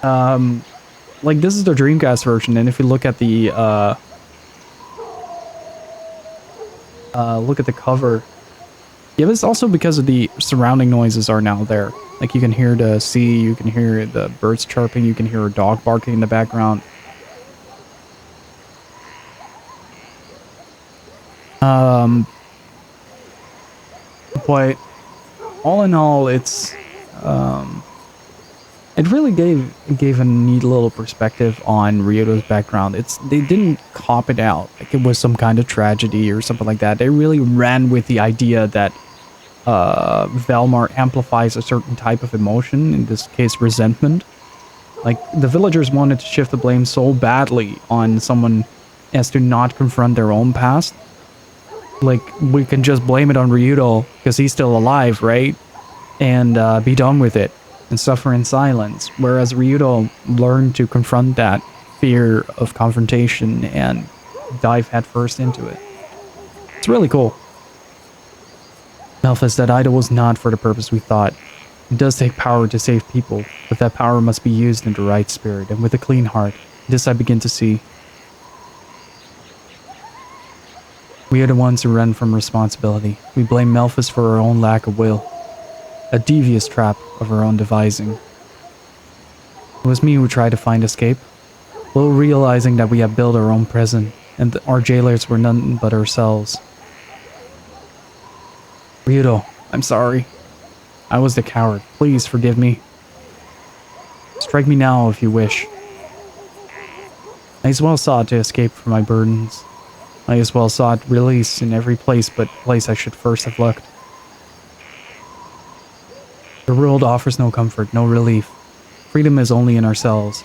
Like, this is the Dreamcast version, and if you look at the cover, yeah, it's also because of the surrounding noises are now there. Like, you can hear the sea, you can hear the birds chirping, you can hear a dog barking in the background. But all in all, it's it really gave a neat little perspective on Ryudo's background. They didn't cop it out like it was some kind of tragedy or something like that. They really ran with the idea that Valmar amplifies a certain type of emotion, in this case resentment. Like, the villagers wanted to shift the blame so badly on someone as to not confront their own past. Like, we can just blame it on Ryudo because he's still alive, right? And be done with it and suffer in silence. Whereas Ryudo learned to confront that fear of confrontation and dive headfirst into it. It's really cool. Melphis, that idol was not for the purpose we thought. It does take power to save people, but that power must be used in the right spirit and with a clean heart. This I begin to see. We are the ones who run from responsibility. We blame Melphis for our own lack of will. A devious trap of our own devising. It was me who tried to find escape, little realizing that we have built our own prison, and our jailers were none but ourselves. Ryudo, I'm sorry. I was the coward. Please forgive me. Strike me now if you wish. I as well sought to escape from my burdens. I as well sought release in every place but place I should first have looked. The world offers no comfort, no relief. Freedom is only in ourselves.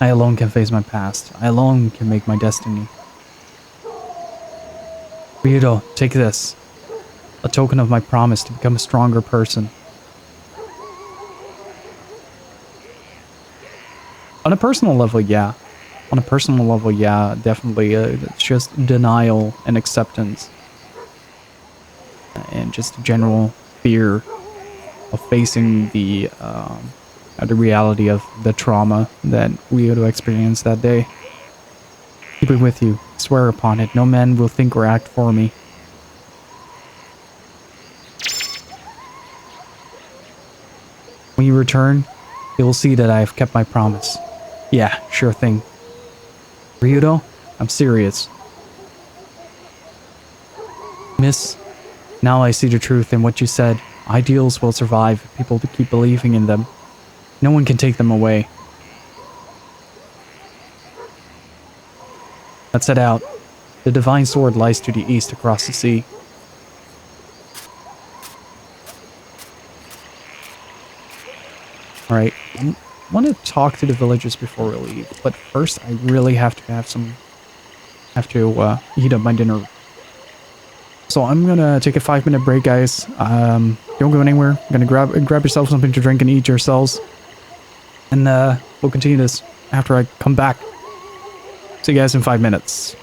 I alone can face my past. I alone can make my destiny. Ryudo, take this. A token of my promise to become a stronger person. On a personal level, yeah. On a personal level, yeah, definitely. It's just denial and acceptance. And just general fear of facing the reality of the trauma that Ryudo experienced that day. Keep it with you. Swear upon it. No man will think or act for me. When you return, you will see that I have kept my promise. Yeah, sure thing. Ryudo, I'm serious. Miss, now I see the truth in what you said. Ideals will survive if people keep believing in them. No one can take them away. Let's head out. The divine sword lies to the east across the sea. Alright, I want to talk to the villagers before we leave, but first I really have to heat up my dinner. So I'm gonna take a 5-minute break, guys. Don't go anywhere. I'm gonna grab yourself something to drink and eat yourselves. And we'll continue this after I come back. See you guys in 5 minutes.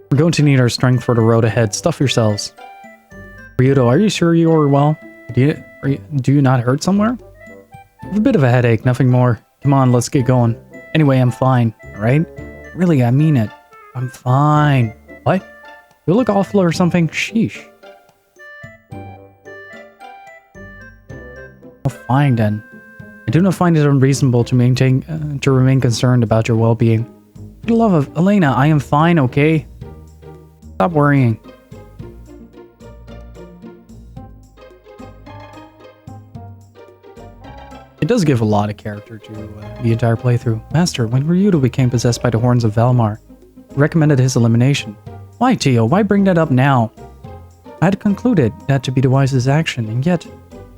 We're going to need our strength for the road ahead. Stuff yourselves. Ryudo, are you sure you are well? Do you not hurt somewhere? I have a bit of a headache, nothing more. Come on, let's get going. Anyway, I'm fine, alright? Really, I mean it. I'm fine. What? You look awful or something? Sheesh. Oh, fine then. I do not find it unreasonable to remain concerned about your well-being. For the love of Elena, I am fine, okay? Stop worrying. It does give a lot of character to the entire playthrough. Master, when Ryudo became possessed by the horns of Valmar, he recommended his elimination. Why, Tio? Why bring that up now? I had concluded that to be the wisest action, and yet,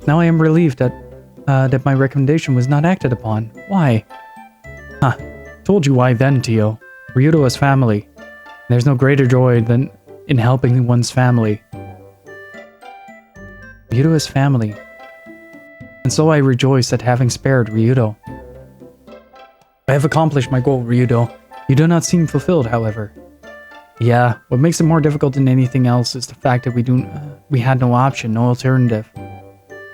now I am relieved that my recommendation was not acted upon. Why? Huh. Told you why then, Tio. Ryudo has family. There's no greater joy than in helping one's family. Ryudo has family. And so I rejoice at having spared Ryudo. I have accomplished my goal, Ryudo. You do not seem fulfilled, however. Yeah, what makes it more difficult than anything else is the fact that we had no option, no alternative.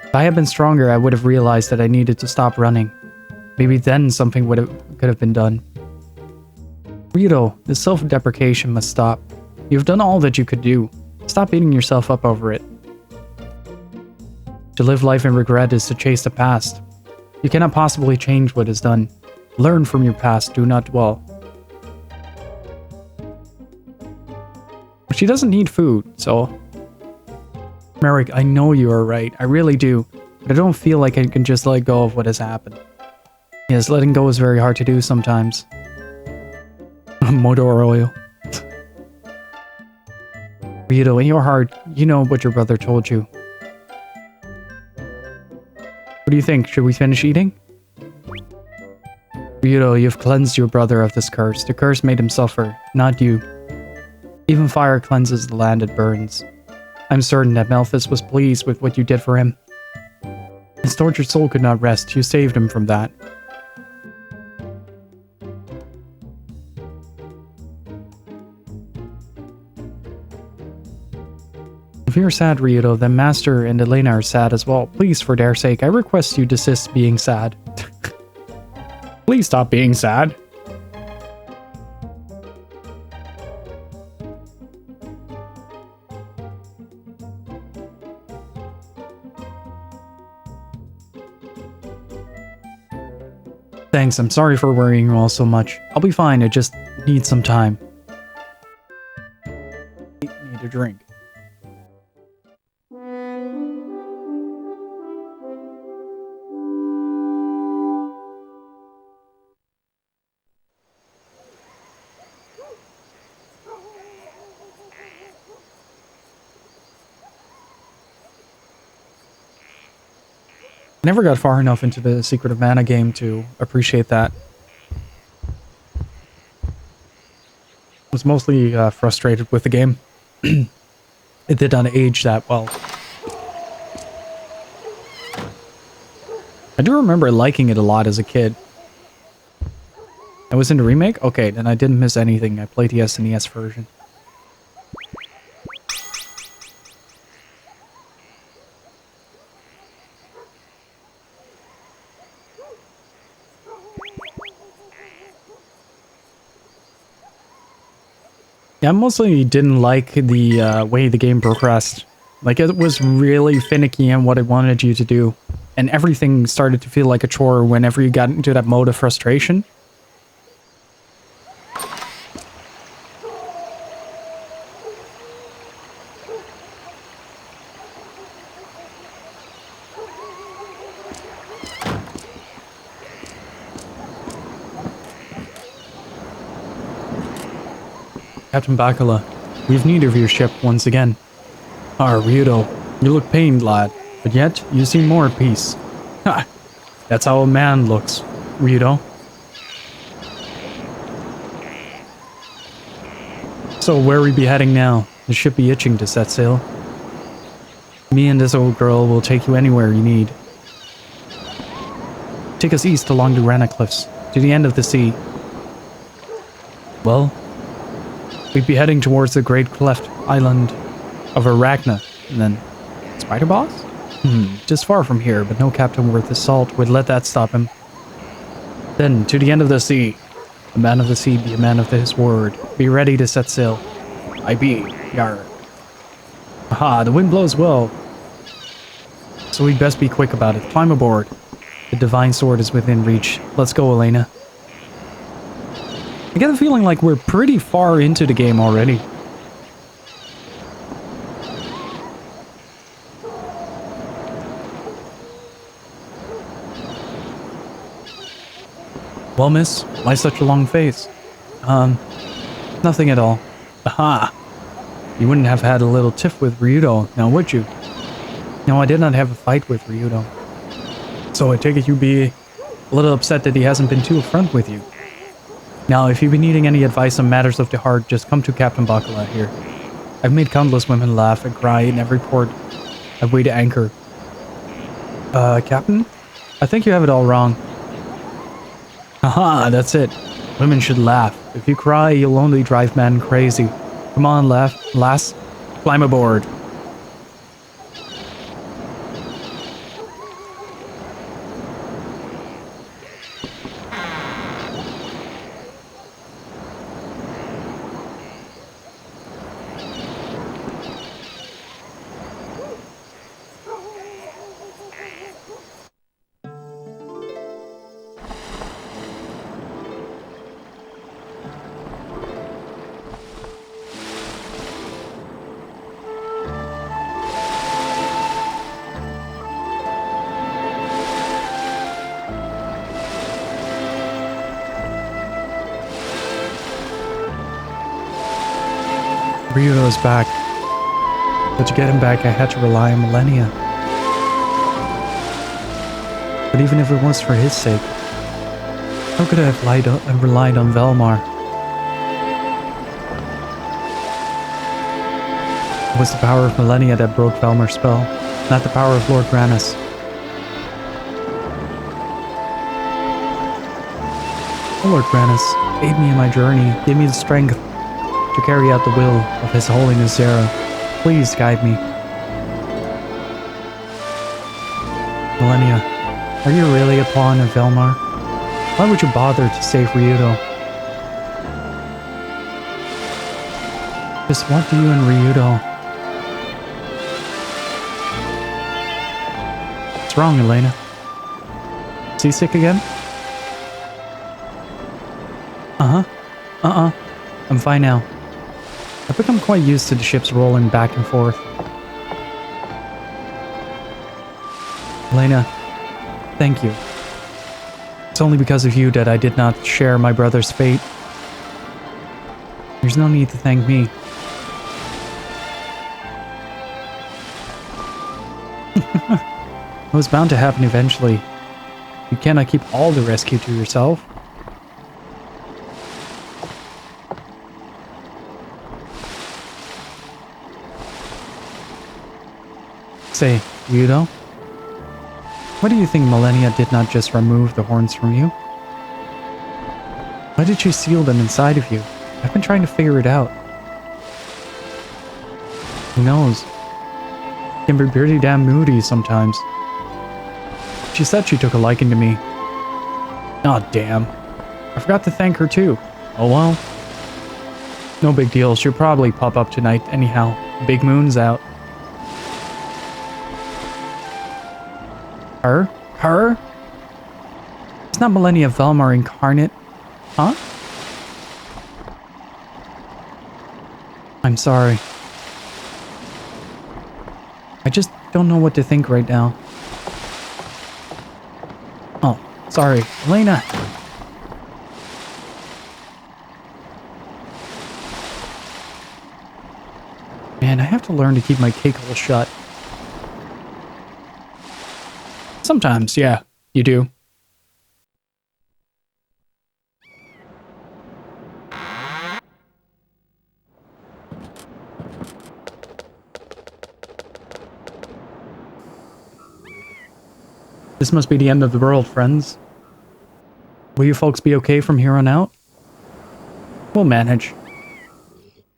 If I had been stronger, I would have realized that I needed to stop running. Maybe then something could have been done. Ryudo, this self-deprecation must stop. You've done all that you could do. Stop beating yourself up over it. To live life in regret is to chase the past. You cannot possibly change what is done. Learn from your past, do not dwell. She doesn't need food, so... Merrick, I know you are right. I really do. But I don't feel like I can just let go of what has happened. Yes, letting go is very hard to do sometimes. Motor oil. Ryudo, in your heart, you know what your brother told you. What do you think? Should we finish eating? Ryudo, you've cleansed your brother of this curse. The curse made him suffer, not you. Even fire cleanses the land it burns. I'm certain that Melphis was pleased with what you did for him. His tortured soul could not rest. You saved him from that. If you're sad, Ryudo, then Master and Elena are sad as well. Please, for their sake, I request you desist being sad. Please stop being sad. Thanks, I'm sorry for worrying you all so much. I'll be fine, I just need some time. Need a drink. Never got far enough into the Secret of Mana game to appreciate that. I was mostly frustrated with the game. It did not age that well. I do remember liking it a lot as a kid. I was in the remake? Okay, then I didn't miss anything. I played the SNES version. I mostly didn't like the way the game progressed. Like, it was really finicky on what it wanted you to do. And everything started to feel like a chore whenever you got into that mode of frustration. Captain Bakula, we have need of your ship once again. Ryudo, you look pained, lad, but yet you seem more at peace. Ha! That's how a man looks, Ryudo. So where we be heading now? The ship be itching to set sail. Me and this old girl will take you anywhere you need. Take us east along the Rana Cliffs, to the end of the sea. Well, We'd be heading towards the great cleft island of Arachna, and then Spider Boss? Just far from here, but no captain worth his salt would let that stop him. Then, to the end of the sea. A man of the sea be a man of his word. Be ready to set sail. I be, yar. Aha, the wind blows well. So we'd best be quick about it. Climb aboard. The divine sword is within reach. Let's go, Elena. I get the feeling like we're pretty far into the game already. Well, miss, why such a long face? Nothing at all. Aha! You wouldn't have had a little tiff with Ryudo, now would you? No, I did not have a fight with Ryudo. So I take it you'd be a little upset that he hasn't been too upfront with you. Now, if you've been needing any advice on matters of the heart, just come to Captain Bacala here. I've made countless women laugh and cry in every port I've weighed anchor. Captain? I think you have it all wrong. Haha, that's it. Women should laugh. If you cry, you'll only drive men crazy. Come on, lass. Climb aboard. Ryudo is back. But to get him back, I had to rely on Millennia. But even if it was for his sake, how could I have relied on Valmar? It was the power of Millennia that broke Valmar's spell, not the power of Lord Grannis. Oh, Lord Grannis, aid me in my journey, give me the strength to carry out the will of His Holiness Zera. Please guide me. Millennia, are you really a pawn of Valmar? Why would you bother to save Ryudo? Just what do you and Ryudo? What's wrong, Elena? Seasick again? I'm fine now. I've become quite used to the ships rolling back and forth. Elena, thank you. It's only because of you that I did not share my brother's fate. There's no need to thank me. It was bound to happen eventually. You cannot keep all the rescue to yourself. Say, Ryudo, why do you think Millennia did not just remove the horns from you? Why did she seal them inside of you? I've been trying to figure it out. Who knows? She can be pretty damn moody sometimes. She said she took a liking to me. Aw, damn. I forgot to thank her too. Oh well. No big deal, she'll probably pop up tonight anyhow. Big moon's out. Her? It's not Millennia Valmar incarnate, huh? I'm sorry. I just don't know what to think right now. Oh, sorry. Elena! Man, I have to learn to keep my cake hole shut. Sometimes, yeah, you do. This must be the end of the world, friends. Will you folks be okay from here on out? We'll manage.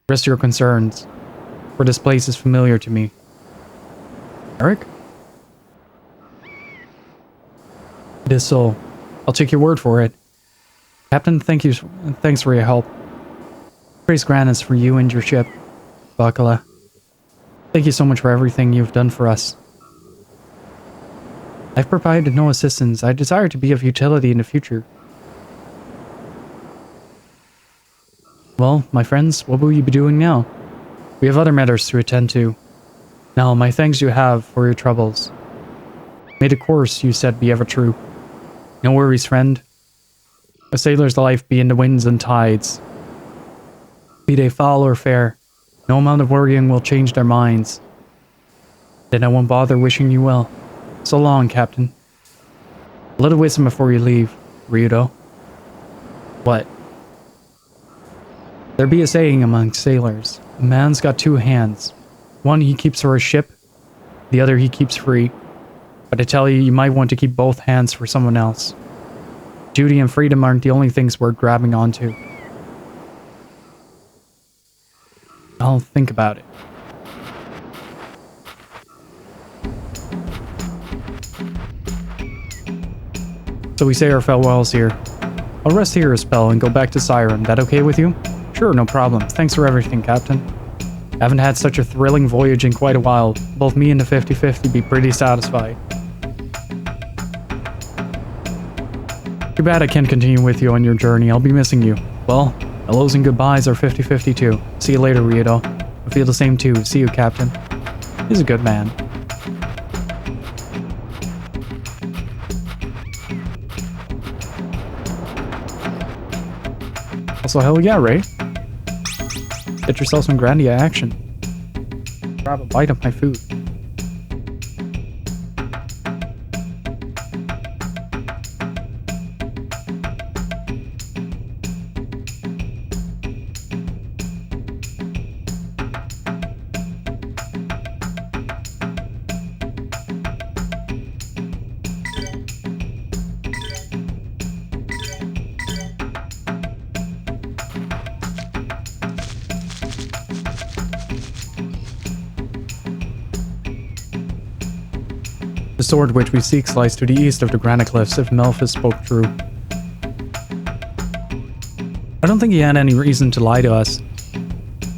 Rest your concerns, for this place is familiar to me. Eric? It is so. I'll take your word for it. Captain, thanks for your help. Praise Granus for you and your ship, Bakala. Thank you so much for everything you've done for us. I've provided no assistance. I desire to be of utility in the future. Well, my friends, what will you be doing now? We have other matters to attend to. Now, my thanks you have for your troubles. May the course you set be ever true. No worries, friend. A sailor's life be in the winds and tides. Be they foul or fair, no amount of worrying will change their minds. Then I won't bother wishing you well. So long, Captain. A little wisdom before you leave, Ryudo. What? There be a saying among sailors. A man's got two hands. One he keeps for his ship, the other he keeps free. But I tell you, you might want to keep both hands for someone else. Duty and freedom aren't the only things worth grabbing onto. I'll think about it. So we say our farewells here. I'll rest here a spell and go back to Siren. That okay with you? Sure, no problem. Thanks for everything, Captain. I haven't had such a thrilling voyage in quite a while. Both me and the 50-50 be pretty satisfied. Too bad I can't continue with you on your journey. I'll be missing you. Well, hellos and goodbyes are 50-50 too. See you later, Ryudo. I feel the same too. See you, Captain. He's a good man. Also, hell yeah, Ray. Get yourself some Grandia action. Grab a bite of my food. The sword which we seek lies to the east of the granite cliffs, if Melphis spoke true. I don't think he had any reason to lie to us.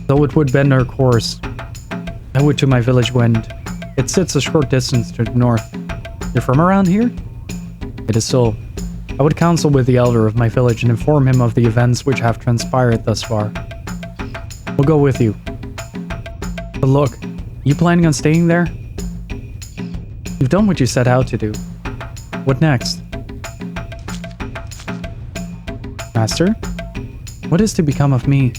Though it would bend our course, I would to my village wend. It sits a short distance to the north. You're from around here? It is so. I would counsel with the elder of my village and inform him of the events which have transpired thus far. We'll go with you. But look, you planning on staying there? You've done what you set out to do. What next? Master? What is to become of me?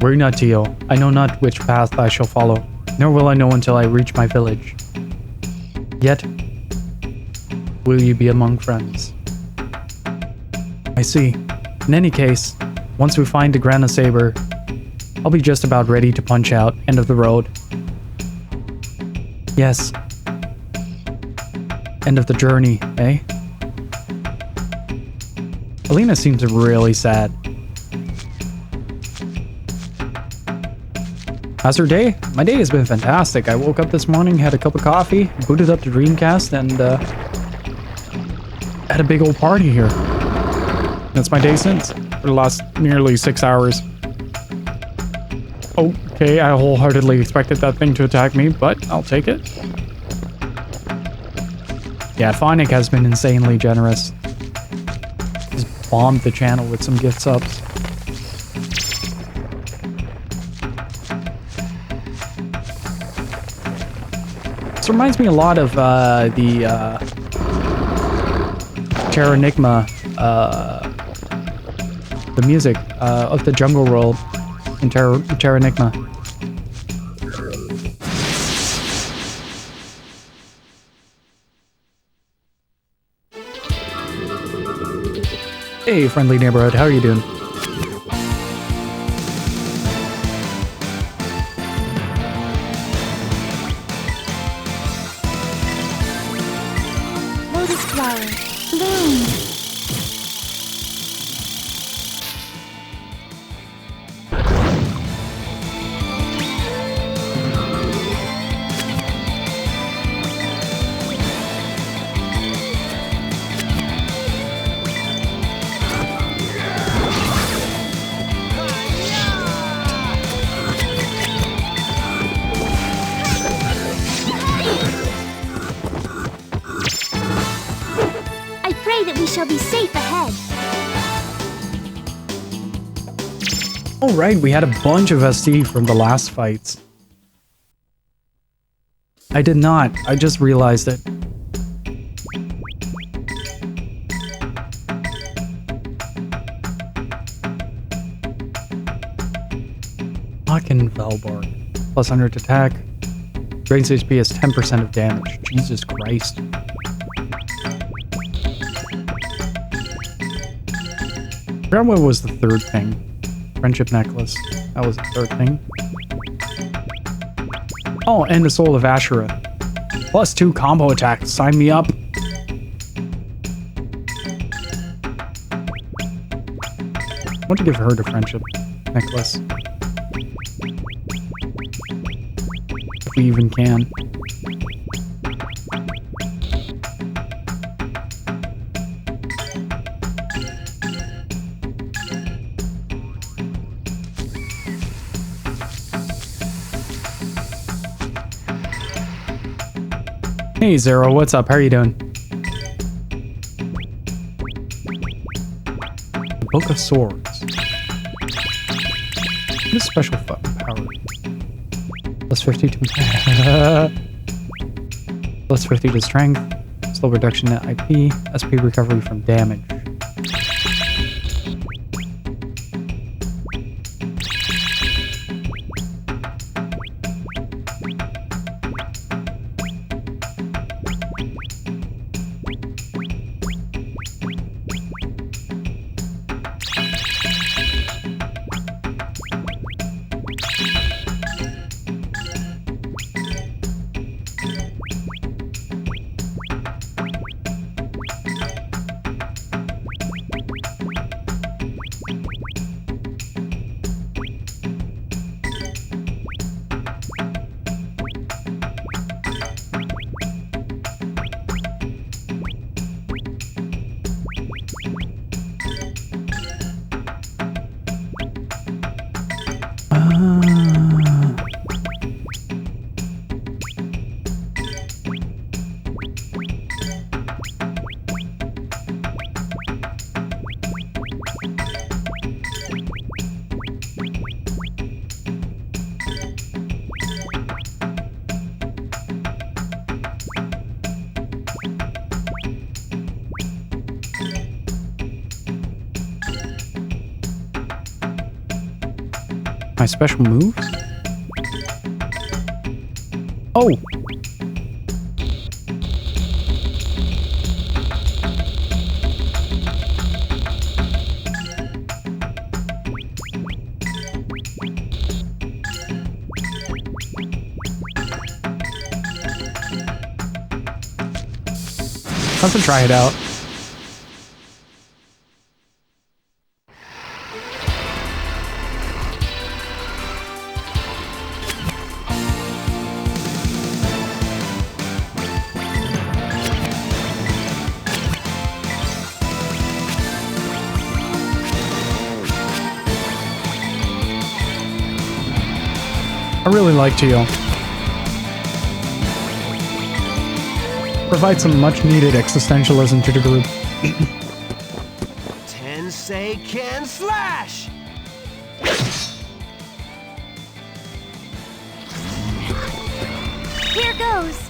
Worry not, Tio. I know not which path I shall follow, nor will I know until I reach my village. Yet, will you be among friends? I see. In any case, once we find the Grana Saber, I'll be just about ready to punch out. End of the road. Yes. End of the journey, eh? Alina seems really sad. How's your day? My day has been fantastic. I woke up this morning, had a cup of coffee, booted up the Dreamcast, and had a big old party here. That's my day since, for the last nearly 6 hours. Okay, I wholeheartedly expected that thing to attack me, but I'll take it. Yeah, Phonic has been insanely generous. Just bombed the channel with some gift subs. This reminds me a lot of the Terranigma, the music of the Jungle World in Terranigma. Hey, friendly neighborhood, how are you doing? Lotus flower, bloom. shall be safe ahead. Oh, right, we had a bunch of ST from the last fights. I did not. I just realized it. Fucking Valmar. Plus 100 attack. Drains HP is 10% of damage. Jesus Christ. I forgot what was the third thing. Friendship necklace. That was the third thing. Oh, and the Soul of Ashura. Plus 2 combo attack. Sign me up. I want to give her the friendship necklace. If we even can. Hey Zero, what's up? How are you doing? The Book of Swords. This special fucking power. Plus 50 to plus 50 to strength. Slow reduction in IP. SP recovery from damage. My special moves? Oh! Have to try it out. I really like Geo. Provide some much needed existentialism to the group. Tensei can slash! Here goes.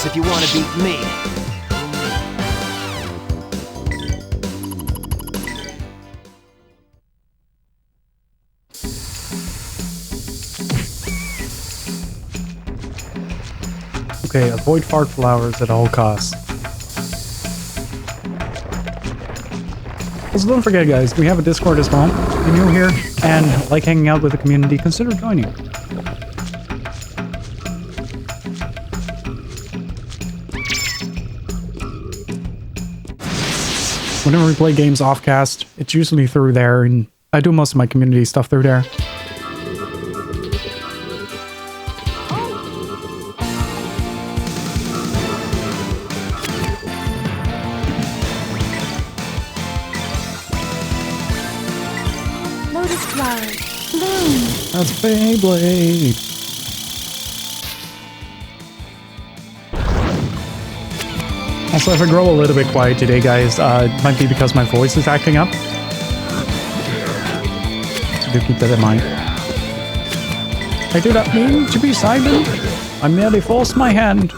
practice if you want to beat me. Okay, avoid fart flowers at all costs. Also, don't forget, guys, we have a Discord as well. If you're new here and like hanging out with the community, consider joining. Whenever we play games off-cast, it's usually through there, and I do most of my community stuff through there. Lotus flower, bloom. That's Beyblade. Also, if I grow a little bit quiet today, guys, it might be because my voice is acting up. So do keep that in mind. I do not mean to be silent. I merely forced my hand.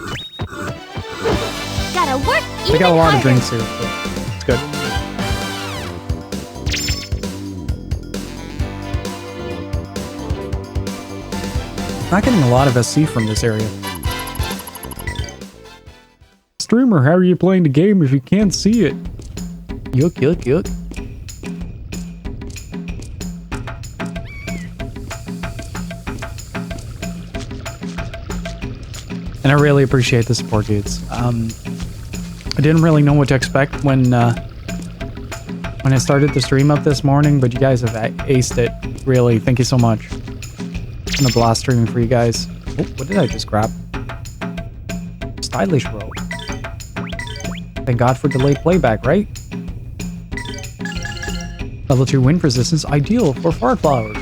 Gotta work I got a lot of drinks here, so it's good. Not getting a lot of SC from this area. Streamer, how are you playing the game if you can't see it? Yuck, yuck, yuck. And I really appreciate the support, dudes. I didn't really know what to expect when I started the stream up this morning, but you guys have aced it. Really, thank you so much. It's been a blast streaming for you guys. Oh, what did I just grab? Stylish roll. Thank God for delayed playback, right? Level 2 wind resistance, ideal for fart flowers.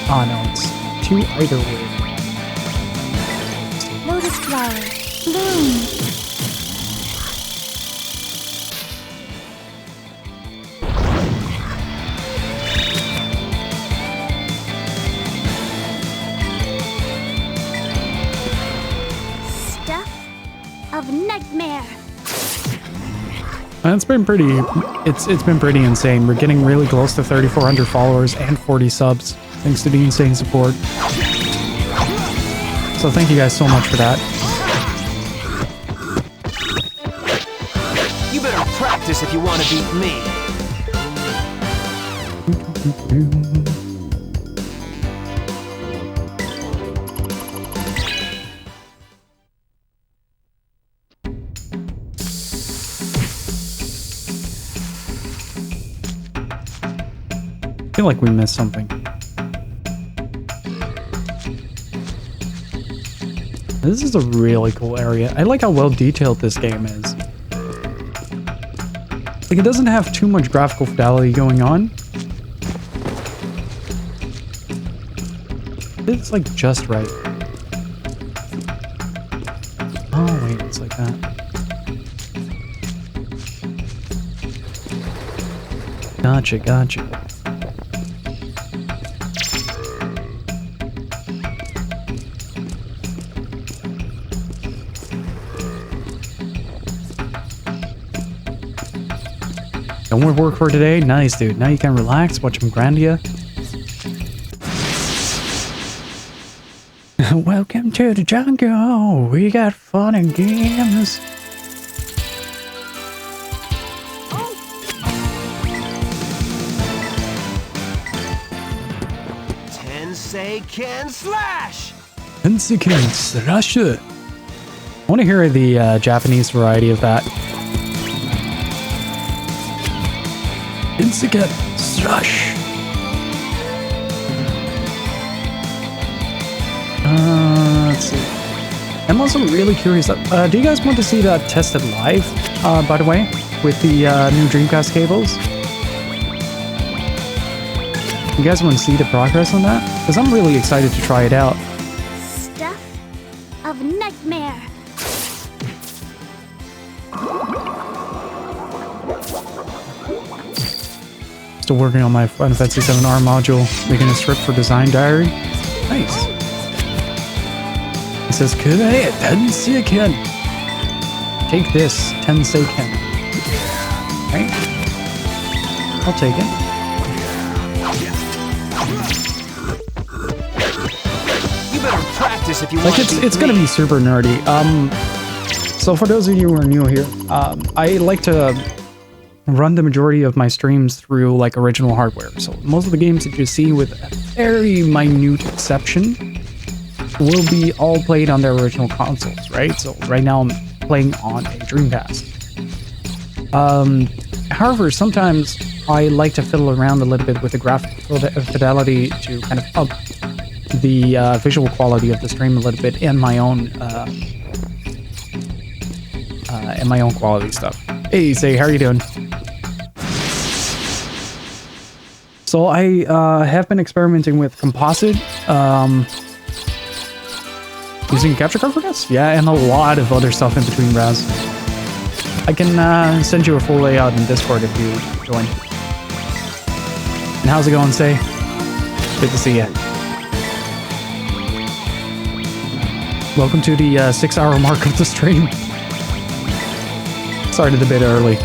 Oh no, it's too either way. Lotus flower, bloom. Stuff of nightmare. It's been pretty. It's been pretty insane. We're getting really close to 3,400 followers and 40 subs, thanks to the insane support. So thank you guys so much for that. You better practice if you want to beat me. I feel like we missed something. This is a really cool area. I like how well detailed this game is. Like, it doesn't have too much graphical fidelity going on. It's like just right. Oh wait, it's like that. Gotcha, gotcha. No more work for today? Nice, dude. Now you can relax, watch some Grandia. Welcome to the jungle. We got fun and games. Tensei can slash! Tensei can slash it. I want to hear the Japanese variety of that. Tensei can slash. Let's see. I'm also really curious. Do you guys want to see that tested live, by the way, with the new Dreamcast cables? You guys want to see the progress on that? Because I'm really excited to try it out. Stuff of nightmare. Still working on my Final Fantasy VII R module, making a script for Design Diary. Nice. It says, "Kure Tensei Ken." Take this, Tensei Ken. Right? I'll take it. You better practice if you Like want to it's gonna be super nerdy. So for those of you who are new here, I like to run the majority of my streams through like original hardware. So most of the games that you see, with a very minute exception, will be all played on their original consoles, right? So right now I'm playing on a Dreamcast. However, sometimes I like to fiddle around a little bit with the graphic fidelity to kind of up the visual quality of the stream a little bit in my own quality stuff. Hey, Say, how are you doing? So I have been experimenting with composite, using capture card for this? Yeah, and a lot of other stuff in between, Raz. I can send you a full layout in Discord if you join. And how's it going, Say? Good to see you. Welcome to the 6-hour mark of the stream. Started a bit early.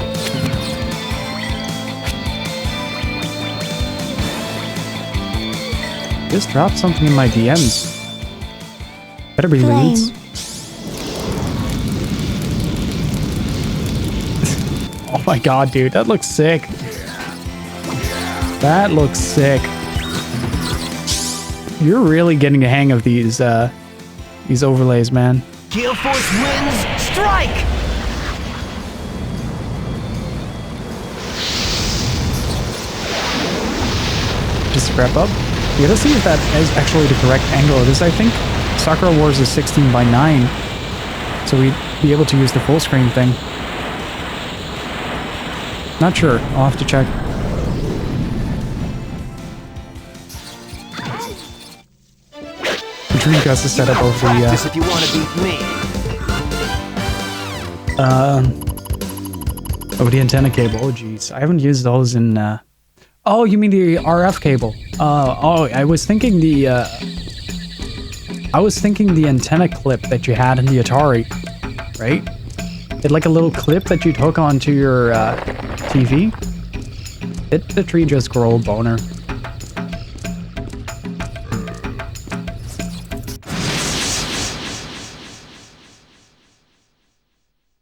Just dropped something in my DMs. Better be leads. Oh my god, dude, that looks sick. That looks sick. You're really getting a hang of these overlays, man. Gale Force wins! Strike! Just wrap up. You gotta see if that is actually the correct angle of this, I think. Sakura Wars is 16:9, so we'd be able to use the full screen thing. Not sure. I'll have to check. The Dreamcast is set up over Practice if you want to beat me. over the antenna cable. Oh, jeez. I haven't used those in... Oh, you mean the RF cable? Oh, I was thinking the antenna clip that you had in the Atari, right? It like a little clip that you'd hook onto your TV. Hit the tree just scroll, boner.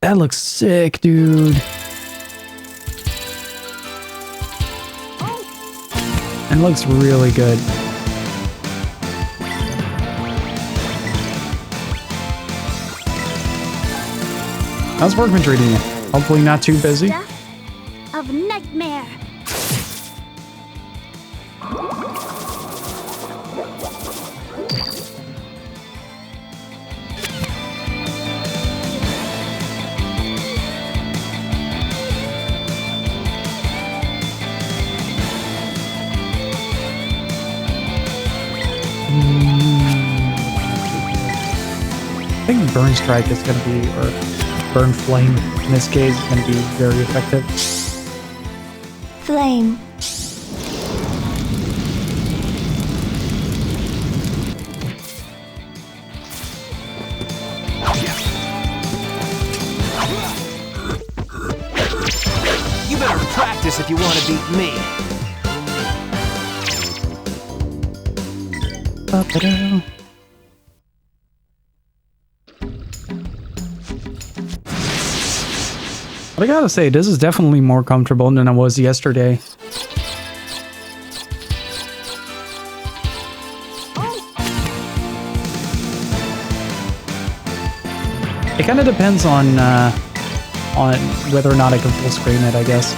That looks sick, dude. It looks really good. How's work been treating you? Hopefully not too busy. Stuff of nightmare. I think Burn Strike is going to be, or Burn Flame in this case, is going to be very effective. Flame. You better practice if you want to beat me. Ba-ba-da. But I gotta say, this is definitely more comfortable than I was yesterday. It kind of depends on whether or not I can full screen it, I guess.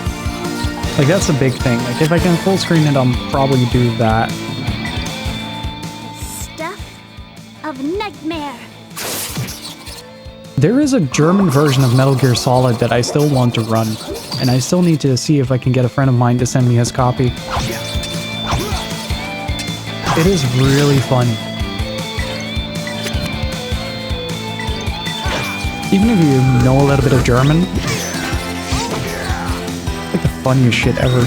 Like, that's a big thing. Like, if I can full screen it, I'll probably do that. Stuff of There is a German version of Metal Gear Solid that I still want to run, and I still need to see if I can get a friend of mine to send me his copy. It is really fun. Even if you know a little bit of German, it's like the funniest shit ever.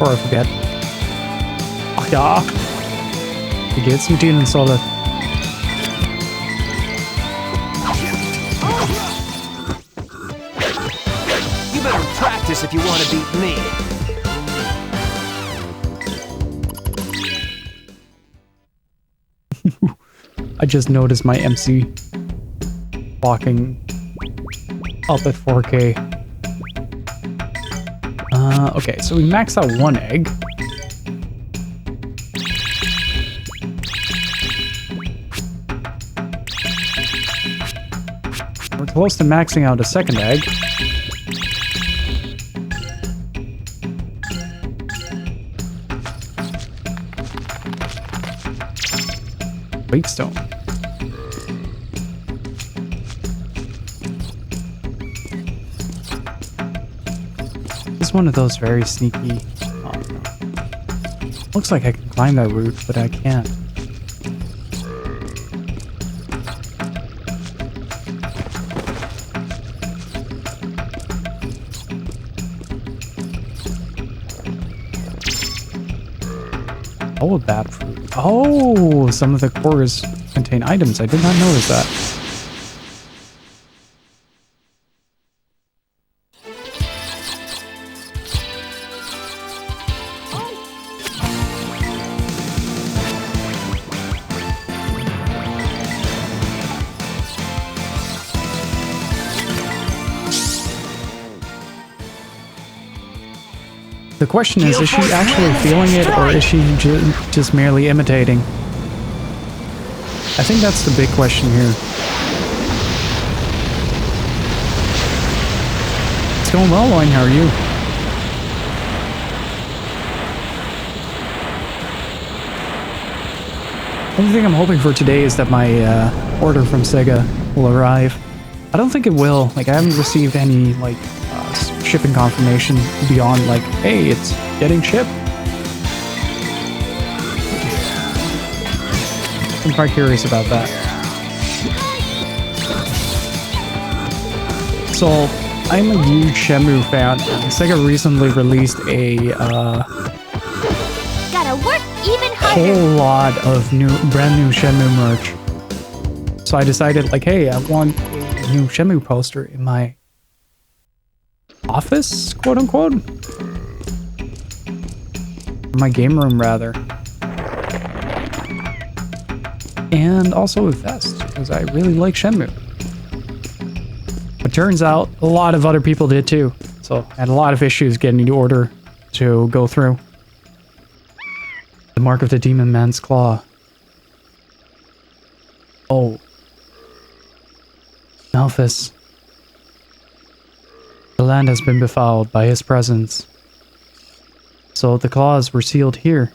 Bevor ich vergesse. Ach ja. Wie geht's mit Ihnen, Solid? You better practice if you want to beat me. I just noticed my MC walking up at 4K. Okay, so we maxed out one egg. We're close to maxing out a second egg. Wakestone. It's one of those very sneaky. Oh, no. Looks like I can climb that route, but I can't. Oh, a bad fruit. Oh, some of the cores contain items. I did not notice that. The question is she actually feeling it, or is she just merely imitating? I think that's the big question here. It's going well, Loin. How are you? The only thing I'm hoping for today is that my order from Sega will arrive. I don't think it will. Like, I haven't received any, like, shipping confirmation beyond, like, hey, it's getting shipped. I'm quite curious about that. So, I'm a huge Shenmue fan. Sega recently released a Gotta work even whole harder. lot of brand new Shenmue merch. So I decided, like, hey, I want a new Shenmue poster in my office, quote unquote. My game room, rather. And also a vest, because I really like Shenmue. But turns out a lot of other people did too. So I had a lot of issues getting the order to go through. The mark of the demon man's claw. Oh. Malphus. The land has been befouled by his presence. So the claws were sealed here.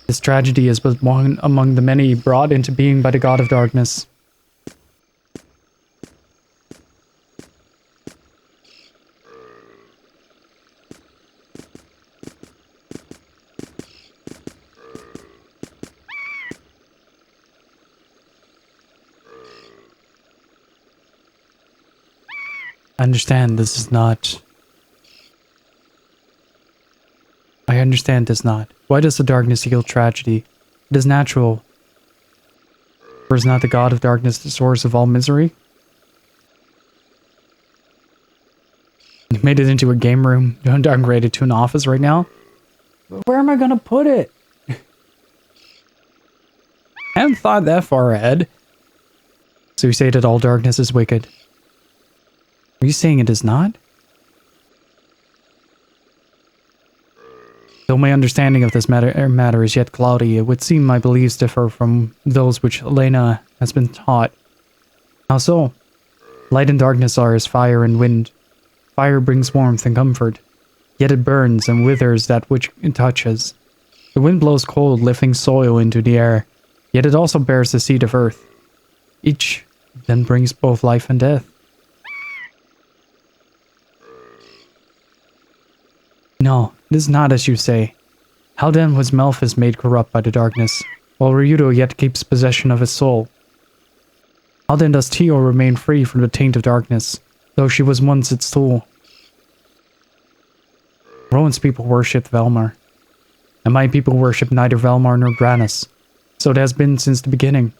This tragedy is but one among the many brought into being by the god of darkness. I understand this is not... I understand this not. Why does the darkness heal tragedy? It is natural. Or is not the god of darkness the source of all misery? You made it into a game room. You downgraded to an office right now? Where am I gonna put it? I haven't thought that far ahead. So you say that all darkness is wicked. Are you saying it is not? Though my understanding of this matter is yet cloudy, it would seem my beliefs differ from those which Elena has been taught. How so? Light and darkness are as fire and wind. Fire brings warmth and comfort, yet it burns and withers that which it touches. The wind blows cold, lifting soil into the air, yet it also bears the seed of earth. Each then brings both life and death. No, it is not as you say. How then was Melphis made corrupt by the darkness, while Ryudo yet keeps possession of his soul? How then does Tio remain free from the taint of darkness, though she was once its tool? Rowan's people worshipped Valmar, and my people worship neither Valmar nor Granis. So it has been since the beginning.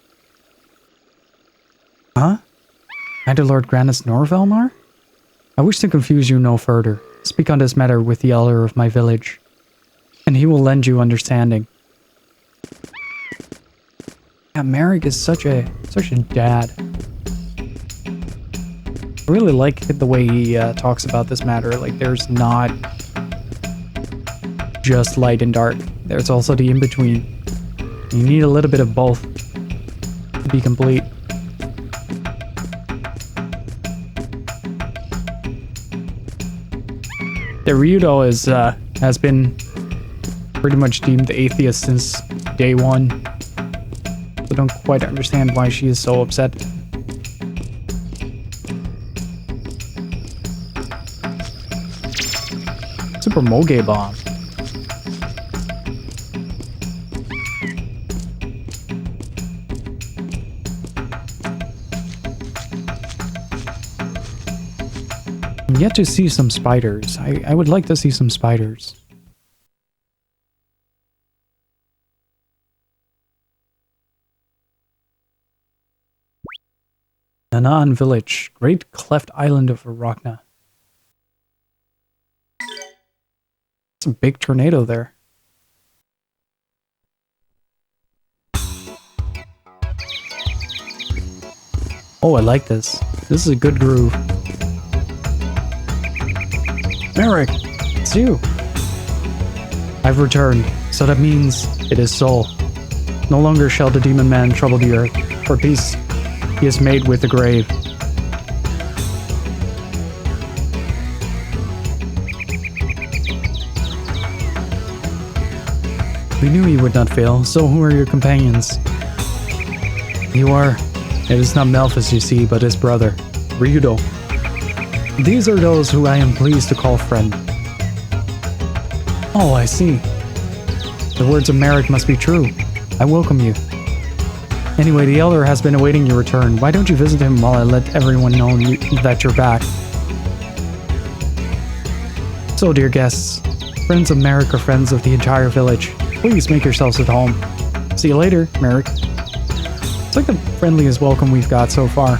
Huh? Neither Lord Granis nor Valmar? I wish to confuse you no further. Speak on this matter with the elder of my village, and he will lend you understanding. Yeah, Merrick is such a dad. I really like the way he talks about this matter. Like, there's not just light and dark. There's also the in-between. You need a little bit of both to be complete. The Ryudo has been pretty much deemed atheist since day one. I don't quite understand why she is so upset. Super Moge Bomb. I'm yet to see some spiders. I would like to see some spiders. Nanan Village, Great Cleft Island of Arachna. It's a big tornado there. Oh, I like this. This is a good groove. Merrick, it's you. I've returned, so that means it is so. No longer shall the demon man trouble the earth, for peace he is made with the grave. We knew you would not fail, so who are your companions? You are. It is not Melphis you see, but his brother, Ryudo. These are those who I am pleased to call friend. Oh, I see. The words of Merrick must be true. I welcome you. Anyway, the Elder has been awaiting your return. Why don't you visit him while I let everyone know that you're back? So, dear guests, friends of Merrick are friends of the entire village. Please make yourselves at home. See you later, Merrick. It's like the friendliest welcome we've got so far.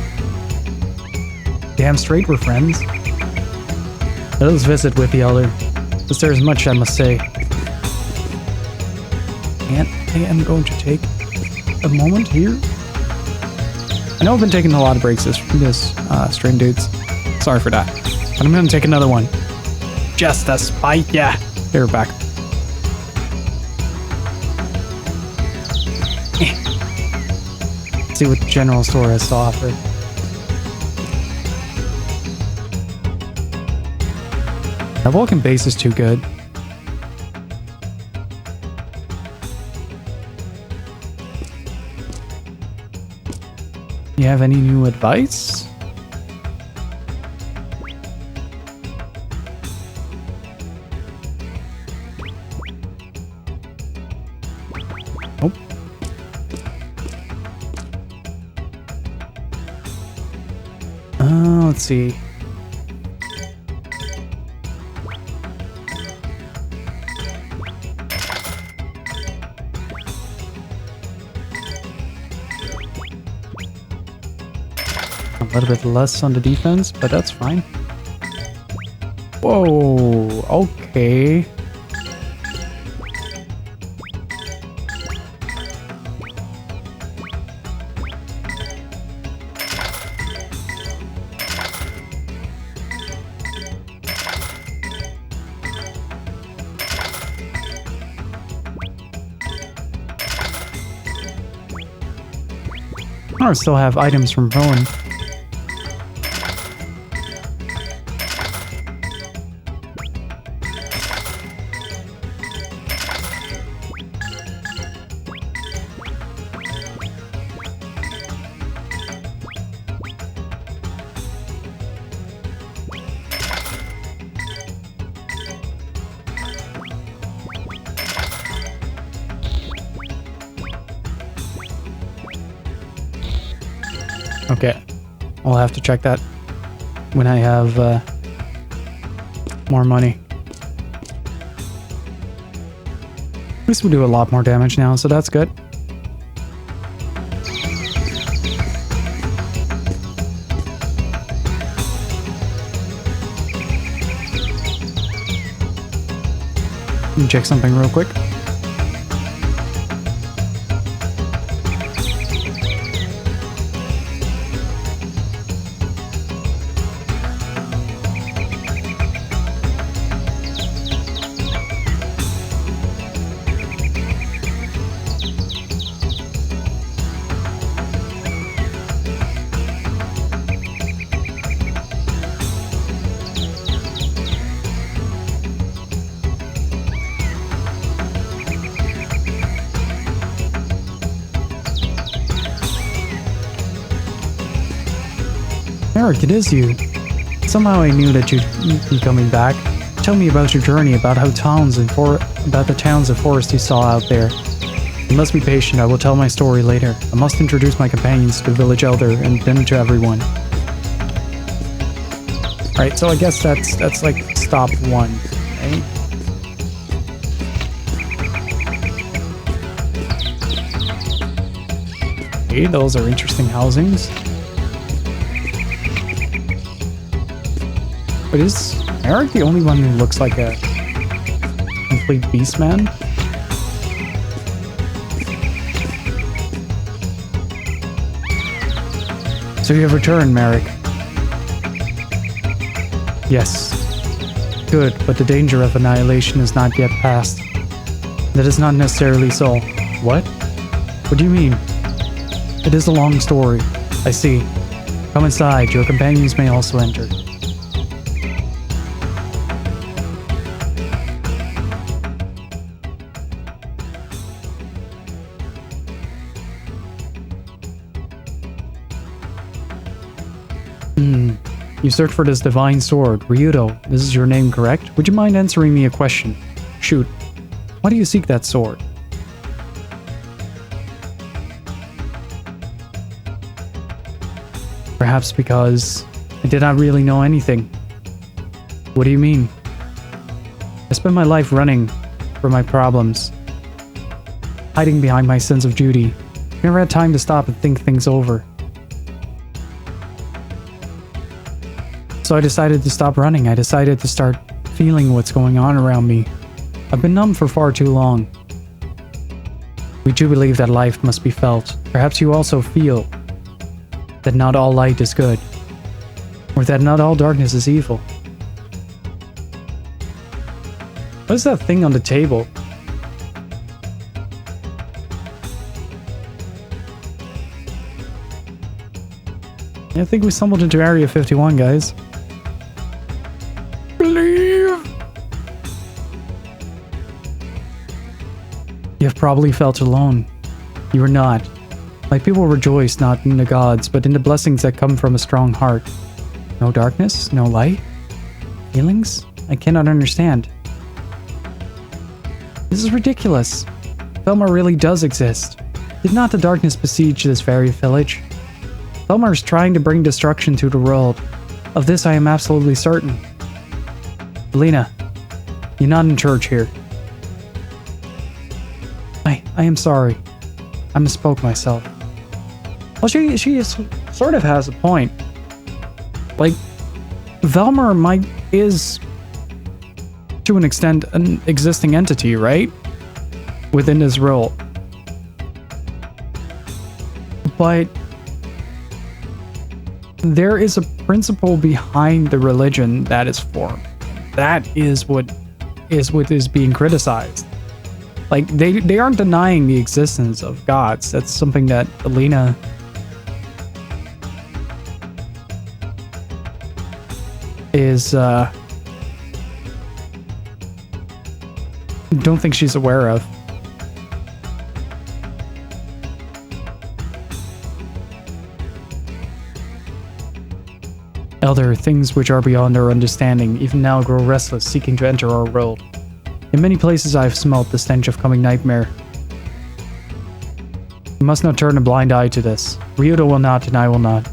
Damn straight we're friends. Let us visit with the Elder, but there is much I must say. And I am going to take a moment here. I know I've been taking a lot of breaks this stream, dudes. Sorry for that. But I'm going to take another one. Just to spite ya. Here, we're back. See what the general store has to offer. That Vulcan base is too good. You have any new advice? Nope. Let's see. A little bit less on the defense, but that's fine. Whoa, okay. I still have items from Rowan. Okay. I'll have to check that when I have more money. At least we do a lot more damage now, so that's good. Let me check something real quick. Eric, it is you. Somehow I knew that you'd be coming back. Tell me about your journey, about the towns and forest you saw out there. You must be patient, I will tell my story later. I must introduce my companions to the village elder and then to everyone. Alright, so I guess that's like stop one, right? Okay, those are interesting housings. But is Eric the only one who looks like a complete beast man? So you have returned, Merrick. Yes. Good, but the danger of annihilation is not yet past. That is not necessarily so. What? What do you mean? It is a long story. I see. Come inside, your companions may also enter. You search for this divine sword. Ryudo, this is your name, correct? Would you mind answering me a question? Shoot. Why do you seek that sword? Perhaps because I did not really know anything. What do you mean? I spent my life running from my problems, hiding behind my sense of duty. I never had time to stop and think things over. So I decided to stop running. I decided to start feeling what's going on around me. I've been numb for far too long. We do believe that life must be felt. Perhaps you also feel that not all light is good, or that not all darkness is evil. What is that thing on the table? I think we stumbled into Area 51, guys. Believe! You have probably felt alone. You are not. My people rejoice not in the gods, but in the blessings that come from a strong heart. No darkness? No light? Feelings? I cannot understand. This is ridiculous. Valmar really does exist. Did not the darkness besiege this very village? Valmar is trying to bring destruction to the world. Of this I am absolutely certain. Alina, you're not in church here. I am sorry. I misspoke myself. Well, she sort of has a point. Like, Valmar is, to an extent, an existing entity, right? Within his role. But there is a principle behind the religion that is formed. That is what is being criticized. Like, they aren't denying the existence of gods. That's something that Alina is don't think she's aware of. Elder, things which are beyond our understanding even now grow restless, seeking to enter our world. In many places I have smelt the stench of coming nightmare. We must not turn a blind eye to this. Ryudo will not, and I will not.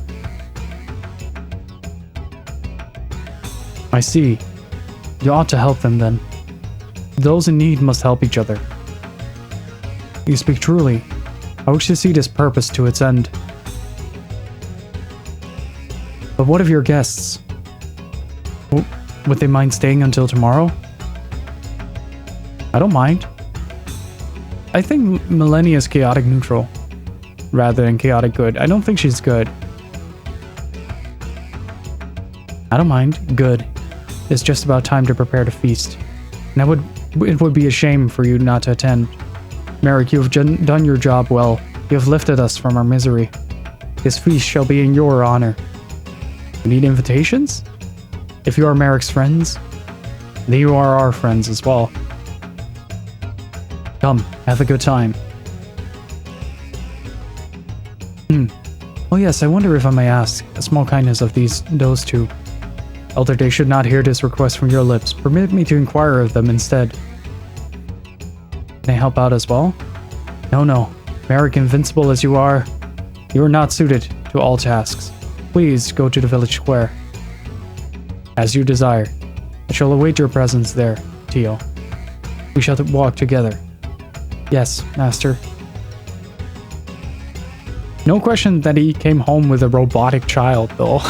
I see. You ought to help them then. Those in need must help each other. You speak truly. I wish to see this purpose to its end. But what of your guests? Would they mind staying until tomorrow? I don't mind. I think Millennia is chaotic neutral, rather than chaotic good. I don't think she's good. I don't mind. Good. It's just about time to prepare to feast. And it would be a shame for you not to attend. Merrick, you have done your job well. You have lifted us from our misery. This feast shall be in your honor. You need invitations? If you are Merrick's friends, then you are our friends as well. Come, have a good time. Oh yes, I wonder if I may ask a small kindness of those two. Elder, they should not hear this request from your lips. Permit me to inquire of them instead. Can I help out as well? No. Merrick, invincible as you are not suited to all tasks. Please go to the village square. As you desire. I shall await your presence there, Tio. We shall walk together. Yes, master. No question that he came home with a robotic child, though.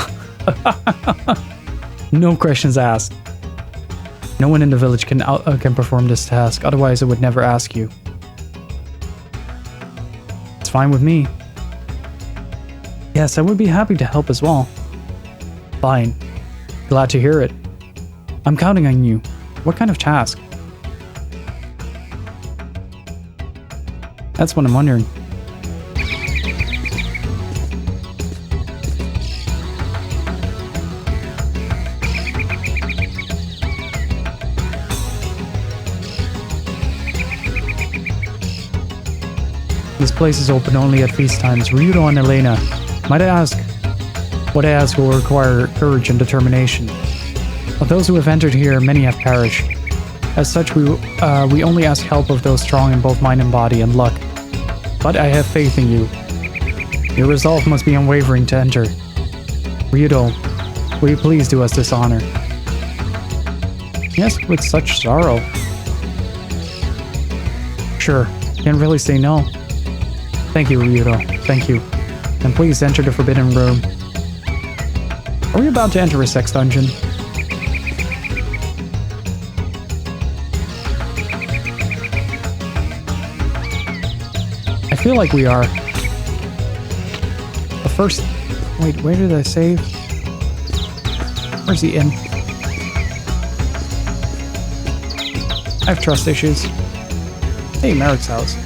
No questions asked. No one in the village can perform this task, otherwise I would never ask you. It's fine with me. Yes, I would be happy to help as well. Fine. Glad to hear it. I'm counting on you. What kind of task? That's what I'm wondering. This place is open only at feast times. Ryudo and Elena. Might I ask? What I ask will require courage and determination. Of those who have entered here, many have perished. As such, we only ask help of those strong in both mind and body and luck. But I have faith in you. Your resolve must be unwavering to enter. Ryudo, will you please do us this honor? Yes, with such sorrow. Sure, can't really say no. Thank you, Ryudo. Thank you. And please enter the forbidden room. Are we about to enter a sex dungeon? I feel like we are. But first... Wait, where did I save? Where's the inn? I have trust issues. Hey, Merrick's house.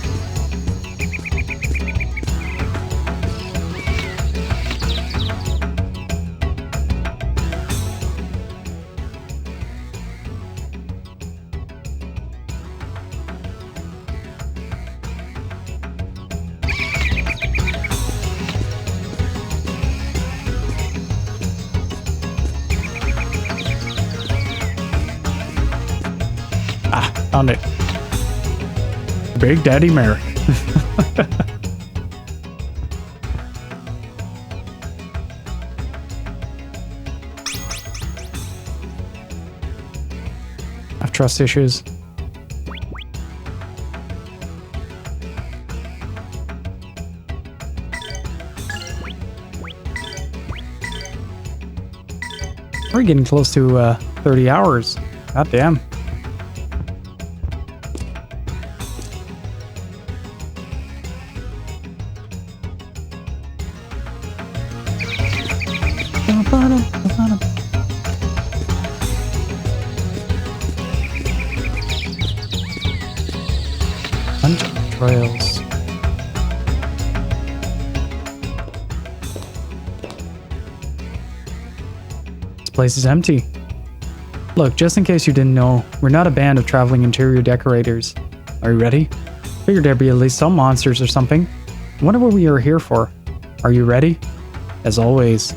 Found it. Big Daddy Merrick. I have trust issues. We're getting close to 30 hours. God damn. Trails. This place is empty. Look, just in case you didn't know, we're not a band of traveling interior decorators. Are you ready? Figured there'd be at least some monsters or something. I wonder what we are here for. Are you ready? As always.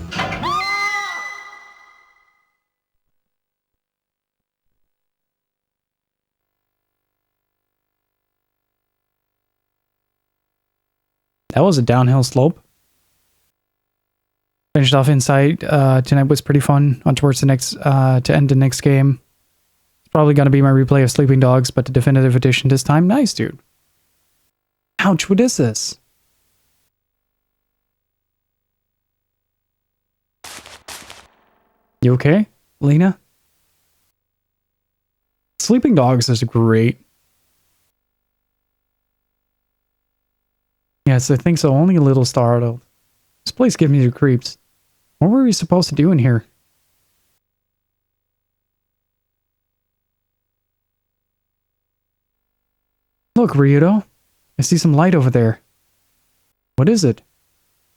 That was a downhill slope. Finished off Insight tonight was pretty fun. On towards the next to end the next game. It's probably gonna be my replay of Sleeping Dogs, but the definitive edition this time. Nice, dude. Ouch! What is this? You okay, Lena? Sleeping Dogs is great. Yes, I think so. Only a little startled. This place gives me the creeps. What were we supposed to do in here? Look, Ryudo. I see some light over there. What is it?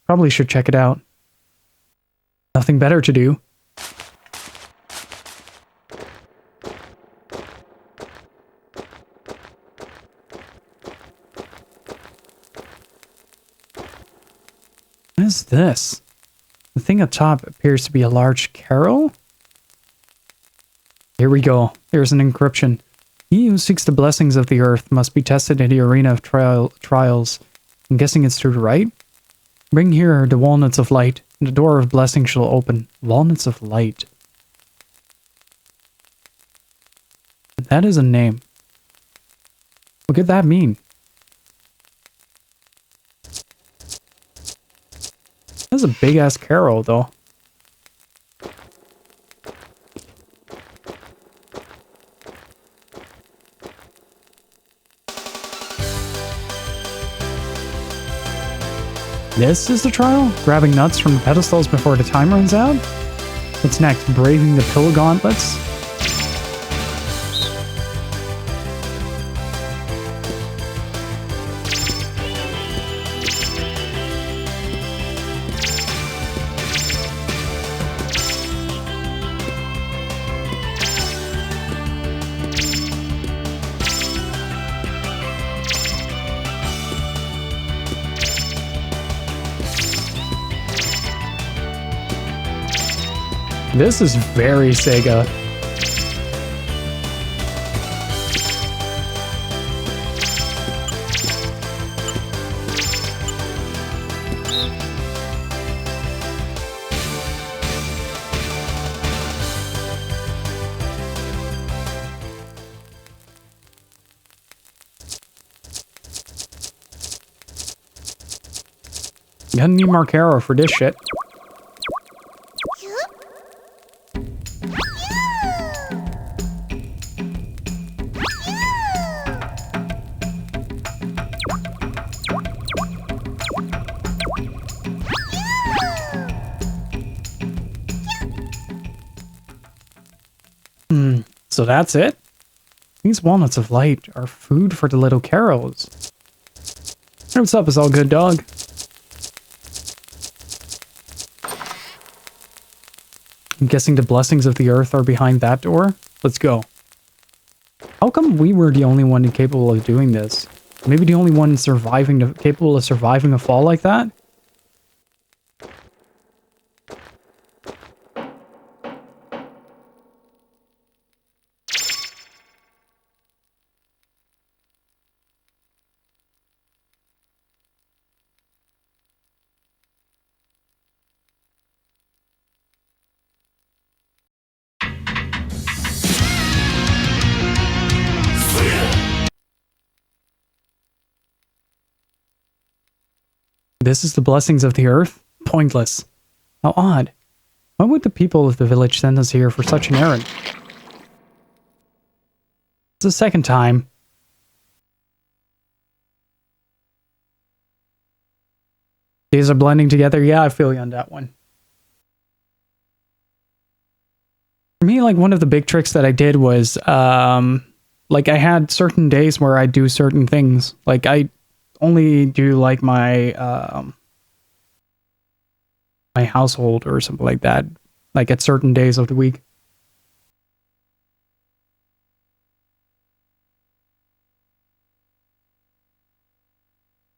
Probably should check it out. Nothing better to do. What is this? The thing up top appears to be a large carol? Here we go. There's an encryption. He who seeks the blessings of the earth must be tested in the arena of trials. I'm guessing it's to the right? Bring here the walnuts of light, and the door of blessing shall open. Walnuts of light. That is a name. What could that mean? That's a big-ass carol, though. This is the trial? Grabbing nuts from the pedestals before the time runs out? What's next? Braving the pill gauntlets? This is very Sega. Gonna need Marcaro for this shit. So that's it? These walnuts of light are food for the little carols. Hey, what's up? It's all good, dog. I'm guessing the blessings of the earth are behind that door. Let's go. How come we were the only one capable of doing this? Maybe the only one capable of surviving a fall like that? This is the blessings of the earth? Pointless. How odd. Why would the people of the village send us here for such an errand? It's the second time. These are blending together. Yeah, I feel you on that one. For me, like, one of the big tricks that I did was, like, I had certain days where I do certain things. Like, I only do like my my household or something like that, like at certain days of the week.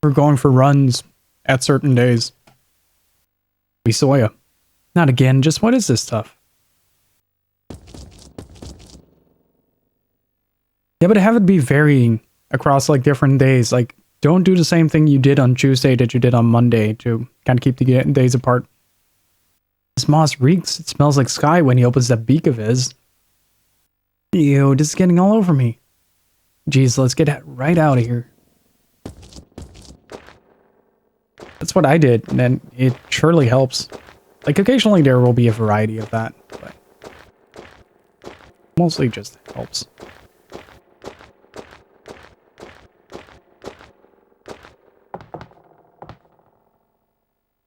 We're going for runs at certain days. We saw ya. Not again, just what is this stuff? Yeah, but have it be varying across like different days. Like, don't do the same thing you did on Tuesday that you did on Monday to kind of keep the days apart. This moss reeks. It smells like sky when he opens that beak of his. Ew, this is getting all over me. Jeez, let's get right out of here. That's what I did, and it surely helps. Like, occasionally there will be a variety of that, but mostly just helps.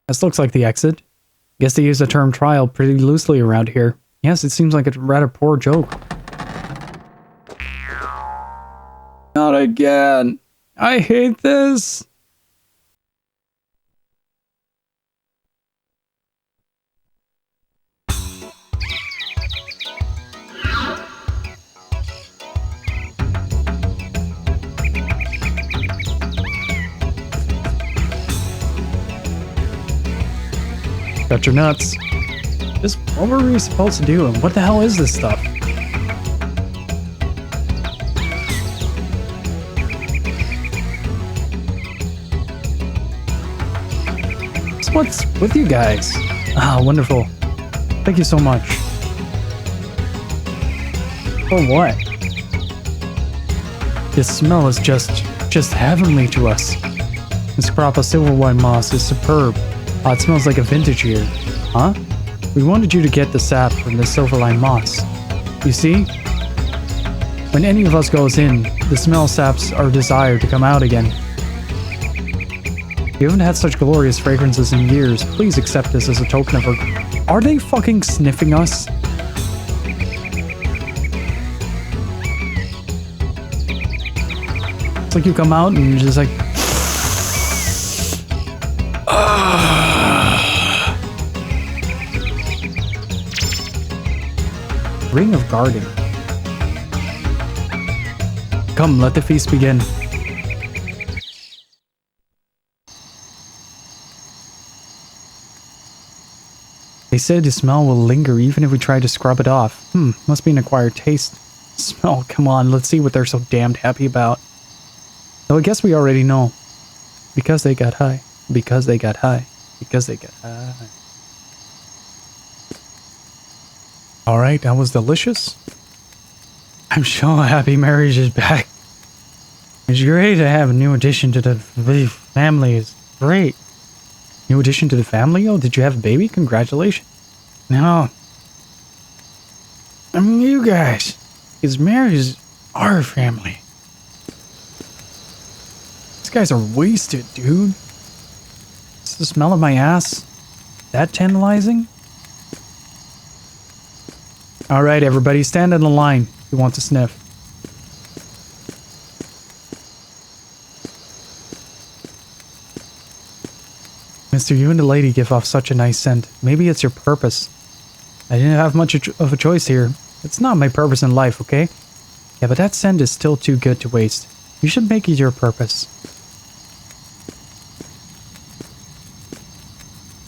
This looks like the exit. Guess they use the term trial pretty loosely around here. Yes, it seems like a rather poor joke. Not again. I hate this. Got your nuts. Just what were we supposed to do, and what the hell is this stuff? So what's with you guys? Ah, wonderful. Thank you so much. For what? This smell is just heavenly to us. This crop of silver wine moss is superb. Oh, it smells like a vintage here. Huh? We wanted you to get the sap from the silverline moss. You see? When any of us goes in, the smell saps our desire to come out again. You haven't had such glorious fragrances in years. Please accept this as a token of our... Are they fucking sniffing us? It's like you come out and you're just like... Ring of guarding. Come, let the feast begin. They said the smell will linger even if we try to scrub it off. Must be an acquired taste. Smell, come on, let's see what they're so damned happy about. Though I guess we already know. Because they got high. Because they got high. Because they got high. Alright, that was delicious. I'm so happy marriage is back. It's great to have a new addition to the family. It's great. New addition to the family? Oh, did you have a baby? Congratulations. No. I mean, you guys. Because marriage is our family. These guys are wasted, dude. Is the smell of my ass that tantalizing? Alright, everybody, stand in the line if you want to sniff. Mister, you and the lady give off such a nice scent. Maybe it's your purpose. I didn't have much of a choice here. It's not my purpose in life, okay? Yeah, but that scent is still too good to waste. You should make it your purpose.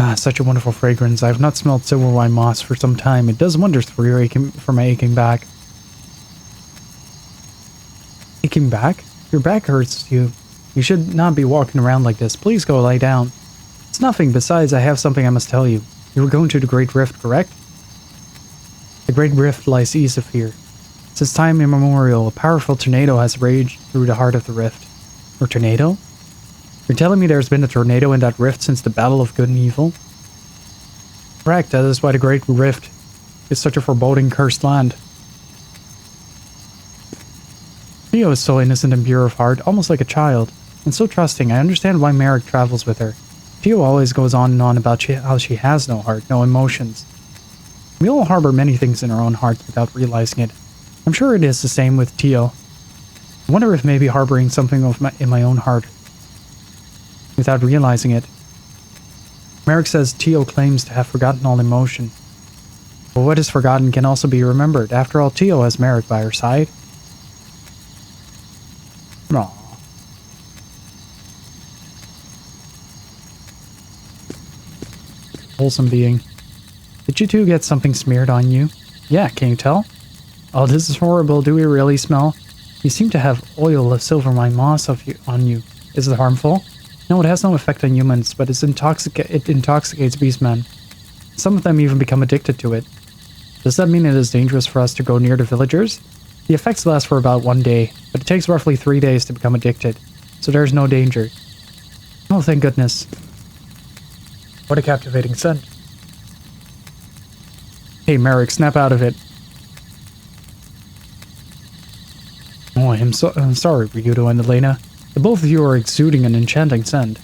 Ah, such a wonderful fragrance. I have not smelled silver wine moss for some time. It does wonders for my aching back. Aching back? Your back hurts you. You should not be walking around like this. Please go lie down. It's nothing. Besides, I have something I must tell you. You were going to the Great Rift, correct? The Great Rift lies east of here. Since time immemorial, a powerful tornado has raged through the heart of the rift. A tornado? You're telling me there's been a tornado in that rift since the Battle of Good and Evil? Correct, that is why the Great Rift is such a foreboding cursed land. Theo is so innocent and pure of heart, almost like a child, and so trusting. I understand why Merrick travels with her. Theo always goes on and on about how she has no heart, no emotions. We all harbor many things in our own hearts without realizing it. I'm sure it is the same with Theo. I wonder if maybe harboring something in my own heart without realizing it. Merrick says Theo claims to have forgotten all emotion. But what is forgotten can also be remembered. After all, Theo has Merrick by her side. Aww. Wholesome being. Did you two get something smeared on you? Yeah, can you tell? Oh, this is horrible. Do we really smell? You seem to have oil of silver wine moss on you. Is it harmful? No, it has no effect on humans, but it intoxicates beastmen. Some of them even become addicted to it. Does that mean it is dangerous for us to go near the villagers? The effects last for about 1 day, but it takes roughly 3 days to become addicted, so there's no danger. Oh, thank goodness. What a captivating scent. Hey, Merrick, snap out of it. Oh, I'm sorry, Ryudo and Elena. The both of you are exuding an enchanting scent.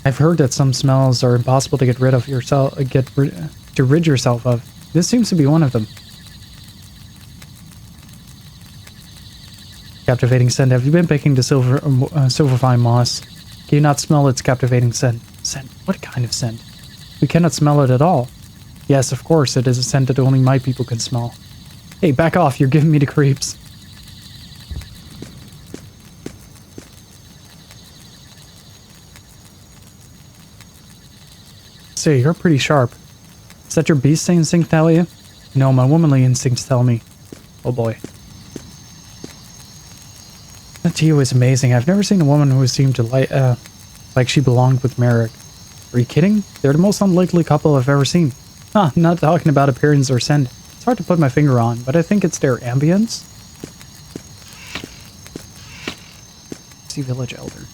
I've heard that some smells are impossible to get rid of yourself, to rid yourself of. This seems to be one of them. Captivating scent. Have you been picking the silverfine moss? Can you not smell its captivating scent? Scent? What kind of scent? We cannot smell it at all. Yes, of course, it is a scent that only my people can smell. Hey, back off, you're giving me the creeps. Say, you're pretty sharp. Is that your beast instinct, Thalia? No, my womanly instincts tell me. Oh boy. That to you is amazing. I've never seen a woman who seemed to like she belonged with Merrick. Are you kidding? They're the most unlikely couple I've ever seen. Huh, I'm not talking about appearance or scent. It's hard to put my finger on, but I think it's their ambience. See village elder.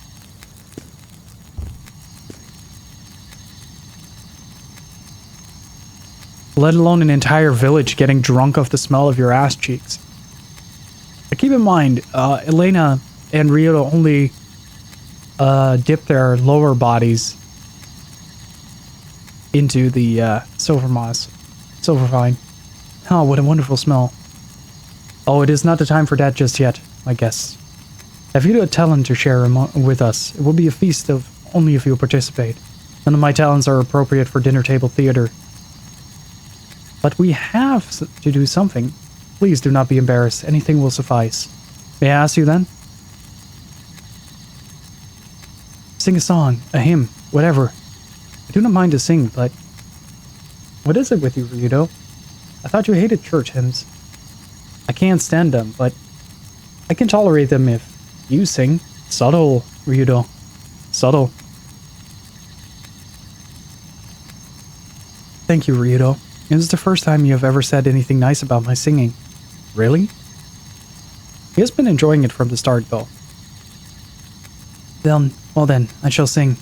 Let alone an entire village getting drunk off the smell of your ass cheeks. But keep in mind, Elena and Ryudo only dip their lower bodies into the silverfine. Oh, what a wonderful smell. Oh, it is not the time for that just yet, I guess. Have you a talent to share with us? It will be a feast of only if you participate. None of my talents are appropriate for dinner table theater. But we have to do something. Please do not be embarrassed. Anything will suffice. May I ask you then? Sing a song, a hymn, whatever. I do not mind to sing, but... What is it with you, Ryudo? I thought you hated church hymns. I can't stand them, but... I can tolerate them if you sing. Subtle, Ryudo. Subtle. Thank you, Ryudo. This is the first time you have ever said anything nice about my singing. Really? He has been enjoying it from the start, though. Well then, I shall sing.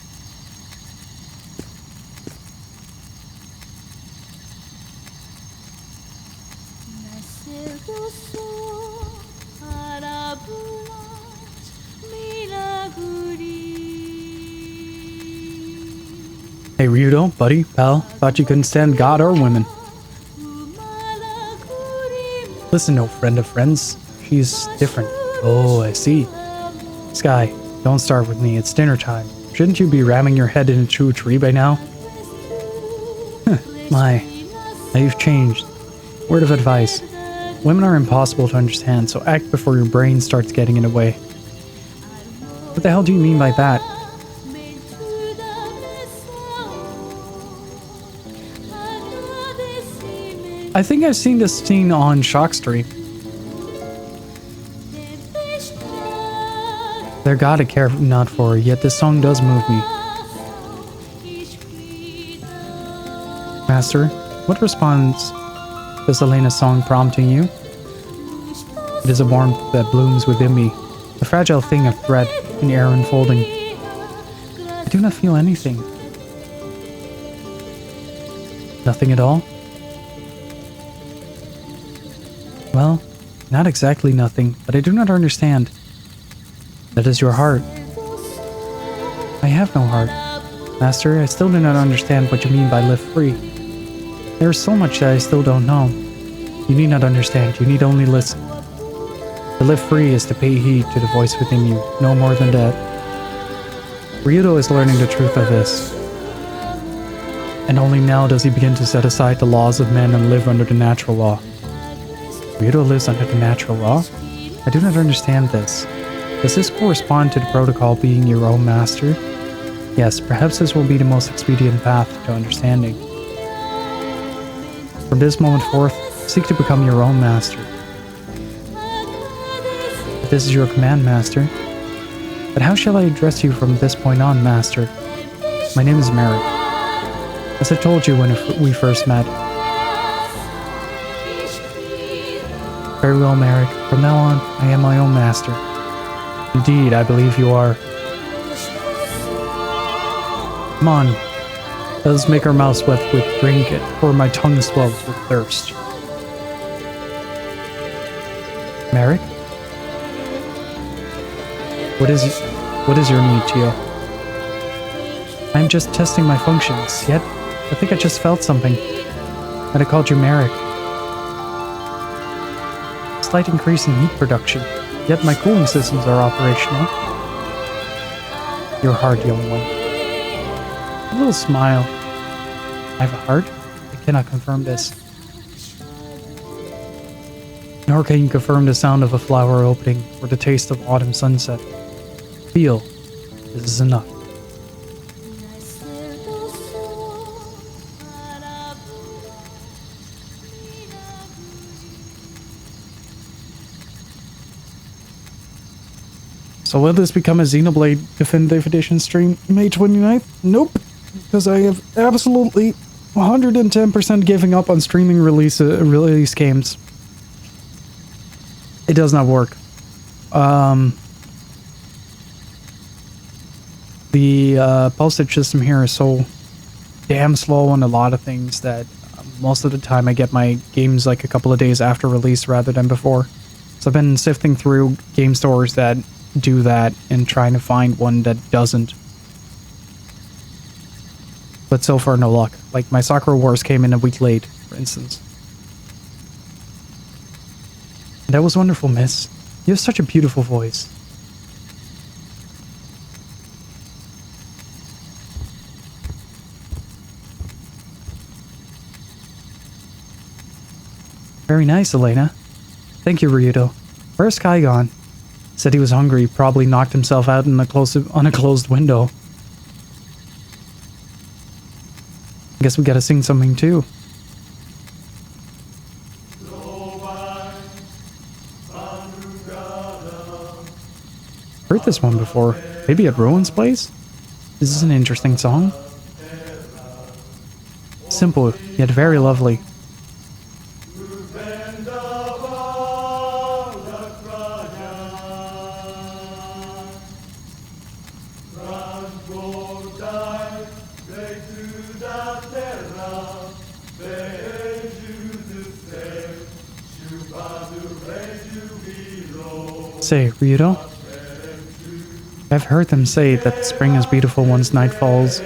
Hey Ryudo, buddy, pal, thought you couldn't stand God or women. Listen, no friend of friends. She's different. Oh, I see. Sky, don't start with me. It's dinner time. Shouldn't you be ramming your head into a tree by now? My, now you've changed. Word of advice. Women are impossible to understand, so act before your brain starts getting in the way. What the hell do you mean by that? I think I've seen this scene on Shock Stream. Their God I care not for, yet this song does move me. Master, what response does Elena's song prompt in you? It is a warmth that blooms within me, a fragile thing of thread in air unfolding. I do not feel anything. Nothing at all? Well, not exactly nothing, but I do not understand. That is your heart. I have no heart. Master, I still do not understand what you mean by live free. There is so much that I still don't know. You need not understand, you need only listen. To live free is to pay heed to the voice within you, no more than that. Ryudo is learning the truth of this. And only now does he begin to set aside the laws of men and live under the natural law. Ryudo lives under the natural law? I do not understand this. Does this correspond to the protocol being your own master? Yes, perhaps this will be the most expedient path to understanding. From this moment forth, seek to become your own master. If this is your command, master. But how shall I address you from this point on, master? My name is Merrick. As I told you when we first met. Very well, Merrick. From now on, I am my own master. Indeed, I believe you are. Come on. Let us make our mouths wet with drink it, for my tongue swells with thirst. Merrick? What is your need, Geo? I'm just testing my functions, yet I think I just felt something. And I called you Merrick. Slight increase in heat production, yet my cooling systems are operational. Your heart, young one. A little smile. I have a heart? I cannot confirm this. Nor can you confirm the sound of a flower opening or the taste of autumn sunset. Feel. This is enough. So will this become a Xenoblade Definitive Edition stream May 29th? Nope, because I have absolutely 110% giving up on streaming release games. It does not work. The postage system here is so damn slow on a lot of things that most of the time I get my games like a couple of days after release rather than before. So I've been sifting through game stores that do that and trying to find one that doesn't. But so far no luck. Like my Sakura Wars came in a week late, for instance. That was wonderful, miss. You have such a beautiful voice. Very nice, Elena. Thank you, Ryudo. Where's Kai gone? Said he was hungry, probably knocked himself out on a closed window. Guess we gotta sing something too. Heard this one before. Maybe at Rowan's place? This is an interesting song. Simple, yet very lovely. Say, Ryudo? I've heard them say that the spring is beautiful once night falls.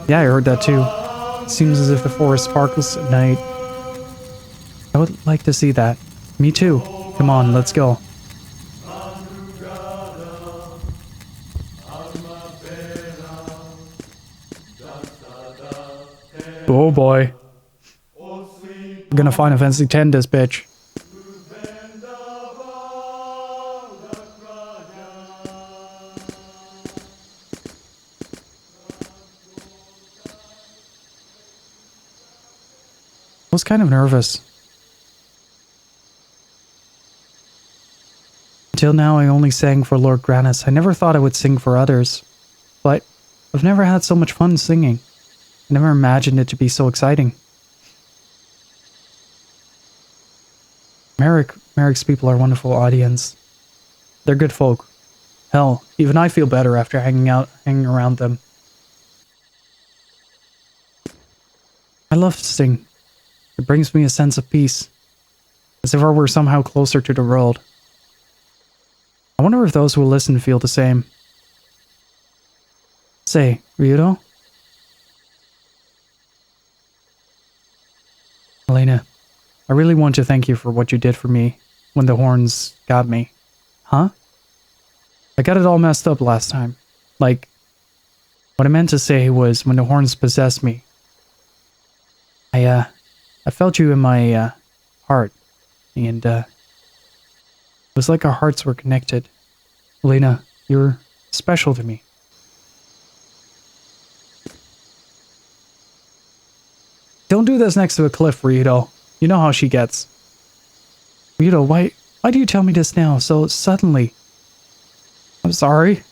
Yeah, I heard that too. It seems as if the forest sparkles at night. I would like to see that. Me too. Come on, let's go. Oh boy. I'm gonna Final Fantasy X this bitch. I was kind of nervous. Until now I only sang for Lord Granis. I never thought I would sing for others. But I've never had so much fun singing. I never imagined it to be so exciting. Merrick's people are a wonderful audience. They're good folk. Hell, even I feel better after hanging around them. I love to sing. It brings me a sense of peace, as if I were somehow closer to the world. I wonder if those who listen feel the same. Say, Ryudo? Elena, I really want to thank you for what you did for me when the horns got me. Huh? I got it all messed up last time. Like, what I meant to say was when the horns possessed me. I felt you in my heart, and it was like our hearts were connected. Elena, you're special to me. Don't do this next to a cliff, Ryudo. You know how she gets. Ryudo, why do you tell me this now, so suddenly? I'm sorry.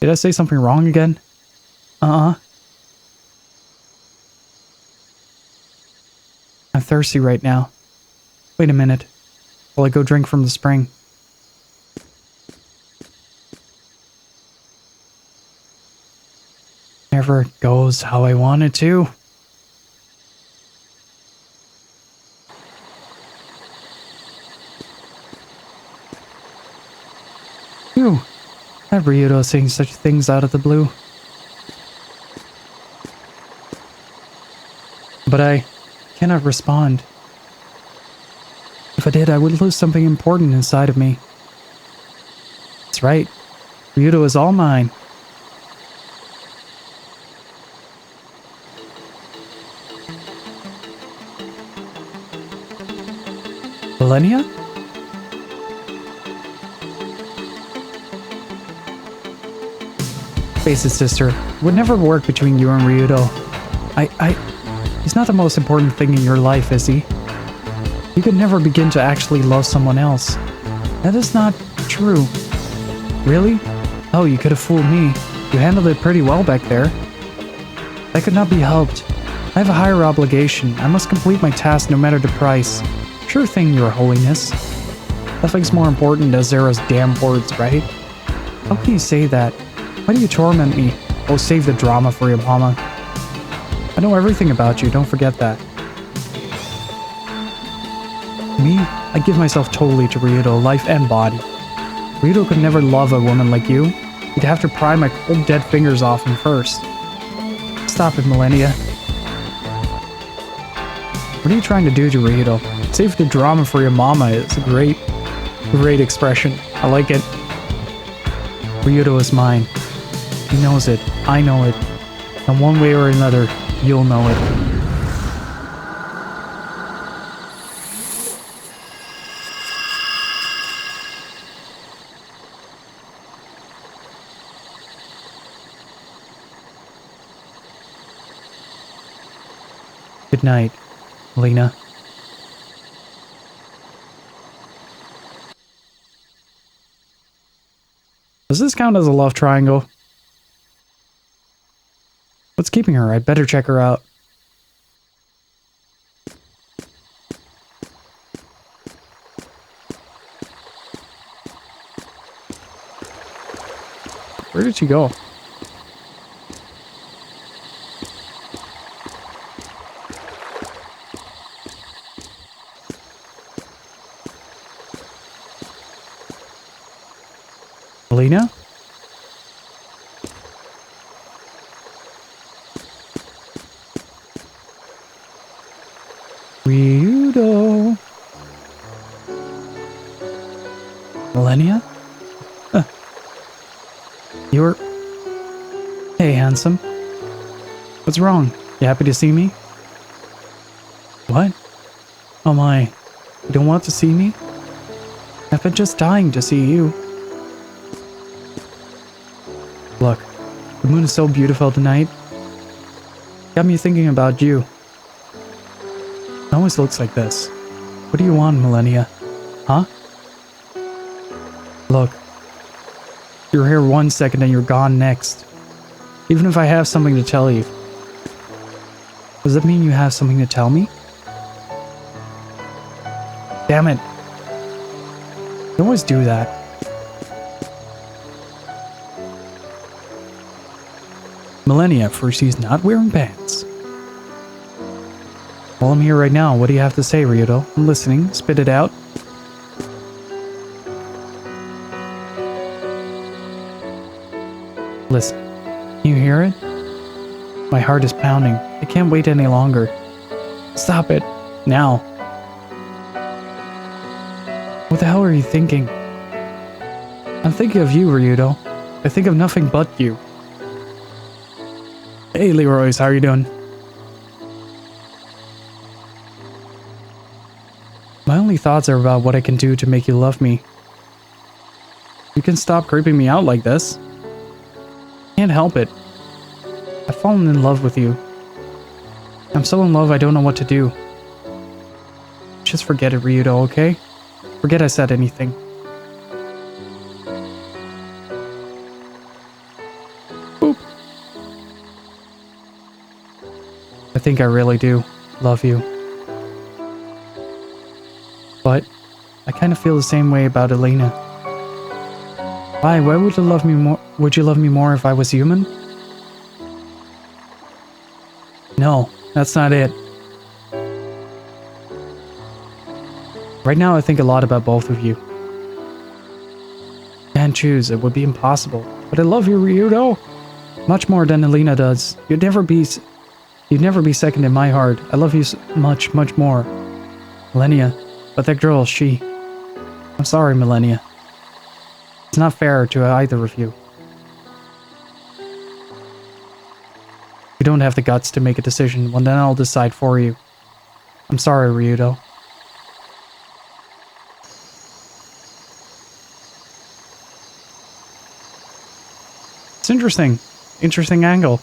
Did I say something wrong again? I'm thirsty right now. Wait a minute. While I go drink from the spring. Never goes how I want it to. Phew. That Ryudo saying such things out of the blue. But I cannot respond. If I did, I would lose something important inside of me. That's right. Ryudo is all mine. Millennia? Face it, sister. It would never work between you and Ryudo. He's not the most important thing in your life, is he? You could never begin to actually love someone else. That is not true. Really? Oh, you could have fooled me. You handled it pretty well back there. That could not be helped. I have a higher obligation. I must complete my task no matter the price. Sure thing, Your Holiness. Nothing's more important than Zera's damn words, right? How can you say that? Why do you torment me? Oh, save the drama for your mama. I know everything about you, don't forget that. Me? I give myself totally to Ryudo, life and body. Ryudo could never love a woman like you. He'd have to pry my cold dead fingers off him first. Stop it, Millennia. What are you trying to do to Ryudo? Save the drama for your mama is a great expression. I like it. Ryudo is mine. He knows it. I know it. And one way or another, you'll know it. Good night, Lena. Does this count as a love triangle? What's keeping her? I'd better check her out. Where did she go? Lena? Ryudo. Millennia? Huh. You're... Hey, handsome. What's wrong? You happy to see me? What? Oh my. You don't want to see me? I've been just dying to see you. Look, the moon is so beautiful tonight. Got me thinking about you. It always looks like this. What do you want, Millennia? Huh? Look. You're here 1 second and you're gone next. Even if I have something to tell you. Does that mean you have something to tell me? Damn it. You always do that. Millennia, first he's not wearing pants. Well, I'm here right now. What do you have to say, Ryudo? I'm listening. Spit it out. Listen. Can you hear it? My heart is pounding. I can't wait any longer. Stop it. Now. What the hell are you thinking? I'm thinking of you, Ryudo. I think of nothing but you. Hey, Leroy's, how are you doing? My only thoughts are about what I can do to make you love me. You can stop creeping me out like this. Can't help it. I've fallen in love with you. I'm so in love I don't know what to do. Just forget it, Ryudo, okay? Forget I said anything. think I really do love you. But I kind of feel the same way about Elena. Why would you love me more? Would you love me more if I was human? No, that's not it. Right now I think a lot about both of you. Can't choose, it would be impossible. But I love you, Ryudo. Much more than Elena does. You'd never be second in my heart. I love you much more. Millennia. But that girl, she... I'm sorry, Millennia. It's not fair to either of you. You don't have the guts to make a decision, well then I'll decide for you. I'm sorry, Ryudo. It's interesting. Interesting angle.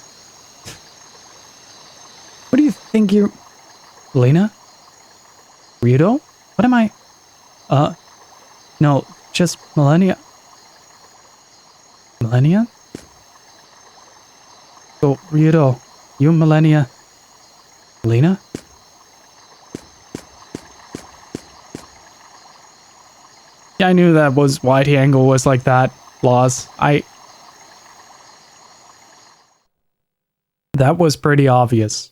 What do you think you... Elena? Ryudo? What am I... No, just Millennia. Millennia? So, Ryudo, you, Millennia, Elena? Yeah, I knew that was why the angle was like that, Laws. That was pretty obvious.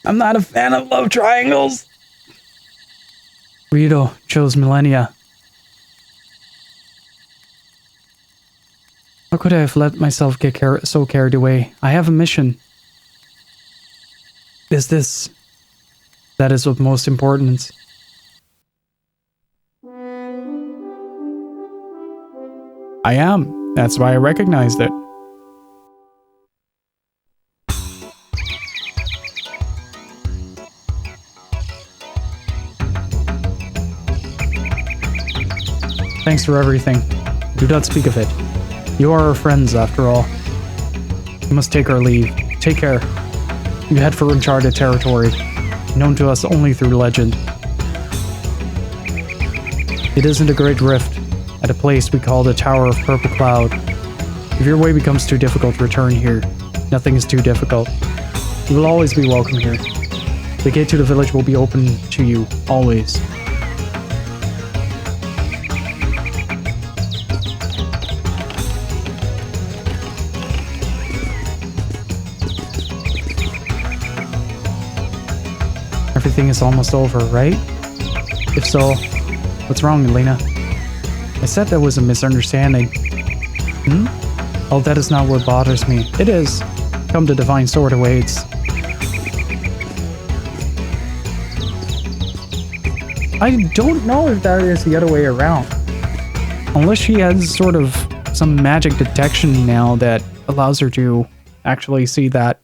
I'm not a fan of love triangles. Ryudo chose Millennia. How could I have let myself get so carried away? I have a mission. That is of most importance. I am. That's why I recognized it. Thanks for everything. Do not speak of it. You are our friends, after all. We must take our leave. Take care. You head for uncharted territory, known to us only through legend. It isn't a great rift, at a place we call the Tower of Purple Cloud. If your way becomes too difficult, return here. Nothing is too difficult. You will always be welcome here. The gate to the village will be open to you, always. Everything is almost over, right? If so, what's wrong, Elena? I said that was a misunderstanding. Oh, that is not what bothers me. It is. Come, the divine sword awaits. I don't know if that is the other way around. Unless she has sort of some magic detection now that allows her to actually see that.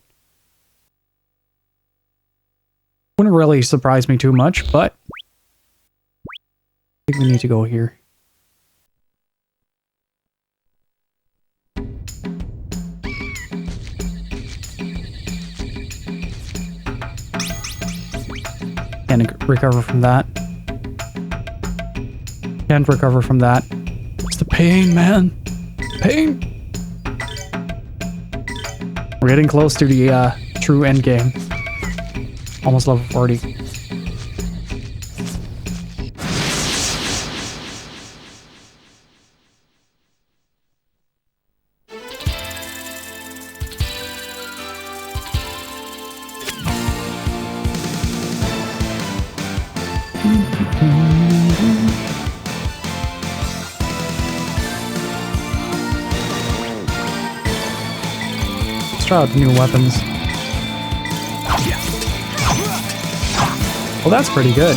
Wouldn't really surprise me too much, but I think we need to go here. Can't recover from that. Can't recover from that. It's the pain, man. Pain. We're getting close to the true end game. Almost level 40. Let's try out the new weapons. Well, that's pretty good.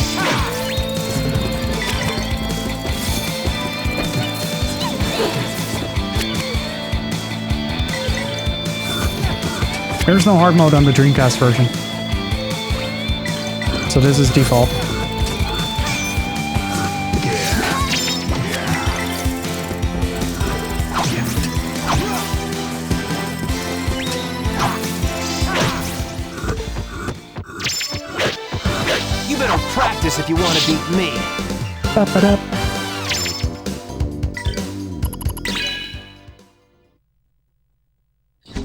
There's no hard mode on the Dreamcast version. So this is default. Practice if you want to beat me. Ba-ba-da.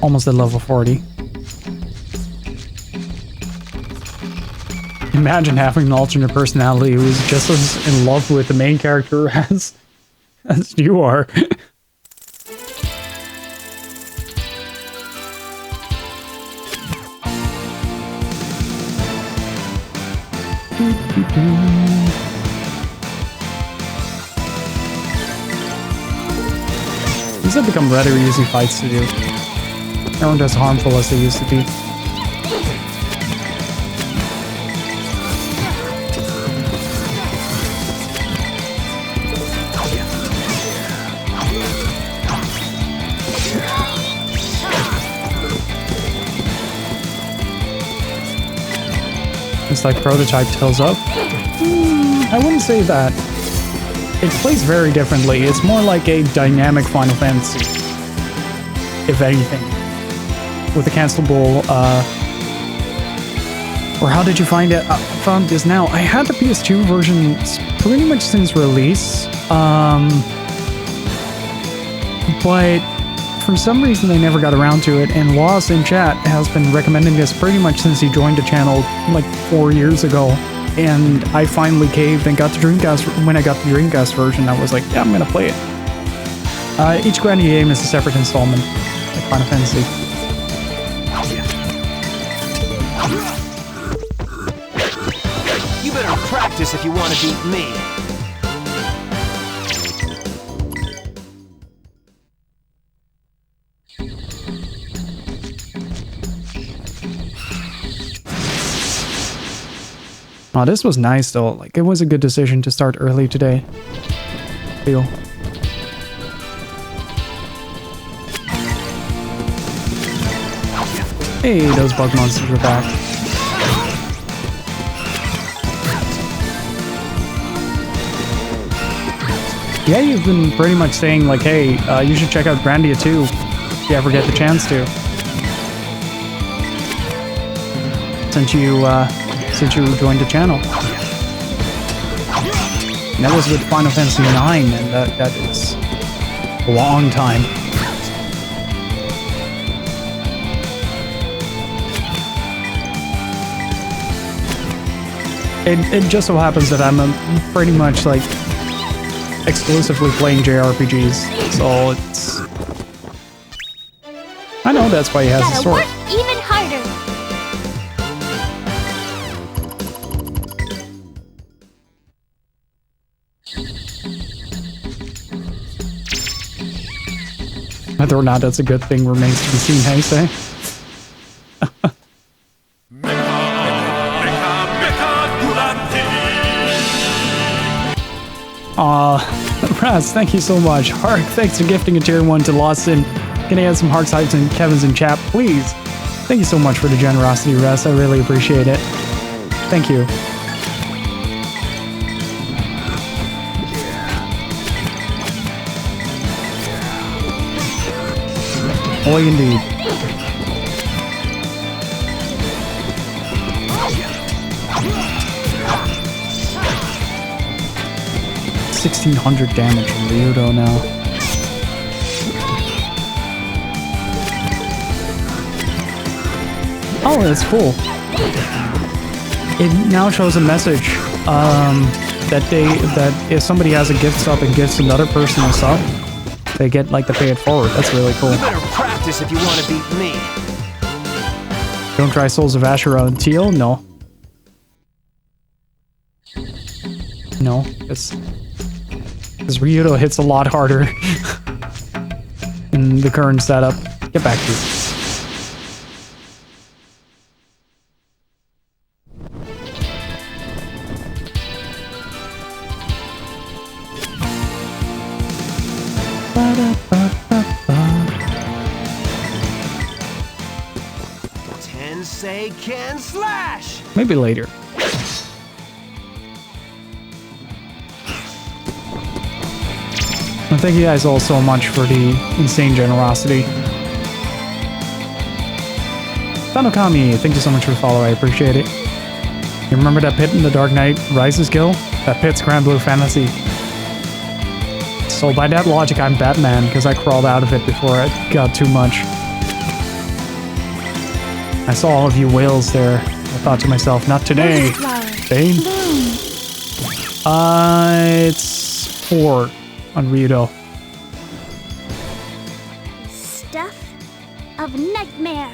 Almost at level 40. Imagine having an alternate personality who is just as in love with the main character as you are. These have become rather easy fights to do. They aren't as harmful as they used to be. It's like Prototype Tales Up. I wouldn't say that. It plays very differently. It's more like a dynamic Final Fantasy, if anything. With a cancelable, or how did you find it? I found this now. I had the PS2 version pretty much since release, but for some reason I never got around to it, and Lost in chat has been recommending this pretty much since he joined the channel like 4 years ago. And I finally caved and got the Dreamcast. When I got the Dreamcast version, I was like, yeah, I'm gonna play it. Each Grandia game is a separate installment, like Final Fantasy. You better practice if you want to beat me. Oh, this was nice though. Like, it was a good decision to start early today. Feel. Hey, those bug monsters are back. Yeah, you've been pretty much saying like, hey, you should check out Grandia too, if you ever get the chance to. Since you joined the channel. And that was with Final Fantasy IX, and that is a long time. It just so happens that I'm pretty much like exclusively playing JRPGs, so it's... I know that's why he has a sword. Gotta work even harder. Whether or not that's a good thing remains to be seen, hey, say? Aw, Raz, thank you so much. Hark, thanks for gifting a tier 1 to Lawson. Can I add some hearts, hypes, and Kevin's in chat, please? Thank you so much for the generosity, Raz. I really appreciate it. Thank you. Boy, indeed. $1,600 damage from Ryudo now. Oh, that's cool. It now shows a message that if somebody has a gift sub and gives another person a sub, they get like to pay it forward. That's really cool. You better practice if you want to beat me. Don't try Souls of Ashura and Teal? No. No, because Ryudo hits a lot harder in the current setup. Get back to it. Tensei can slash! Maybe later. Well, thank you guys all so much for the insane generosity. Tanokami, thank you so much for the follow, I appreciate it. You remember that pit in the Dark Knight Rises guild? That pit's Grand Blue Fantasy. So by that logic, I'm Batman, because I crawled out of it before it got too much. I saw all of you whales there. I thought to myself, not today, Bane. It's 4 on Ryudo. Stuff of nightmare.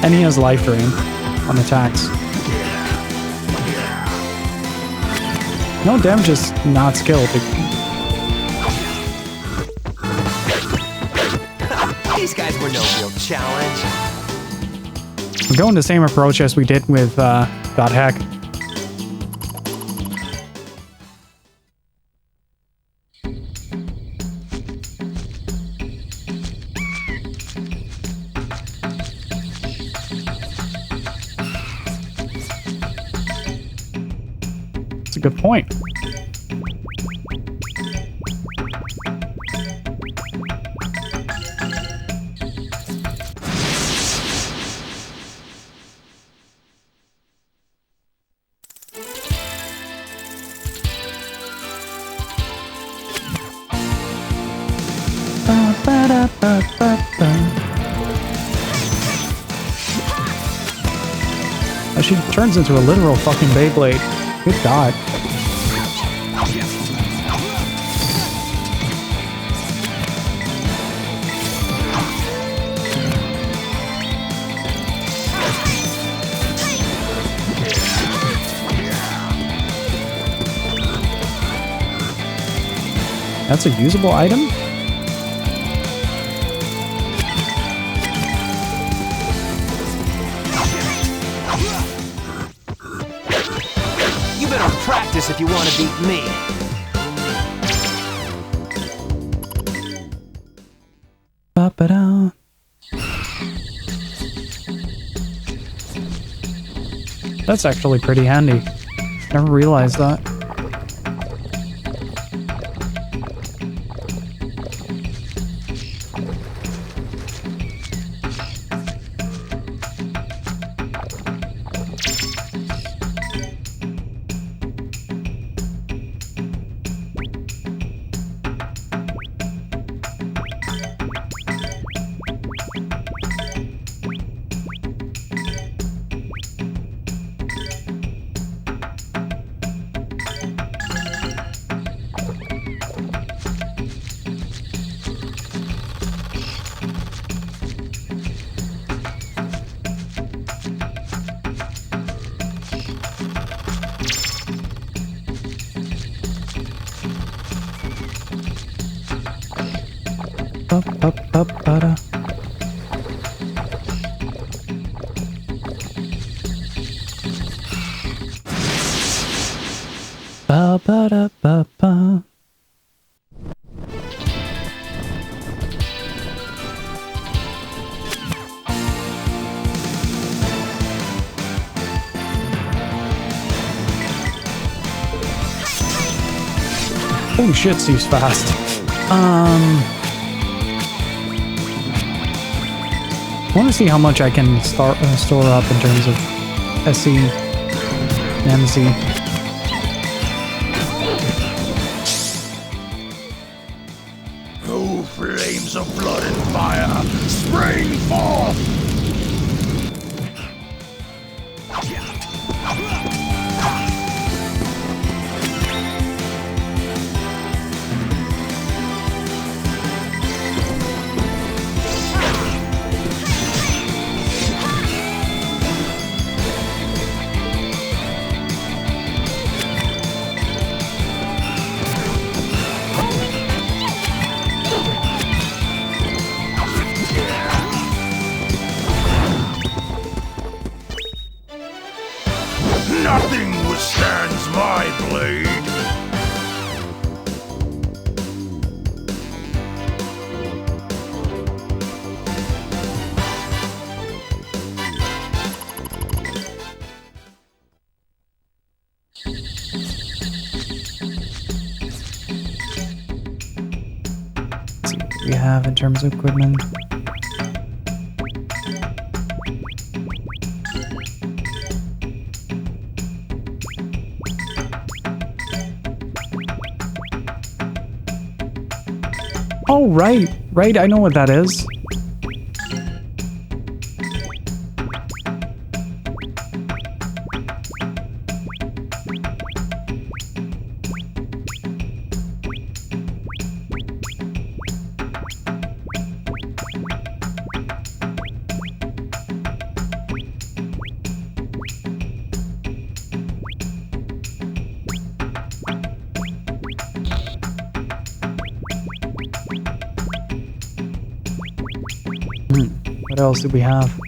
And he has life drain on attacks. No damage, just not skilled. These guys were no real challenge. We're going the same approach as we did with God Heck. That's a good point. Oh, she turns into a literal fucking Beyblade. Good God. That's a usable item? You better practice if you want to beat me. Ba-ba-da. That's actually pretty handy. Never realized that. Ba-ba-ba-ba-da. Ba-ba-da-ba-ba. Holy shit, Steve's fast. I want to see how much I can store up in terms of SC and MC. Oh, flames of blood and fire, spring forth! Nothing withstands my blade! Let's see what we have in terms of equipment. Oh, right. Right, I know what that is. What else do we have?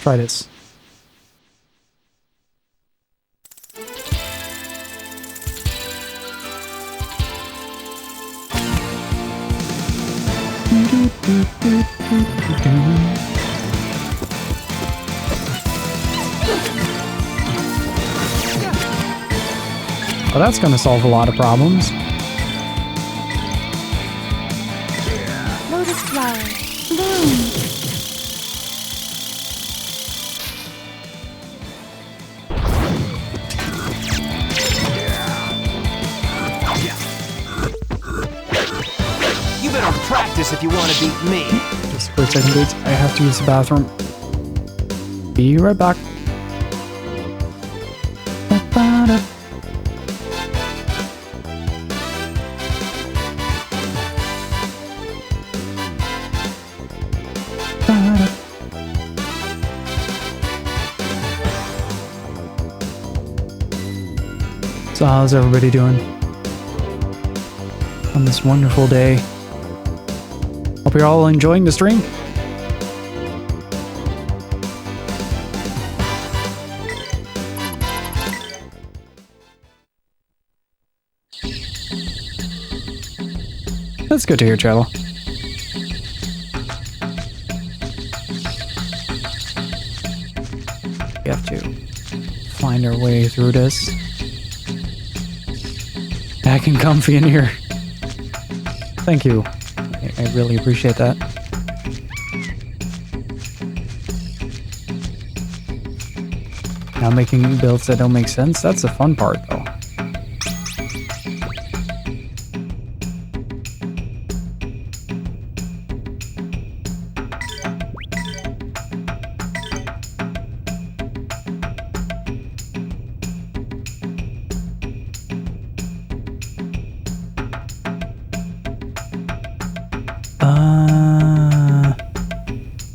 Try this. Well, that's going to solve a lot of problems. Lotus flower, bloom. Practice if you want to beat me. Just for a second, dudes. I have to use the bathroom. Be right back. So how's everybody doing on this wonderful day? Hope you're all enjoying the stream. That's good to hear, Trevor. We have to find our way through this. Back and comfy in here. Thank you. I really appreciate that. Now making builds that don't make sense, that's the fun part though.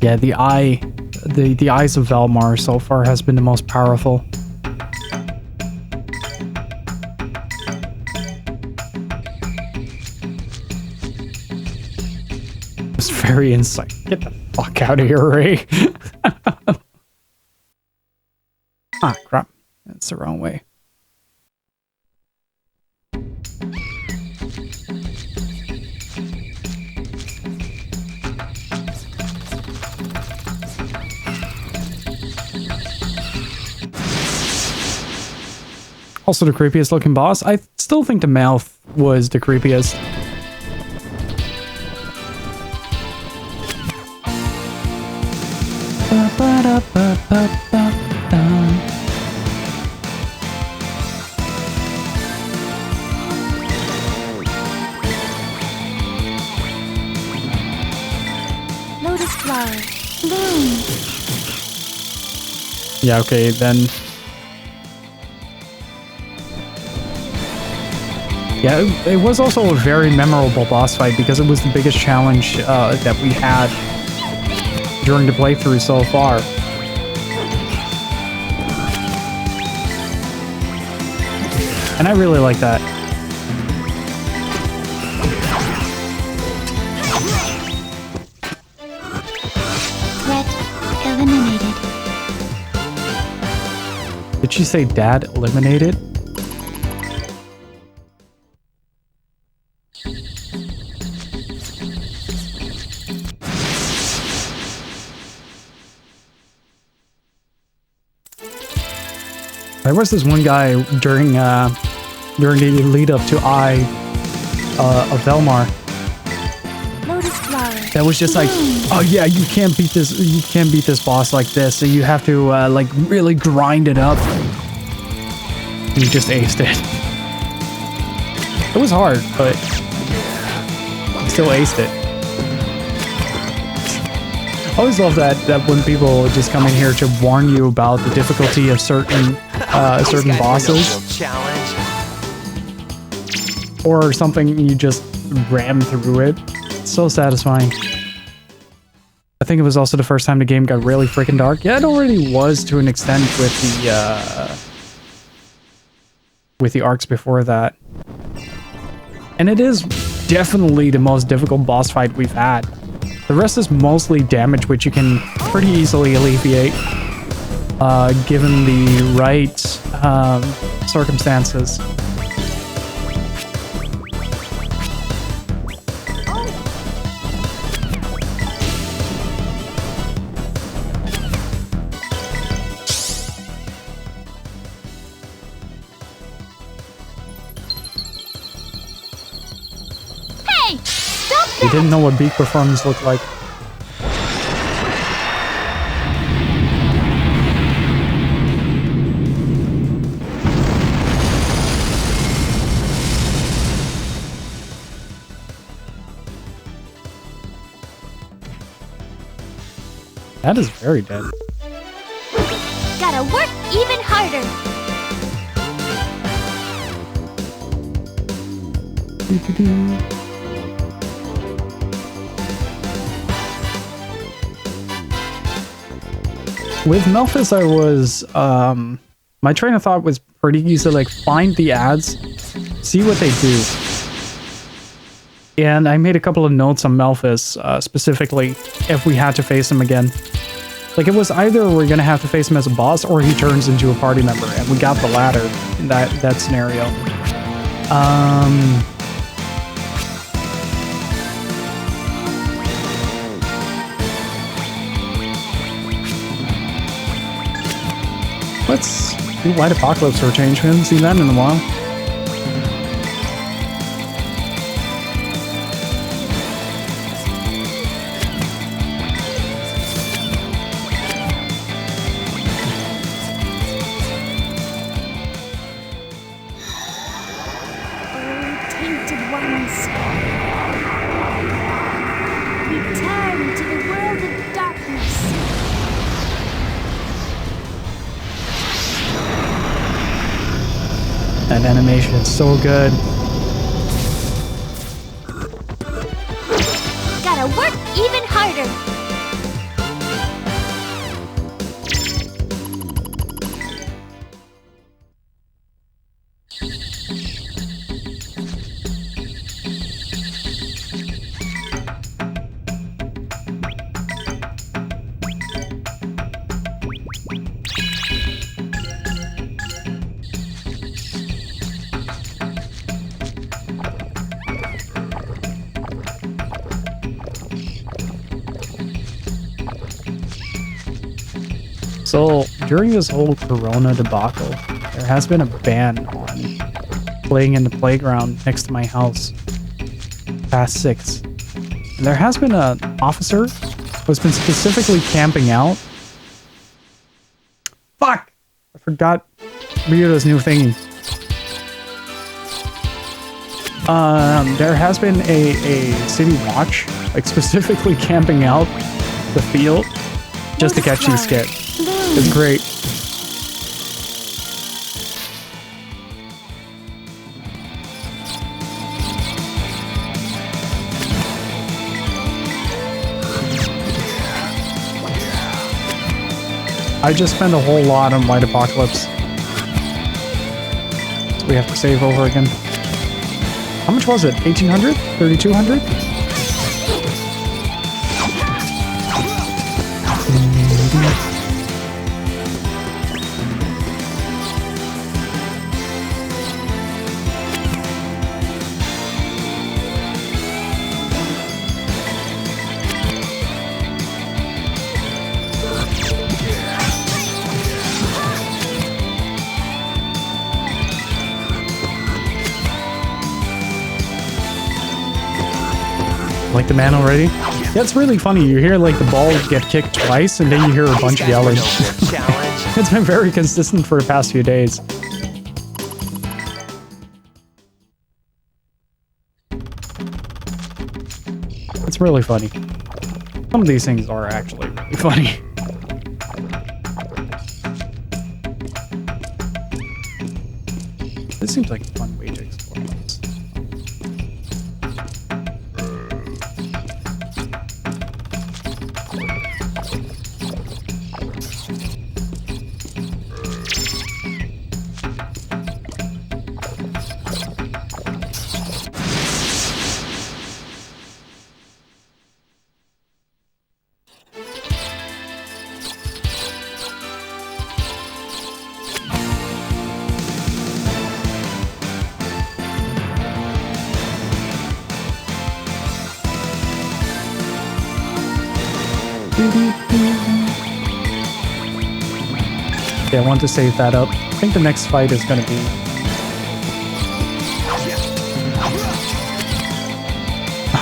Yeah, the eyes of Valmar so far has been the most powerful. It's very insight. Get the fuck out of here, Ray. Ah, crap. That's the wrong way. Also the creepiest looking boss. I still think the mouth was the creepiest. Lotus flower, bloom. Yeah, okay, then. Yeah, it was also a very memorable boss fight because it was the biggest challenge that we had during the playthrough so far. And I really like that. Threat eliminated. Did she say dad eliminated? There was this one guy during the lead up to of Valmar Lotus flower. that was just like, oh yeah, you can't beat this boss like this, so you have to like really grind it up. You just aced it. It was hard, but still aced it. I always love that when people just come in here to warn you about the difficulty of certain bosses or something, you just ram through it. It's so satisfying. I think it was also the first time the game got really freaking dark. Yeah, it already was to an extent with the arcs before that. And it is definitely the most difficult boss fight we've had. The rest is mostly damage, which you can pretty easily alleviate, given the right circumstances. Hey! Stop We that! didn't know what beak performance looked like. That is very dead. Gotta work even harder. With Melphis, I was, my train of thought was pretty easy, like, find the ads, see what they do. And I made a couple of notes on Melphis, specifically, if we had to face him again. Like, it was either we're gonna have to face him as a boss, or he turns into a party member, and we got the latter in that scenario. Let's do White Apocalypse for a change. We haven't seen that in a while. Oh, tainted ones. Return to the world of darkness. That animation is so good. Gotta work even harder. So, during this whole Corona debacle, there has been a ban on playing in the playground next to my house past 6. And there has been an officer who's been specifically camping out. Fuck! I forgot Ryudo's new thingy. There has been a city watch, like specifically camping out the field just to catch these kids. It's great. I just spent a whole lot on White Apocalypse. So we have to save over again. How much was it? 1800? 3200? Like the man already? That's really funny. You hear like the ball get kicked twice and then you hear a bunch of yelling. It's been very consistent for the past few days. It's really funny. Some of these things are actually really funny. This seems like a fun way to explore this. Yeah, I want to save that up. I think the next fight is gonna be...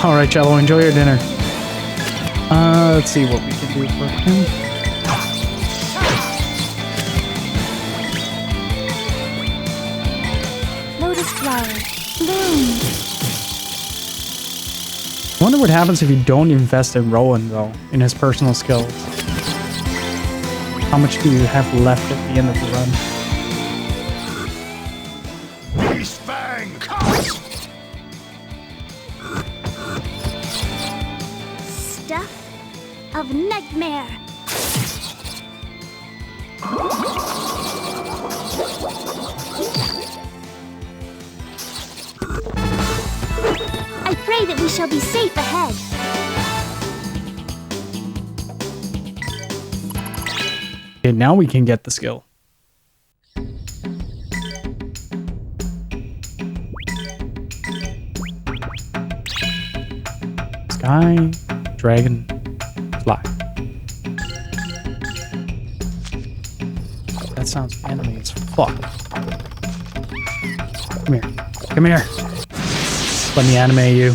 Alright, Cello, enjoy your dinner. Let's see what we can do for him. Lotus flower, bloom. I wonder what happens if you don't invest in Rowan, though, in his personal skills. How much do you have left at the end of the run? Beast Fang, cut! Stuff of nightmare. I pray that we shall be safe ahead. Okay, now we can get the skill. Sky, dragon, fly. That sounds anime as fuck. Come here. Come here. Let me animate you.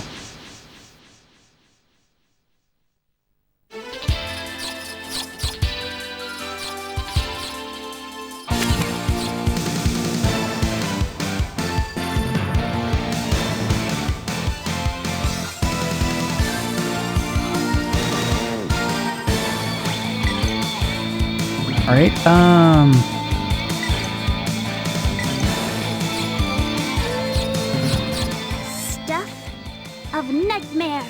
Alright, Stuff of nightmare.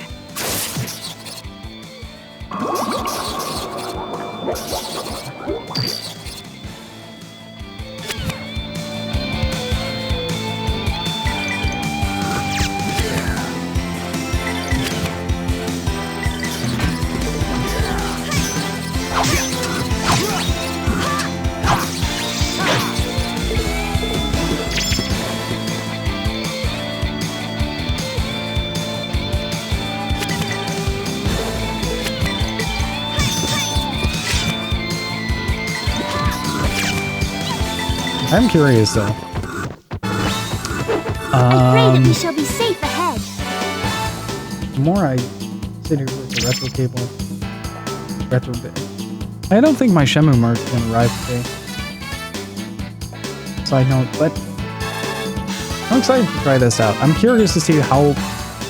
I'm curious though. I pray that we shall be safe ahead. The more I sit here with the retro cable, retro bit. I don't think my Shenmue merge is gonna arrive today. Side note, but I'm excited to try this out. I'm curious to see how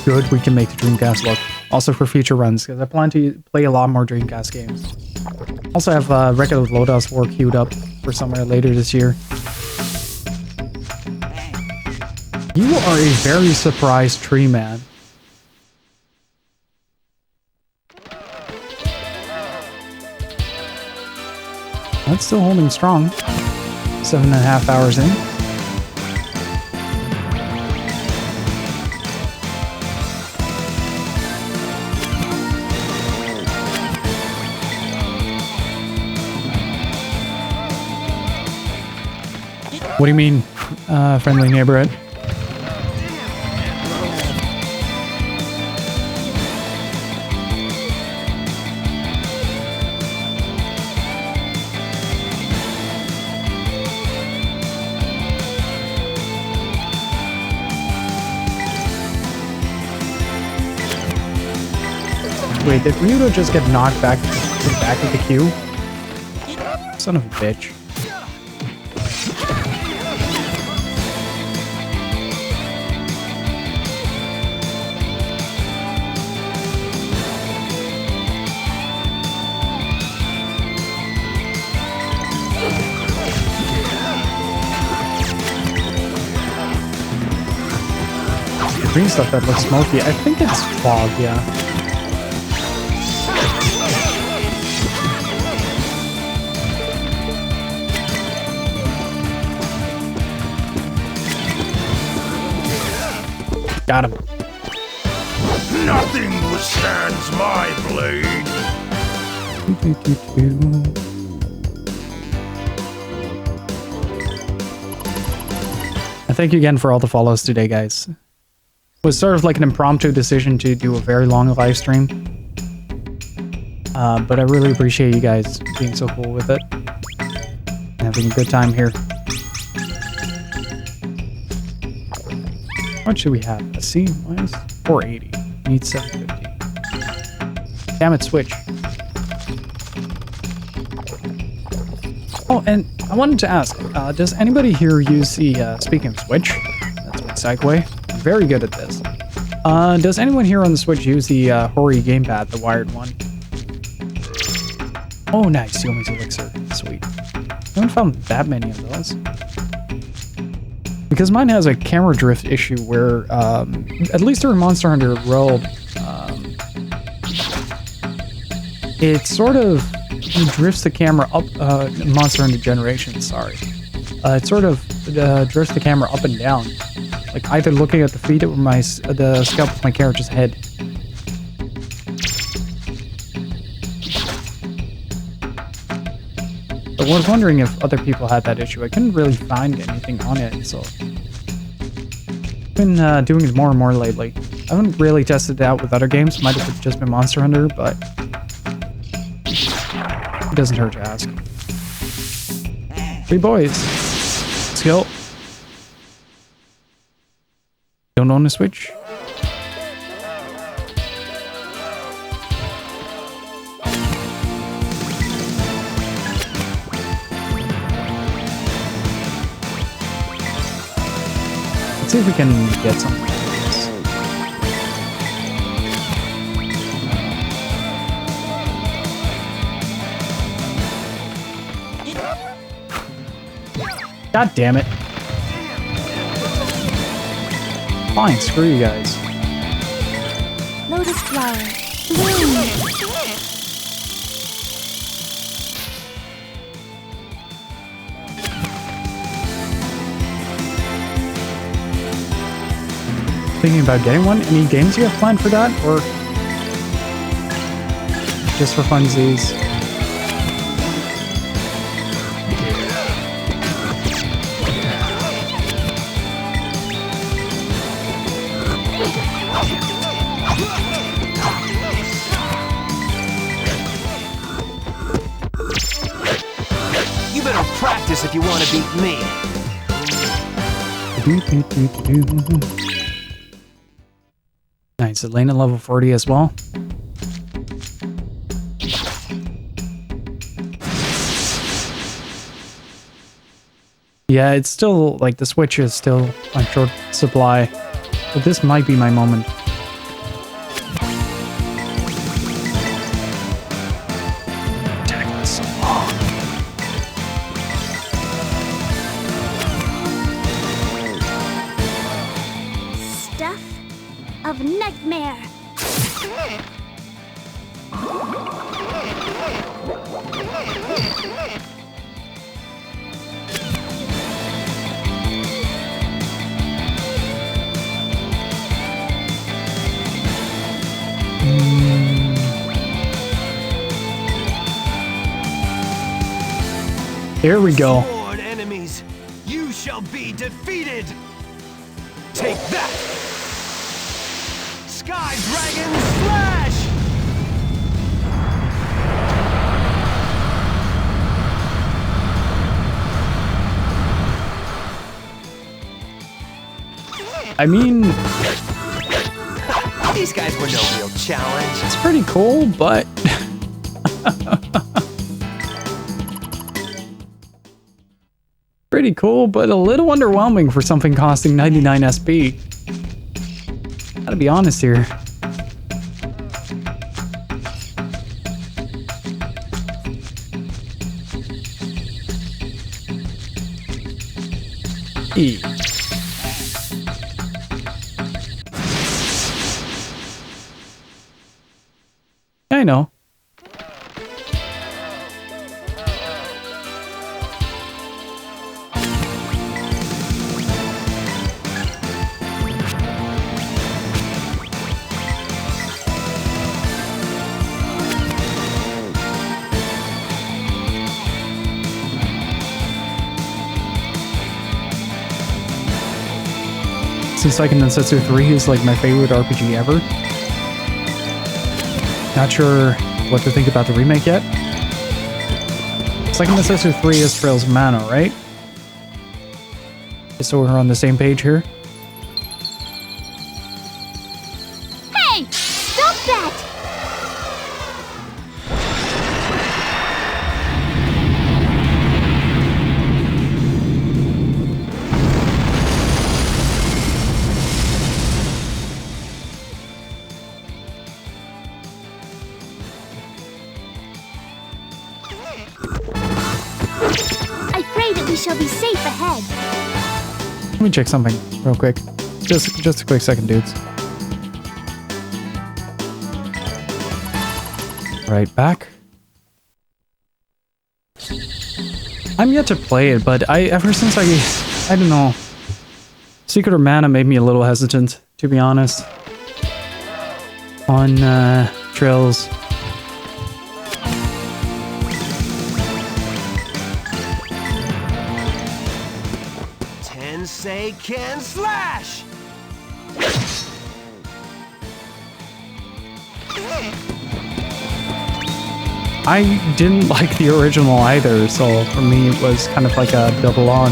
good we can make the Dreamcast look. Also for future runs, because I plan to play a lot more Dreamcast games. Also have Record of Lodos War queued up for somewhere later this year. You are a very surprised tree man. That's still holding strong. 7.5 hours in. What do you mean, friendly neighborhood? Did Ryudo just get knocked back to the back of the queue? Son of a bitch. Green stuff that looks smoky. I think it's fog, yeah. Got him. Nothing withstands my blade. And thank you again for all the follows today, guys. It was sort of like an impromptu decision to do a very long live stream. But I really appreciate you guys being so cool with it. And having a good time here. What should we have? A C minus 480. Need 750. Damn it, Switch. Oh, and I wanted to ask, does anybody here use the, speaking of Switch, that's my segue, I'm very good at this. Does anyone here on the Switch use the Hori gamepad, the wired one? Oh, nice, Yomi's Elixir, sweet. I haven't found that many of those. Because mine has a camera drift issue where, at least during Monster Hunter World, it sort of drifts the camera up, Monster Hunter Generations, sorry. It sort of drifts the camera up and down. Like either looking at the feet or the scalp of my character's head. But I was wondering if other people had that issue. I couldn't really find anything on it, so I've been doing it more and more lately. I haven't really tested it out with other games. Might have just been Monster Hunter, but it doesn't hurt to ask. 3 boys. Let's go. Don't own a Switch? Let's see if we can get something. God damn it. Fine, screw you guys. Lotus flower. Bloom. Thinking about getting one? Any games you have planned for that? Or just for funsies? If you want to beat me. Nice, Elena level 40 as well. Yeah, it's still, like, the Switch is still on short supply. But this might be my moment. Of nightmare. Here we go. Sword enemies, you shall be defeated. Take that. Sky Dragon Slash! I mean, These guys were no real challenge. It's pretty cool, but pretty cool, but a little underwhelming for something costing 99 SP. Gotta be honest here. E. I know. Seiken Densetsu 3 is like my favorite RPG ever. Not sure what to think about the remake yet. Seiken Densetsu 3 is Trails of Mana, right? Just so we're on the same page here. Hey! Stop that! I pray that we shall be safe ahead. Let me check something real quick. Just a quick second, dudes. Right back. I'm yet to play it, but ever since I don't know. Secret of Mana made me a little hesitant, to be honest. On Trails. Tensei can slash! I didn't like the original either, so for me it was kind of like a double on.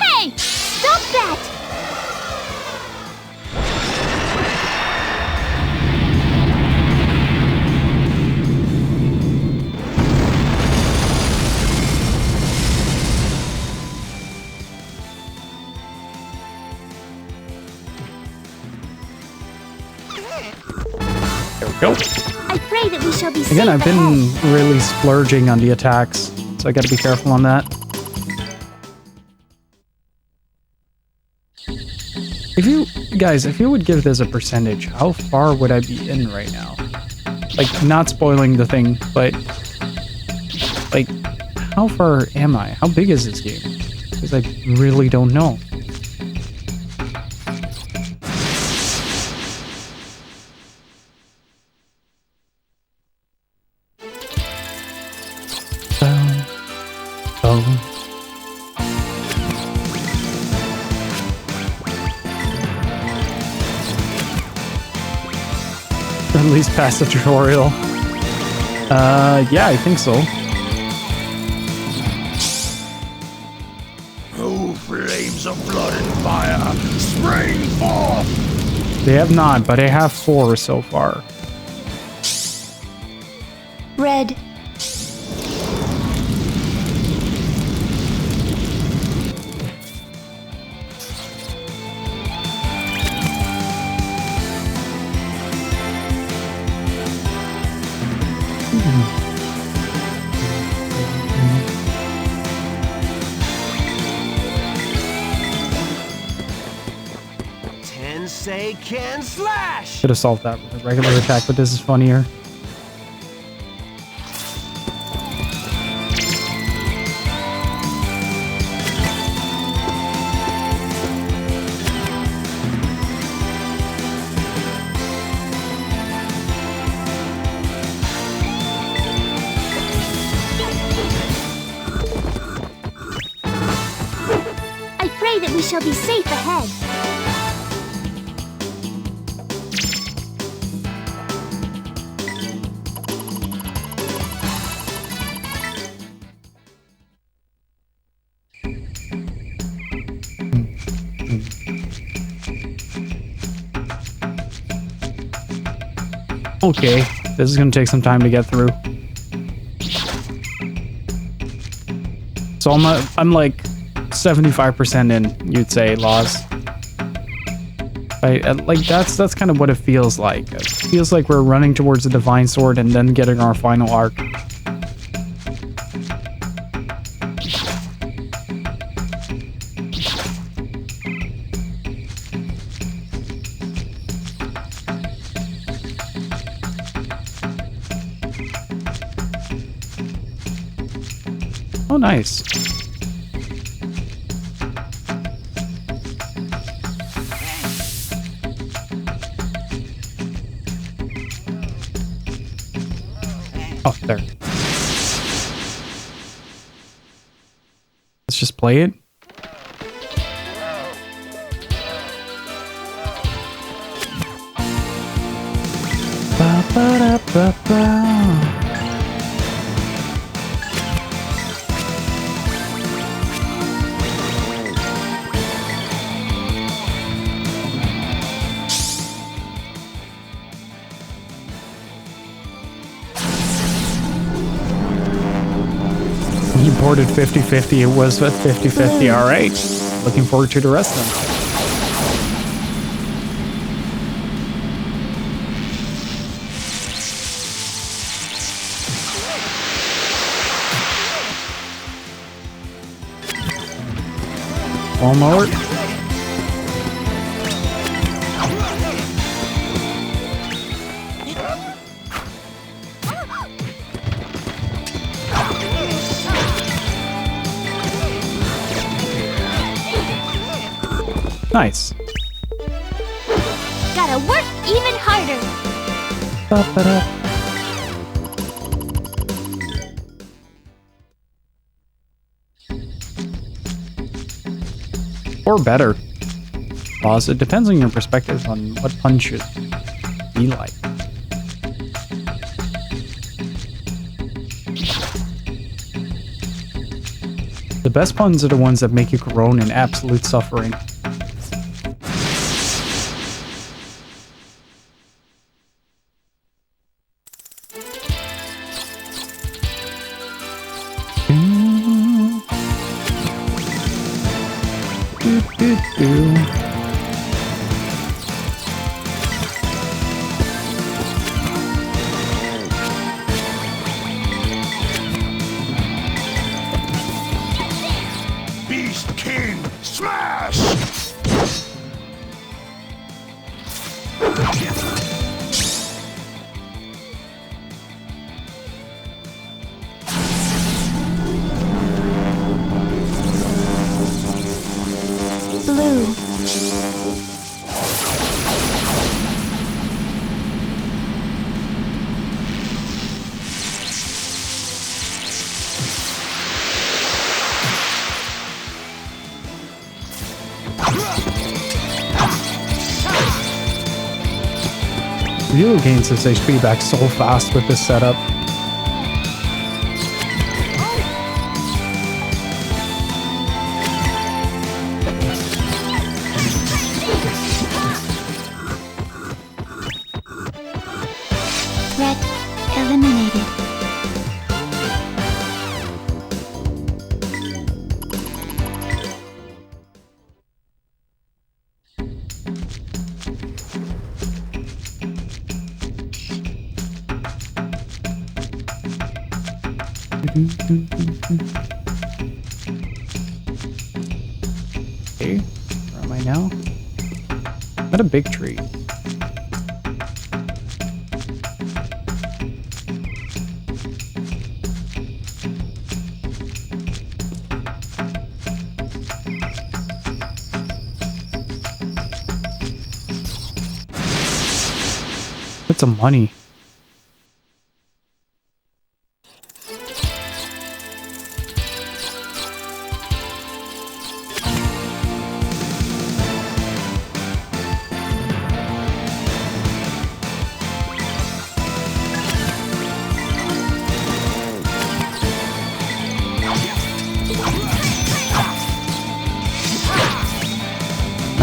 Hey! Stop that! There we go. I pray that we shall be safe Again, I've been ahead. really splurging on the attacks, so I gotta be careful on that. If you would give this a percentage, how far would I be in right now? Like, not spoiling the thing, but like, how far am I? How big is this game? Because I really don't know. At least past the tutorial. Yeah, I think so. Oh, flames of blood and fire, spring forth! They have not, but I have 4 so far. Red. Tensei can slash! Could have solved that with a regular attack, but this is funnier. pray that we shall be safe ahead. Okay, this is gonna take some time to get through. So I'm like 75% in, you'd say, Laws. Right, like that's kind of what it feels like. It feels like we're running towards the Divine Sword and then getting our final arc. Oh, nice. Oh, there. Let's just play it. Ba, ba, da, ba, ba. He boarded 50-50. It was at 50-50. All right. Looking forward to the rest of them. Walmart. Nice. Gotta work even harder. Ba-ba-da. Or better. Boss, it depends on your perspective on what pun should be like. The best puns are the ones that make you groan in absolute suffering. Beast King, smash! Blue. Ryudo gains his HP back so fast with this setup. Threat eliminated. Okay, where am I now? I'm at a big tree. Get some money.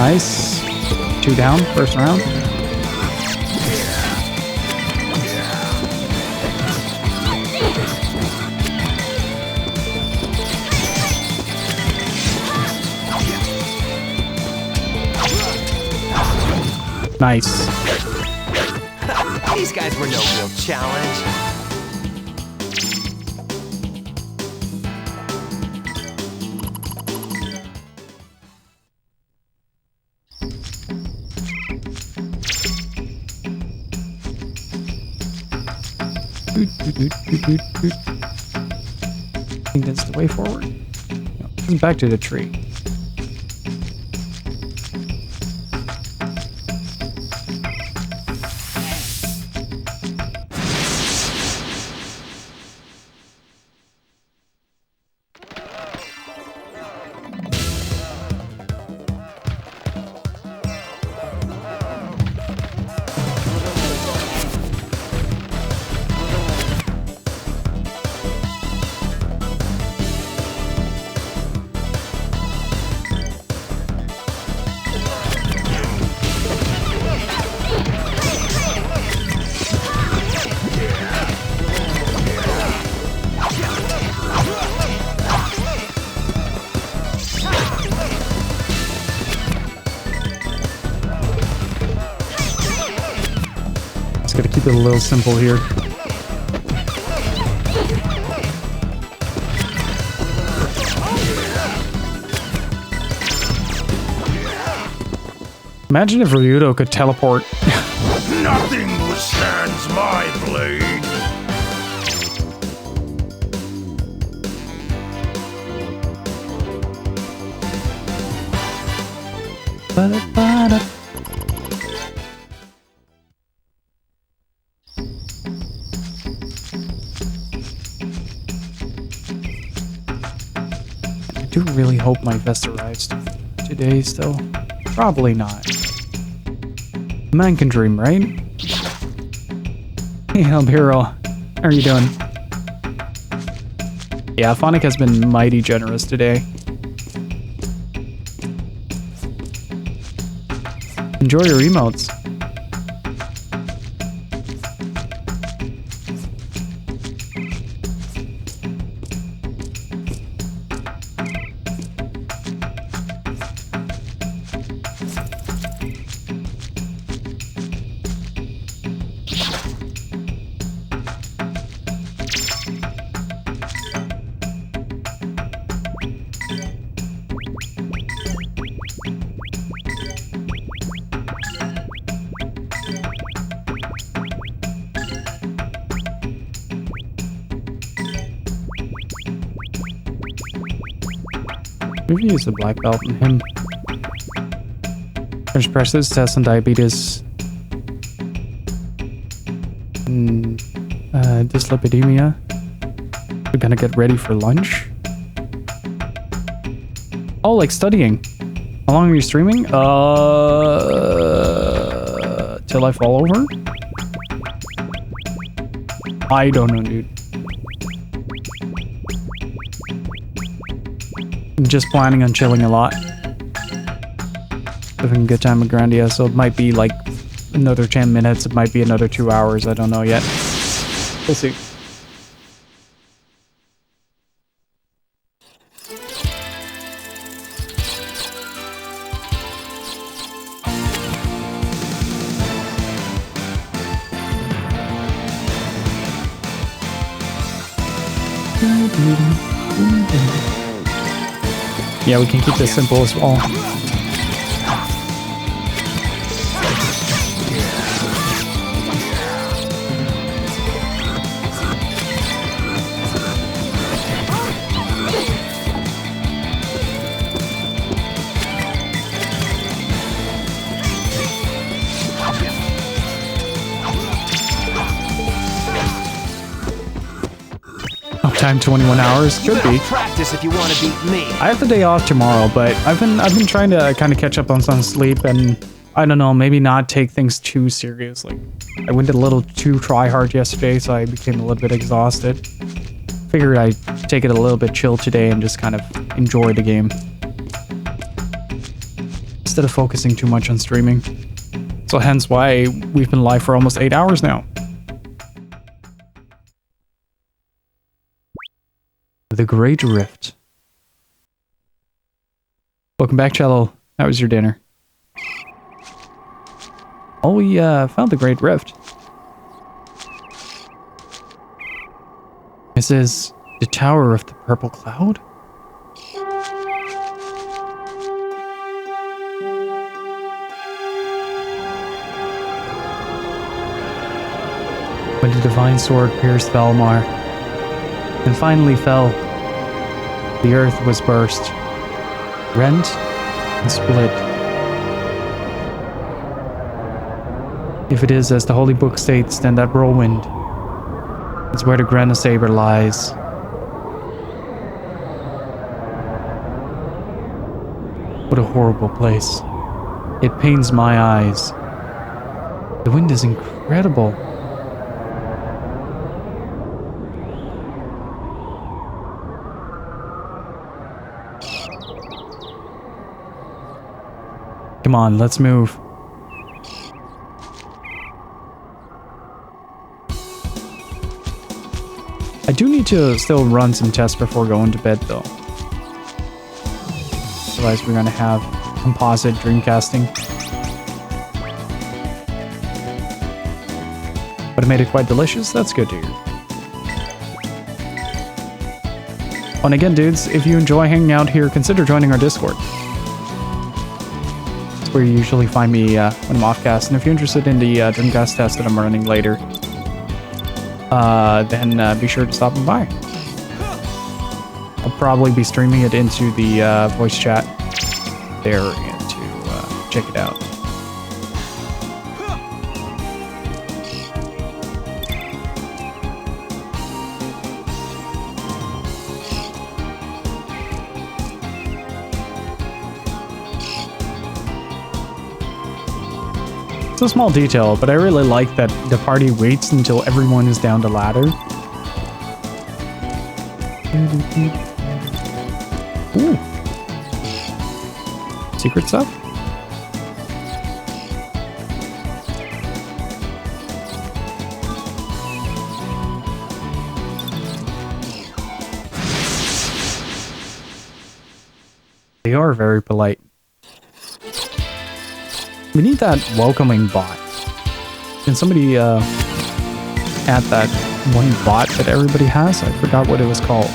Nice. 2 down, first round. Nice. These guys were no real challenge. I think that's the way forward. No, back to the tree. Gotta keep it a little simple here. Imagine if Ryudo could teleport. Nothing withstands my blade. Ba-da-ba-da. I do really hope my vest arrives today still. Probably not. Man can dream, right? Hey, Albiro. How are you doing? Yeah, Phonic has been mighty generous today. Enjoy your emotes. Maybe use a black belt on him. French presses, test on diabetes. Dyslipidemia. We're gonna get ready for lunch. Oh, like studying. How long are you streaming? Till I fall over? I don't know, dude. I'm just planning on chilling a lot. Having a good time at Grandia, so it might be like another 10 minutes, it might be another 2 hours, I don't know yet. We'll see. Yeah, we can keep this simple as well. Time 21 hours could be. Practice if you want to beat me. I have the day off tomorrow, but I've been trying to kind of catch up on some sleep and I don't know, maybe not take things too seriously. I went a little too try hard yesterday, so I became a little bit exhausted. Figured I'd take it a little bit chill today and just kind of enjoy the game. instead of focusing too much on streaming. So hence why we've been live for almost 8 hours now. The Great Rift. Welcome back, Cello. How was your dinner? Oh, we found the Great Rift. This is the Tower of the Purple Cloud? When the Divine Sword pierced Valmar and finally fell, the earth was burst, rent and split. If it is as the Holy Book states, then that whirlwind is where the Grandia Saber lies. What a horrible place. It pains my eyes. The wind is incredible. Come on, let's move. I do need to still run some tests before going to bed, though. Otherwise, we're gonna have composite dreamcasting. But it made it quite delicious. That's good to hear. Oh, and again, dudes, if you enjoy hanging out here, consider joining our Discord. It's where you usually find me when I'm off-cast. And if you're interested in the dreamcast test that I'm running later, then be sure to stop by. I'll probably be streaming it into the voice chat there and to check it out. It's a small detail, but I really like that the party waits until everyone is down the ladder. Ooh. Secret stuff? They are very polite. We need that welcoming bot. Can somebody add that one bot that everybody has? I forgot what it was called.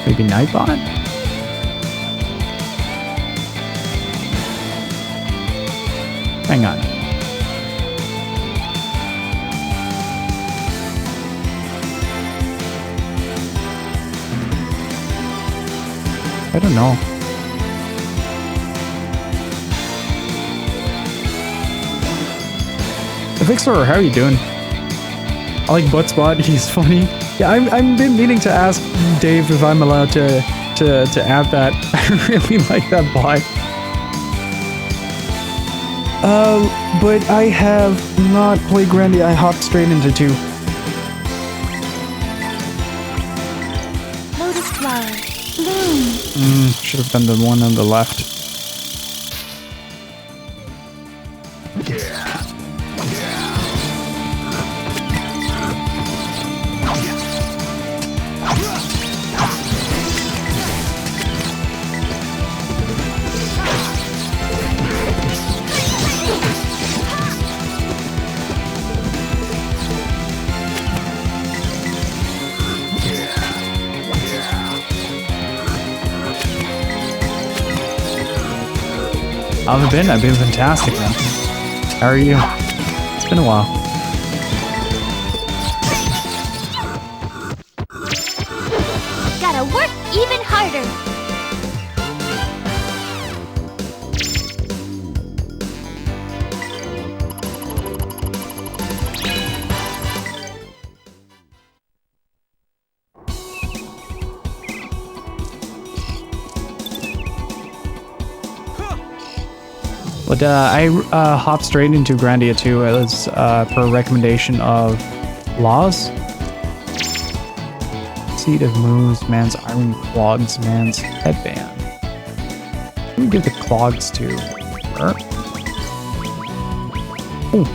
Maybe Nightbot? Hang on. I don't know. Victor, how are you doing? I like Buttspot, he's funny. Yeah, I've been meaning to ask Dave if I'm allowed to add that. I really like that bot. But I have not played Grandia. I hopped straight into 2. Lotus flower, bloom. Should have done the one on the left. How have you been? I've been fantastic, man. How are you? It's been a while. Gotta work even harder. But I hopped straight into Grandia 2 as per recommendation of Laws. Seed of Moves, man's iron clogs, man's headband. Let me give the clogs to her. Ooh.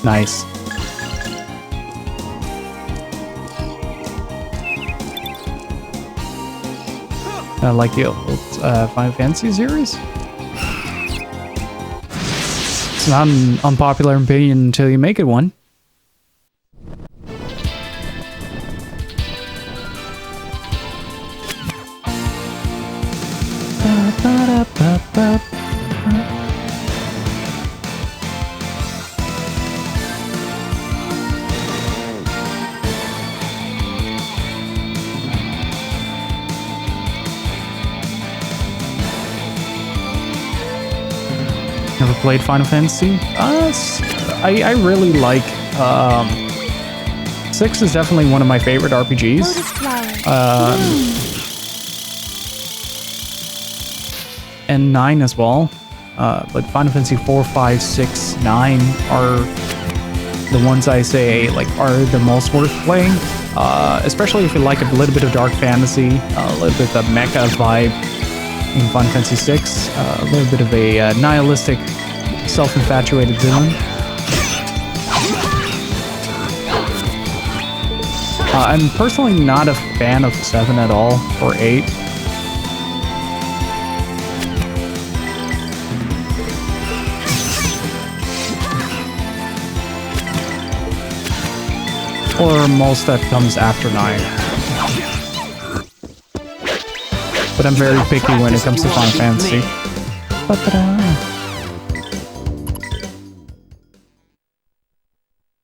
Nice. Like the old Final Fantasy series. It's not an unpopular opinion until you make it one. Never played Final Fantasy. I really like 6 is definitely one of my favorite RPGs. And 9 as well. But Final Fantasy 4, 5, 6, 9 are the ones I say like are the most worth playing. Especially if you like a little bit of dark fantasy, a little bit of mecha vibe in Final Fantasy 6, a little bit of a nihilistic, self-infatuated villain. I'm personally not a fan of 7 at all, or 8. Or most that comes after 9. But I'm very picky when it comes to Final Fantasy.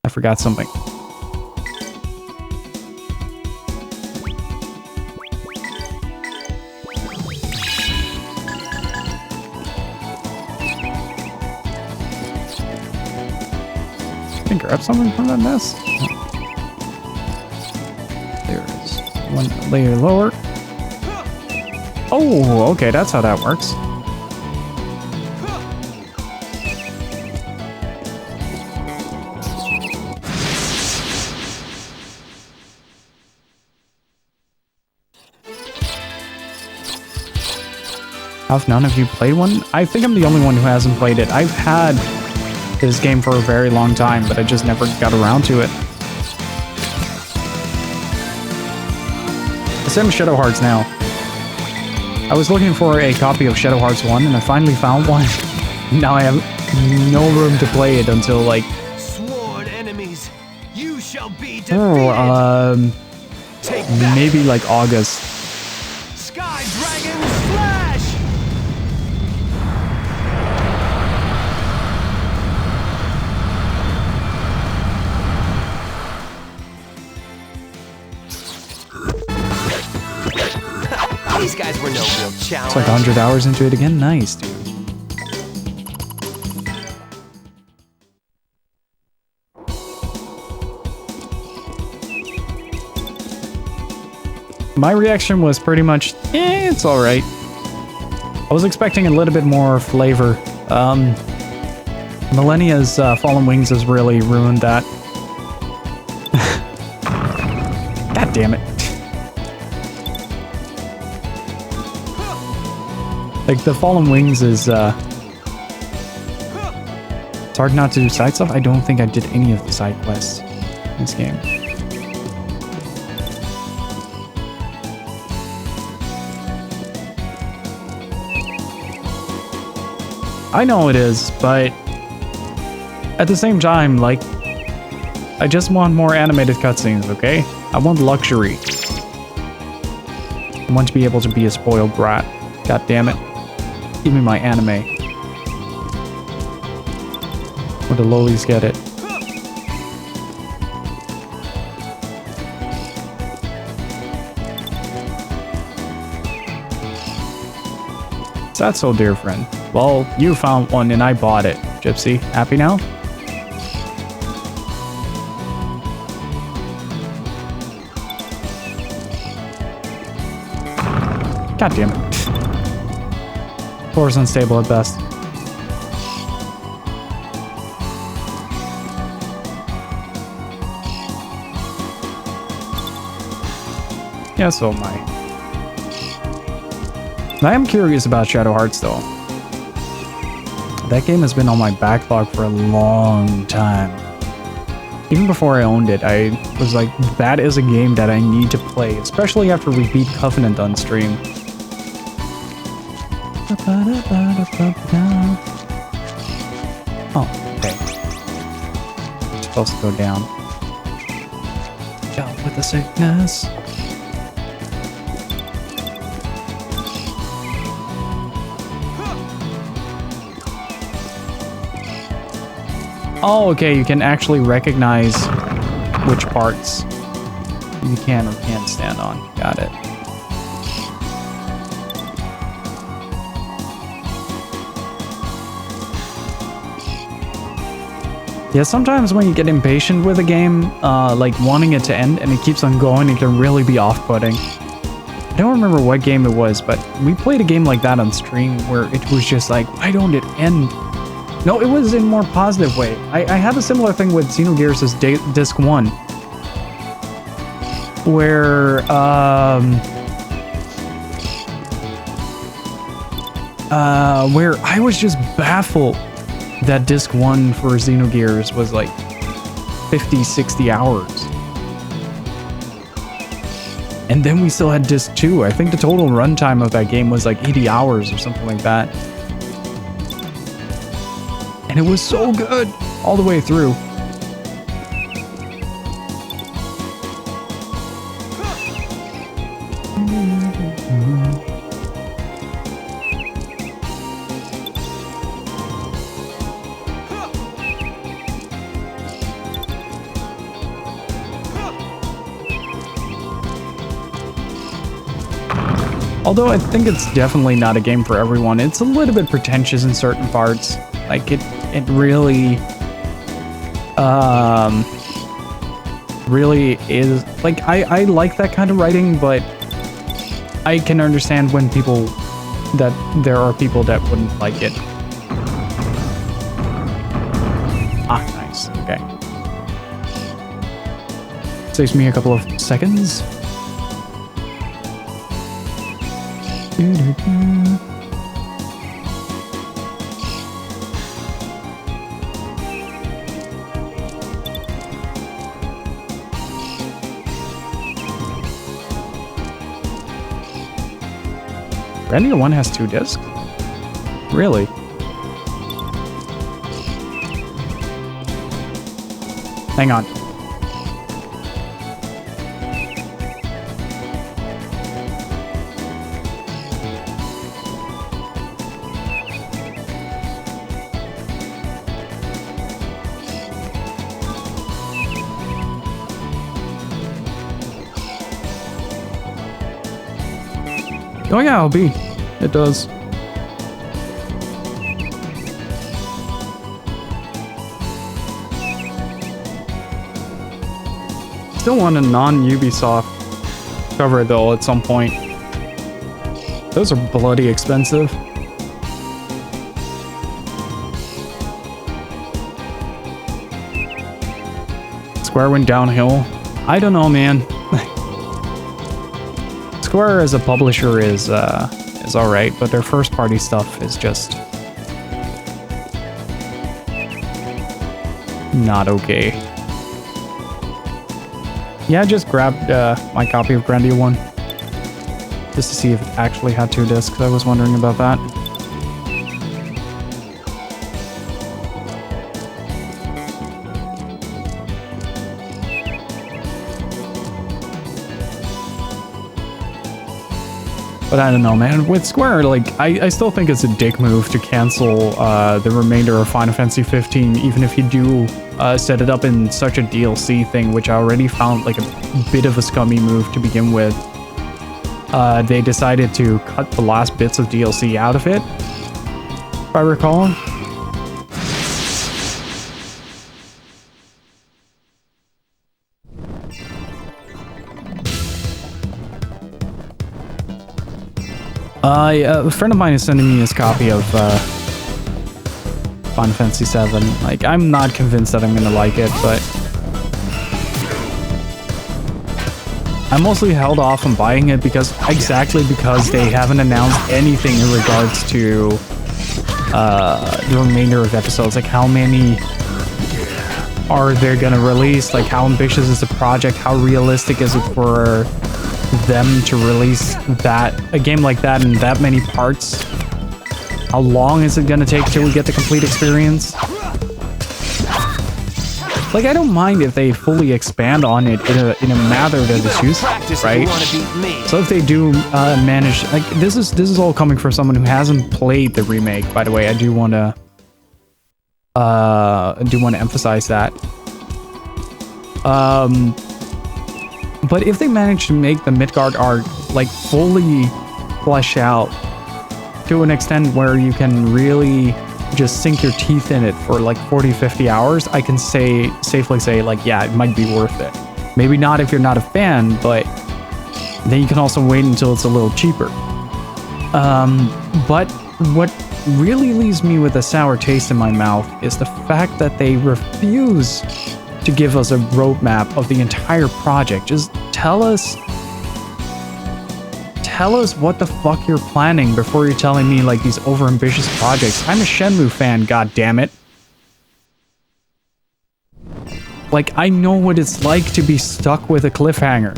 I forgot something. Can I grab something from that mess? There's one layer lower. Oh, okay, that's how that works. Have none of you played one? I think I'm the only one who hasn't played it. I've had this game for a very long time, but I just never got around to it. The same with Shadow Hearts now. I was looking for a copy of Shadow Hearts 1 and I finally found one. Now I have no room to play it until like... Sworn enemies, you shall be defeated. Maybe like August. Sky Dragon Slash! These guys were no real challenge. It's like 100 hours into it again. Nice, dude. My reaction was pretty much, it's alright. I was expecting a little bit more flavor. Millennia's Fallen Wings has really ruined that. God damn it. Like, the Fallen Wings is, it's hard not to do side stuff. I don't think I did any of the side quests in this game. I know it is, but at the same time, like, I just want more animated cutscenes, okay? I want luxury. I want to be able to be a spoiled brat. God damn it. Give me my anime. Where the lowlies get it. Is that so, dear friend? Well, you found one and I bought it. Gypsy, happy now? God damn it. Floor's unstable at best. Yeah, so am I. I am curious about Shadow Hearts, though. That game has been on my backlog for a long time. Even before I owned it, I was like, that is a game that I need to play, especially after we beat Covenant on stream. Oh, okay. It's supposed to go down. Down with the sickness. Oh, okay, you can actually recognize which parts you can or can't stand on. Got it. Yeah, sometimes when you get impatient with a game, like wanting it to end and it keeps on going, it can really be off-putting. I don't remember what game it was, but we played a game like that on stream where it was just like, why don't it end? No, it was in a more positive way. I had a similar thing with Xenogears' Disc 1. Where, where I was just baffled that Disc 1 for Xenogears was like 50, 60 hours. And then we still had Disc 2. I think the total runtime of that game was like 80 hours or something like that. And it was so good all the way through. Although I think it's definitely not a game for everyone. It's a little bit pretentious in certain parts. Like it really really is, like, I like that kind of writing, but I can understand when that there are people that wouldn't like it. Ah, nice. Okay. Saves me a couple of seconds. Grandia 1 has 2 discs? Really? Hang on. Oh yeah, LB. It does. Still want a non-Ubisoft cover though at some point. Those are bloody expensive. Square went downhill. I don't know, man. Square as a publisher is alright, but their first party stuff is just not okay. Yeah, I just grabbed my copy of Grandia 1 just to see if it actually had 2 discs. I was wondering about that. But I don't know, man. With Square, like, I still think it's a dick move to cancel the remainder of Final Fantasy 15, even if you do set it up in such a DLC thing, which I already found like a bit of a scummy move to begin with. They decided to cut the last bits of DLC out of it. if I recall. A friend of mine is sending me his copy of Final Fantasy VII. Like, I'm not convinced that I'm gonna like it, but I mostly held off on buying it because they haven't announced anything in regards to the remainder of episodes. Like, how many are they gonna release? Like, how ambitious is the project? How realistic is it for them to release a game like that in that many parts? How long is it gonna take till we get the complete experience? Like, I don't mind if they fully expand on it in a manner that is useful, right? So if they do manage, like, this is all coming from someone who hasn't played the remake. By the way, I do want to emphasize that. But if they manage to make the Midgard arc like fully flesh out to an extent where you can really just sink your teeth in it for like 40-50 hours, I can safely say, like, yeah, it might be worth it. Maybe not if you're not a fan, but then you can also wait until it's a little cheaper. But what really leaves me with a sour taste in my mouth is the fact that they refuse to give us a roadmap of the entire project. Just tell us what the fuck you're planning before you're telling me like these overambitious projects. I'm a Shenmue fan, god damn it. Like, I know what it's like to be stuck with a cliffhanger.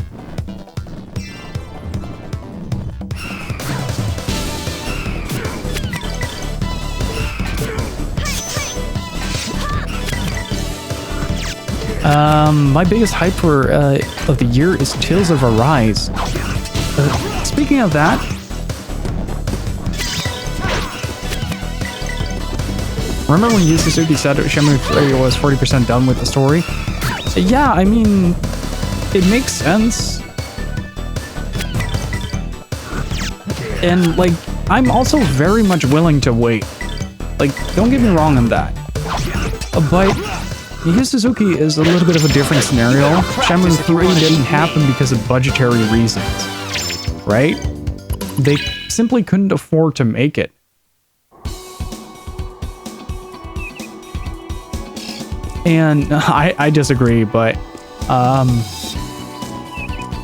My biggest hype for of the year is Tales of Arise. Speaking of that, remember when Yu Suzuki said Shenmue 3 was 40% done with the story? Yeah, I mean, it makes sense. And, like, I'm also very much willing to wait. Like, don't get me wrong on that. But Yu Suzuki is a little bit of a different scenario. Shenmue 3 didn't happen because of budgetary reasons, right? They simply couldn't afford to make it. And I disagree, but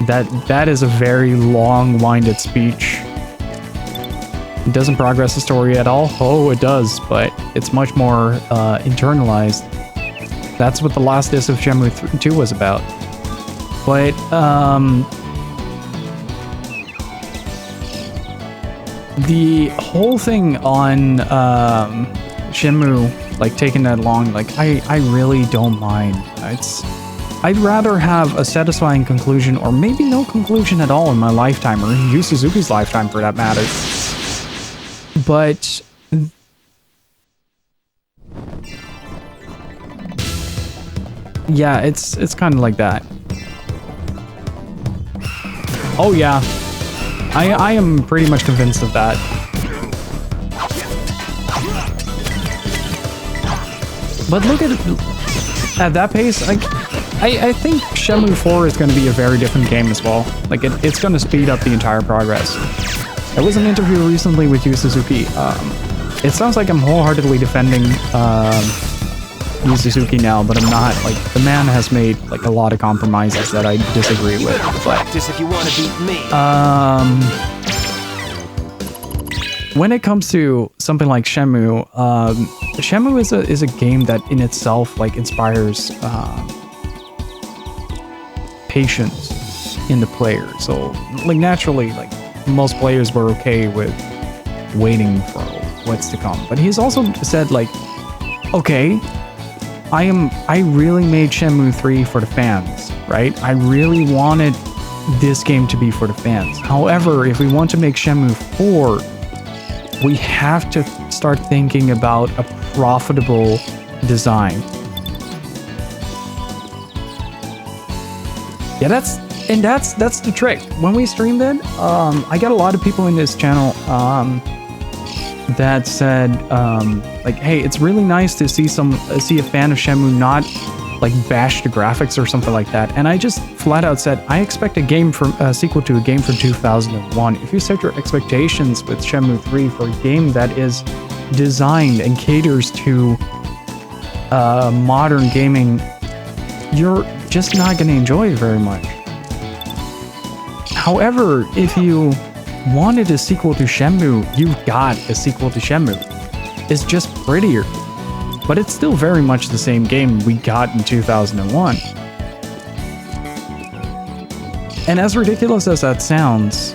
that is a very long-winded speech. It doesn't progress the story at all. Oh, it does, but it's much more internalized. That's what the last disc of Shenmue 2 was about. But, the whole thing on, Shenmue, like, taking that long, like, I really don't mind. I'd rather have a satisfying conclusion, or maybe no conclusion at all in my lifetime, or Yu Suzuki's lifetime for that matter. But yeah, it's kind of like that. Oh yeah, I am pretty much convinced of that. But look at that pace. Like, I think Shenmue 4 is going to be a very different game as well. Like, it's going to speed up the entire progress. There was an interview recently with Yu Suzuki. It sounds like I'm wholeheartedly defending Yu Suzuki now, but I'm not. Like, the man has made like a lot of compromises that I disagree with. But Practice if you want to beat me. when it comes to something like Shenmue, Shenmue is a game that in itself like inspires patience in the player. So like naturally, like most players were okay with waiting for what's to come. But he's also said like, okay, I really made Shenmue 3 for the fans, right? I really wanted this game to be for the fans. However, if we want to make Shenmue 4, we have to start thinking about a profitable design. Yeah, that's the trick. When we streamed it, I got a lot of people in this channel that said, like, hey, it's really nice to see a fan of Shenmue not like bash the graphics or something like that. And I just flat out said, I expect a sequel to a game from 2001. If you set your expectations with Shenmue 3 for a game that is designed and caters to modern gaming, you're just not going to enjoy it very much. However, if you wanted a sequel to Shenmue, you've got a sequel to Shenmue. It's just prettier. But it's still very much the same game we got in 2001. And as ridiculous as that sounds,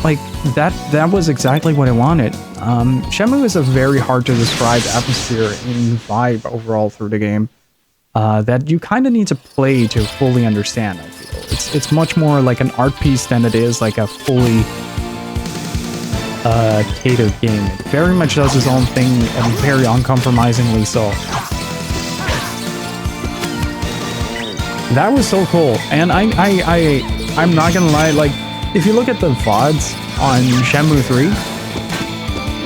like, that was exactly what I wanted. Shenmue is a very hard to describe atmosphere and vibe overall through the game that you kind of need to play to fully understand, I feel. It's much more like an art piece than it is like a fully catered game. It very much does its own thing and very uncompromisingly so. That was so cool, and I'm not gonna lie, like, if you look at the VODs on Shenmue 3,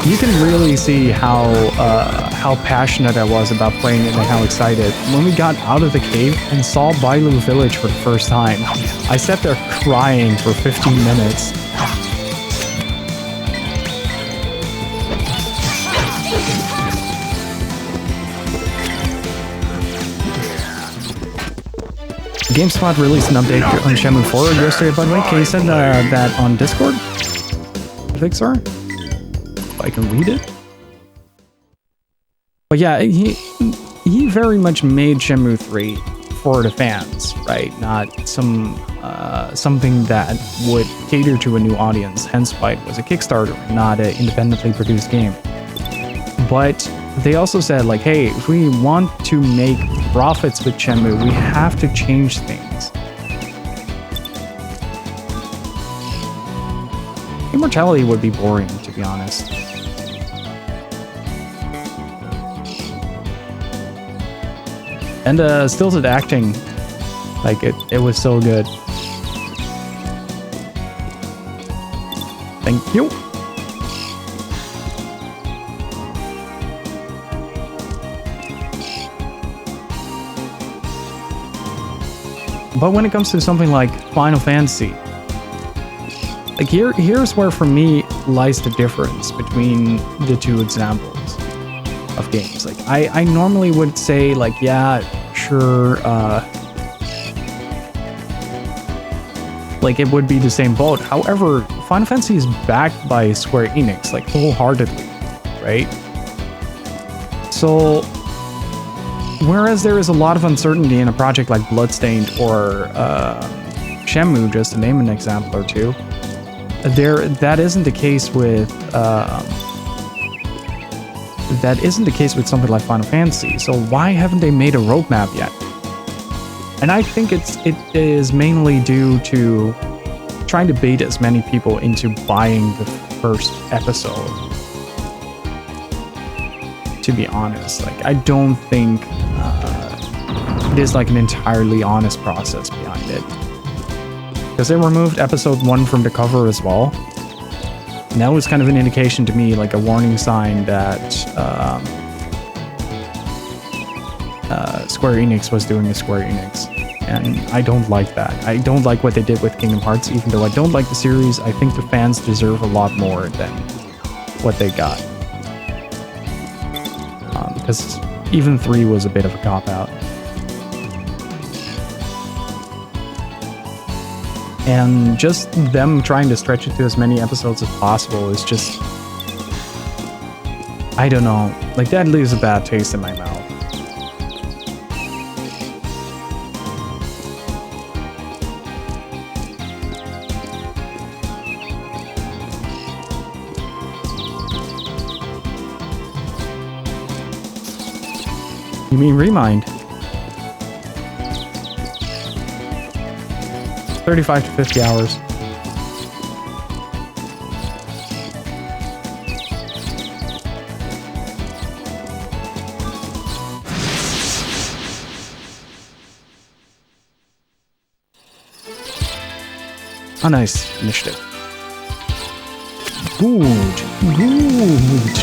you can really see how passionate I was about playing it and how excited. When we got out of the cave and saw Bailu Village for the first time, I sat there crying for 15 minutes. GameSpot released an update on Shenmue 4 yesterday, by the way. Can you send that on Discord? Vixar? If I can read it? But yeah, he very much made Shenmue 3 for the fans, right? Not something that would cater to a new audience, hence why it was a Kickstarter, not an independently produced game. But they also said, like, hey, if we want to make profits with Shenmue, we have to change things. Immortality would be boring, to be honest. And stilted acting, like, it was so good. Thank you. But when it comes to something like Final Fantasy, like here's where for me lies the difference between the two examples of games. Like I normally would say, like, yeah, sure, like it would be the same boat. However, Final Fantasy is backed by Square Enix, like, wholeheartedly, right? So whereas there is a lot of uncertainty in a project like Bloodstained or Shenmue, just to name an example or two, that isn't the case with something like Final Fantasy. So why haven't they made a roadmap yet? And I think it is mainly due to trying to bait as many people into buying the first episode. To be honest, like, I don't think it is like an entirely honest process behind it, because they removed episode 1 from the cover as well, and that was kind of an indication to me, like a warning sign that Square Enix was doing a Square Enix, and I don't like that. I don't like what they did with Kingdom Hearts. Even though I don't like the series, I think the fans deserve a lot more than what they got. Because even 3 was a bit of a cop-out. And just them trying to stretch it to as many episodes as possible is just... I don't know. Like, that leaves a bad taste in my mouth. You mean Remind? 35 to 50 hours. Oh, nice initiative. Good. Good.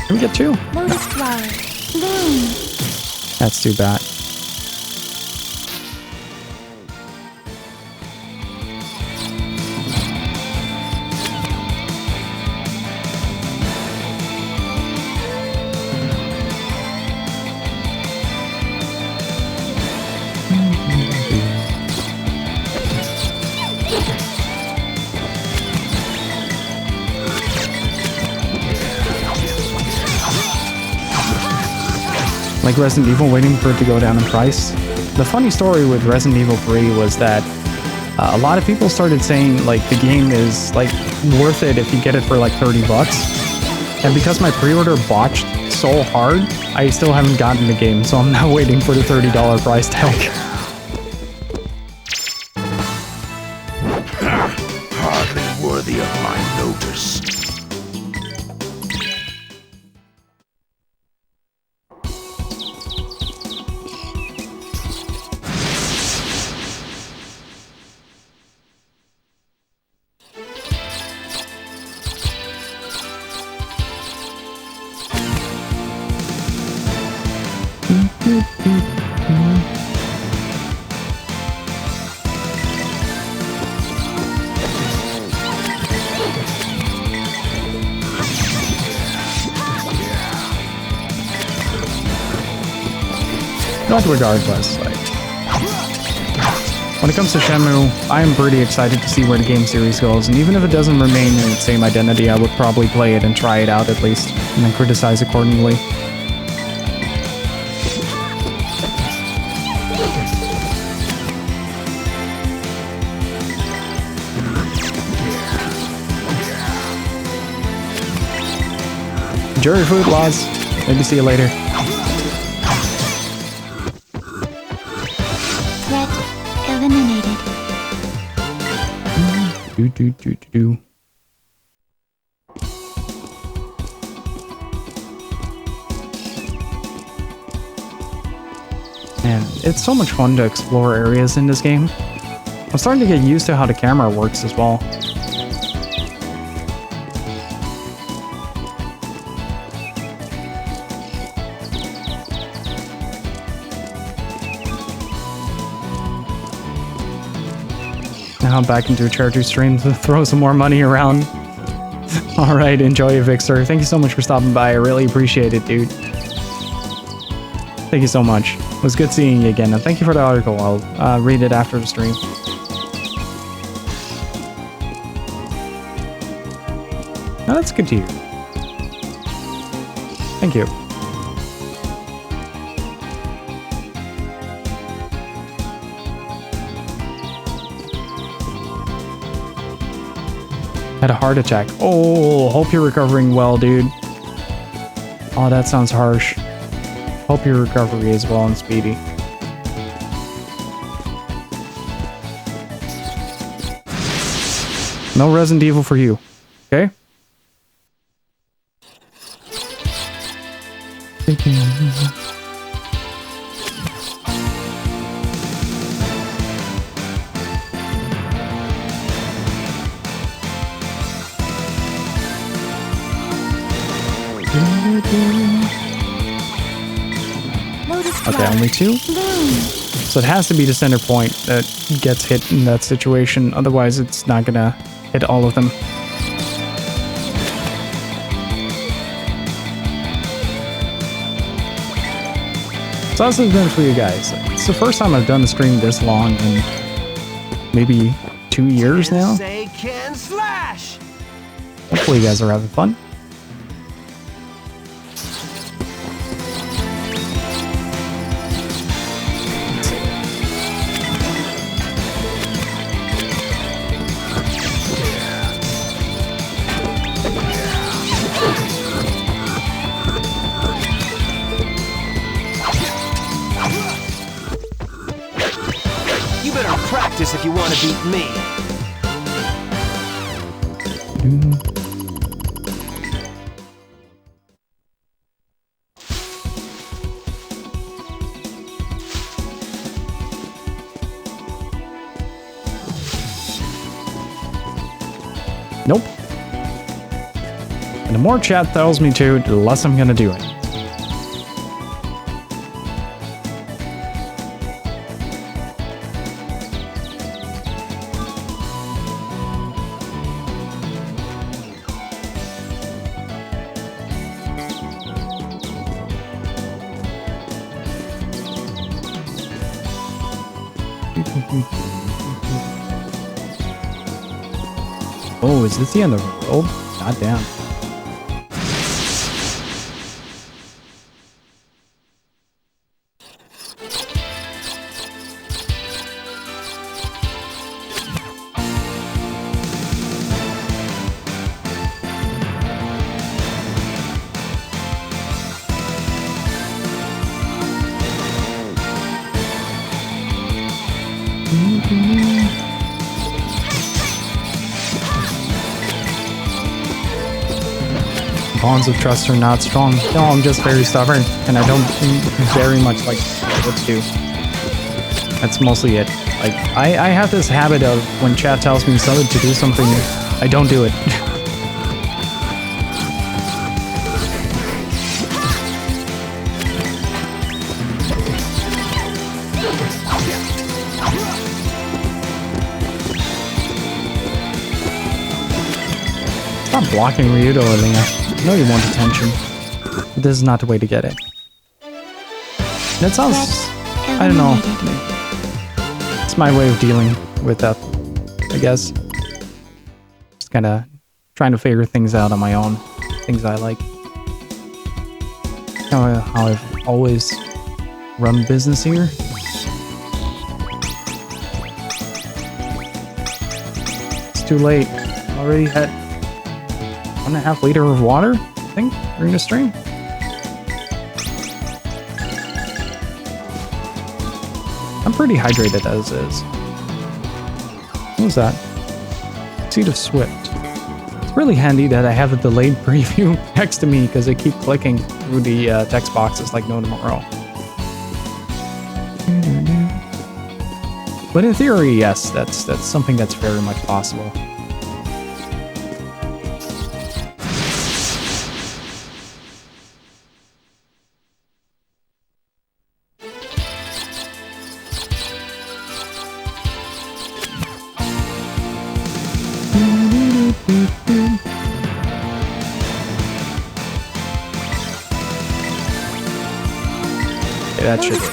Can we get 2? Lotus flower. Bloom. That's too bad. Like Resident Evil, waiting for it to go down in price. The funny story with Resident Evil 3 was that a lot of people started saying like the game is like worth it if you get it for like 30 bucks. And because my pre-order botched so hard, I still haven't gotten the game, so I'm now waiting for the $30 price tag. Hardly worthy of my notice. But regardless, like, when it comes to Shenmue, I am pretty excited to see where the game series goes, and even if it doesn't remain in its same identity, I would probably play it and try it out at least, and then criticize accordingly. Jury food laws. Maybe see you later. Threat eliminated. Do. Man, it's so much fun to explore areas in this game. I'm starting to get used to how the camera works as well. Now I'm back into a charity stream to throw some more money around. Alright, enjoy it, Vixer. Thank you so much for stopping by. I really appreciate it, dude. Thank you so much. It was good seeing you again, and thank you for the article. I'll read it after the stream. Now that's good to hear. Thank you. Had a heart attack. Oh, hope you're recovering well, dude. Oh, that sounds harsh. Hope your recovery is well and speedy. No Resident Evil for you, okay? Okay, only 2? So it has to be the center point that gets hit in that situation, otherwise it's not gonna hit all of them. So how's it been for you guys? It's the first time I've done a stream this long in maybe 2 years now. Hopefully you guys are having fun. If you want to beat me. Nope. And the more chat tells me to, the less I'm gonna do it. Oh, is this the end of the world? God damn. Bonds of trust are not strong. No, I'm just very stubborn, and I don't very much like what to do. That's mostly it. Like, I have this habit of when chat tells me to do something, I don't do it. Stop blocking Ryudo, Alina. I know you want attention, but this is not the way to get it. That sounds... I don't know. It's my way of dealing with that, I guess. Just kinda trying to figure things out on my own. Things I like. Kinda how I've always run business here. It's too late. Already had 1.5 liters of water, I think, during the stream. I'm pretty hydrated as is. What was that? Seed of Swift. It's really handy that I have a delayed preview next to me because I keep clicking through the text boxes like no tomorrow. But in theory, yes, that's something that's very much possible. That should be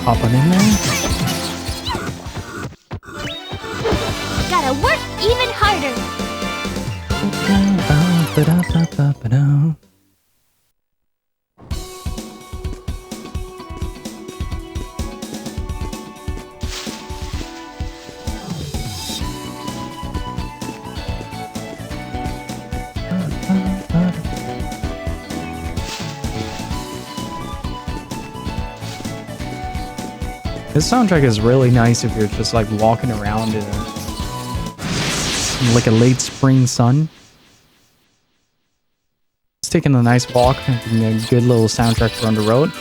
pop it in there. Gotta work even harder. This soundtrack is really nice if you're just like walking around in like a late spring sun. It's taking a nice walk, and a good little soundtrack for on the road.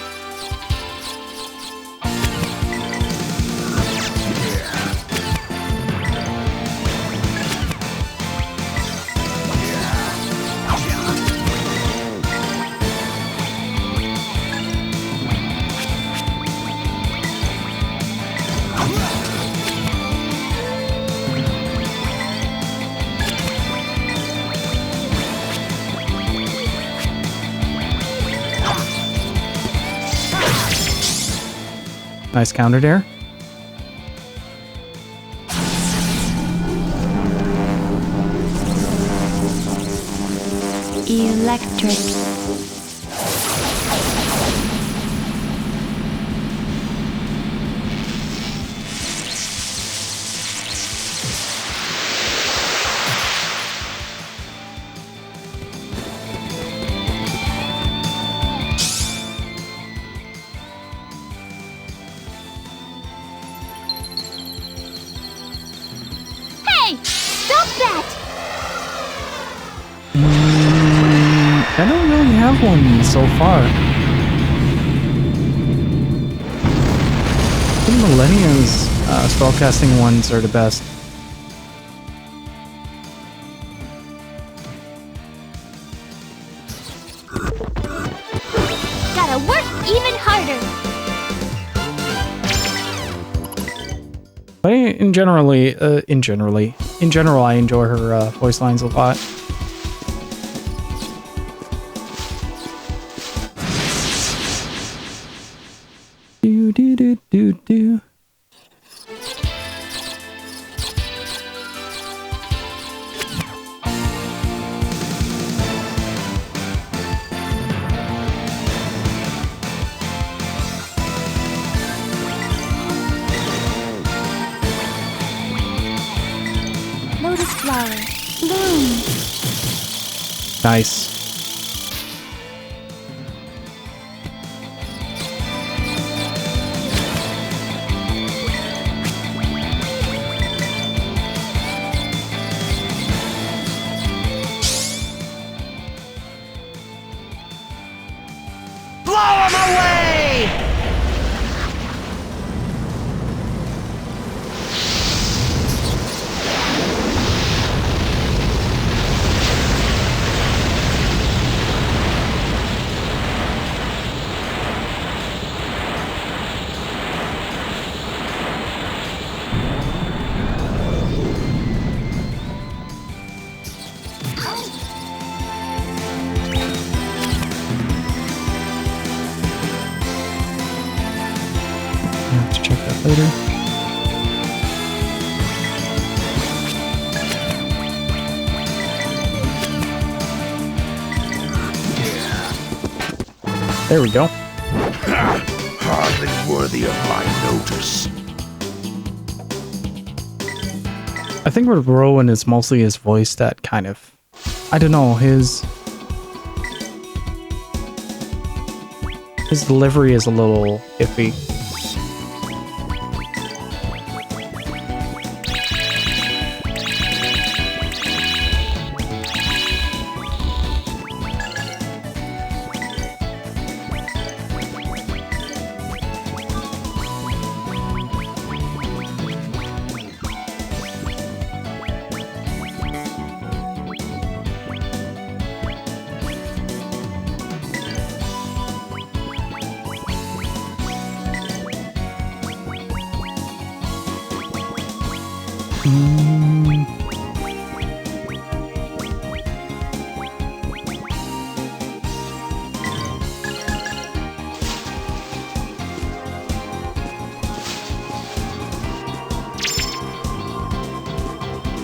Nice counter there. Electric. Hey! Stop that! I don't really have one so far. I think Millennium's spellcasting ones are the best. Gotta work even harder! But in general, I enjoy her voice lines a lot. Do do do do do. Lotus flower, bloom. Nice. Blow him away! I have to check that later. There we go. Hardly worthy of my notice. I think with Rowan it's mostly his voice that kind of, I don't know, his delivery is a little iffy.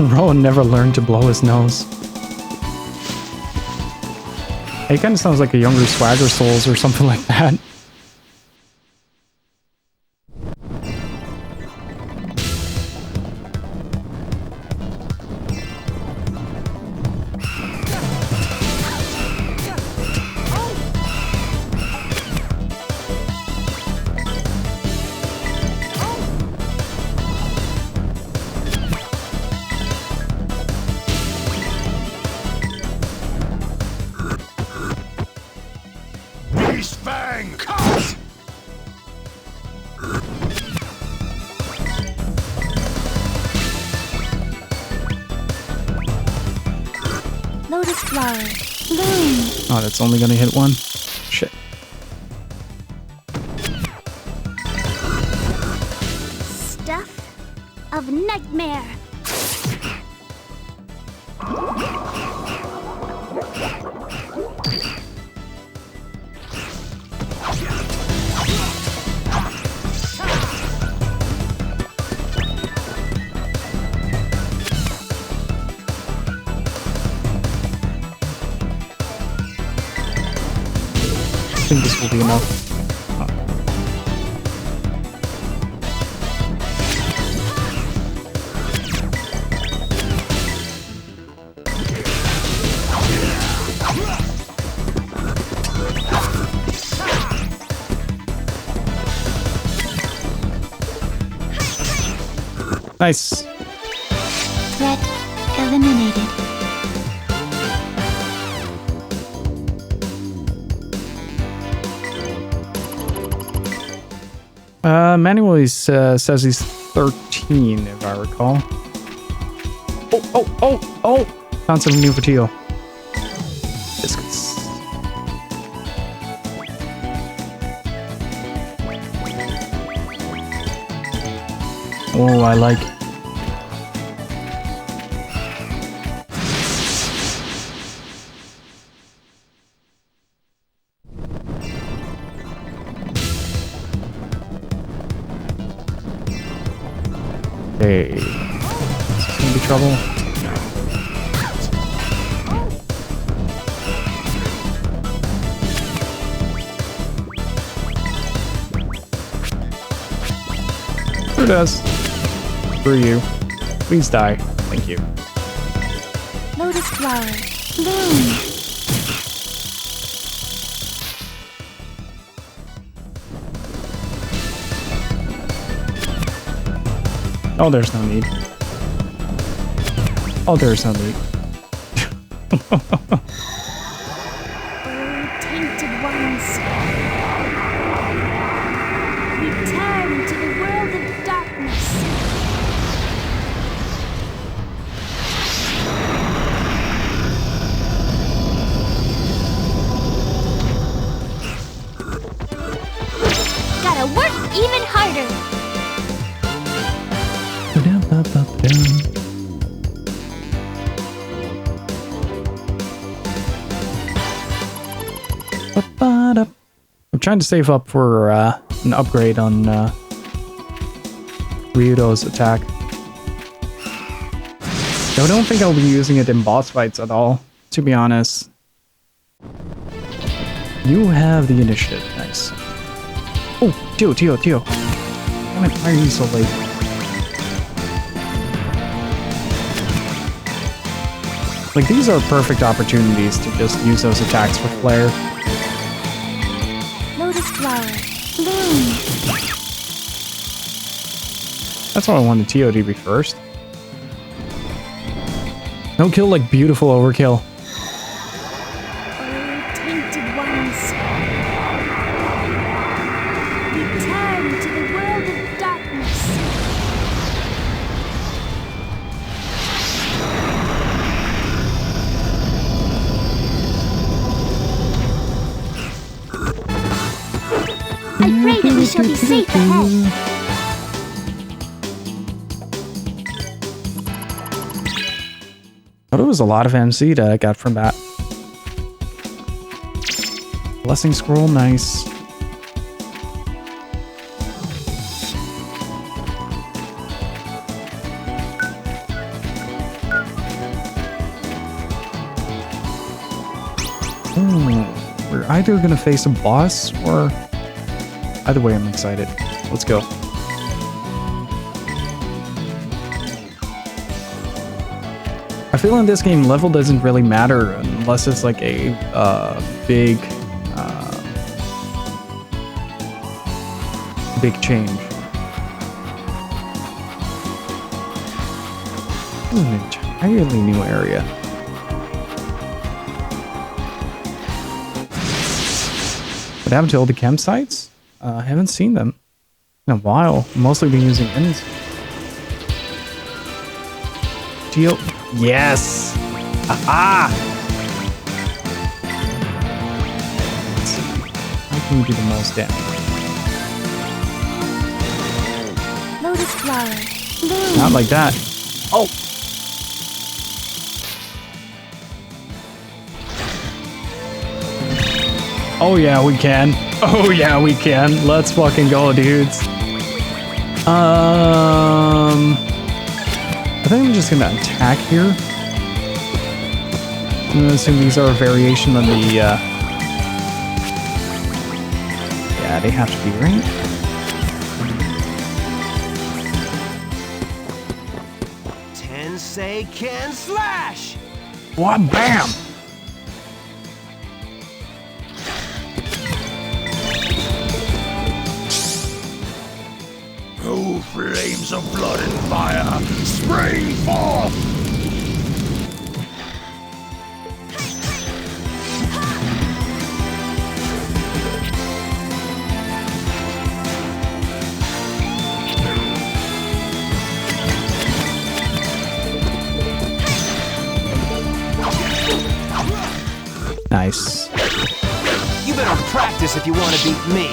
Rowan never learned to blow his nose. He kind of sounds like a younger Swagger Souls or something like that. Beast Fang, cut! Lotus flower, bloom. Oh, that's only gonna hit one? Shit. Stuff of nightmare. think this will be enough. Nice. Threat eliminated. Manuel says he's 13, if I recall. Oh! Found something new for Tio. Biscuits. Oh, I like. Hey, is this gonna be trouble? Who does? Screw you. Please die. Thank you. Lotus flower. Bloom. Oh, there's no need. Oh, there's no need. Oh, tainted ones. Return to the world of darkness. Gotta work even harder. I'm trying to save up for an upgrade on Ryudo's attack. I don't think I'll be using it in boss fights at all, to be honest. You have the initiative. Nice. Oh, Tio. Damn it, why are you so late? Like, these are perfect opportunities to just use those attacks for flair. Lotus flower. Bloom. That's what I wanted Tio to be first. Don't kill like beautiful overkill. Oh, tainted ones. Return to the world of darkness. I pray that we shall be safe ahead. But it was a lot of MC that I got from that. Blessing scroll, nice. We're either gonna face a boss or... Either way, I'm excited. Let's go. I feel in this game, level doesn't really matter unless it's like a big change. This is an entirely new area. What happened to all the campsites? I haven't seen them in a while. Mostly been using enix. Deal. Yes! Aha! Let's see. How can we do the most damage? Lotus flower. Bloom. Not like that. Oh! Oh yeah, we can. Oh yeah, we can. Let's fucking go, dudes. I think I'm just gonna attack here. I'm gonna assume these are a variation on the Yeah, they have to be, right? Tensei can slash! What? Bam! Oh, flames of blood and fire, spring forth! Nice. You better practice if you want to beat me.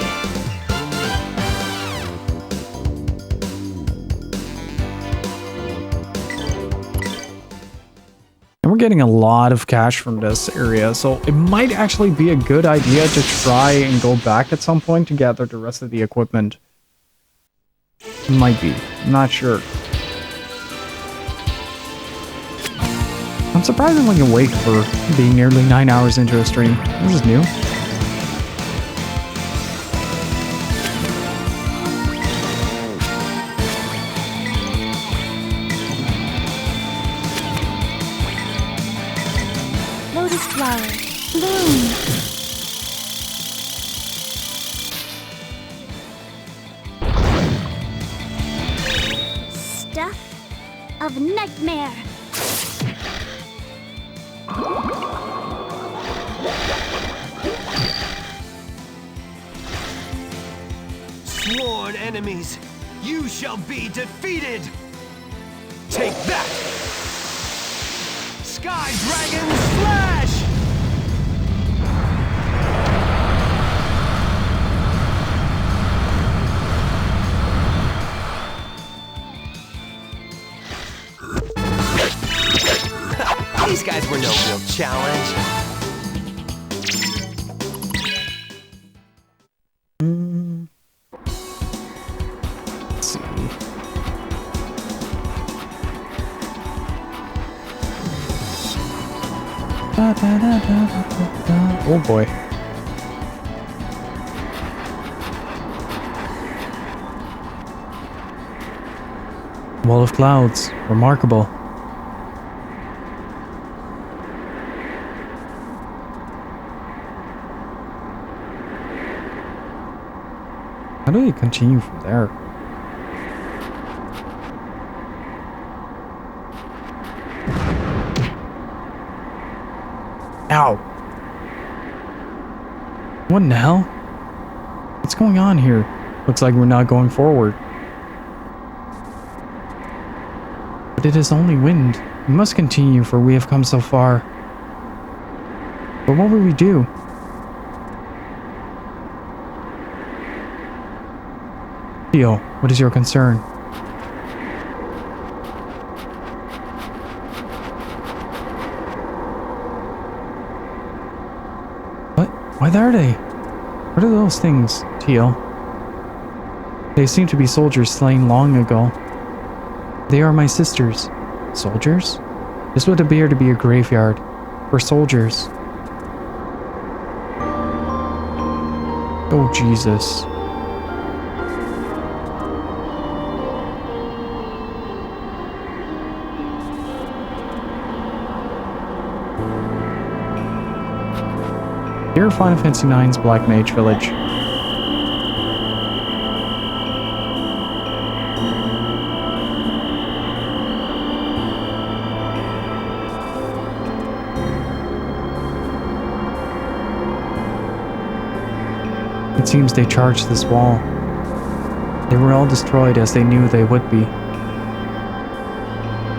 And we're getting a lot of cash from this area, so it might actually be a good idea to try and go back at some point to gather the rest of the equipment. Might be. I'm not sure. I'm surprisingly awake for being nearly 9 hours into a stream. This is new. Lotus flower, bloom. Stuff of nightmare. Sworn enemies, you shall be defeated! Take that! Sky Dragon Slash! These guys were no real challenge. Let's see. Oh boy. Wall of clouds. Remarkable. How do we continue from there? Ow! What in the hell? What's going on here? Looks like we're not going forward. But it is only wind. We must continue, for we have come so far. But what will we do? Theo, what is your concern? What? Why are they? What are those things, Teal? They seem to be soldiers slain long ago. They are my sisters. Soldiers? This would appear to be a graveyard for soldiers. Oh, Jesus. Dear Final Fantasy IX's Black Mage Village. It seems they charged this wall. They were all destroyed as they knew they would be.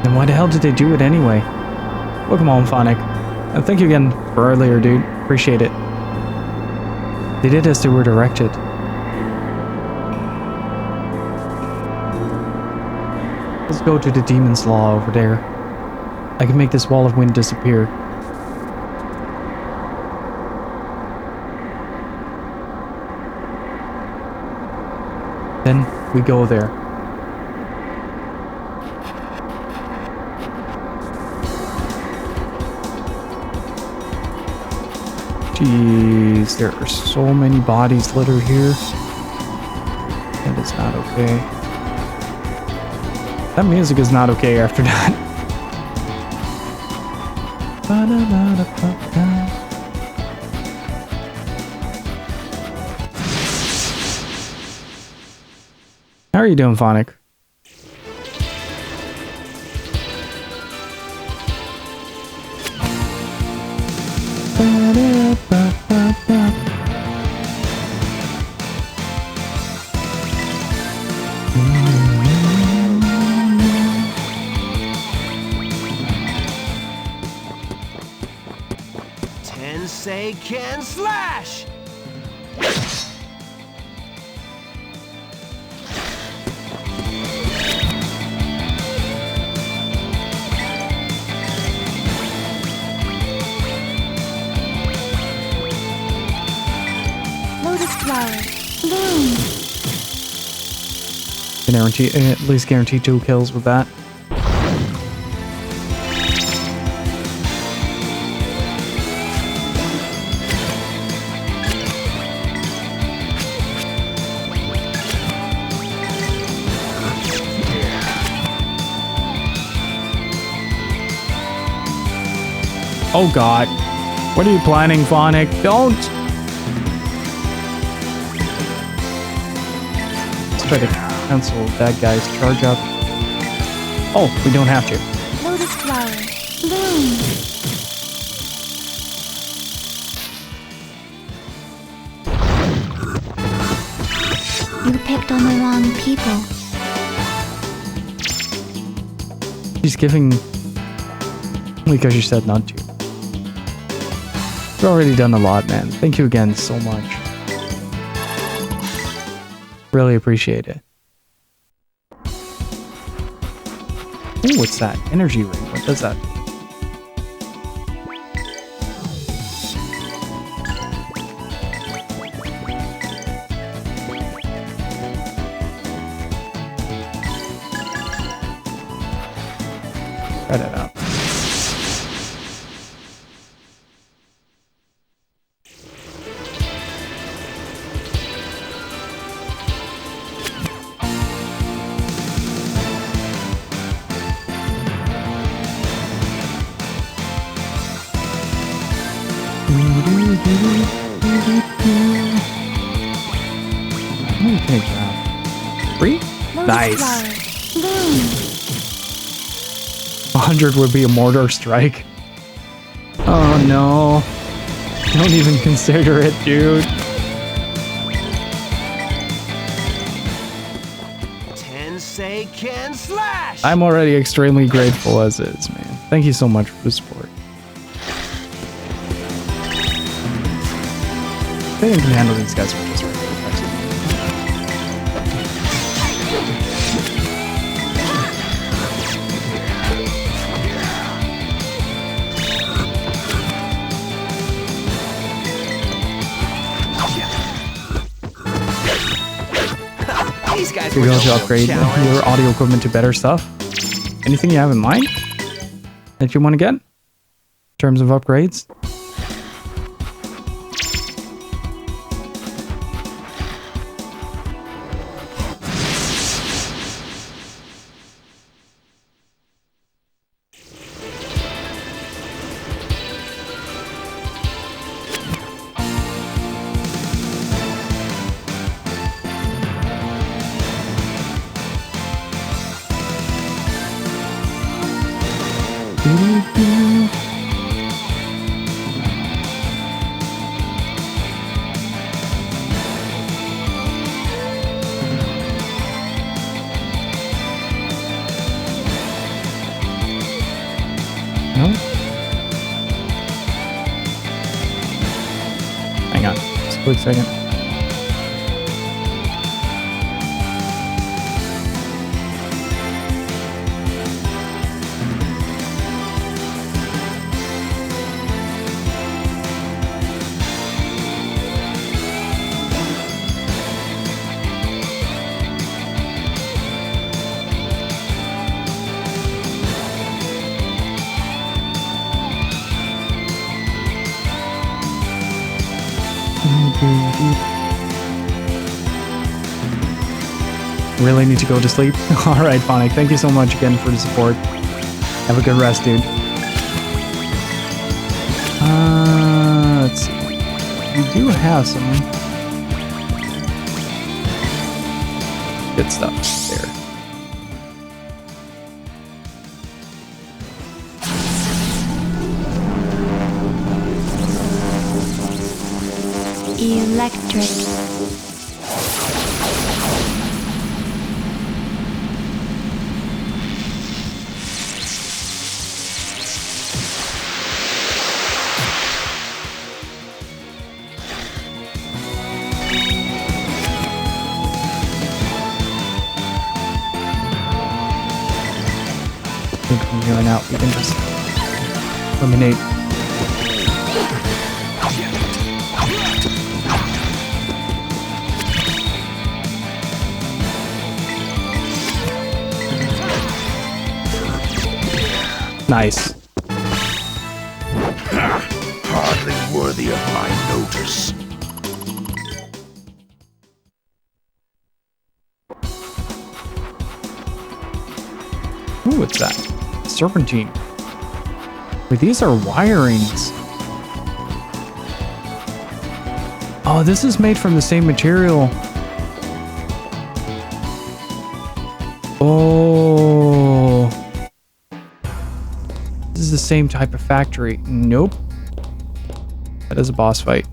Then why the hell did they do it anyway? Welcome home, Phonic. And thank you again for earlier, dude. Appreciate it. They did as they were directed. Let's go to the Demon's Law over there. I can make this wall of wind disappear. Then we go there. Jeez, there are so many bodies littered here. That is not okay. That music is not okay after that. How are you doing, Phonic? Tensei can slash! Lotus flower, bloom. Guarantee, at least guarantee 2 kills with that. Oh god. What are you planning, Phonic? Don't! Let's try to cancel that guy's charge up. Oh, we don't have to. Lotus flower, bloom. You picked on the wrong people. She's giving... because you said not to. You've already done a lot, man. Thank you again so much. Really appreciate it. Ooh, what's that? Energy ring. What does that do? Try that out. Okay, grab. 3? Nice. 100 would be a mortar strike. Oh no. Don't even consider it, dude. Tensei can slash! I'm already extremely grateful as is, man. Thank you so much for the support. I think I can handle these guys for just right. These guys You're were going to no upgrade challenge. your audio equipment to better stuff? Anything you have in mind that you want to get in terms of upgrades? No? Hang on, just a quick second. Really need to go to sleep? Alright, Phonic, thank you so much again for the support. Have a good rest, dude. Let's see. We do have some good stuff there. Electric. From here on out, we can just eliminate. Nice. Hardly worthy of my notice. Ooh, what's that? Serpentine. Wait, these are wirings. Oh, this is made from the same material. Oh. This is the same type of factory. Nope. That is a boss fight.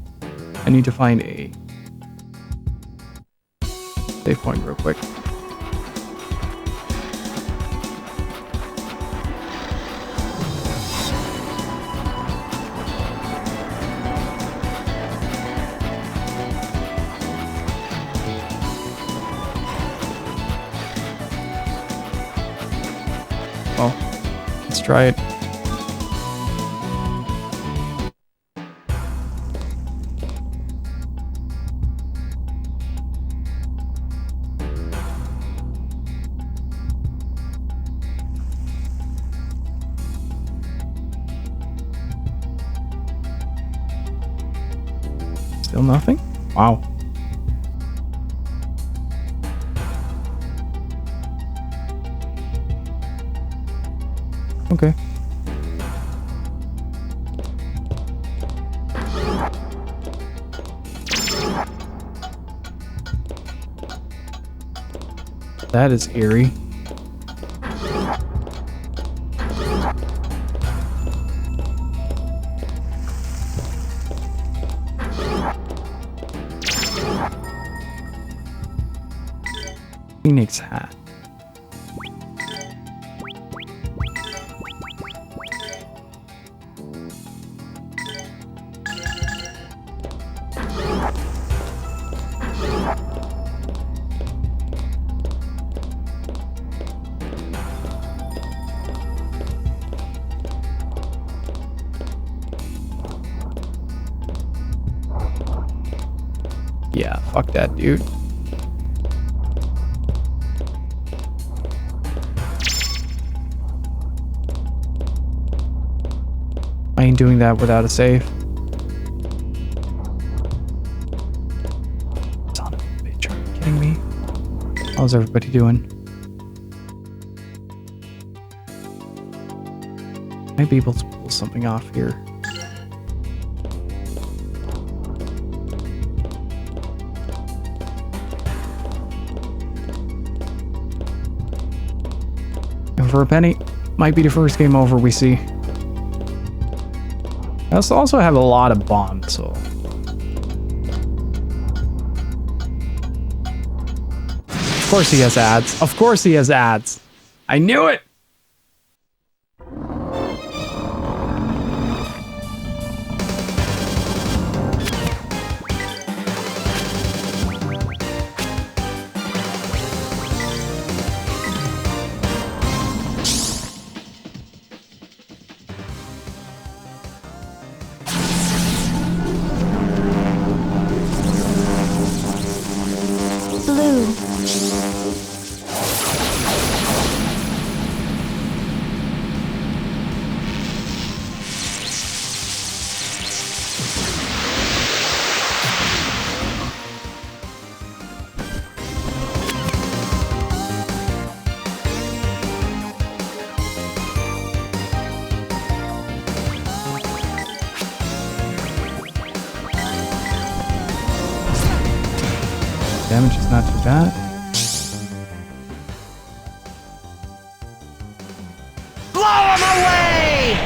I need to find a save point real quick. Well, let's try it. Still nothing? Wow. Okay. That is eerie. Phoenix hat. Yeah, fuck that, dude. I ain't doing that without a save. Son of a bitch, are you kidding me? How's everybody doing? Might be able to pull something off here. And for a penny, might be the first game over we see. I also have a lot of bombs, so... Of course he has ads. Of course he has ads. I knew it! Damage is not too bad. Blow him away!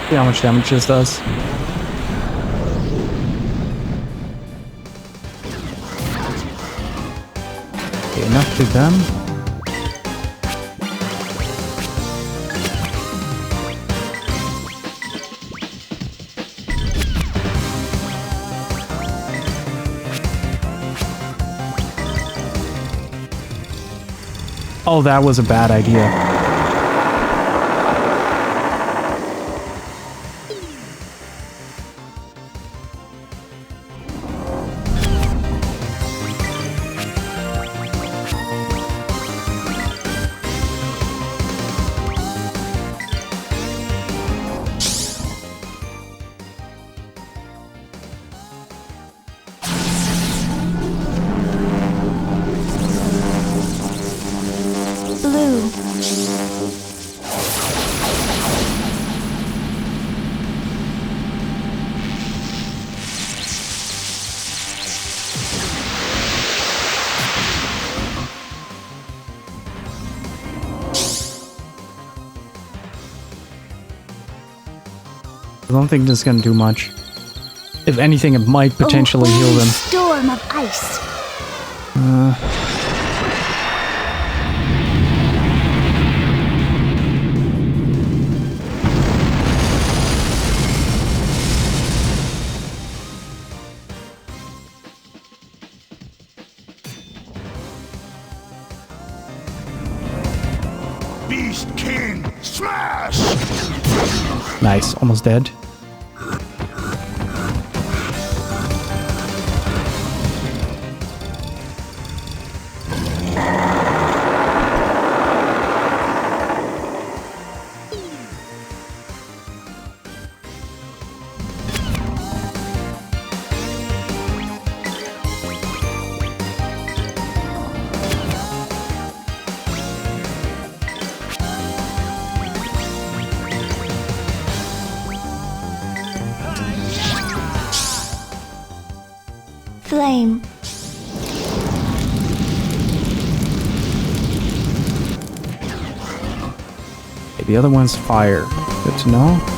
See how much damage this does. Okay, enough to them. Oh, that was a bad idea. Blue. I don't think this is gonna do much. If anything, it might potentially heal them. Storm of ice. Beast King, smash! Nice, almost dead. Flame. Okay, the other one's fire. Good to know.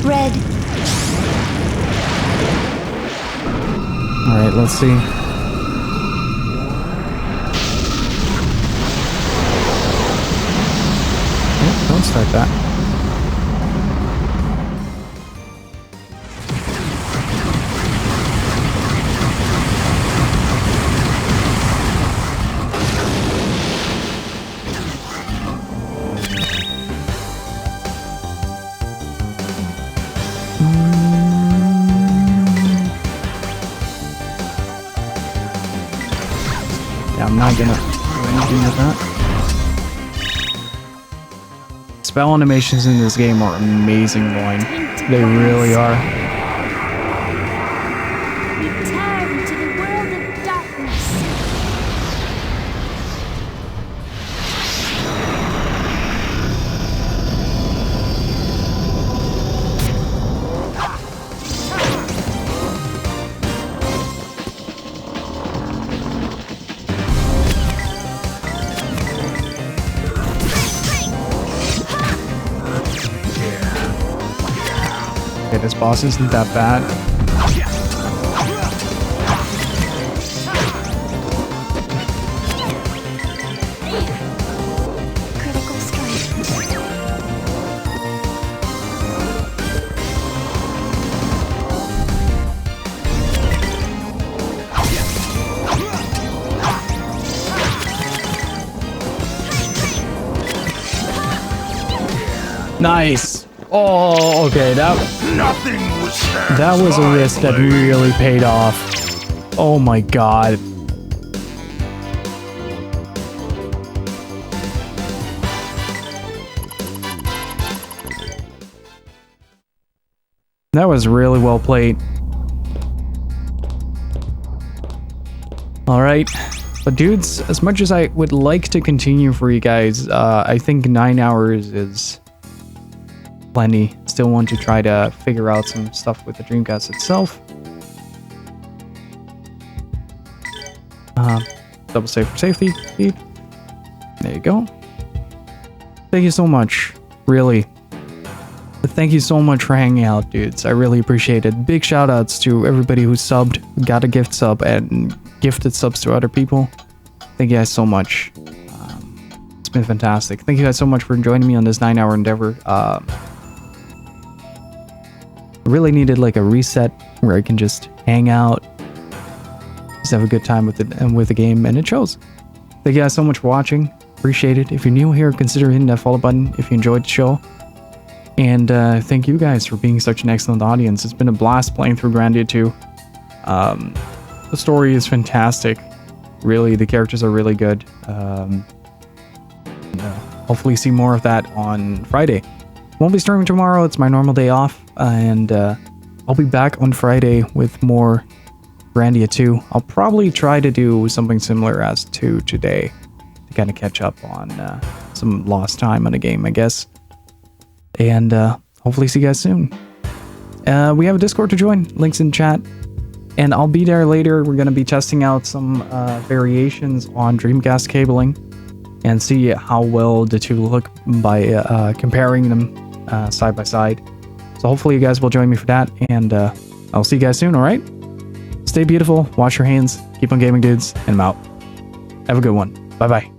Red. Alright, let's see. Yep, don't start that. Yeah, I'm not gonna do anything with that. Spell animations in this game are amazing, Loin. They really are. Return to the world of darkness. Okay, this boss isn't that bad. Nice. Oh, okay. Nothing was there. That was a risk that really paid off. Oh my god. That was really well played. Alright. But dudes, as much as I would like to continue for you guys, I think 9 hours is plenty. Still want to try to figure out some stuff with the Dreamcast itself. Double save for safety. There you go. Thank you so much. Really. Thank you so much for hanging out, dudes. I really appreciate it. Big shout outs to everybody who subbed, got a gift sub, and gifted subs to other people. Thank you guys so much. It's been fantastic. Thank you guys so much for joining me on this 9-hour endeavor. I really needed like a reset where I can just hang out, just have a good time with it and with the game, and it shows. Thank you guys so much for watching. Appreciate it. If you're new here, consider hitting that follow button if you enjoyed the show. And thank you guys for being such an excellent audience. It's been a blast playing through Grandia 2. The story is fantastic. Really, the characters are really good. Hopefully see more of that on Friday. Won't be streaming tomorrow. It's my normal day off. And I'll be back on Friday with more Grandia 2. I'll probably try to do something similar as to today to kind of catch up on some lost time on the game, I guess. And hopefully see you guys soon. We have a Discord to join. Links in chat. And I'll be there later. We're going to be testing out some variations on Dreamcast cabling and see how well the two look by comparing them side by side. So hopefully you guys will join me for that. And I'll see you guys soon, alright? Stay beautiful. Wash your hands. Keep on gaming, dudes. And I'm out. Have a good one. Bye-bye.